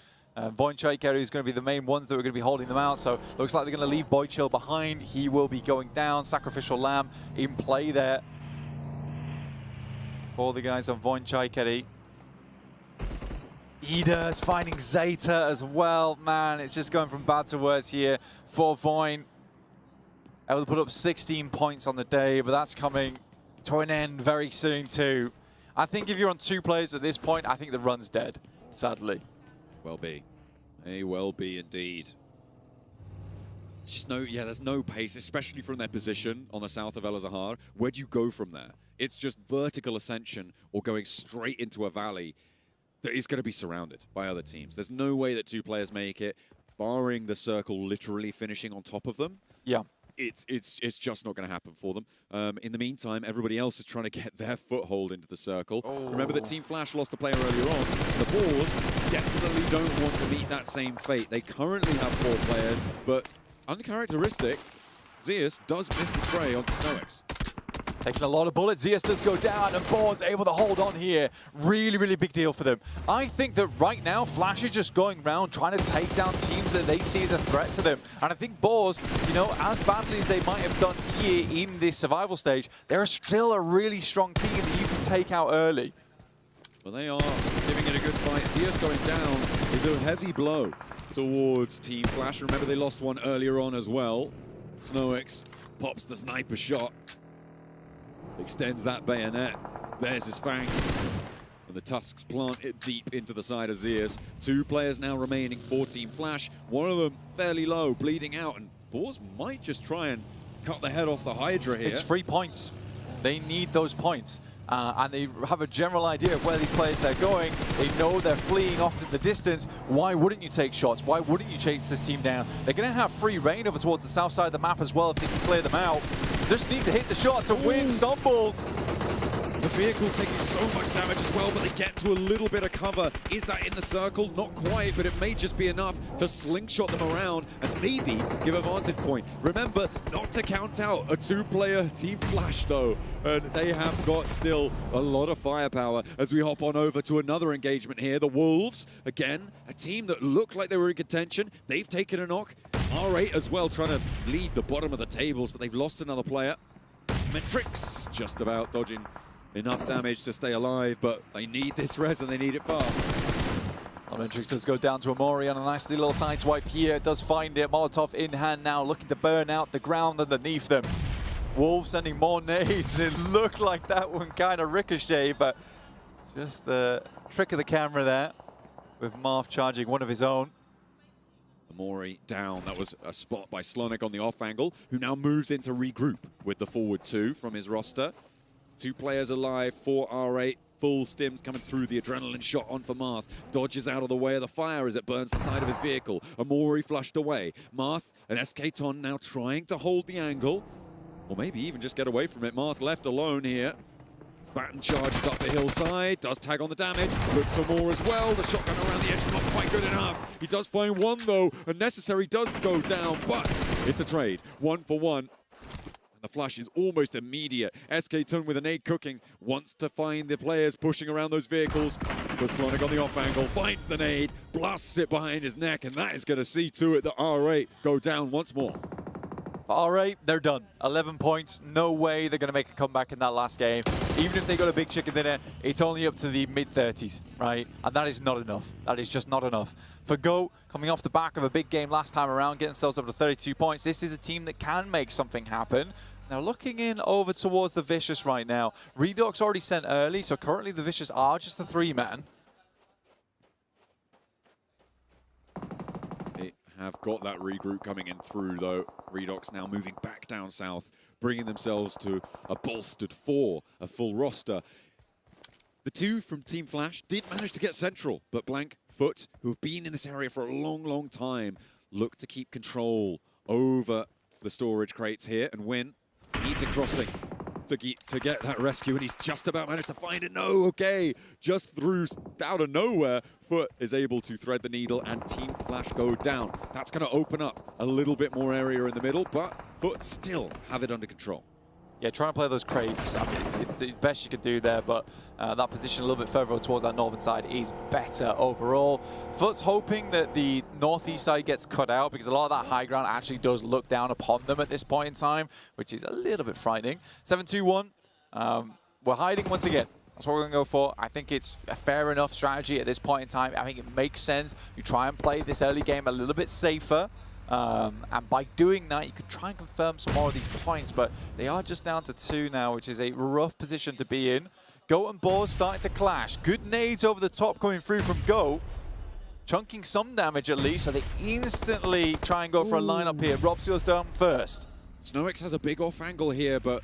Voin Chaikari is going to be the main ones that are going to be holding them out. So looks like they're going to leave Boychill behind. He will be going down. Sacrificial Lamb in play there for the guys on Voin Chaikari. Ida's finding Zeta as well. Man, it's just going from bad to worse here for Voin. Able to put up 16 points on the day, but that's coming to an end very soon too. I think if you're on 2 players at this point, I think the run's dead, sadly. Well be. May well be indeed. It's just there's no pace, especially from their position on the south of El Azhar. Where do you go from there? It's just vertical ascension or going straight into a valley that is going to be surrounded by other teams. There's no way that 2 players make it, barring the circle literally finishing on top of them. Yeah. It's just not going to happen for them. In the meantime, everybody else is trying to get their foothold into the circle. Oh. Remember that Team Flash lost a player earlier on. The Boars definitely don't want to meet that same fate. They currently have 4 players, but uncharacteristic, Zeus does miss the spray onto Snowex. Taking a lot of bullets, Zeus does go down, and Bourne's able to hold on here. Really, really big deal for them. I think that right now, Flash is just going around trying to take down teams that they see as a threat to them. And I think Boars, you know, as badly as they might have done here in this survival stage, they're still a really strong team that you can take out early. Well, they are giving it a good fight. Zeus going down is a heavy blow towards Team Flash. Remember, they lost one earlier on as well. Snowex pops the sniper shot. Extends that bayonet, bears his fangs, and the tusks plant it deep into the side of Zeus. 2 players now remaining for Team Flash, one of them fairly low, bleeding out, and Boars might just try and cut the head off the Hydra here. It's 3 points. They need those points. And they have a general idea of where these players they're going. They know they're fleeing off in the distance. Why wouldn't you take shots? Why wouldn't you chase this team down? They're going to have free reign over towards the south side of the map as well if they can clear them out. Just need to hit the shots and win stumbles. The vehicle taking so much damage as well, but they get to a little bit of cover. Is that in the circle? Not quite, but it may just be enough to slingshot them around and maybe give a vantage point. Remember, not to count out a 2-player Team Flash, though. And they have got still a lot of firepower as we hop on over to another engagement here. The Wolves, again, a team that looked like they were in contention. They've taken a knock. R8 as well, trying to leave the bottom of the tables, but they've lost another player. Metrix just about dodging enough damage to stay alive, but they need this res and they need it fast. Metrix does go down to Amori on a nice little side swipe here. Does find it. Molotov in hand now, looking to burn out the ground underneath them. Wolves sending more nades. It looked like that one kind of ricocheted, but just the trick of the camera there with Marth charging one of his own. Amori down. That was a spot by Slonik on the off angle, who now moves in to regroup with the forward 2 from his roster. 2 players alive for R8. Full stims coming through. The adrenaline shot on for Marth. Dodges out of the way of the fire as it burns the side of his vehicle. Amori flushed away. Marth and SK-Ton now trying to hold the angle. Or maybe even just get away from it. Marth left alone here. Batten charges up the hillside. Does tag on the damage. Looks for more as well. The shotgun around the edge not quite good enough. He does find one though. Unnecessary does go down. But it's a trade. 1 for 1. The flash is almost immediate. SK-Ton with a nade cooking, wants to find the players pushing around those vehicles. But Slonik on the off angle, finds the nade, blasts it behind his neck, and that is going to see to it that R8 go down once more. All right, they're done. 11 points. No way they're going to make a comeback in that last game. Even if they got a big chicken dinner, it's only up to the mid-30s, right? And that is not enough. That is just not enough. For GOAT, coming off the back of a big game last time around, getting themselves up to 32 points, this is a team that can make something happen. Now, looking in over towards the Vicious right now, Redox already sent early, so currently the Vicious are just a 3-man. Have got that regroup coming in through, though. Redox now moving back down south, bringing themselves to a bolstered 4, a full roster. The 2 from Team Flash did manage to get central, but Blank, Foot, who have been in this area for a long, long time, look to keep control over the storage crates here, and Win needs a crossing to get that rescue, and he's just about managed to find it. No, okay, just through out of nowhere, Foot is able to thread the needle, and Team Flash go down. That's going to open up a little bit more area in the middle, but Foot still have it under control. Yeah, trying to play those crates, I mean, it's the best you could do there, but that position a little bit further towards that northern side is better overall. Foot's hoping that the northeast side gets cut out, because a lot of that high ground actually does look down upon them at this point in time, which is a little bit frightening. 7-2-1, we're hiding once again. That's what we're going to go for. I think it's a fair enough strategy at this point in time. I think it makes sense. You try and play this early game a little bit safer. And by doing that, you could try and confirm some more of these points, but they are just down to 2 now, which is a rough position to be in. GOAT and Boars starting to clash. Good nades over the top coming through from GOAT, chunking some damage at least, so they instantly try and go for a lineup here. Robs goes down first. Snowix has a big off angle here, but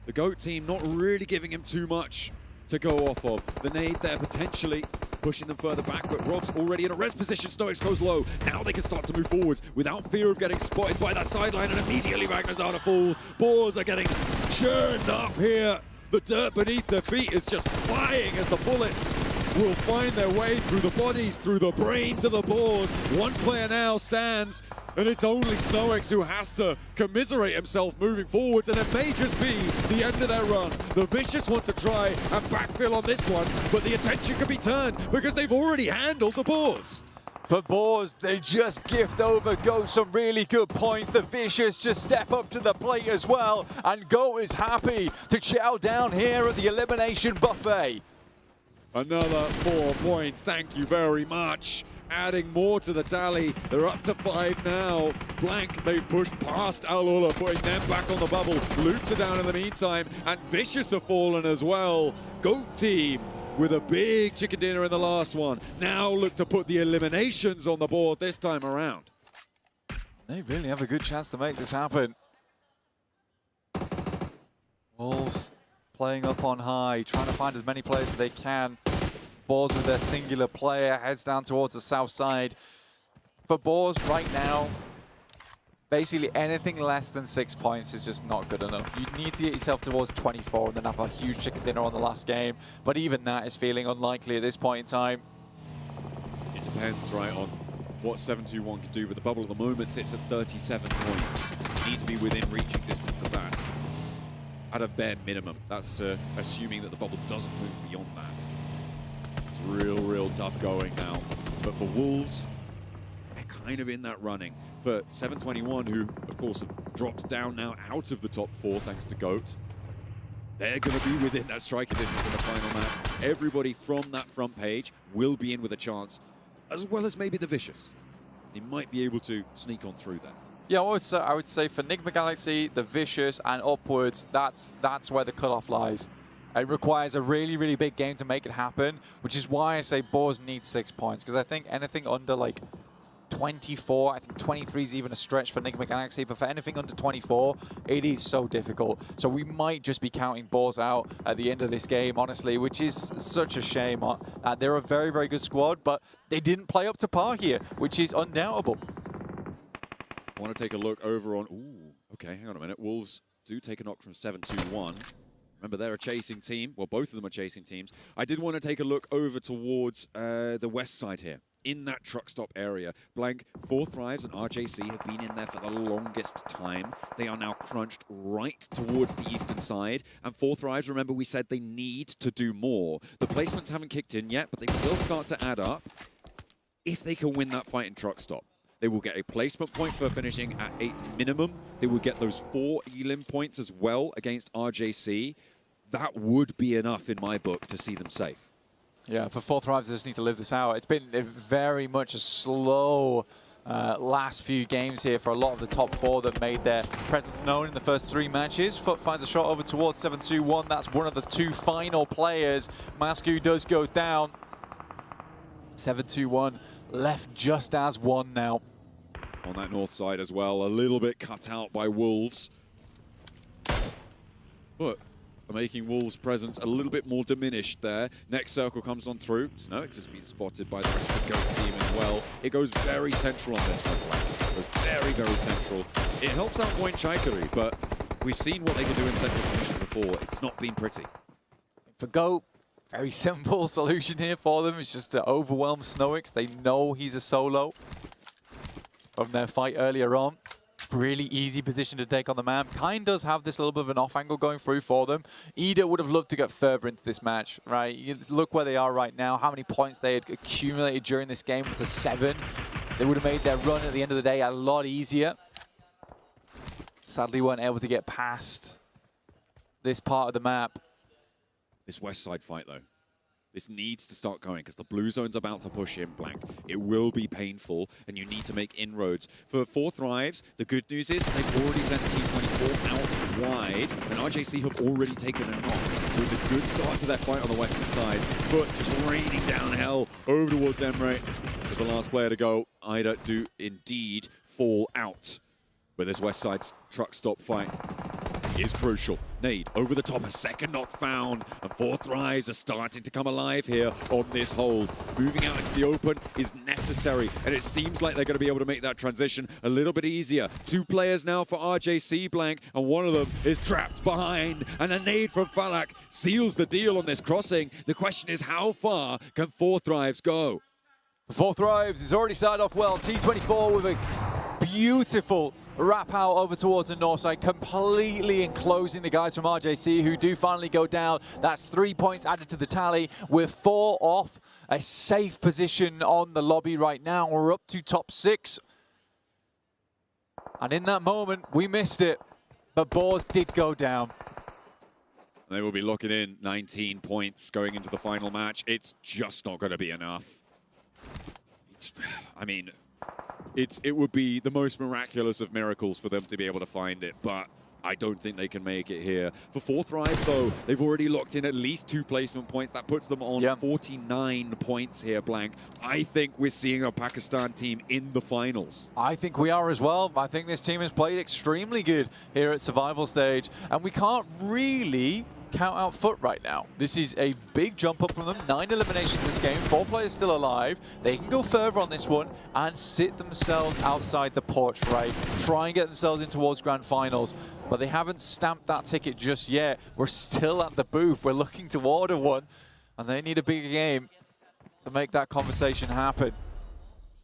the GOAT team not really giving him too much to go off of. The nade there potentially pushing them further back, but Rob's already in a res position. Snowix goes low. Now they can start to move forwards without fear of getting spotted by that sideline, and immediately Magnazada falls. Boars are getting churned up here. The dirt beneath their feet is just flying as the bullets will find their way through the bodies, through the brains of the Boars. One player now stands, and it's only Snowix who has to commiserate himself moving forwards, and it may just be the end of their run. The Vicious want to try and backfill on this one, but the attention can be turned because they've already handled the Boars. For Boars, they just gift over GOAT some really good points. The Vicious just step up to the plate as well, and GOAT is happy to chow down here at the elimination buffet. Another 4 points, thank you very much. Adding more to the tally. They're up to 5 now. Blank, they've pushed past Alula, putting them back on the bubble. Loops are down in the meantime, and Vicious have fallen as well. GOAT team with a big chicken dinner in the last one. Now look to put the eliminations on the board this time around. They really have a good chance to make this happen. Wolves playing up on high, trying to find as many players as they can. Boars with their singular player, heads down towards the south side. For Boars right now, basically anything less than 6 points is just not good enough. You need to get yourself towards 24 and then have a huge chicken dinner on the last game. But even that is feeling unlikely at this point in time. It depends, right, on what 7-2-1 can do, but the bubble at the moment sits at 37 points. You need to be within reaching distance of that at a bare minimum. That's assuming that the bubble doesn't move beyond that. It's real tough going now. But for Wolves, they're kind of in that running. For 721, who, of course, have dropped down now out of the top 4 thanks to GOAT, they're going to be within that striking distance in the final map. Everybody from that front page will be in with a chance, as well as maybe the Vicious. They might be able to sneak on through that. Yeah, I would say for Enigma Galaxy, the Vicious, and upwards, that's where the cutoff lies. It requires a really big game to make it happen, which is why I say Boars need 6 points, because I think anything under like 24, I think 23 is even a stretch for Enigma Galaxy, but for anything under 24, it is so difficult. So we might just be counting Boars out at the end of this game, honestly, which is such a shame. They're a very good squad, but they didn't play up to par here, which is undoubtable. I want to take a look over on... Ooh, okay, hang on a minute. Wolves do take a knock from 7-2-1. Remember, they're a chasing team. Well, both of them are chasing teams. I did want to take a look over towards the west side here, in that truck stop area. Blank, 4 Thrives and RJC have been in there for the longest time. They are now crunched right towards the eastern side. And 4 Thrives, remember, we said they need to do more. The placements haven't kicked in yet, but they will start to add up if they can win that fight in truck stop. They will get a placement point for finishing at 8th minimum. They will get those 4 elim points as well against RJC. That would be enough in my book to see them safe. Yeah, for 4 Thrives, they just need to live this out. It's been very much a slow last few games here for a lot of the top 4 that made their presence known in the first 3 matches. Foot finds a shot over towards 721. That's one of the 2 final players. Masku does go down. 721 left just as 1 now. On that north side as well, a little bit cut out by Wolves. But making Wolves' presence a little bit more diminished there. Next circle comes on through. Snoix has been spotted by the rest of the GOAT team as well. It goes very central on this one. It goes very, very central. It helps out Point Chikery, but we've seen what they can do in central position before. It's not been pretty. For GOAT, very simple solution here for them. It's just to overwhelm Snoix. They know he's a solo from their fight earlier on. Really easy position to take on the map. Kind does have this little bit of an off angle going through for them. Ida would have loved to get further into this match, right? You look where they are right now, how many points they had accumulated during this game to 7. They would have made their run at the end of the day a lot easier. Sadly, weren't able to get past this part of the map. This west side fight, though. This needs to start going because the blue zone's about to push in blank. It will be painful, and you need to make inroads. For 4 Thrives, the good news is they've already sent T24 out wide, and RJC have already taken a knock. So it's a good start to their fight on the western side, but just raining down hell over towards Emre. As the last player to go, Ida do indeed fall out. But this west side truck stop fight is crucial. Nade over the top, a second knock found, and 4 Thrives are starting to come alive here on this hold. Moving out into the open is necessary, and it seems like they're going to be able to make that transition a little bit easier. 2 players now for RJC blank, and one of them is trapped behind, and a nade from Falak seals the deal on this crossing. The question is, how far can 4 Thrives go? 4 Thrives has already started off well. T24 with a beautiful wrap out over towards the north side, completely enclosing the guys from RJC who do finally go down. That's 3 points added to the tally. We're 4 off a safe position on the lobby right now. We're up to top 6. And in that moment, we missed it, but Boars did go down. They will be locking in 19 points going into the final match. It's just not going to be enough. It would be the most miraculous of miracles for them to be able to find it, but I don't think they can make it here. For 4 Thrives, though, they've already locked in at least 2 placement points. That puts them on 49 points here, blank. I think we're seeing a Pakistan team in the finals. I think we are as well. I think this team has played extremely good here at Survival Stage, and we can't really count out Foot right now. This is a big jump up from them. 9 eliminations this game, 4 players still alive. They can go further on this one and sit themselves outside the porch, right? Try and get themselves in towards grand finals, but they haven't stamped that ticket just yet. We're still at the booth. We're looking to order one, and they need a bigger game to make that conversation happen.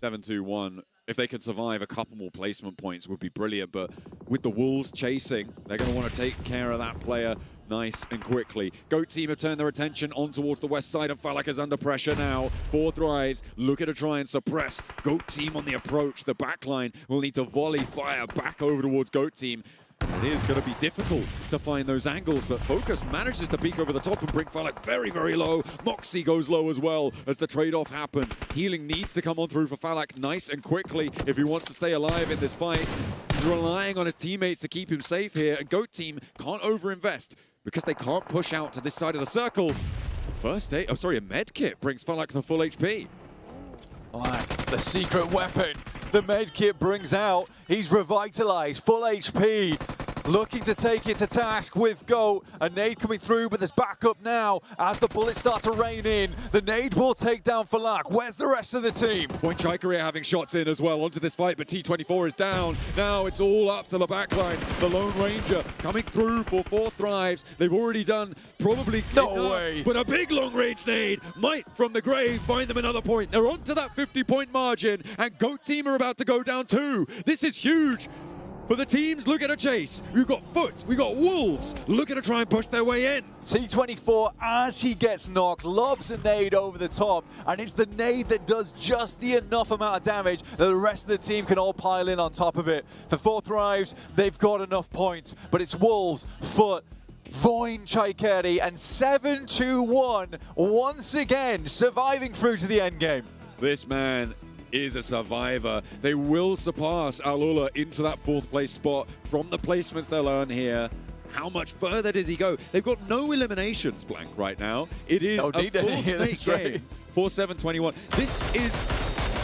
7-2-1. If they could survive, a couple more placement points would be brilliant, but with the Wolves chasing, they're going to want to take care of that player nice and quickly. GOAT team have turned their attention on towards the west side, and Falak is under pressure now. 4 Thrives looking to try and suppress GOAT team on the approach. The backline will need to volley fire back over towards GOAT team. It is going to be difficult to find those angles, but Focus manages to peek over the top and bring Falak very, very low. Moxie goes low as well as the trade-off happens. Healing needs to come on through for Falak nice and quickly if he wants to stay alive in this fight. He's relying on his teammates to keep him safe here, and GOAT team can't overinvest because they can't push out to this side of the circle. A med kit brings Falak to full HP. Black, the secret weapon the med kit brings out. He's revitalized, full HP, looking to take it to task with GOAT. A nade coming through, but there's backup now as the bullets start to rain in. The nade will take down Falak. Where's the rest of the team? Point Chikery are having shots in as well onto this fight, but T24 is down. Now it's all up to the backline. The Lone Ranger coming through for 4 Thrives. They've already done probably no way, but a big long-range nade might from the grave find them another point. They're onto that 50-point margin, and GOAT team are about to go down too. This is huge. For the teams, look at a chase. We've got Foot, we've got Wolves. Look at to try and push their way in. T24, as he gets knocked, lobs a nade over the top, and it's the nade that does just the enough amount of damage that the rest of the team can all pile in on top of it. For 4 Thrives, they've got enough points, but it's Wolves, Foot, Voin Chaikeri, and 7-2-1 once again surviving through to the end game. This man is a survivor. They will surpass Alula into that 4th place spot from the placements they'll earn here. How much further does he go? They've got no eliminations, Blank, right now. It is a full snake game for 721. This is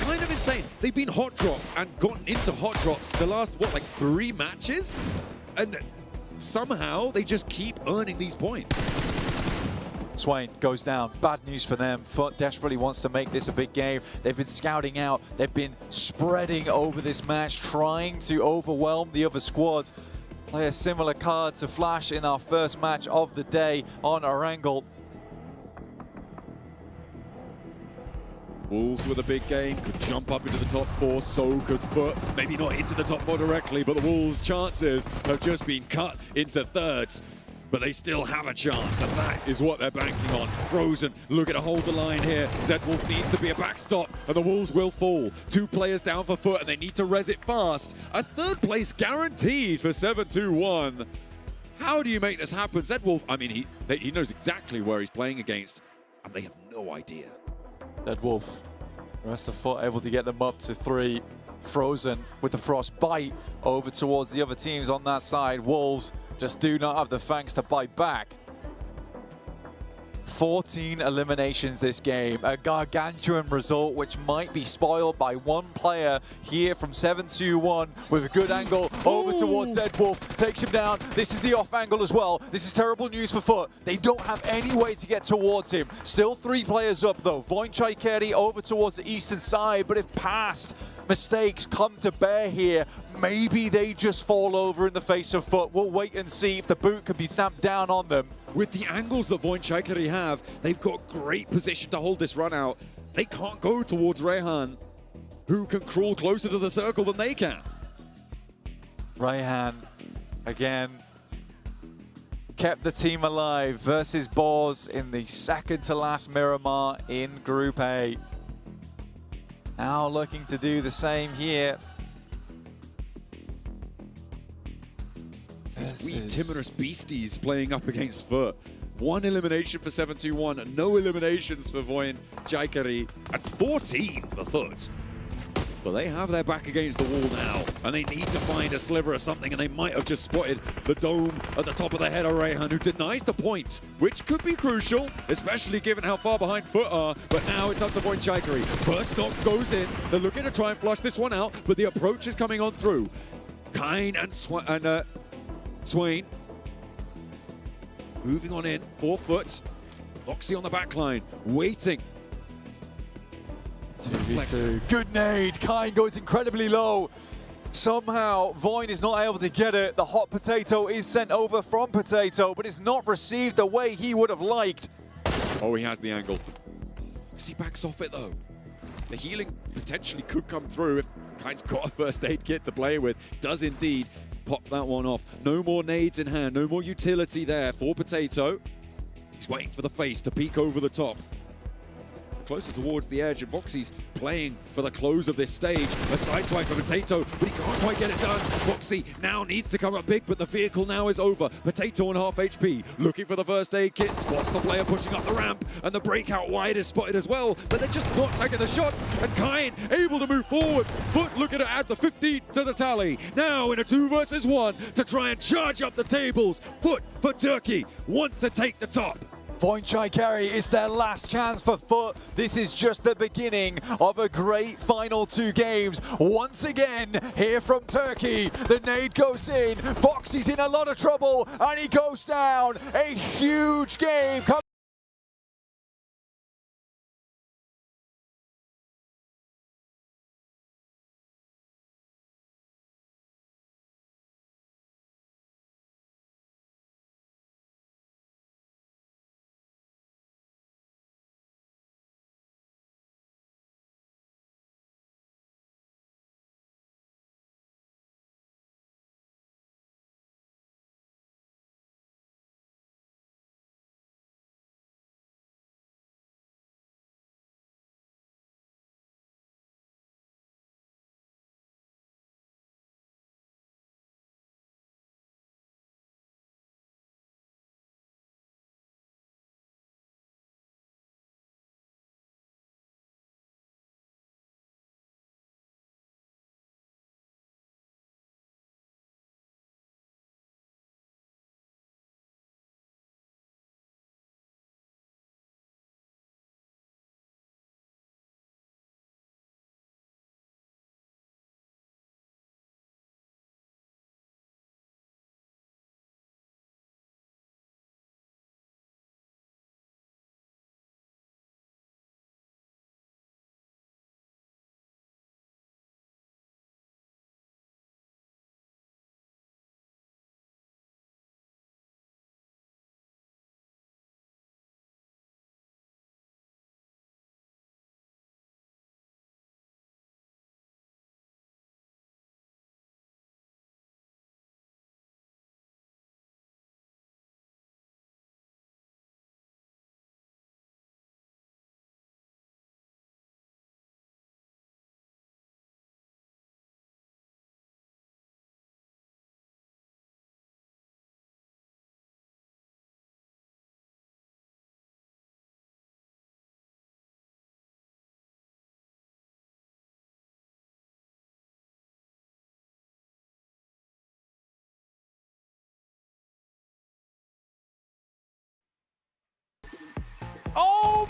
kind of insane. They've been hot dropped and gotten into hot drops the last, what, like 3 matches? And somehow they just keep earning these points. Swain goes down. Bad news for them. Foot desperately wants to make this a big game. They've been scouting out. They've been spreading over this match, trying to overwhelm the other squads. Play a similar card to Flash in our first match of the day on Erangel. Wolves with a big game, could jump up into the top 4, so could Foot. Maybe not into the top 4 directly, but the Wolves' chances have just been cut into thirds. But they still have a chance, and that is what they're banking on. Frozen, looking to hold the line here. Zedwolf needs to be a backstop, and the Wolves will fall. 2 players down for Foot, and they need to res it fast. A 3rd place guaranteed for 7-2-1. How do you make this happen? Zedwolf, I mean, he knows exactly where he's playing against, and they have no idea. Zedwolf, the rest of Foot able to get them up to 3. Frozen with the Frost bite over towards the other teams on that side. Wolves just do not have the fangs to bite back. 14 eliminations this game, a gargantuan result which might be spoiled by 1 player here from 7-2-1 with a good angle over towards Zedwolf, takes him down. This is the off angle as well. This is terrible news for Foot. They don't have any way to get towards him. Still 3 players up though. Voin Chaikeri over towards the eastern side, but if past mistakes come to bear here, maybe they just fall over in the face of Foot. We'll wait and see if the boot can be stamped down on them. With the angles that Voin Chaikeri have, they've got great position to hold this run out. They can't go towards Rehan, who can crawl closer to the circle than they can. Rehan, again, kept the team alive versus Boz in the 2nd to last Miramar in Group A. Now looking to do the same here. These wee timorous beasties playing up against Foot. 1 elimination for 7-2-1, no eliminations for Voin Chaikeri, and 14 for Foot. But they have their back against the wall now, and they need to find a sliver of something, and they might have just spotted the dome at the top of the head of Rehan, who denies the point, which could be crucial, especially given how far behind Foot are. But now it's up to Voin Chaikeri. First knock goes in. They're looking to try and flush this one out, but the approach is coming on through. Kine and Swain moving on in, 4 Foot. Foxy on the back line, waiting. 2v2. Good nade. Kine goes incredibly low. Somehow, Voin is not able to get it. The hot potato is sent over from Potato, but it's not received the way he would have liked. Oh, he has the angle. Foxy backs off it, though. The healing potentially could come through if Kine's got a first aid kit to play with. Does indeed pop that one off. No more nades in hand. No more utility there for Potato. He's waiting for the face to peek over the top. Closer towards the edge, and Foxy's playing for the close of this stage. A sideswipe for Potato, but he can't quite get it done. Foxy now needs to come up big, but the vehicle now is over. Potato on half HP, looking for the first aid kit, spots the player pushing up the ramp, and the breakout wide is spotted as well, but they're just not taking the shots, and Kine able to move forward. Foot looking to add the 15 to the tally. Now in a 2 versus 1 to try and charge up the tables. Foot for Turkey want to take the top. Voin Chaikeri is their last chance for Foot. This is just the beginning of a great final 2 games. Once again, here from Turkey, the nade goes in. Foxy's in a lot of trouble, and he goes down. A huge game.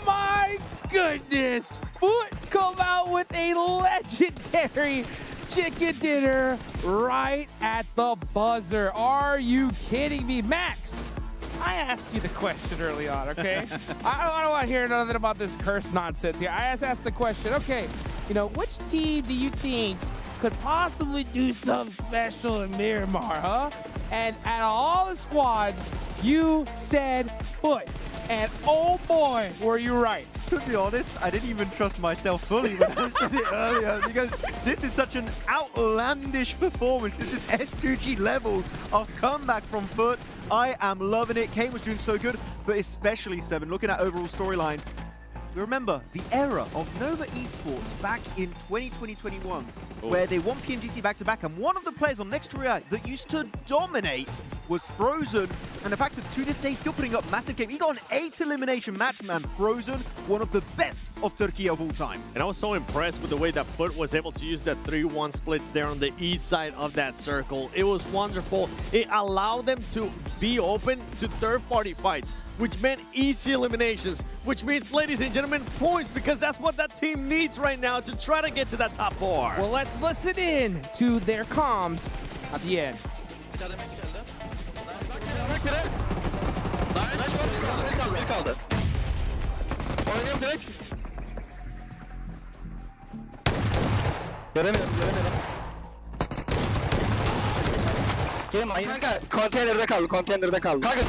my goodness! Foot come out with a legendary chicken dinner right at the buzzer. Are you kidding me? Max, I asked you the question early on, okay? I don't want to hear nothing about this curse nonsense here. I just asked the question, okay, you know, which team do you think could possibly do something special in Miramar, huh? And out of all the squads, you said Foot. And oh boy, were you right. To be honest, I didn't even trust myself fully when I said it earlier because this is such an outlandish performance. This is S2G levels of comeback from Foot. I am loving it. Kane was doing so good, but especially Seven, looking at overall storyline. Remember the era of Nova Esports back in 2020-21, where they won PMGC back-to-back, and one of the players on Next Korea that used to dominate was Frozen, and the fact that to this day still putting up massive game. He got an 8 elimination match, man. Frozen, one of the best of Turkey of all time. And I was so impressed with the way that Foot was able to use that 3-1 splits there on the east side of that circle. It was wonderful. It allowed them to be open to third-party fights, which meant easy eliminations, which means, ladies and gentlemen, points, because that's what that team needs right now to try to get to that top 4. Well, let's listen in to their comms at the end. Kanka konteynerde kaldı, konteynerde kaldı. Kanka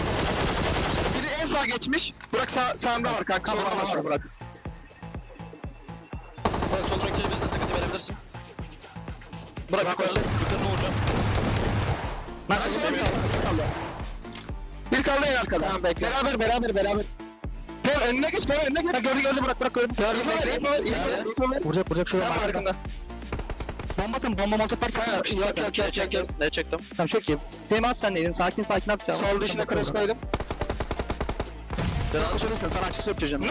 biri en sağa geçmiş. Burak sağımda var kanka. Solunda var Burak. Burak soluna geçebilirsin, sıkıntı verebilirsin. Burak koyalım. Yukarı olacak. Bir kaldı en arkada. Tamam bekle. Beraber. Gel önüne geç, önüne geç. Gördü Burak gördü. Vuracak şuraya arkanda. Bomba montu varsa yok. Ne çektim? Tamam çok iyi. Hem at sen elini sakin at ya. Sol dışına cross koydum. Devam şurası sana açısı yapacağım.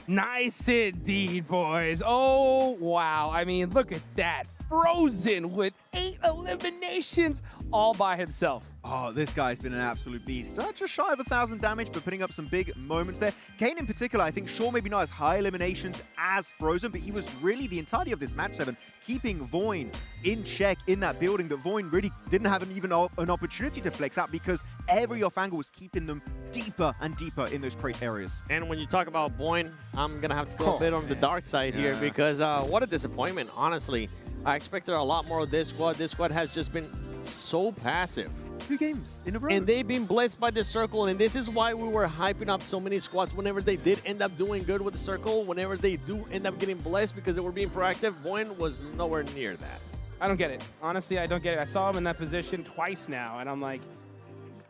Nice indeed, boys. Oh, wow. I mean, look at that. Frozen with 8 eliminations all by himself. Oh, this guy's been an absolute beast. Just shy of 1,000 damage, but putting up some big moments there. Kane in particular, I think, sure, maybe not as high eliminations as Frozen, but he was really the entirety of this match 7, keeping Voin in check in that building that Voin really didn't have even an opportunity to flex out because every off angle was keeping them deeper and deeper in those crate areas. And when you talk about Voin, I'm going to have to go a bit on the dark side here because what a disappointment, honestly. I expected a lot more of this squad. This squad has just been so passive. 2 games in a row. And they've been blessed by the circle, and this is why we were hyping up so many squads whenever they did end up doing good with the circle, whenever they do end up getting blessed because they were being proactive. Voin was nowhere near that. I don't get it. Honestly, I don't get it. I saw him in that position twice now, and I'm like,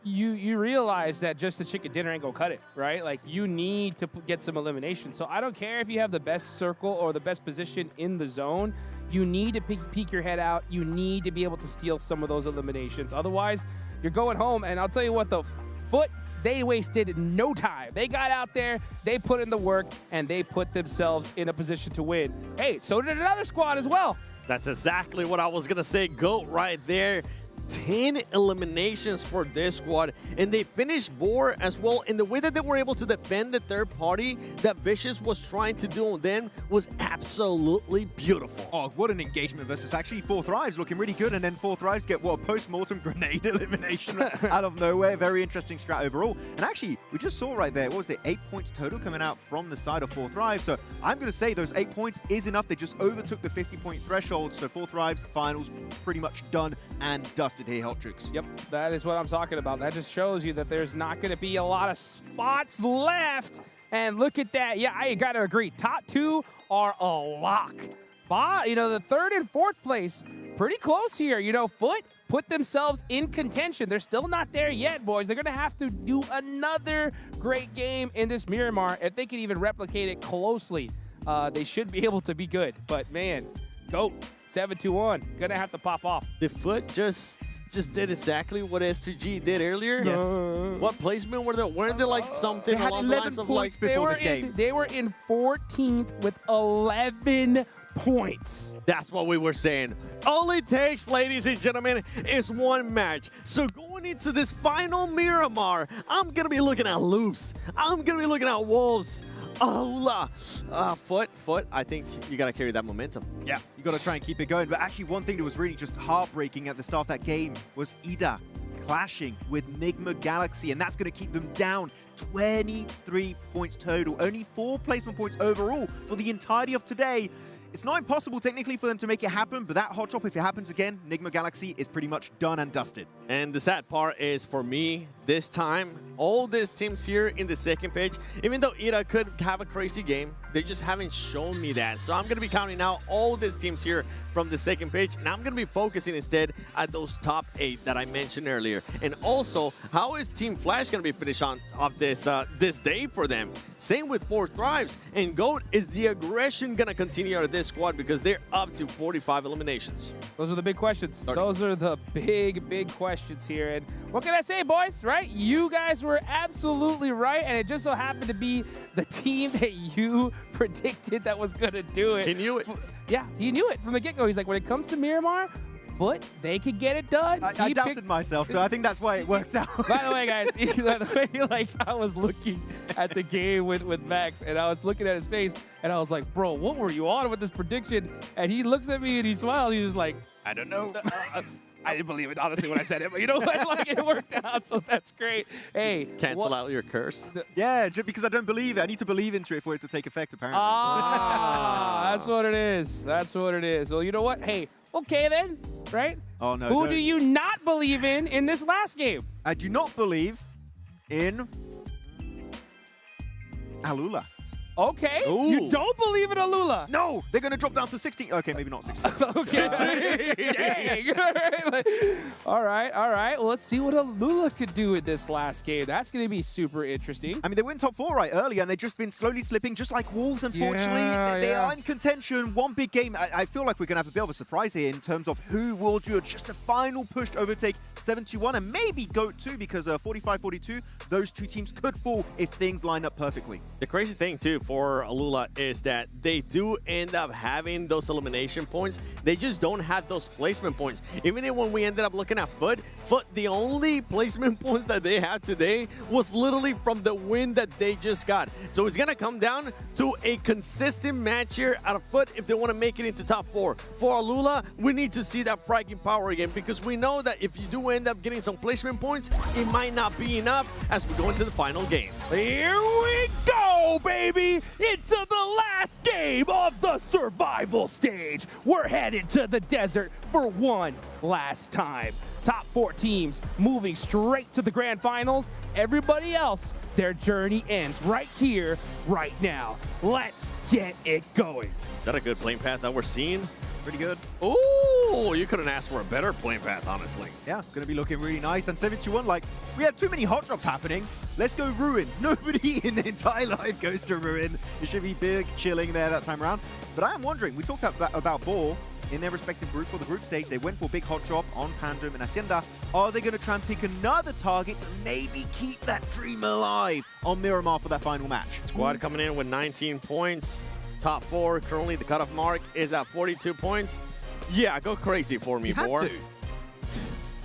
you realize that just a chicken dinner ain't gonna cut it, right? Like, you need to get some elimination. So I don't care if you have the best circle or the best position in the zone. You need to peek your head out. You need to be able to steal some of those eliminations. Otherwise, you're going home, and I'll tell you what, the Foot, they wasted no time. They got out there, they put in the work, and they put themselves in a position to win. Hey, so did another squad as well. That's exactly what I was going to say. GOAT right there. 10 eliminations for this squad, and they finished Boar as well. And the way that they were able to defend the third party that Vicious was trying to do on them was absolutely beautiful. Oh, what an engagement versus actually 4 Thrives looking really good, and then 4 Thrives get what, a post-mortem grenade elimination out of nowhere. Very interesting strat overall. And actually, we just saw right there, what was it, 8 points total coming out from the side of 4 Thrives. So I'm going to say those 8 points is enough. They just overtook the 50-point threshold. So 4 Thrives finals pretty much done and dusted here, Heltrix. Yep, that is what I'm talking about. That just shows you that there's not going to be a lot of spots left. And look at that. Yeah, I got to agree. Top 2 are a lock. You know, the 3rd and 4th place, pretty close here. You know, Foot put themselves in contention. They're still not there yet, boys. They're going to have to do another great game in this Miramar. If they can even replicate it closely, they should be able to be good. But, man, GOAT, 7-2-1. Gonna have to pop off. The Foot just did exactly what S2G did earlier. Yes. What placement were they? Weren't they like something They had along the 11 lines of points like before this game. They were in 14th with 11 points. That's what we were saying. All it takes, ladies and gentlemen, is one match. So going going into this final Miramar, I'm going to be looking at Loops. I'm going to be looking at Wolves. Foot, I think you got to carry that momentum. Yeah, you got to try and keep it going. But actually, one thing that was really just heartbreaking at the start of that game was Ida clashing with Nigma Galaxy, and that's going to keep them down 23 points total. Only 4 placement points overall for the entirety of today. It's not impossible technically for them to make it happen, but that hot drop, if it happens again, Nigma Galaxy is pretty much done and dusted. And the sad part is, for me, this time, all these teams here in the second page, even though Ira could have a crazy game, they just haven't shown me that. So I'm going to be counting out all these teams here from the second page, and I'm going to be focusing instead at those top 8 that I mentioned earlier. And also, how is Team Flash going to be finished off this day for them? Same with 4 Thrives. And GOAT, is the aggression going to continue out of this squad, because they're up to 45 eliminations? Those are the big questions. Those are the big questions here. And what can I say, boys, right? You guys were absolutely right, and it just so happened to be the team that you predicted that was going to do it. He knew it. Yeah, he knew it from the get-go. He's like, when it comes to Miramar, Foot, they could get it done. I doubted myself, so I think that's why it worked out. By the way, guys, the way, like, I was looking at the game with Max, and I was looking at his face, and I was like, bro, what were you on with this prediction? And he looks at me and he smiles. He's just like, I don't know. I didn't believe it, honestly, when I said it, but you know what? Like, it worked out, so that's great. Hey. Cancel out your curse? Yeah, just because I don't believe it. I need to believe into it for it to take effect, apparently. That's what it is. That's what it is. Well, you know what? Hey, okay then, right? Oh, no. Who do you not believe in this last game? I do not believe in Alula. Okay. Ooh. You don't believe in Alula? No, they're going to drop down to 16. Okay, maybe not 16. Okay. Dang. All right. Well, let's see what Alula could do with this last game. That's going to be super interesting. I mean, they went top 4 right earlier, and they've just been slowly slipping, just like Wolves, unfortunately. They are in contention. One big game. I feel like we're going to have a bit of a surprise here in terms of who will do just a final push to overtake 71 and maybe GOAT 2, because 45-42, those two teams could fall if things line up perfectly. The crazy thing, too, for Alula is that they do end up having those elimination points. They just don't have those placement points. Even when we ended up looking at Foot, the only placement points that they had today was literally from the win that they just got. So it's going to come down to a consistent match here out of Foot if they want to make it into top 4. For Alula, we need to see that fragging power again, because we know that if you do end up getting some placement points, it might not be enough as we go into the final game. Here we go, baby! Into the last game of the survival stage. We're headed to the desert for one last time. Top 4 teams moving straight to the grand finals. Everybody else, their journey ends right here, right now. Let's get it going. Is that a good playing path that we're seeing? Pretty good. Ooh, you couldn't ask for a better playing path, honestly. Yeah, it's going to be looking really nice. And 71, like, we had too many hot drops happening. Let's go Ruins. Nobody in the entire life goes to Ruin. It should be big chilling there that time around. But I am wondering, we talked about Ball in their respective group for the group stage. They went for a big hot drop on Pandem and Hacienda. Are they going to try and pick another target to maybe keep that dream alive on Miramar for that final match? Squad coming in with 19 points. Top 4, currently the cutoff mark is at 42 points. Yeah, go crazy for me, Boar.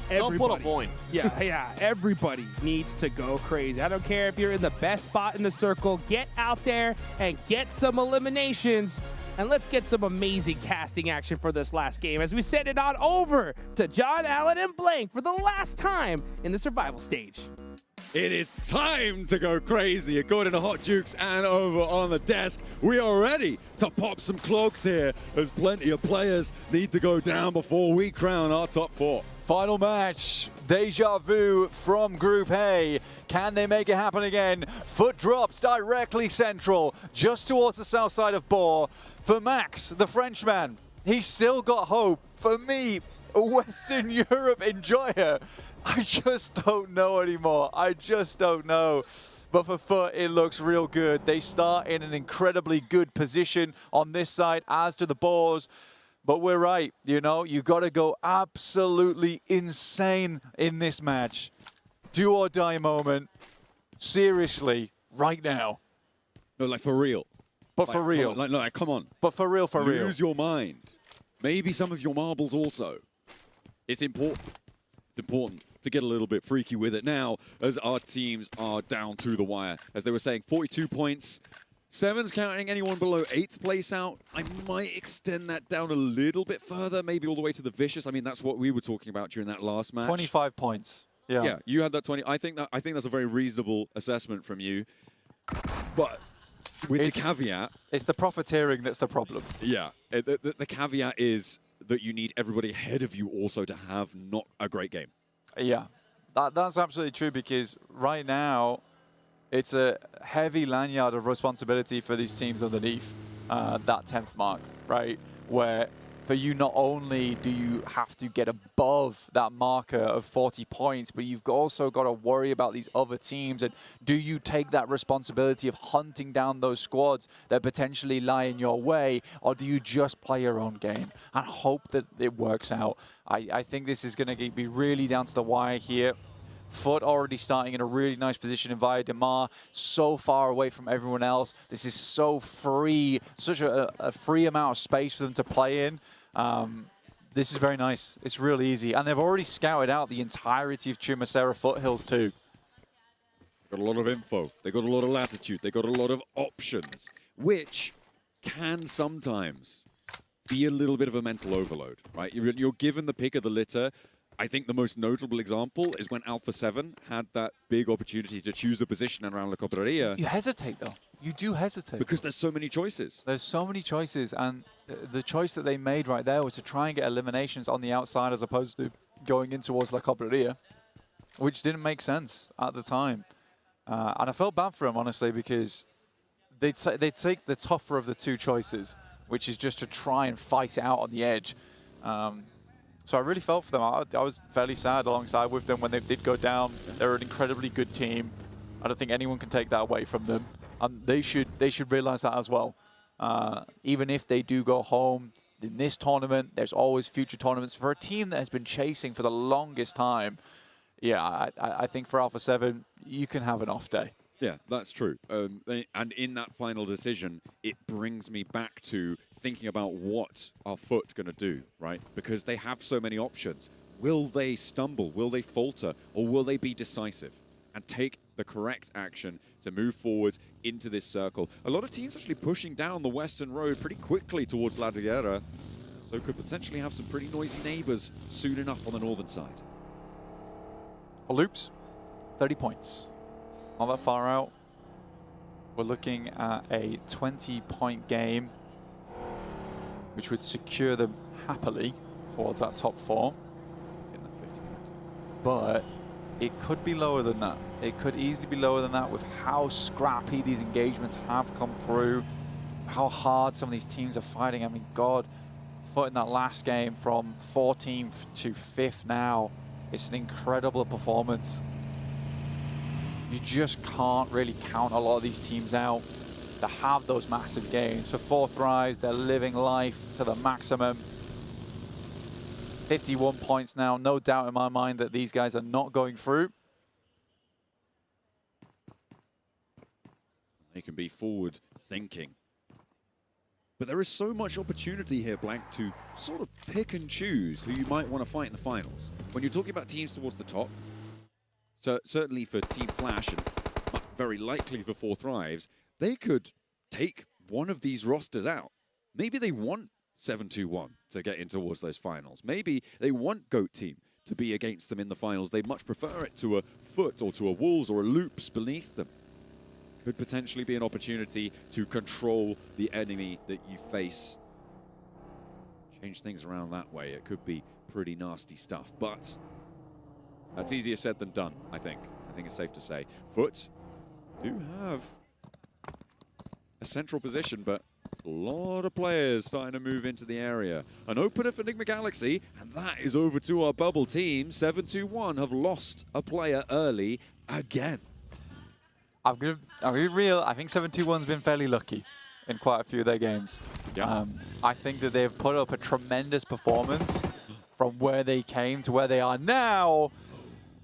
Don't put a point. Yeah, everybody needs to go crazy. I don't care if you're in the best spot in the circle. Get out there and get some eliminations. And let's get some amazing casting action for this last game as we send it on over to John, Allen, and Blank for the last time in the survival stage. It is time to go crazy. According to Hot Jukes and over on the desk, we are ready to pop some cloaks here, as plenty of players need to go down before we crown our top 4. Final match, Deja Vu from Group A. Can they make it happen again? Foot drops directly central, just towards the south side of Boar. For Max, the Frenchman, he's still got hope. For me, a Western Europe enjoyer, I just don't know anymore. I just don't know. But for Foot, it looks real good. They start in an incredibly good position on this side, as do the Boars. But we're right, you know, you got to go absolutely insane in this match. Do or die moment. Seriously, right now. No, like for real. But for real. Like, come on. But for real, for real. Lose your mind. Maybe some of your marbles also. It's important. It's important to get a little bit freaky with it now as our teams are down to the wire. As they were saying, 42 points. 7's counting anyone below 8th place out. I might extend that down a little bit further, maybe all the way to the Vicious. I mean, that's what we were talking about during that last match. 25 points. Yeah. Yeah, you had that 20. I think that's a very reasonable assessment from you. But with the caveat... It's the profiteering that's the problem. Yeah. The caveat is that you need everybody ahead of you also to have not a great game. Yeah, that's absolutely true, because right now it's a heavy lanyard of responsibility for these teams underneath that 10th mark, right? Where for you, not only do you have to get above that marker of 40 points, but you've also got to worry about these other teams. And do you take that responsibility of hunting down those squads that potentially lie in your way, or do you just play your own game and hope that it works out? I think this is going to be really down to the wire here. Foot already starting in a really nice position via Demar, so far away from everyone else. This is so free, such a free amount of space for them to play in. This is very nice. It's really easy. And they've already scouted out the entirety of Chumacera foothills too. Got a lot of info. They got a lot of latitude. They got a lot of options, which can sometimes be a little bit of a mental overload, right? You're given the pick of the litter. I think the most notable example is when Alpha 7 had that big opportunity to choose a position around La Cobraria. You hesitate, though. You do hesitate. Because there's so many choices. There's so many choices, and the choice that they made right there was to try and get eliminations on the outside as opposed to going in towards La Cobraria, which didn't make sense at the time. And I felt bad for them, honestly, because they take the tougher of the two choices, which is just to try and fight it out on the edge. So I really felt for them. I was fairly sad alongside with them when they did go down. They're an incredibly good team. I don't think anyone can take that away from them. And they should realize that as well. Even if they do go home in this tournament, there's always future tournaments. For a team that has been chasing for the longest time, yeah, I think for Alpha 7, you can have an off day. Yeah, that's true. And in that final decision, it brings me back to thinking about what are Foot going to do, right? Because they have so many options. Will they stumble? Will they falter? Or will they be decisive and take the correct action to move forward into this circle? A lot of teams actually pushing down the western road pretty quickly towards La Guerra, so could potentially have some pretty noisy neighbors soon enough on the northern side. For Loops, 30 points. Not that far out. We're looking at a 20-point game, which would secure them happily towards that top 4. In that 50 points. But it could be lower than that. It could easily be lower than that with how scrappy these engagements have come through, how hard some of these teams are fighting. I mean, God, Foot in that last game from 14th to 5th now. It's an incredible performance. You just can't really count a lot of these teams out to have those massive games. For 4th Rise, they're living life to the maximum. 51 points now, no doubt in my mind that these guys are not going through. They can be forward thinking. But there is so much opportunity here, Blank, to sort of pick and choose who you might want to fight in the finals. When you're talking about teams towards the top, so certainly for Team Flash and very likely for 4th Rise, they could take one of these rosters out. Maybe they want 7-2-1 to get in towards those finals. Maybe they want GOAT Team to be against them in the finals. They'd much prefer it to a Foot or to a Wolves or a Loops beneath them. Could potentially be an opportunity to control the enemy that you face. Change things around that way. It could be pretty nasty stuff, but that's easier said than done, I think. I think it's safe to say. Foot do have a central position, but a lot of players starting to move into the area. An opener for Enigma Galaxy, and that is over to our bubble team. 7-2-1 have lost a player early again. I'm gonna be real. I think 7-2-1's been fairly lucky in quite a few of their games. Yeah. I think that they've put up a tremendous performance from where they came to where they are now.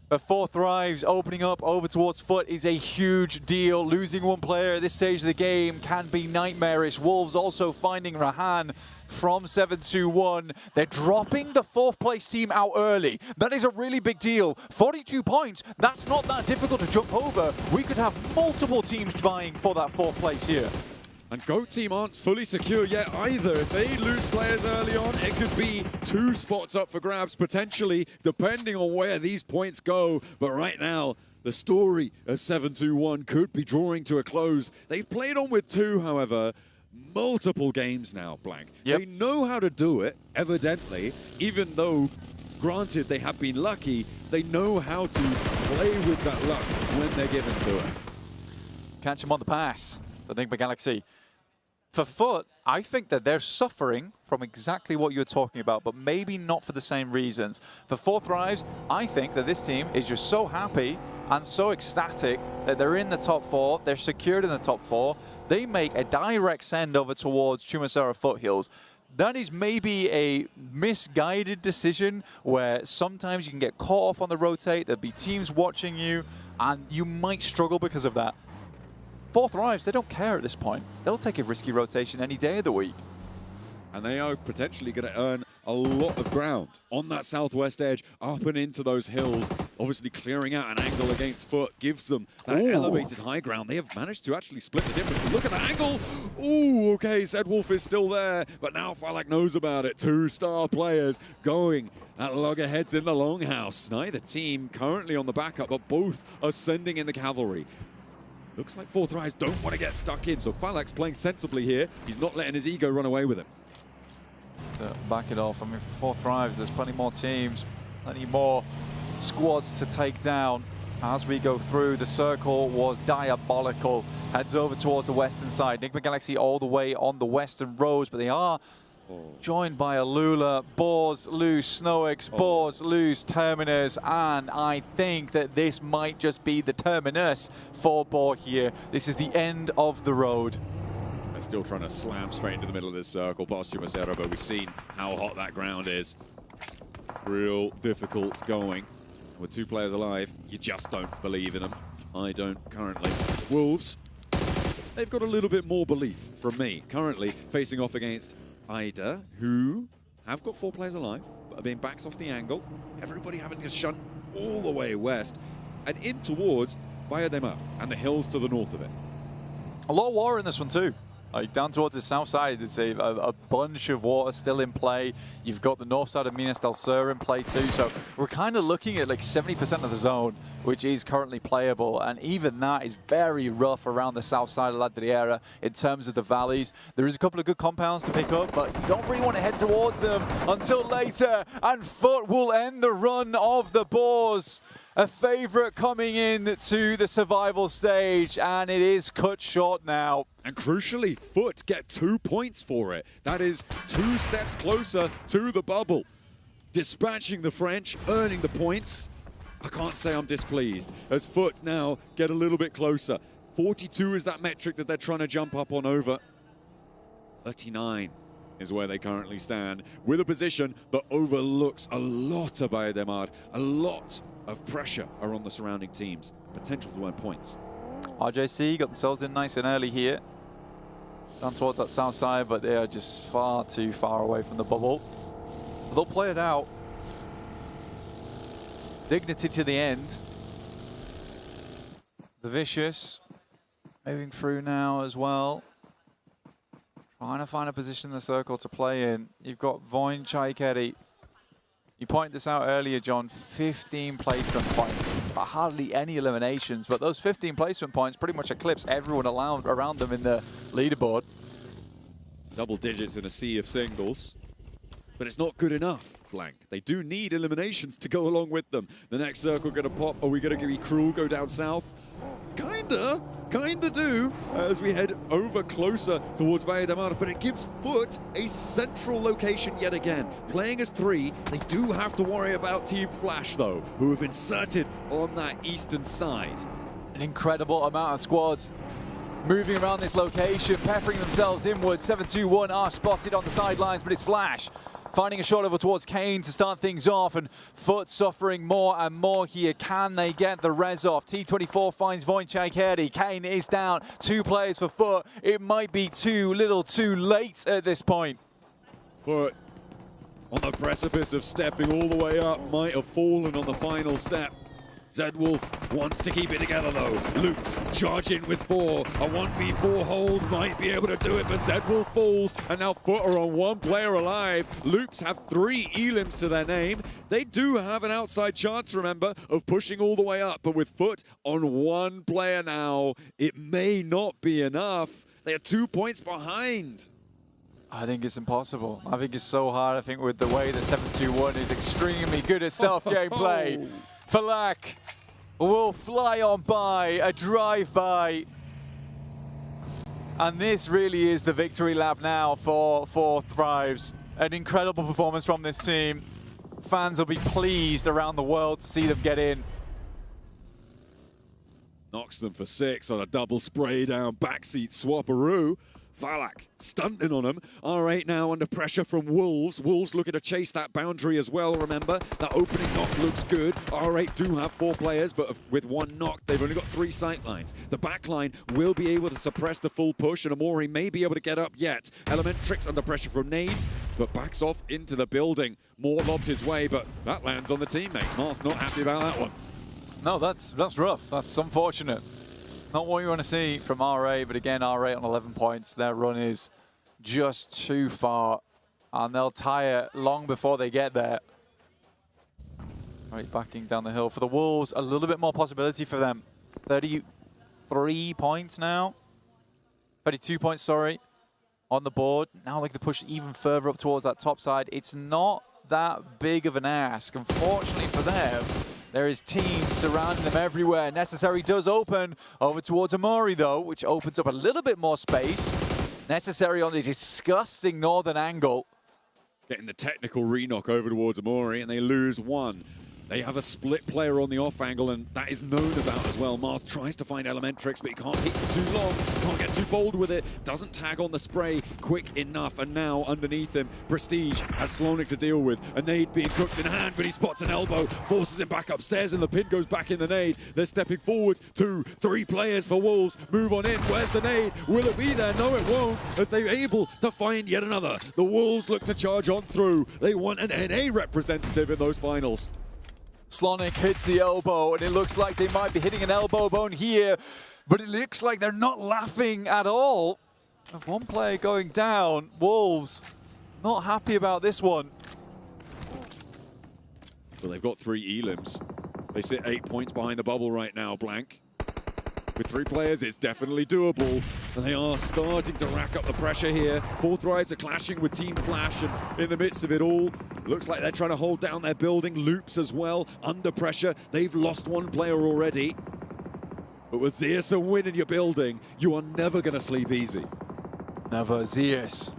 But 4 Thrives opening up over towards Foot is a huge deal. Losing one player at this stage of the game can be nightmarish. Wolves also finding Rahan from 7-2-1. They're dropping the 4th place team out early. That is a really big deal. 42 points, that's not that difficult to jump over. We could have multiple teams vying for that 4th place here. And GOAT team aren't fully secure yet either. If they lose players early on, it could be 2 spots up for grabs, potentially, depending on where these points go. But right now, the story of 7-2-1 could be drawing to a close. They've played on with 2, however, multiple games now, Blank. Yep. They know how to do it, evidently, even though, granted, they have been lucky, they know how to play with that luck when they're given to it. Catch him on the pass, the Enigma Galaxy. For Foot, I think that they're suffering from exactly what you're talking about, but maybe not for the same reasons. For 4 Thrives, I think that this team is just so happy and so ecstatic that they're in the top 4, they're secured in the top 4. They make a direct send over towards Chumasera Foothills. That is maybe a misguided decision where sometimes you can get caught off on the rotate, there'll be teams watching you, and you might struggle because of that. 4 Thrives, they don't care at this point. They'll take a risky rotation any day of the week. And they are potentially going to earn a lot of ground on that southwest edge, up and into those hills. Obviously clearing out an angle against Foot gives them that elevated high ground. They have managed to actually split the difference. Look at the angle. Ooh, okay, Zedwolf is still there, but now Falak knows about it. 2 star players going at loggerheads in the longhouse. Neither team currently on the backup, but both are sending in the cavalry. Looks like 4 Thrives don't want to get stuck in, so Falak's playing sensibly here. He's not letting his ego run away with him. Back it off. I mean, 4 Thrives, there's plenty more teams, plenty more squads to take down. As we go through, the circle was diabolical. Heads over towards the western side. Enigma Galaxy all the way on the western roads, but they are joined by Alula. Boars lose Snowix, Boars lose Terminus, and I think that this might just be the terminus for Boar here. This is the end of the road. They're still trying to slam straight into the middle of this circle past Chumasera, but we've seen how hot that ground is. Real difficult going. With 2 players alive, you just don't believe in them. I don't currently. Wolves, they've got a little bit more belief from me. Currently facing off against Ida, who have got 4 players alive, but are being backed off the angle. Everybody having to shunt all the way west and in towards Bayadema and the hills to the north of it. A lot of water in this one too. Like down towards the south side, it's a bunch of water still in play. You've got the north side of Minas del Sur in play too. So we're kind of looking at like 70% of the zone, which is currently playable. And even that is very rough around the south side of La Driera in terms of the valleys. There is a couple of good compounds to pick up, but you don't really want to head towards them until later. And Foot will end the run of the Boars. A favorite coming in to the survival stage, and it is cut short now. And crucially, Foot get 2 points for it. That is 2 steps closer to the bubble. Dispatching the French, earning the points. I can't say I'm displeased, as Foot now get a little bit closer. 42 is that metric that they're trying to jump up on over. 39 is where they currently stand, with a position that overlooks a lot of Bayademar, a lot of pressure are on the surrounding teams. Potential to earn points. RJC got themselves in nice and early here. Down towards that south side, but they are just far too far away from the bubble. They'll play it out. Dignity to the end. The Vicious moving through now as well. Trying to find a position in the circle to play in. You've got Voin Chaikeri. You pointed this out earlier, John, 15 placement points, but hardly any eliminations. But those 15 placement points pretty much eclipse everyone around them in the leaderboard. Double digits in a sea of singles. But it's not good enough, Blank. They do need eliminations to go along with them. The next circle going to pop. Are we going to be cruel, go down south? Kinda do, as we head over closer towards Bayademar, but it gives Foot a central location yet again. Playing as 3, they do have to worry about Team Flash, though, who have inserted on that eastern side. An incredible amount of squads moving around this location, peppering themselves inwards. 7-2-1 are spotted on the sidelines, but it's Flash. Finding a short level towards Kane to start things off, and Foot suffering more and more here. Can they get the res off? T24 finds Wojciech Herdy. Kane is down. 2 players for Foot. It might be too little too late at this point. Foot on the precipice of stepping all the way up, might have fallen on the final step. Zedwolf wants to keep it together though. Loops charge in with 4. A 1v4 hold might be able to do it, but Zedwolf falls, and now Foot are on 1 player alive. Loops have 3 elims to their name. They do have an outside chance, remember, of pushing all the way up, but with Foot on 1 player now, it may not be enough. They are 2 points behind. I think it's impossible. I think it's so hard. I think with the way that 721 is extremely good at stealth gameplay. Falak will fly on by, a drive-by. And this really is the victory lap now for Thrives. An incredible performance from this team. Fans will be pleased around the world to see them get in. Knocks them for 6 on a double spray down backseat swapperoo. Falak stunting on him. R8 now under pressure from Wolves. Wolves looking to chase that boundary as well, remember. That opening knock looks good. R8 do have 4 players, but with 1 knock, they've only got 3 sight lines. The backline will be able to suppress the full push, and Amori may be able to get up yet. Elementrix under pressure from nades, but backs off into the building. Moore lobbed his way, but that lands on the teammate. Marth not happy about that one. No, that's rough. That's unfortunate. Not what you want to see from R8, but again, R8 on 11 points. Their run is just too far, and they'll tire long before they get there. Right, backing down the hill. For the Wolves, a little bit more possibility for them. 33 points now. 32 points, sorry, on the board. Now they can push even further up towards that top side. It's not that big of an ask. Unfortunately for them, there is teams surrounding them everywhere. Necessary does open over towards Amori, though, which opens up a little bit more space. Necessary on the disgusting northern angle. Getting the technical re-knock over towards Amori, and they lose 1. They have a split player on the off angle, and that is known about as well. Marth tries to find Elementrix, but he can't hit for too long. Can't get too bold with it. Doesn't tag on the spray quick enough. And now underneath him, Prestige has Slonik to deal with. A nade being cooked in hand, but he spots an elbow, forces him back upstairs, and the pin goes back in the nade. They're stepping forwards. 2, 3 players for Wolves. Move on in. Where's the nade? Will it be there? No, it won't, as they're able to find yet another. The Wolves look to charge on through. They want an NA representative in those finals. Slonik hits the elbow, and it looks like they might be hitting an elbow bone here, but it looks like they're not laughing at all. With 1 player going down, Wolves not happy about this one. Well, they've got 3 elims. They sit 8 points behind the bubble right now, Blank. With 3 players, it's definitely doable. And they are starting to rack up the pressure here. 4 Thrives are clashing with Team Flash, and in the midst of it all, looks like they're trying to hold down their building. Loops as well, under pressure. They've lost 1 player already. But with Zeus a win in your building, you are never going to sleep easy. Never. Zeus.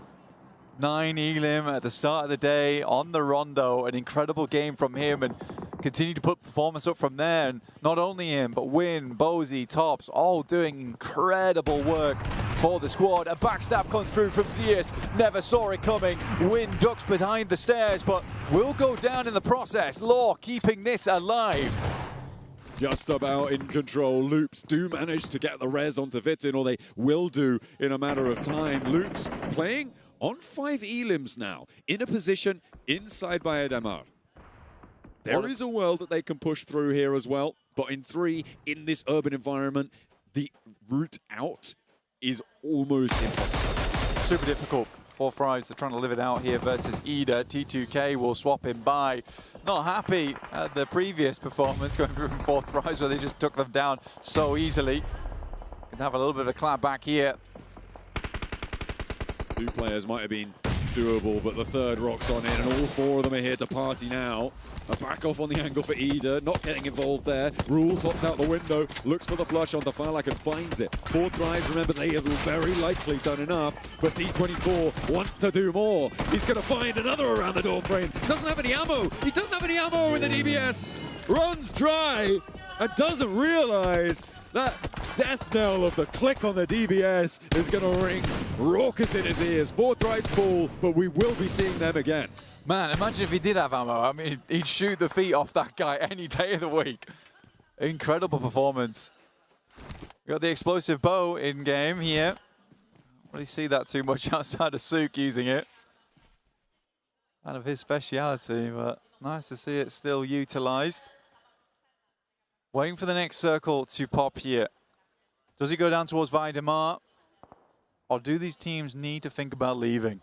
9 elim at the start of the day on the Rondo. An incredible game from him, and continue to put performance up from there. And not only him, but Win, Bozy, Tops, all doing incredible work for the squad. A backstab comes through from Zeus. Never saw it coming. Win ducks behind the stairs, but will go down in the process. Law keeping this alive. Just about in control. Loops do manage to get the res onto Vitin, or they will do in a matter of time. Loops playing on 5 elims now, in a position inside Bayademar. There is a world that they can push through here as well, but in 3, in this urban environment, the route out is almost impossible. Super difficult for Thrives. They're trying to live it out here versus Ida. T2K will swap him by. Not happy at the previous performance going through from 4 Thrives, where they just took them down so easily. Can have a little bit of a clap back here. 2 players might have been doable, but the 3rd rocks on in, and all 4 of them are here to party now. A back off on the angle for Ida, not getting involved there. Rules hops out the window, looks for the flush onto Falak and finds it. 4 Thrives, remember, they have very likely done enough, but D24 wants to do more. He's going to find another around the door frame. Doesn't have any ammo. He doesn't have any ammo in the DBS. Runs dry and doesn't realize that death knell of the click on the DBS is going to ring raucous in his ears. 4 Thrives fall, but we will be seeing them again. Man, imagine if he did have ammo. I mean, he'd shoot the feet off that guy any day of the week. Incredible performance. We got the explosive bow in game here. Don't really see that too much outside of Sook using it. Kind of his speciality, but nice to see it still utilized. Waiting for the next circle to pop here. Does he go down towards Vaidemar? Or do these teams need to think about leaving?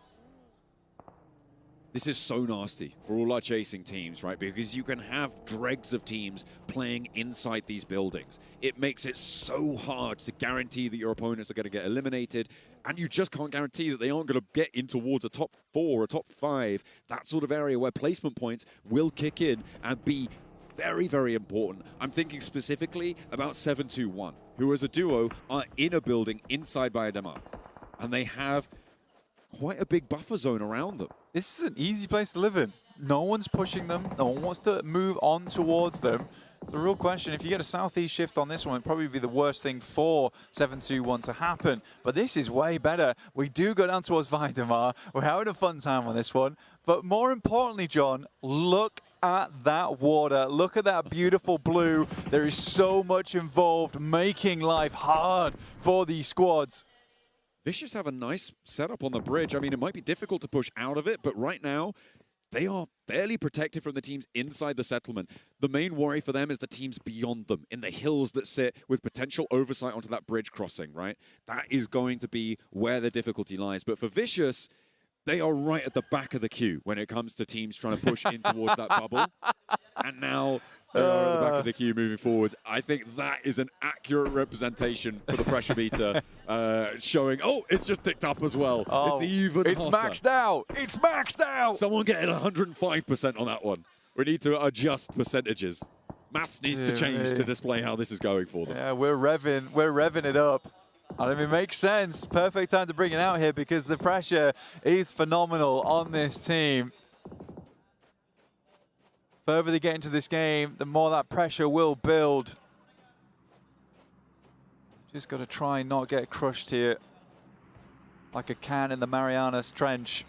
This is so nasty for all our chasing teams, right? Because you can have dregs of teams playing inside these buildings. It makes it so hard to guarantee that your opponents are going to get eliminated, and you just can't guarantee that they aren't going to get in towards a top 4 or a top 5, that sort of area where placement points will kick in and be very, very important. I'm thinking specifically about 721, who as a duo are in a building inside Vaidemar, and they have quite a big buffer zone around them. This is an easy place to live in. No one's pushing them. No one wants to move on towards them. It's a real question. If you get a southeast shift on this one, it'd probably be the worst thing for 721 to happen. But this is way better. We do go down towards Vaidemar. We're having a fun time on this one. But more importantly, John, look at that water. Look at that beautiful blue. There is so much involved, making life hard for these squads. Vicious have a nice setup on the bridge. I mean, it might be difficult to push out of it, but right now, they are fairly protected from the teams inside the settlement. The main worry for them is the teams beyond them, in the hills that sit with potential oversight onto that bridge crossing, right? That is going to be where the difficulty lies. But for Vicious, they are right at the back of the queue when it comes to teams trying to push in towards that bubble. And now they are at the back of the queue moving forward. I think that is an accurate representation for the pressure meter, showing, oh, it's just ticked up as well. Oh, it's even It's hotter. maxed out. It's maxed out. Someone getting 105% on that one. We need to adjust percentages. Maths needs to change to display how this is going for them. Yeah, we're revving it up. And I mean, it makes sense. Perfect time to bring it out here because the pressure is phenomenal on this team. The further they get into this game, the more that pressure will build. Just got to try and not get crushed here like a can in the Marianas Trench.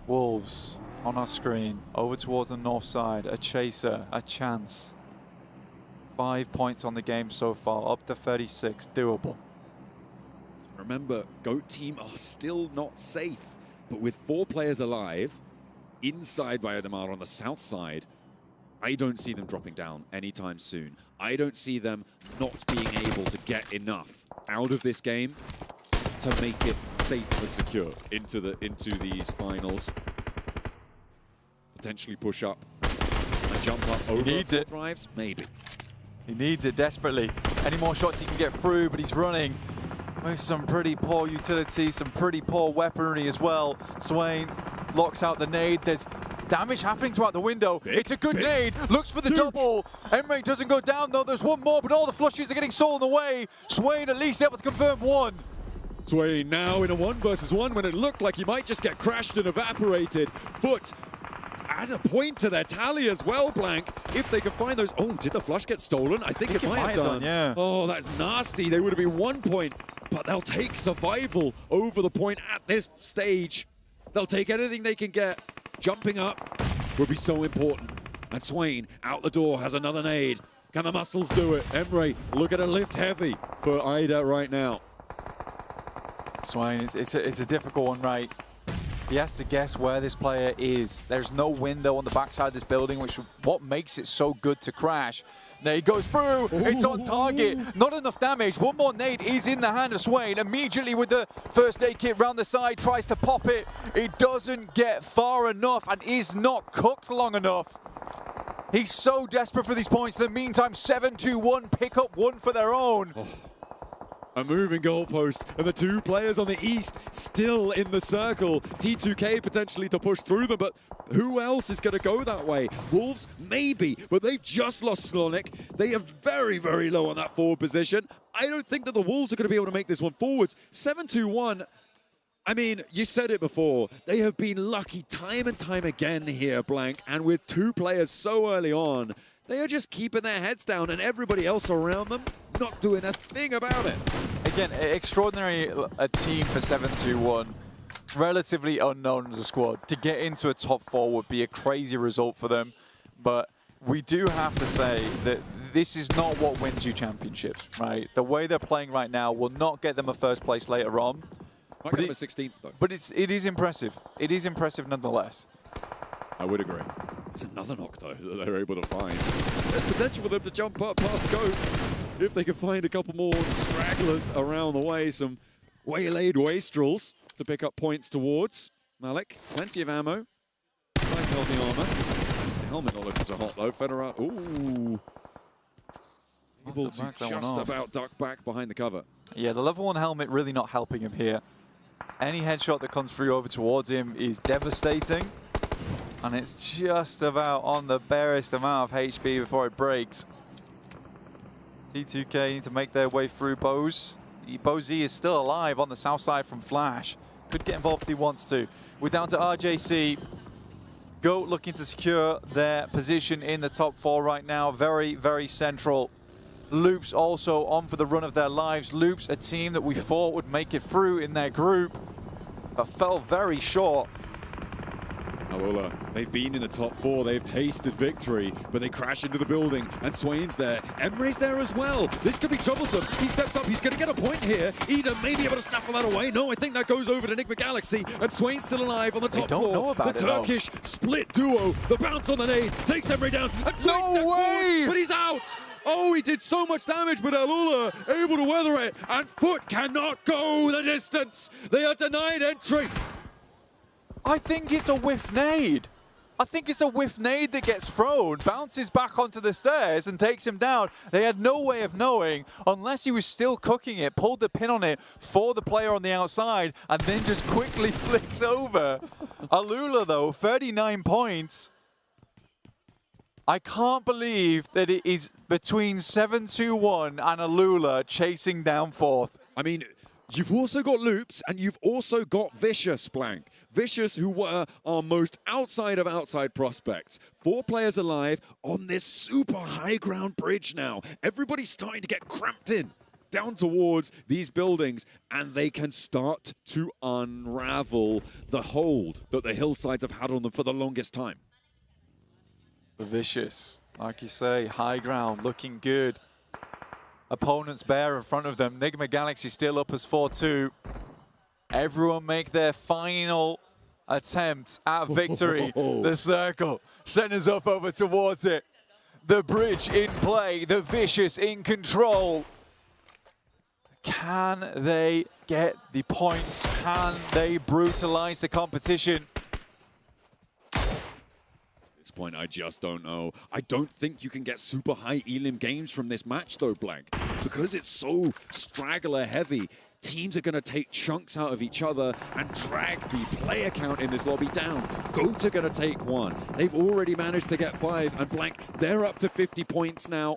Wolves on our screen, over towards the north side, a chaser, a chance. 5 points on the game so far, up to 36, doable. Remember, GOAT team are still not safe. But with 4 players alive, inside Vaidemar on the south side, I don't see them dropping down anytime soon. I don't see them not being able to get enough out of this game to make it safe and secure into these finals. Potentially push up and jump up over. He needs it. Thrives, maybe. He needs it desperately. Any more shots he can get through, but he's running with some pretty poor utility, some pretty poor weaponry as well. Swain locks out the nade. There's damage happening throughout the window. It's a good nade. Looks for the double. Emre doesn't go down though. There's one more, but all the flushes are getting stolen away. Swain at least able to confirm one. Swain now in a 1 versus 1 when it looked like he might just get crashed and evaporated. Foot add a point to their tally as well, Blank. If they can find those. Oh, did the flush get stolen? I think it might have done. Yeah. Oh, that's nasty. They would have been 1 point, but they'll take survival over the point at this stage. They'll take anything they can get. Jumping up will be so important. And Swain out the door has another nade. Can the muscles do it? Emre, look at a lift heavy for Ida right now. Swain, it's a difficult one, right? He has to guess where this player is. There's no window on the backside of this building, which is what makes it so good to crash. There he goes through. It's on target. Not enough damage. One more nade is in the hand of Swain. Immediately with the first aid kit round the side, tries to pop it. It doesn't get far enough and is not cooked long enough. He's so desperate for these points. In the meantime, 7-2-1 pick up one for their own. A moving goalpost, and the 2 players on the east still in the circle. T2K potentially to push through them, but who else is going to go that way? Wolves, maybe, but they've just lost Slonic. They are very, very low on that forward position. I don't think that the Wolves are going to be able to make this one forwards. 7-2-1. I mean, you said it before. They have been lucky time and time again here, Blank, and with 2 players so early on, they are just keeping their heads down and everybody else around them not doing a thing about it. Again, extraordinary a team for 7-2-1. relatively unknown as a squad. To get into a top 4 would be a crazy result for them. But we do have to say that this is not what wins you championships, right? The way they're playing right now will not get them a first place later on. Might get them a 16th, though. But it is impressive. It is impressive nonetheless. I would agree. There's another knock, though, that they're able to find. There's potential for them to jump up past Goat if they can find a couple more stragglers around the way. Some waylaid wastrels to pick up points towards. Malik, plenty of ammo. Nice healthy armor. The helmet not looking so hot, though. Federer, ooh. Able to just about duck back behind the cover. Yeah, the level 1 helmet really not helping him here. Any headshot that comes through over towards him is devastating. And it's just about on the barest amount of HP before it breaks. T2K need to make their way through Bose. Bozy is still alive on the south side from Flash. Could get involved if he wants to. We're down to RJC. Goat looking to secure their position in the top 4 right now. Very, very central. Loops also on for the run of their lives. Loops, a team that we thought would make it through in their group, but fell very short. Alula, they've been in the top 4, they've tasted victory, but they crash into the building, and Swain's there. Emre's there as well. This could be troublesome. He steps up, he's going to get a point here. Eden may be able to snaffle that away. No, I think that goes over to Enigma Galaxy, and Swain's still alive on the top 4. The Turkish split duo, the bounce on the nade, takes Emre down, and no way! But he's out! Oh, he did so much damage, but Alula able to weather it, and Foot cannot go the distance. They are denied entry. I think it's a whiff nade. I think it's a whiff nade that gets thrown, bounces back onto the stairs and takes him down. They had no way of knowing unless he was still cooking it, pulled the pin on it for the player on the outside, and then just quickly flicks over. Alula, though, 39 points. I can't believe that it is between 7-2-1 and Alula chasing down 4th. I mean, you've also got Loops, and you've also got Vicious, Blank. Vicious, who were our most outside of outside prospects. 4 players alive on this super high ground bridge now. Everybody's starting to get cramped in down towards these buildings, and they can start to unravel the hold that the hillsides have had on them for the longest time. Vicious, like you say, high ground, looking good. Opponents bare in front of them. Enigma Galaxy still up as 4-2. Everyone make their final attempt at victory. The circle, centers up over towards it. The bridge in play, the Vicious in control. Can they get the points? Can they brutalize the competition? Point, I just don't know. I don't think you can get super high elim games from this match though, Blank, because it's so straggler heavy. Teams are going to take chunks out of each other and drag the player count in this lobby down. Goat are going to take 1. They've already managed to get 5, and Blank, they're up to 50 points now.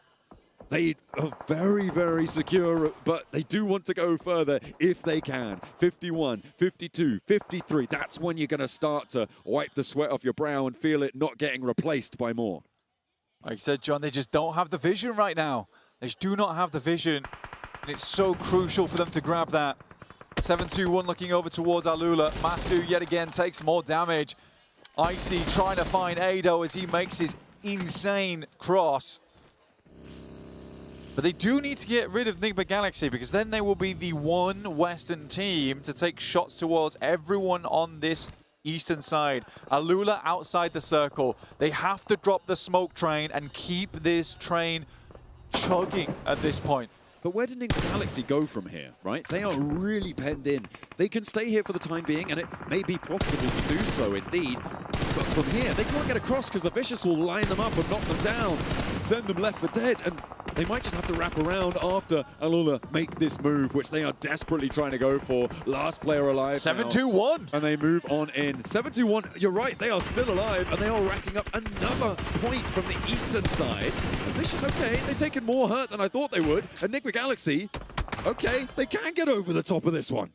They are very, very secure, but they do want to go further if they can. 51, 52, 53. That's when you're going to start to wipe the sweat off your brow and feel it not getting replaced by more. Like I said, John, they just don't have the vision right now. They just do not have the vision, and it's so crucial for them to grab that. 7-2-1 looking over towards Alula. Masku yet again takes more damage. Icy trying to find Ado as he makes his insane cross. But they do need to get rid of Enigma Galaxy, because then they will be the one Western team to take shots towards everyone on this eastern side. Alula outside the circle. They have to drop the smoke train and keep this train chugging at this point. But where did Enigma Galaxy go from here, right? They are really penned in. They can stay here for the time being, and it may be profitable to do so indeed. But from here, they can't get across because the Vicious will line them up and knock them down, send them left for dead, and they might just have to wrap around after Alula make this move, which they are desperately trying to go for. Last player alive 7-2-1. And they move on in. 7-2-1, you're right, they are still alive, and they are racking up another point from the eastern side. And Vicious, okay, they've taken more hurt than I thought they would. Enigma Galaxy, okay, they can get over the top of this one.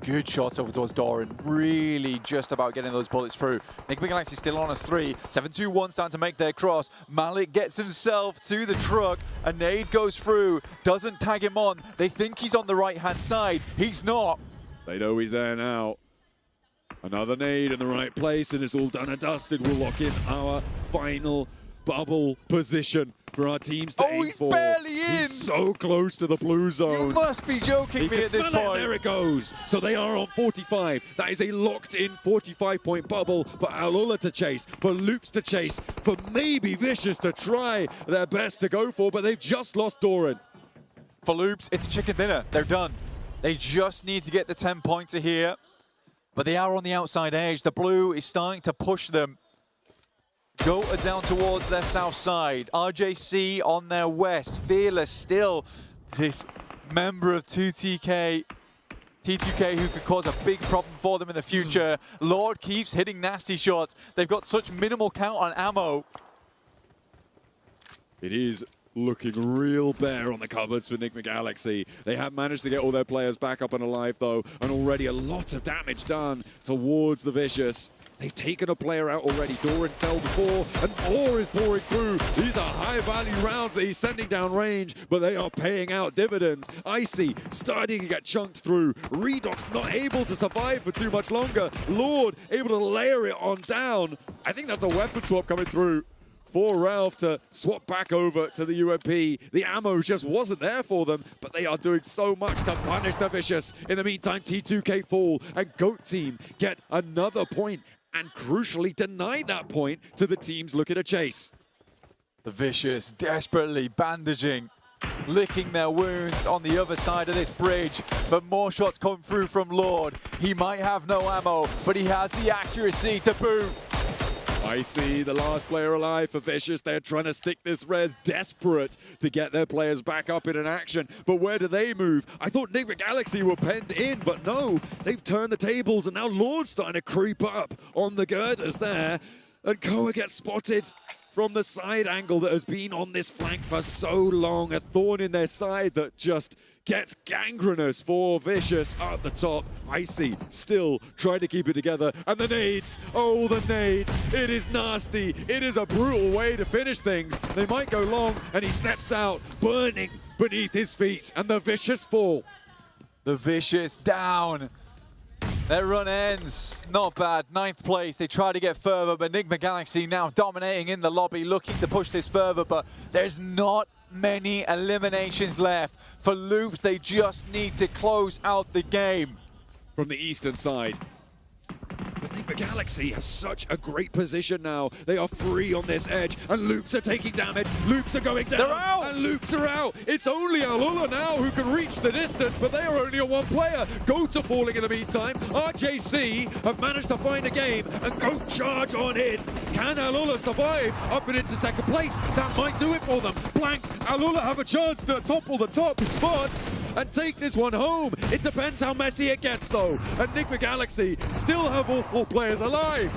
Good shots over towards Doran. Really just about getting those bullets through. Enigma Galaxy still on us 3. 7-2-1 starting to make their cross. Malik gets himself to the truck. A nade goes through. Doesn't tag him on. They think he's on the right-hand side. He's not. They know he's there now. Another nade in the right place, and it's all done and dusted. We'll lock in our final bubble position for our teams to aim he's for. barely in! He's so close to the blue zone. You must be joking me at this point. There it goes. So they are on 45. That is a locked-in 45-point bubble for Alula to chase, for Loops to chase, for maybe Vicious to try their best to go for, but they've just lost Doran. For Loops, it's a chicken dinner. They're done. They just need to get the 10-pointer here, but they are on the outside edge. The blue is starting to push them. Goat are down towards their south side. RJC on their west. Fearless still this member of T2K who could cause a big problem for them in the future. Lord keeps hitting nasty shots. They've got such minimal count on ammo. It is looking real bare on the cupboards for Enigma Galaxy. They have managed to get all their players back up and alive though, and already a lot of damage done towards the Vicious. They've taken a player out already. Doran fell before, and more is pouring through. These are high-value rounds that he's sending down range, but they are paying out dividends. Icy starting to get chunked through. Redox not able to survive for too much longer. Lord able to layer it on down. I think that's a weapon swap coming through for Ralph to swap back over to the UMP. The ammo just wasn't there for them, but they are doing so much to punish the Vicious. In the meantime, T2K fall, and GOAT team get another point, and crucially deny that point to the teams looking to chase. The Vicious desperately bandaging, licking their wounds on the other side of this bridge, but more shots come through from Lord. He might have no ammo, but he has the accuracy to boot. I see the last player alive for Vicious. They're trying to stick this res, desperate to get their players back up in an action. But where do they move? I thought Enigma Galaxy were penned in, but no. They've turned the tables, and now Lord's starting to creep up on the girders there. And Koa gets spotted from the side angle that has been on this flank for so long. A thorn in their side that just gets gangrenous for Vicious at the top. Icy still trying to keep it together. And the nades, oh the nades, it is nasty. It is a brutal way to finish things. They might go long, and he steps out, burning beneath his feet, and the Vicious fall. The Vicious down. Their run ends. Not bad. 9th place. They try to get further, but Enigma Galaxy now dominating in the lobby, looking to push this further, but there's not many eliminations left. For Loops, they just need to close out the game. From the eastern side, Enigma Galaxy have such a great position now. They are free on this edge, and Loops are taking damage. Loops are going down, and Loops are out. It's only Alula now who can reach the distance, but they are only on one player. Goat are falling in the meantime. RJC have managed to find a game, and Goat charge on in. Can Alula survive up and into second place? That might do it for them. Blank, Alula have a chance to topple the top spots and take this one home. It depends how messy it gets though. Enigma Galaxy still have all 4 players alive.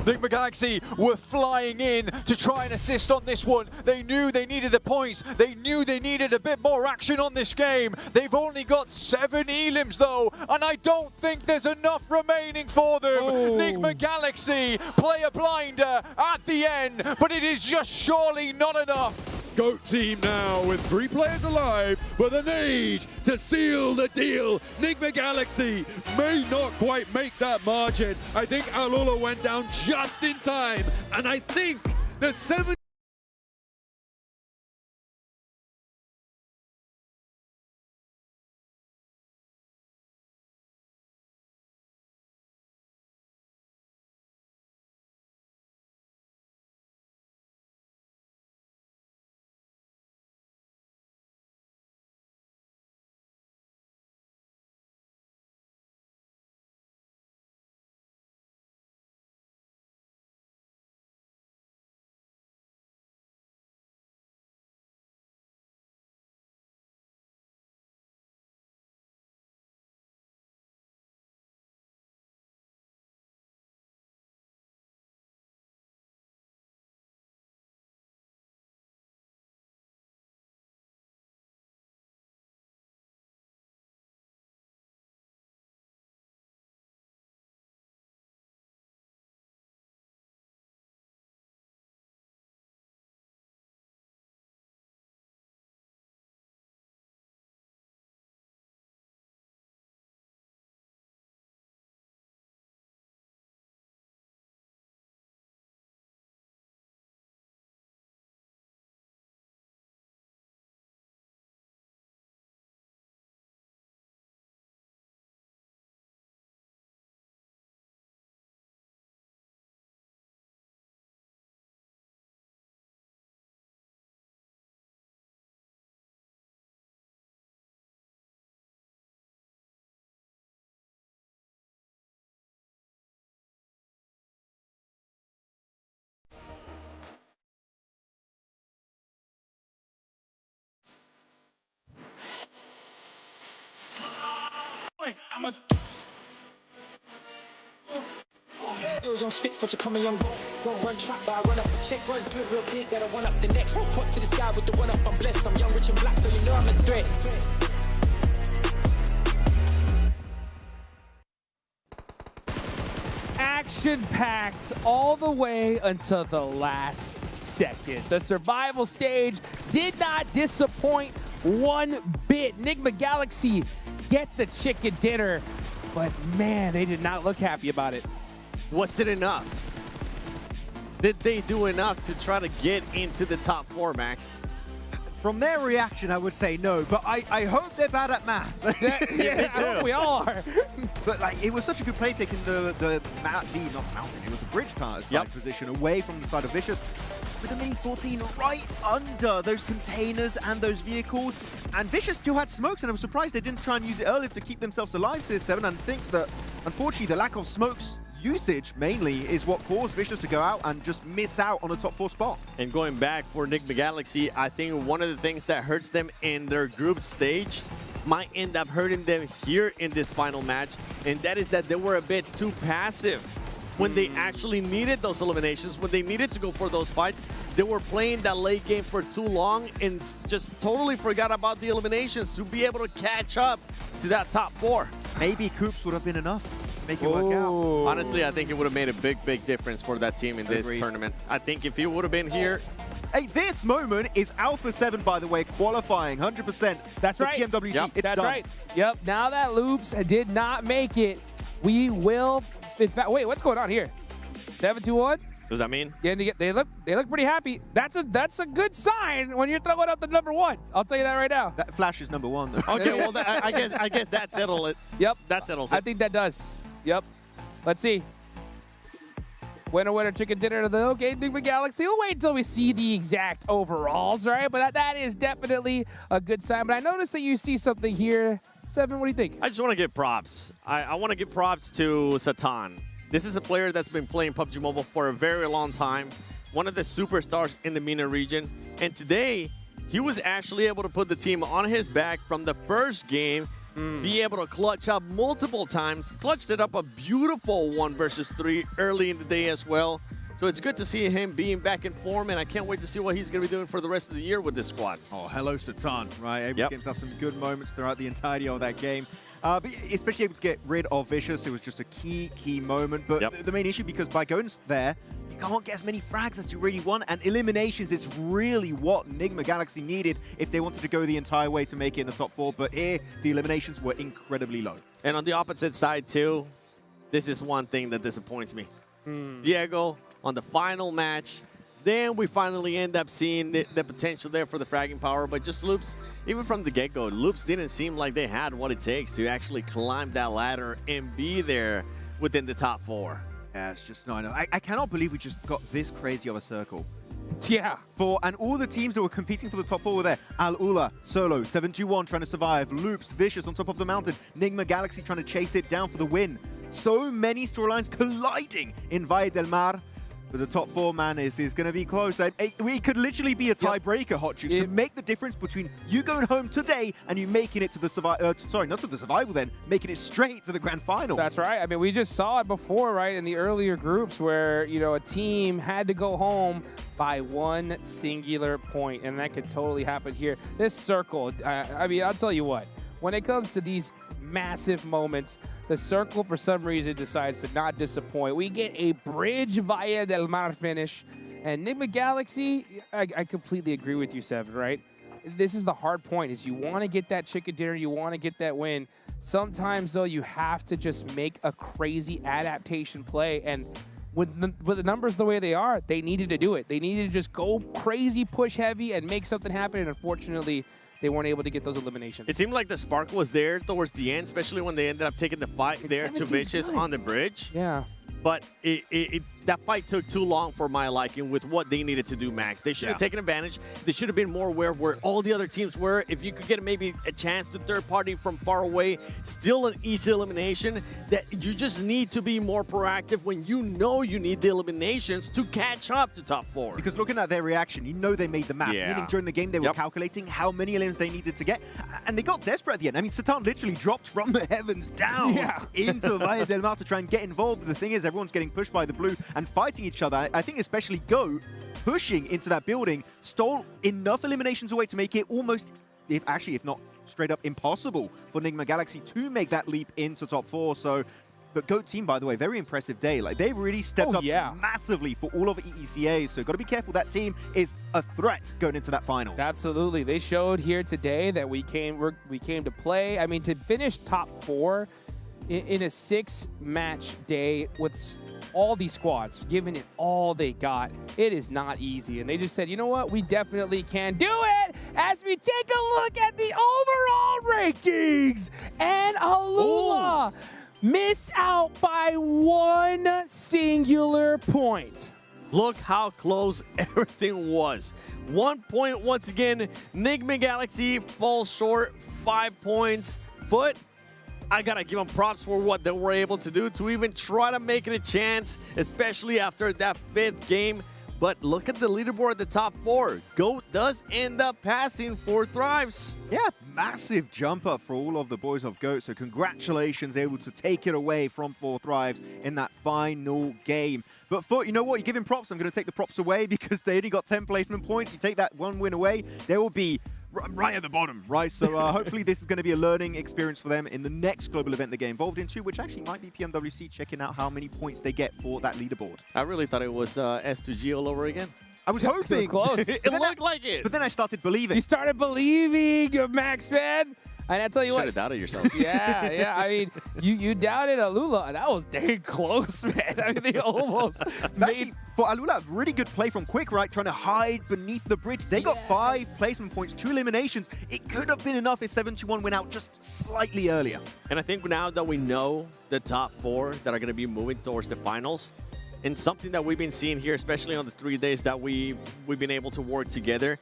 Enigma Galaxy were flying in to try and assist on this one. They knew they needed the points. They knew they needed a bit more action on this game. They've only got 7 elims though, and I don't think there's enough remaining for them. Enigma Galaxy play a blinder at the end, but it is just surely not enough. GOAT team now with 3 players alive, but the need to seal the deal. Enigma Galaxy may not quite make that margin. I think Alula went down just in time, and I think the 7 Skills on spits, but you come young. Don't run trap, but I run up a check. Run do it real big, gotta run up the next. Point to the sky with the one up, I'm blessed. I'm young, rich and black, so you know I'm a threat. Action-packed all the way until the last second. The survival stage did not disappoint one bit. Enigma Galaxy get the chicken dinner, but man, they did not look happy about it. Was it enough? Did they do enough to try to get into the top 4, Max? From their reaction, I would say no, but I hope they're bad at math. Yeah, we all are. But like, it was such a good play taking the mountain, it was a bridge side position away from the side of Vicious with a Mini 14 right under those containers and those vehicles. And Vicious still had smokes, and I'm surprised they didn't try and use it earlier to keep themselves alive, Series 7. And I think that, unfortunately, the lack of smokes usage mainly is what caused Vicious to go out and just miss out on a top 4 spot. And going back for Enigma Galaxy, I think one of the things that hurts them in their group stage might end up hurting them here in this final match, and that is that they were a bit too passive. When they actually needed those eliminations, when they needed to go for those fights, they were playing that late game for too long and just totally forgot about the eliminations to be able to catch up to that top 4. Maybe Coops would have been enough. Make it work out. Honestly, I think it would have made a big difference for that team in this tournament. I think if he would have been here. Hey, this moment is Alpha 7, by the way, qualifying 100%. That's right. PMWC. Yep. It's That's done. right. Yep. Now that Loops did not make it, we will. In fact, wait, what's going on here? 7-2-1. Does that mean? Yeah, they look pretty happy. That's a good sign when you're throwing up the number 1. I'll tell you that right now. That Flash is number 1, though. Okay, well, I guess that settles it. Yep. That settles it. I think that does. Yep. Let's see. Winner, chicken dinner. Okay, Enigma Galaxy. We'll wait until we see the exact overalls, right? But that is definitely a good sign. But I noticed that you see something here. Seven, what do you think? I just want to give props. I want to give props to Satan. This is a player that's been playing PUBG Mobile for a very long time. One of the superstars in the MENA region. And today, he was actually able to put the team on his back from the first game, be able to clutch up multiple times. Clutched it up a beautiful 1 versus 3 early in the day as well. So it's good to see him being back in form, and I can't wait to see what he's going to be doing for the rest of the year with this squad. Oh, hello, Satan, right? Able to get himself some good moments throughout the entirety of that game. But especially able to get rid of Vicious, it was just a key moment. But the main issue, because by going there, you can't get as many frags as you really want, and eliminations is really what Enigma Galaxy needed if they wanted to go the entire way to make it in the top 4. But here, the eliminations were incredibly low. And on the opposite side, too, this is one thing that disappoints me. Diego, on the final match, then we finally end up seeing the potential there for the fragging power. But just Loops, even from the get-go, Loops didn't seem like they had what it takes to actually climb that ladder and be there within the top 4. Yeah, it's just not enough. I cannot believe we just got this crazy of a circle. Yeah. And all the teams that were competing for the top 4 were there. Al-Ula, Solo, 721 trying to survive, Loops, Vicious on top of the mountain, Enigma Galaxy trying to chase it down for the win. So many storylines colliding in Valle del Mar. But the top 4, man, is going to be close. We could literally be a tiebreaker, Hot Jukes, to make the difference between you going home today and you making it to the sorry, not to the survival then, making it straight to the grand final. That's right. I mean, we just saw it before, right, in the earlier groups where, you know, a team had to go home by 1 singular point, and that could totally happen here. This circle, I mean, I'll tell you what, when it comes to these massive moments, the circle for some reason decides to not disappoint. We get a bridge Valle del Mar finish, and Enigma Galaxy, I completely agree with you, Seven, right? This is the hard point, is you want to get that chicken dinner, you want to get that win. Sometimes, though, you have to just make a crazy adaptation play, and with the numbers the way they are, they needed to do it. They needed to just go crazy, push heavy, and make something happen, and unfortunately, they weren't able to get those eliminations. It seemed like the spark was there towards the end, especially when they ended up taking the fight there to Vicious on the bridge. Yeah. But it that fight took too long for my liking with what they needed to do, Max. They should have taken advantage. They should have been more aware of where all the other teams were. If you could get maybe a chance to third party from far away, still an easy elimination, that you just need to be more proactive when you know you need the eliminations to catch up to top 4. Because looking at their reaction, you know they made the math. Yeah. Meaning during the game, they were calculating how many elims they needed to get. And they got desperate at the end. I mean, Satan literally dropped from the heavens down into Valle del Mar to try and get involved. But the thing is, everyone's getting pushed by the blue and fighting each other. I think especially Go, pushing into that building, stole enough eliminations away to make it almost, if not straight up impossible for Enigma Galaxy to make that leap into top 4. So, but GOAT team, by the way, very impressive day. Like, they've really stepped up massively for all of EECA. So, got to be careful. That team is a threat going into that finals. Absolutely. They showed here today that we came to play. I mean, to finish top 4 in a 6-match day with all these squads giving it all they got, it is not easy. And they just said, you know what, we definitely can do it as we take a look at the overall rankings. And Alula missed out by 1 singular point. Look how close everything was. 1 point once again. Enigma Galaxy falls short, 5 points. Foot, I gotta give them props for what they were able to do to even try to make it a chance, especially after that 5th game. But look at the leaderboard at the top 4. GOAT does end up passing 4 Thrives. Yeah, massive jump up for all of the boys of GOAT. So congratulations, able to take it away from 4 Thrives in that final game. But Foot, you know what? You give him props. I'm going to take the props away because they only got 10 placement points. You take that 1 win away, they will be right at the bottom, right? So hopefully this is going to be a learning experience for them in the next global event they get involved into, which actually might be PMWC, checking out how many points they get for that leaderboard. I really thought it was S2G all over again. I was hoping. It was close. It looked like it. But then I started believing. You started believing, Max, man. And I tell you what. Should have doubted yourself. Yeah. I mean, you doubted Alula. That was dang close, man. I mean, they almost Actually, for Alula, really good play from Quick, right? Trying to hide beneath the bridge. They got 5 placement points, 2 eliminations. It could have been enough if 721 went out just slightly earlier. And I think now that we know the top 4 that are going to be moving towards the finals, and something that we've been seeing here, especially on the 3 days that we've been able to work together,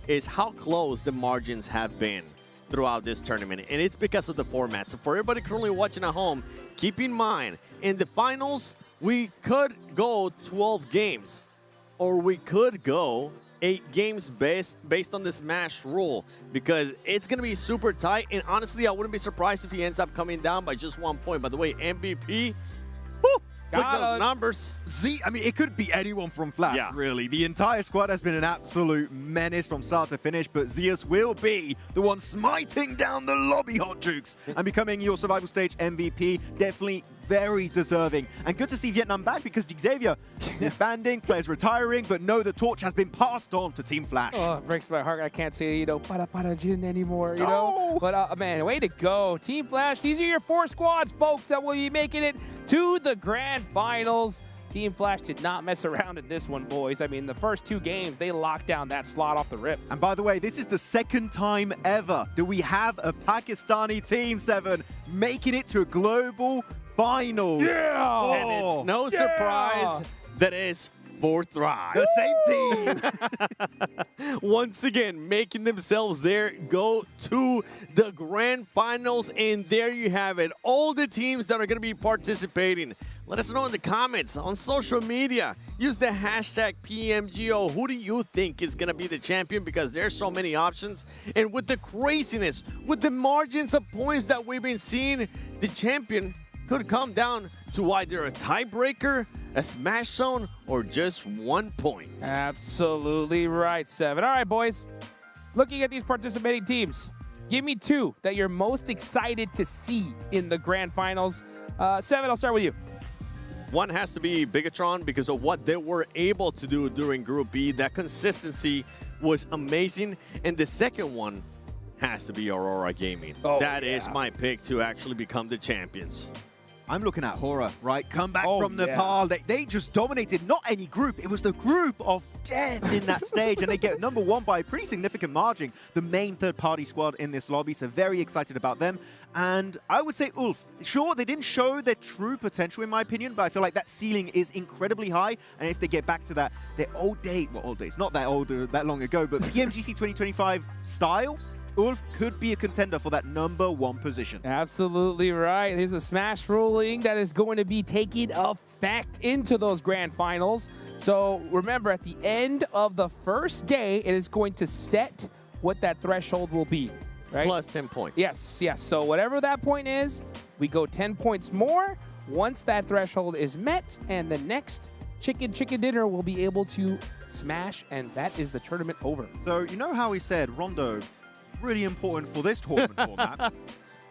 is how close the margins have been throughout this tournament. And it's because of the format. So for everybody currently watching at home, keep in mind, in the finals, we could go 12 games, or we could go 8 games based on this smash rule, because it's going to be super tight. And honestly, I wouldn't be surprised if he ends up coming down by just 1 point. By the way, MVP, look at those numbers. Z, I mean, it could be anyone from Flash, really. The entire squad has been an absolute menace from start to finish, but Zeus will be the one smiting down the lobby, Hot Jukes, and becoming your survival stage MVP. Definitely very deserving. And good to see Vietnam back, because Xavier disbanding, players retiring, but no, the torch has been passed on to Team Flash. Oh, it breaks my heart. I can't say, you know, para Jin anymore, you know? But, man, way to go. Team Flash, these are your 4 squads, folks, that will be making it to the grand finals. Team Flash did not mess around in this one, boys. I mean, the first 2 games, they locked down that slot off the rip. And by the way, this is the 2nd time ever that we have a Pakistani Team 7 making it to a global finals. Yeah! And it's no surprise that it's 4 Thrive. The same team. Once again, making themselves there, go to the grand finals, and there you have it. All the teams that are going to be participating. Let us know in the comments, on social media. Use the hashtag PMGO. Who do you think is going to be the champion? Because there's so many options. And with the craziness, with the margins of points that we've been seeing, the champion could come down to either a tiebreaker, a smash zone, or just 1 point. Absolutely right, 7. All right, boys. Looking at these participating teams, give me 2 that you're most excited to see in the grand finals. 7, I'll start with you. One has to be Bigatron because of what they were able to do during Group B. That consistency was amazing. And the second one has to be Aurora Gaming. That is my pick to actually become the champions. I'm looking at Horror, right? Come back from yeah. Nepal. They just dominated not any group. It was the group of death in that stage, and they get #1 by a pretty significant margin. The main third-party squad in this lobby, so very excited about them. And I would say Ulf, sure, they didn't show their true potential in my opinion, but I feel like that ceiling is incredibly high. And if they get back to that, their old days, not that old, that long ago, but PMGC 2025 style, Ulf could be a contender for that #1 position. Absolutely right. There's a Smash ruling that is going to be taking effect into those grand finals. So remember, at the end of the first day, it is going to set what that threshold will be. Right? Plus 10 points. Yes, yes. So whatever that point is, we go 10 points more once that threshold is met, and the next chicken dinner will be able to smash, and that is the tournament over. So you know how we said Rondo is really important for this tournament format?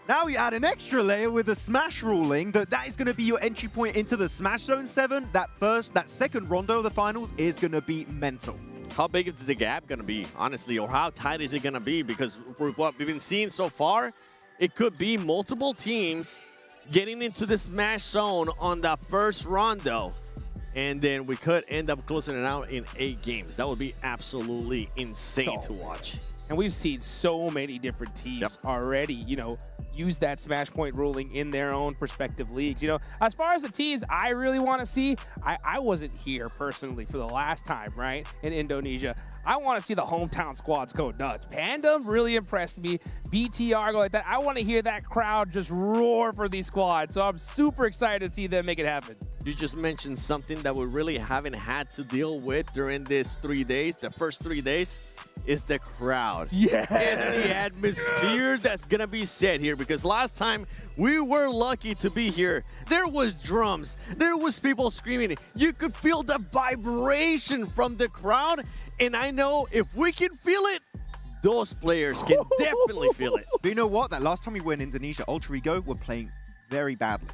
Now we add an extra layer with the Smash ruling that is going to be your entry point into the Smash Zone 7. That second Rondo of the finals is going to be mental. How big is the gap going to be, honestly, or how tight is it going to be? Because for what we've been seeing so far, it could be multiple teams getting into the Smash Zone on that first Rondo, and then we could end up closing it out in 8 games. That would be absolutely insane to watch. And we've seen so many different teams already, use that Smash Point ruling in their own respective leagues. As far as the teams I really want to see, I wasn't here personally for the last time, right, in Indonesia. I want to see the hometown squads go nuts. Panda really impressed me. BTR go like that. I want to hear that crowd just roar for these squads. So I'm super excited to see them make it happen. You just mentioned something that we really haven't had to deal with during these 3 days, the first 3 days, is the crowd. Yes. It's the atmosphere that's going to be set here, because last time we were lucky to be here. There was drums. There was people screaming. You could feel the vibration from the crowd, and I know if we can feel it, those players can definitely feel it. But you know what? That last time we were in Indonesia, Ultra Ego were playing very badly.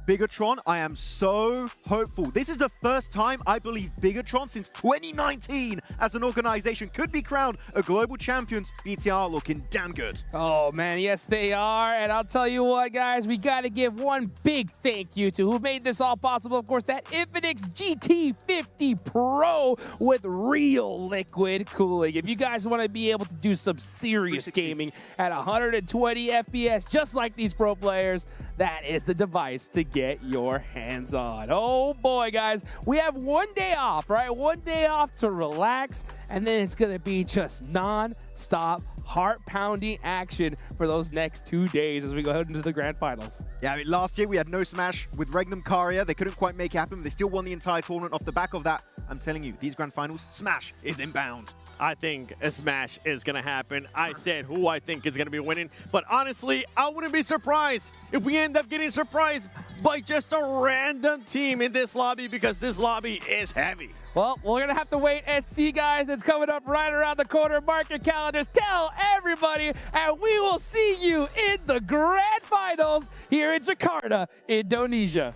Bigatron, I am so hopeful. This is the first time I believe Bigatron since 2019 as an organization could be crowned a global champions. BTR looking damn good. Oh man, yes they are. And I'll tell you what, guys, we got to give one big thank you to who made this all possible. Of course, that Infinix GT50 Pro with real liquid cooling. If you guys want to be able to do some serious gaming at 120 FPS, just like these pro players, that is the device to get your hands on. Oh boy, guys, we have 1 day off, right? 1 day off to relax, and then it's gonna be just non-stop heart-pounding action for those next 2 days as we go into the grand finals. Yeah, I mean, last year we had no Smash with Regnum Karia. They couldn't quite make it happen, but they still won the entire tournament off the back of that. I'm telling you, these grand finals, Smash is inbound. I think a Smash is going to happen. I said who I think is going to be winning. But honestly, I wouldn't be surprised if we end up getting surprised by just a random team in this lobby, because this lobby is heavy. Well, we're going to have to wait and see, guys. It's coming up right around the corner. Mark your calendars. Tell everybody, and we will see you in the grand finals here in Jakarta, Indonesia.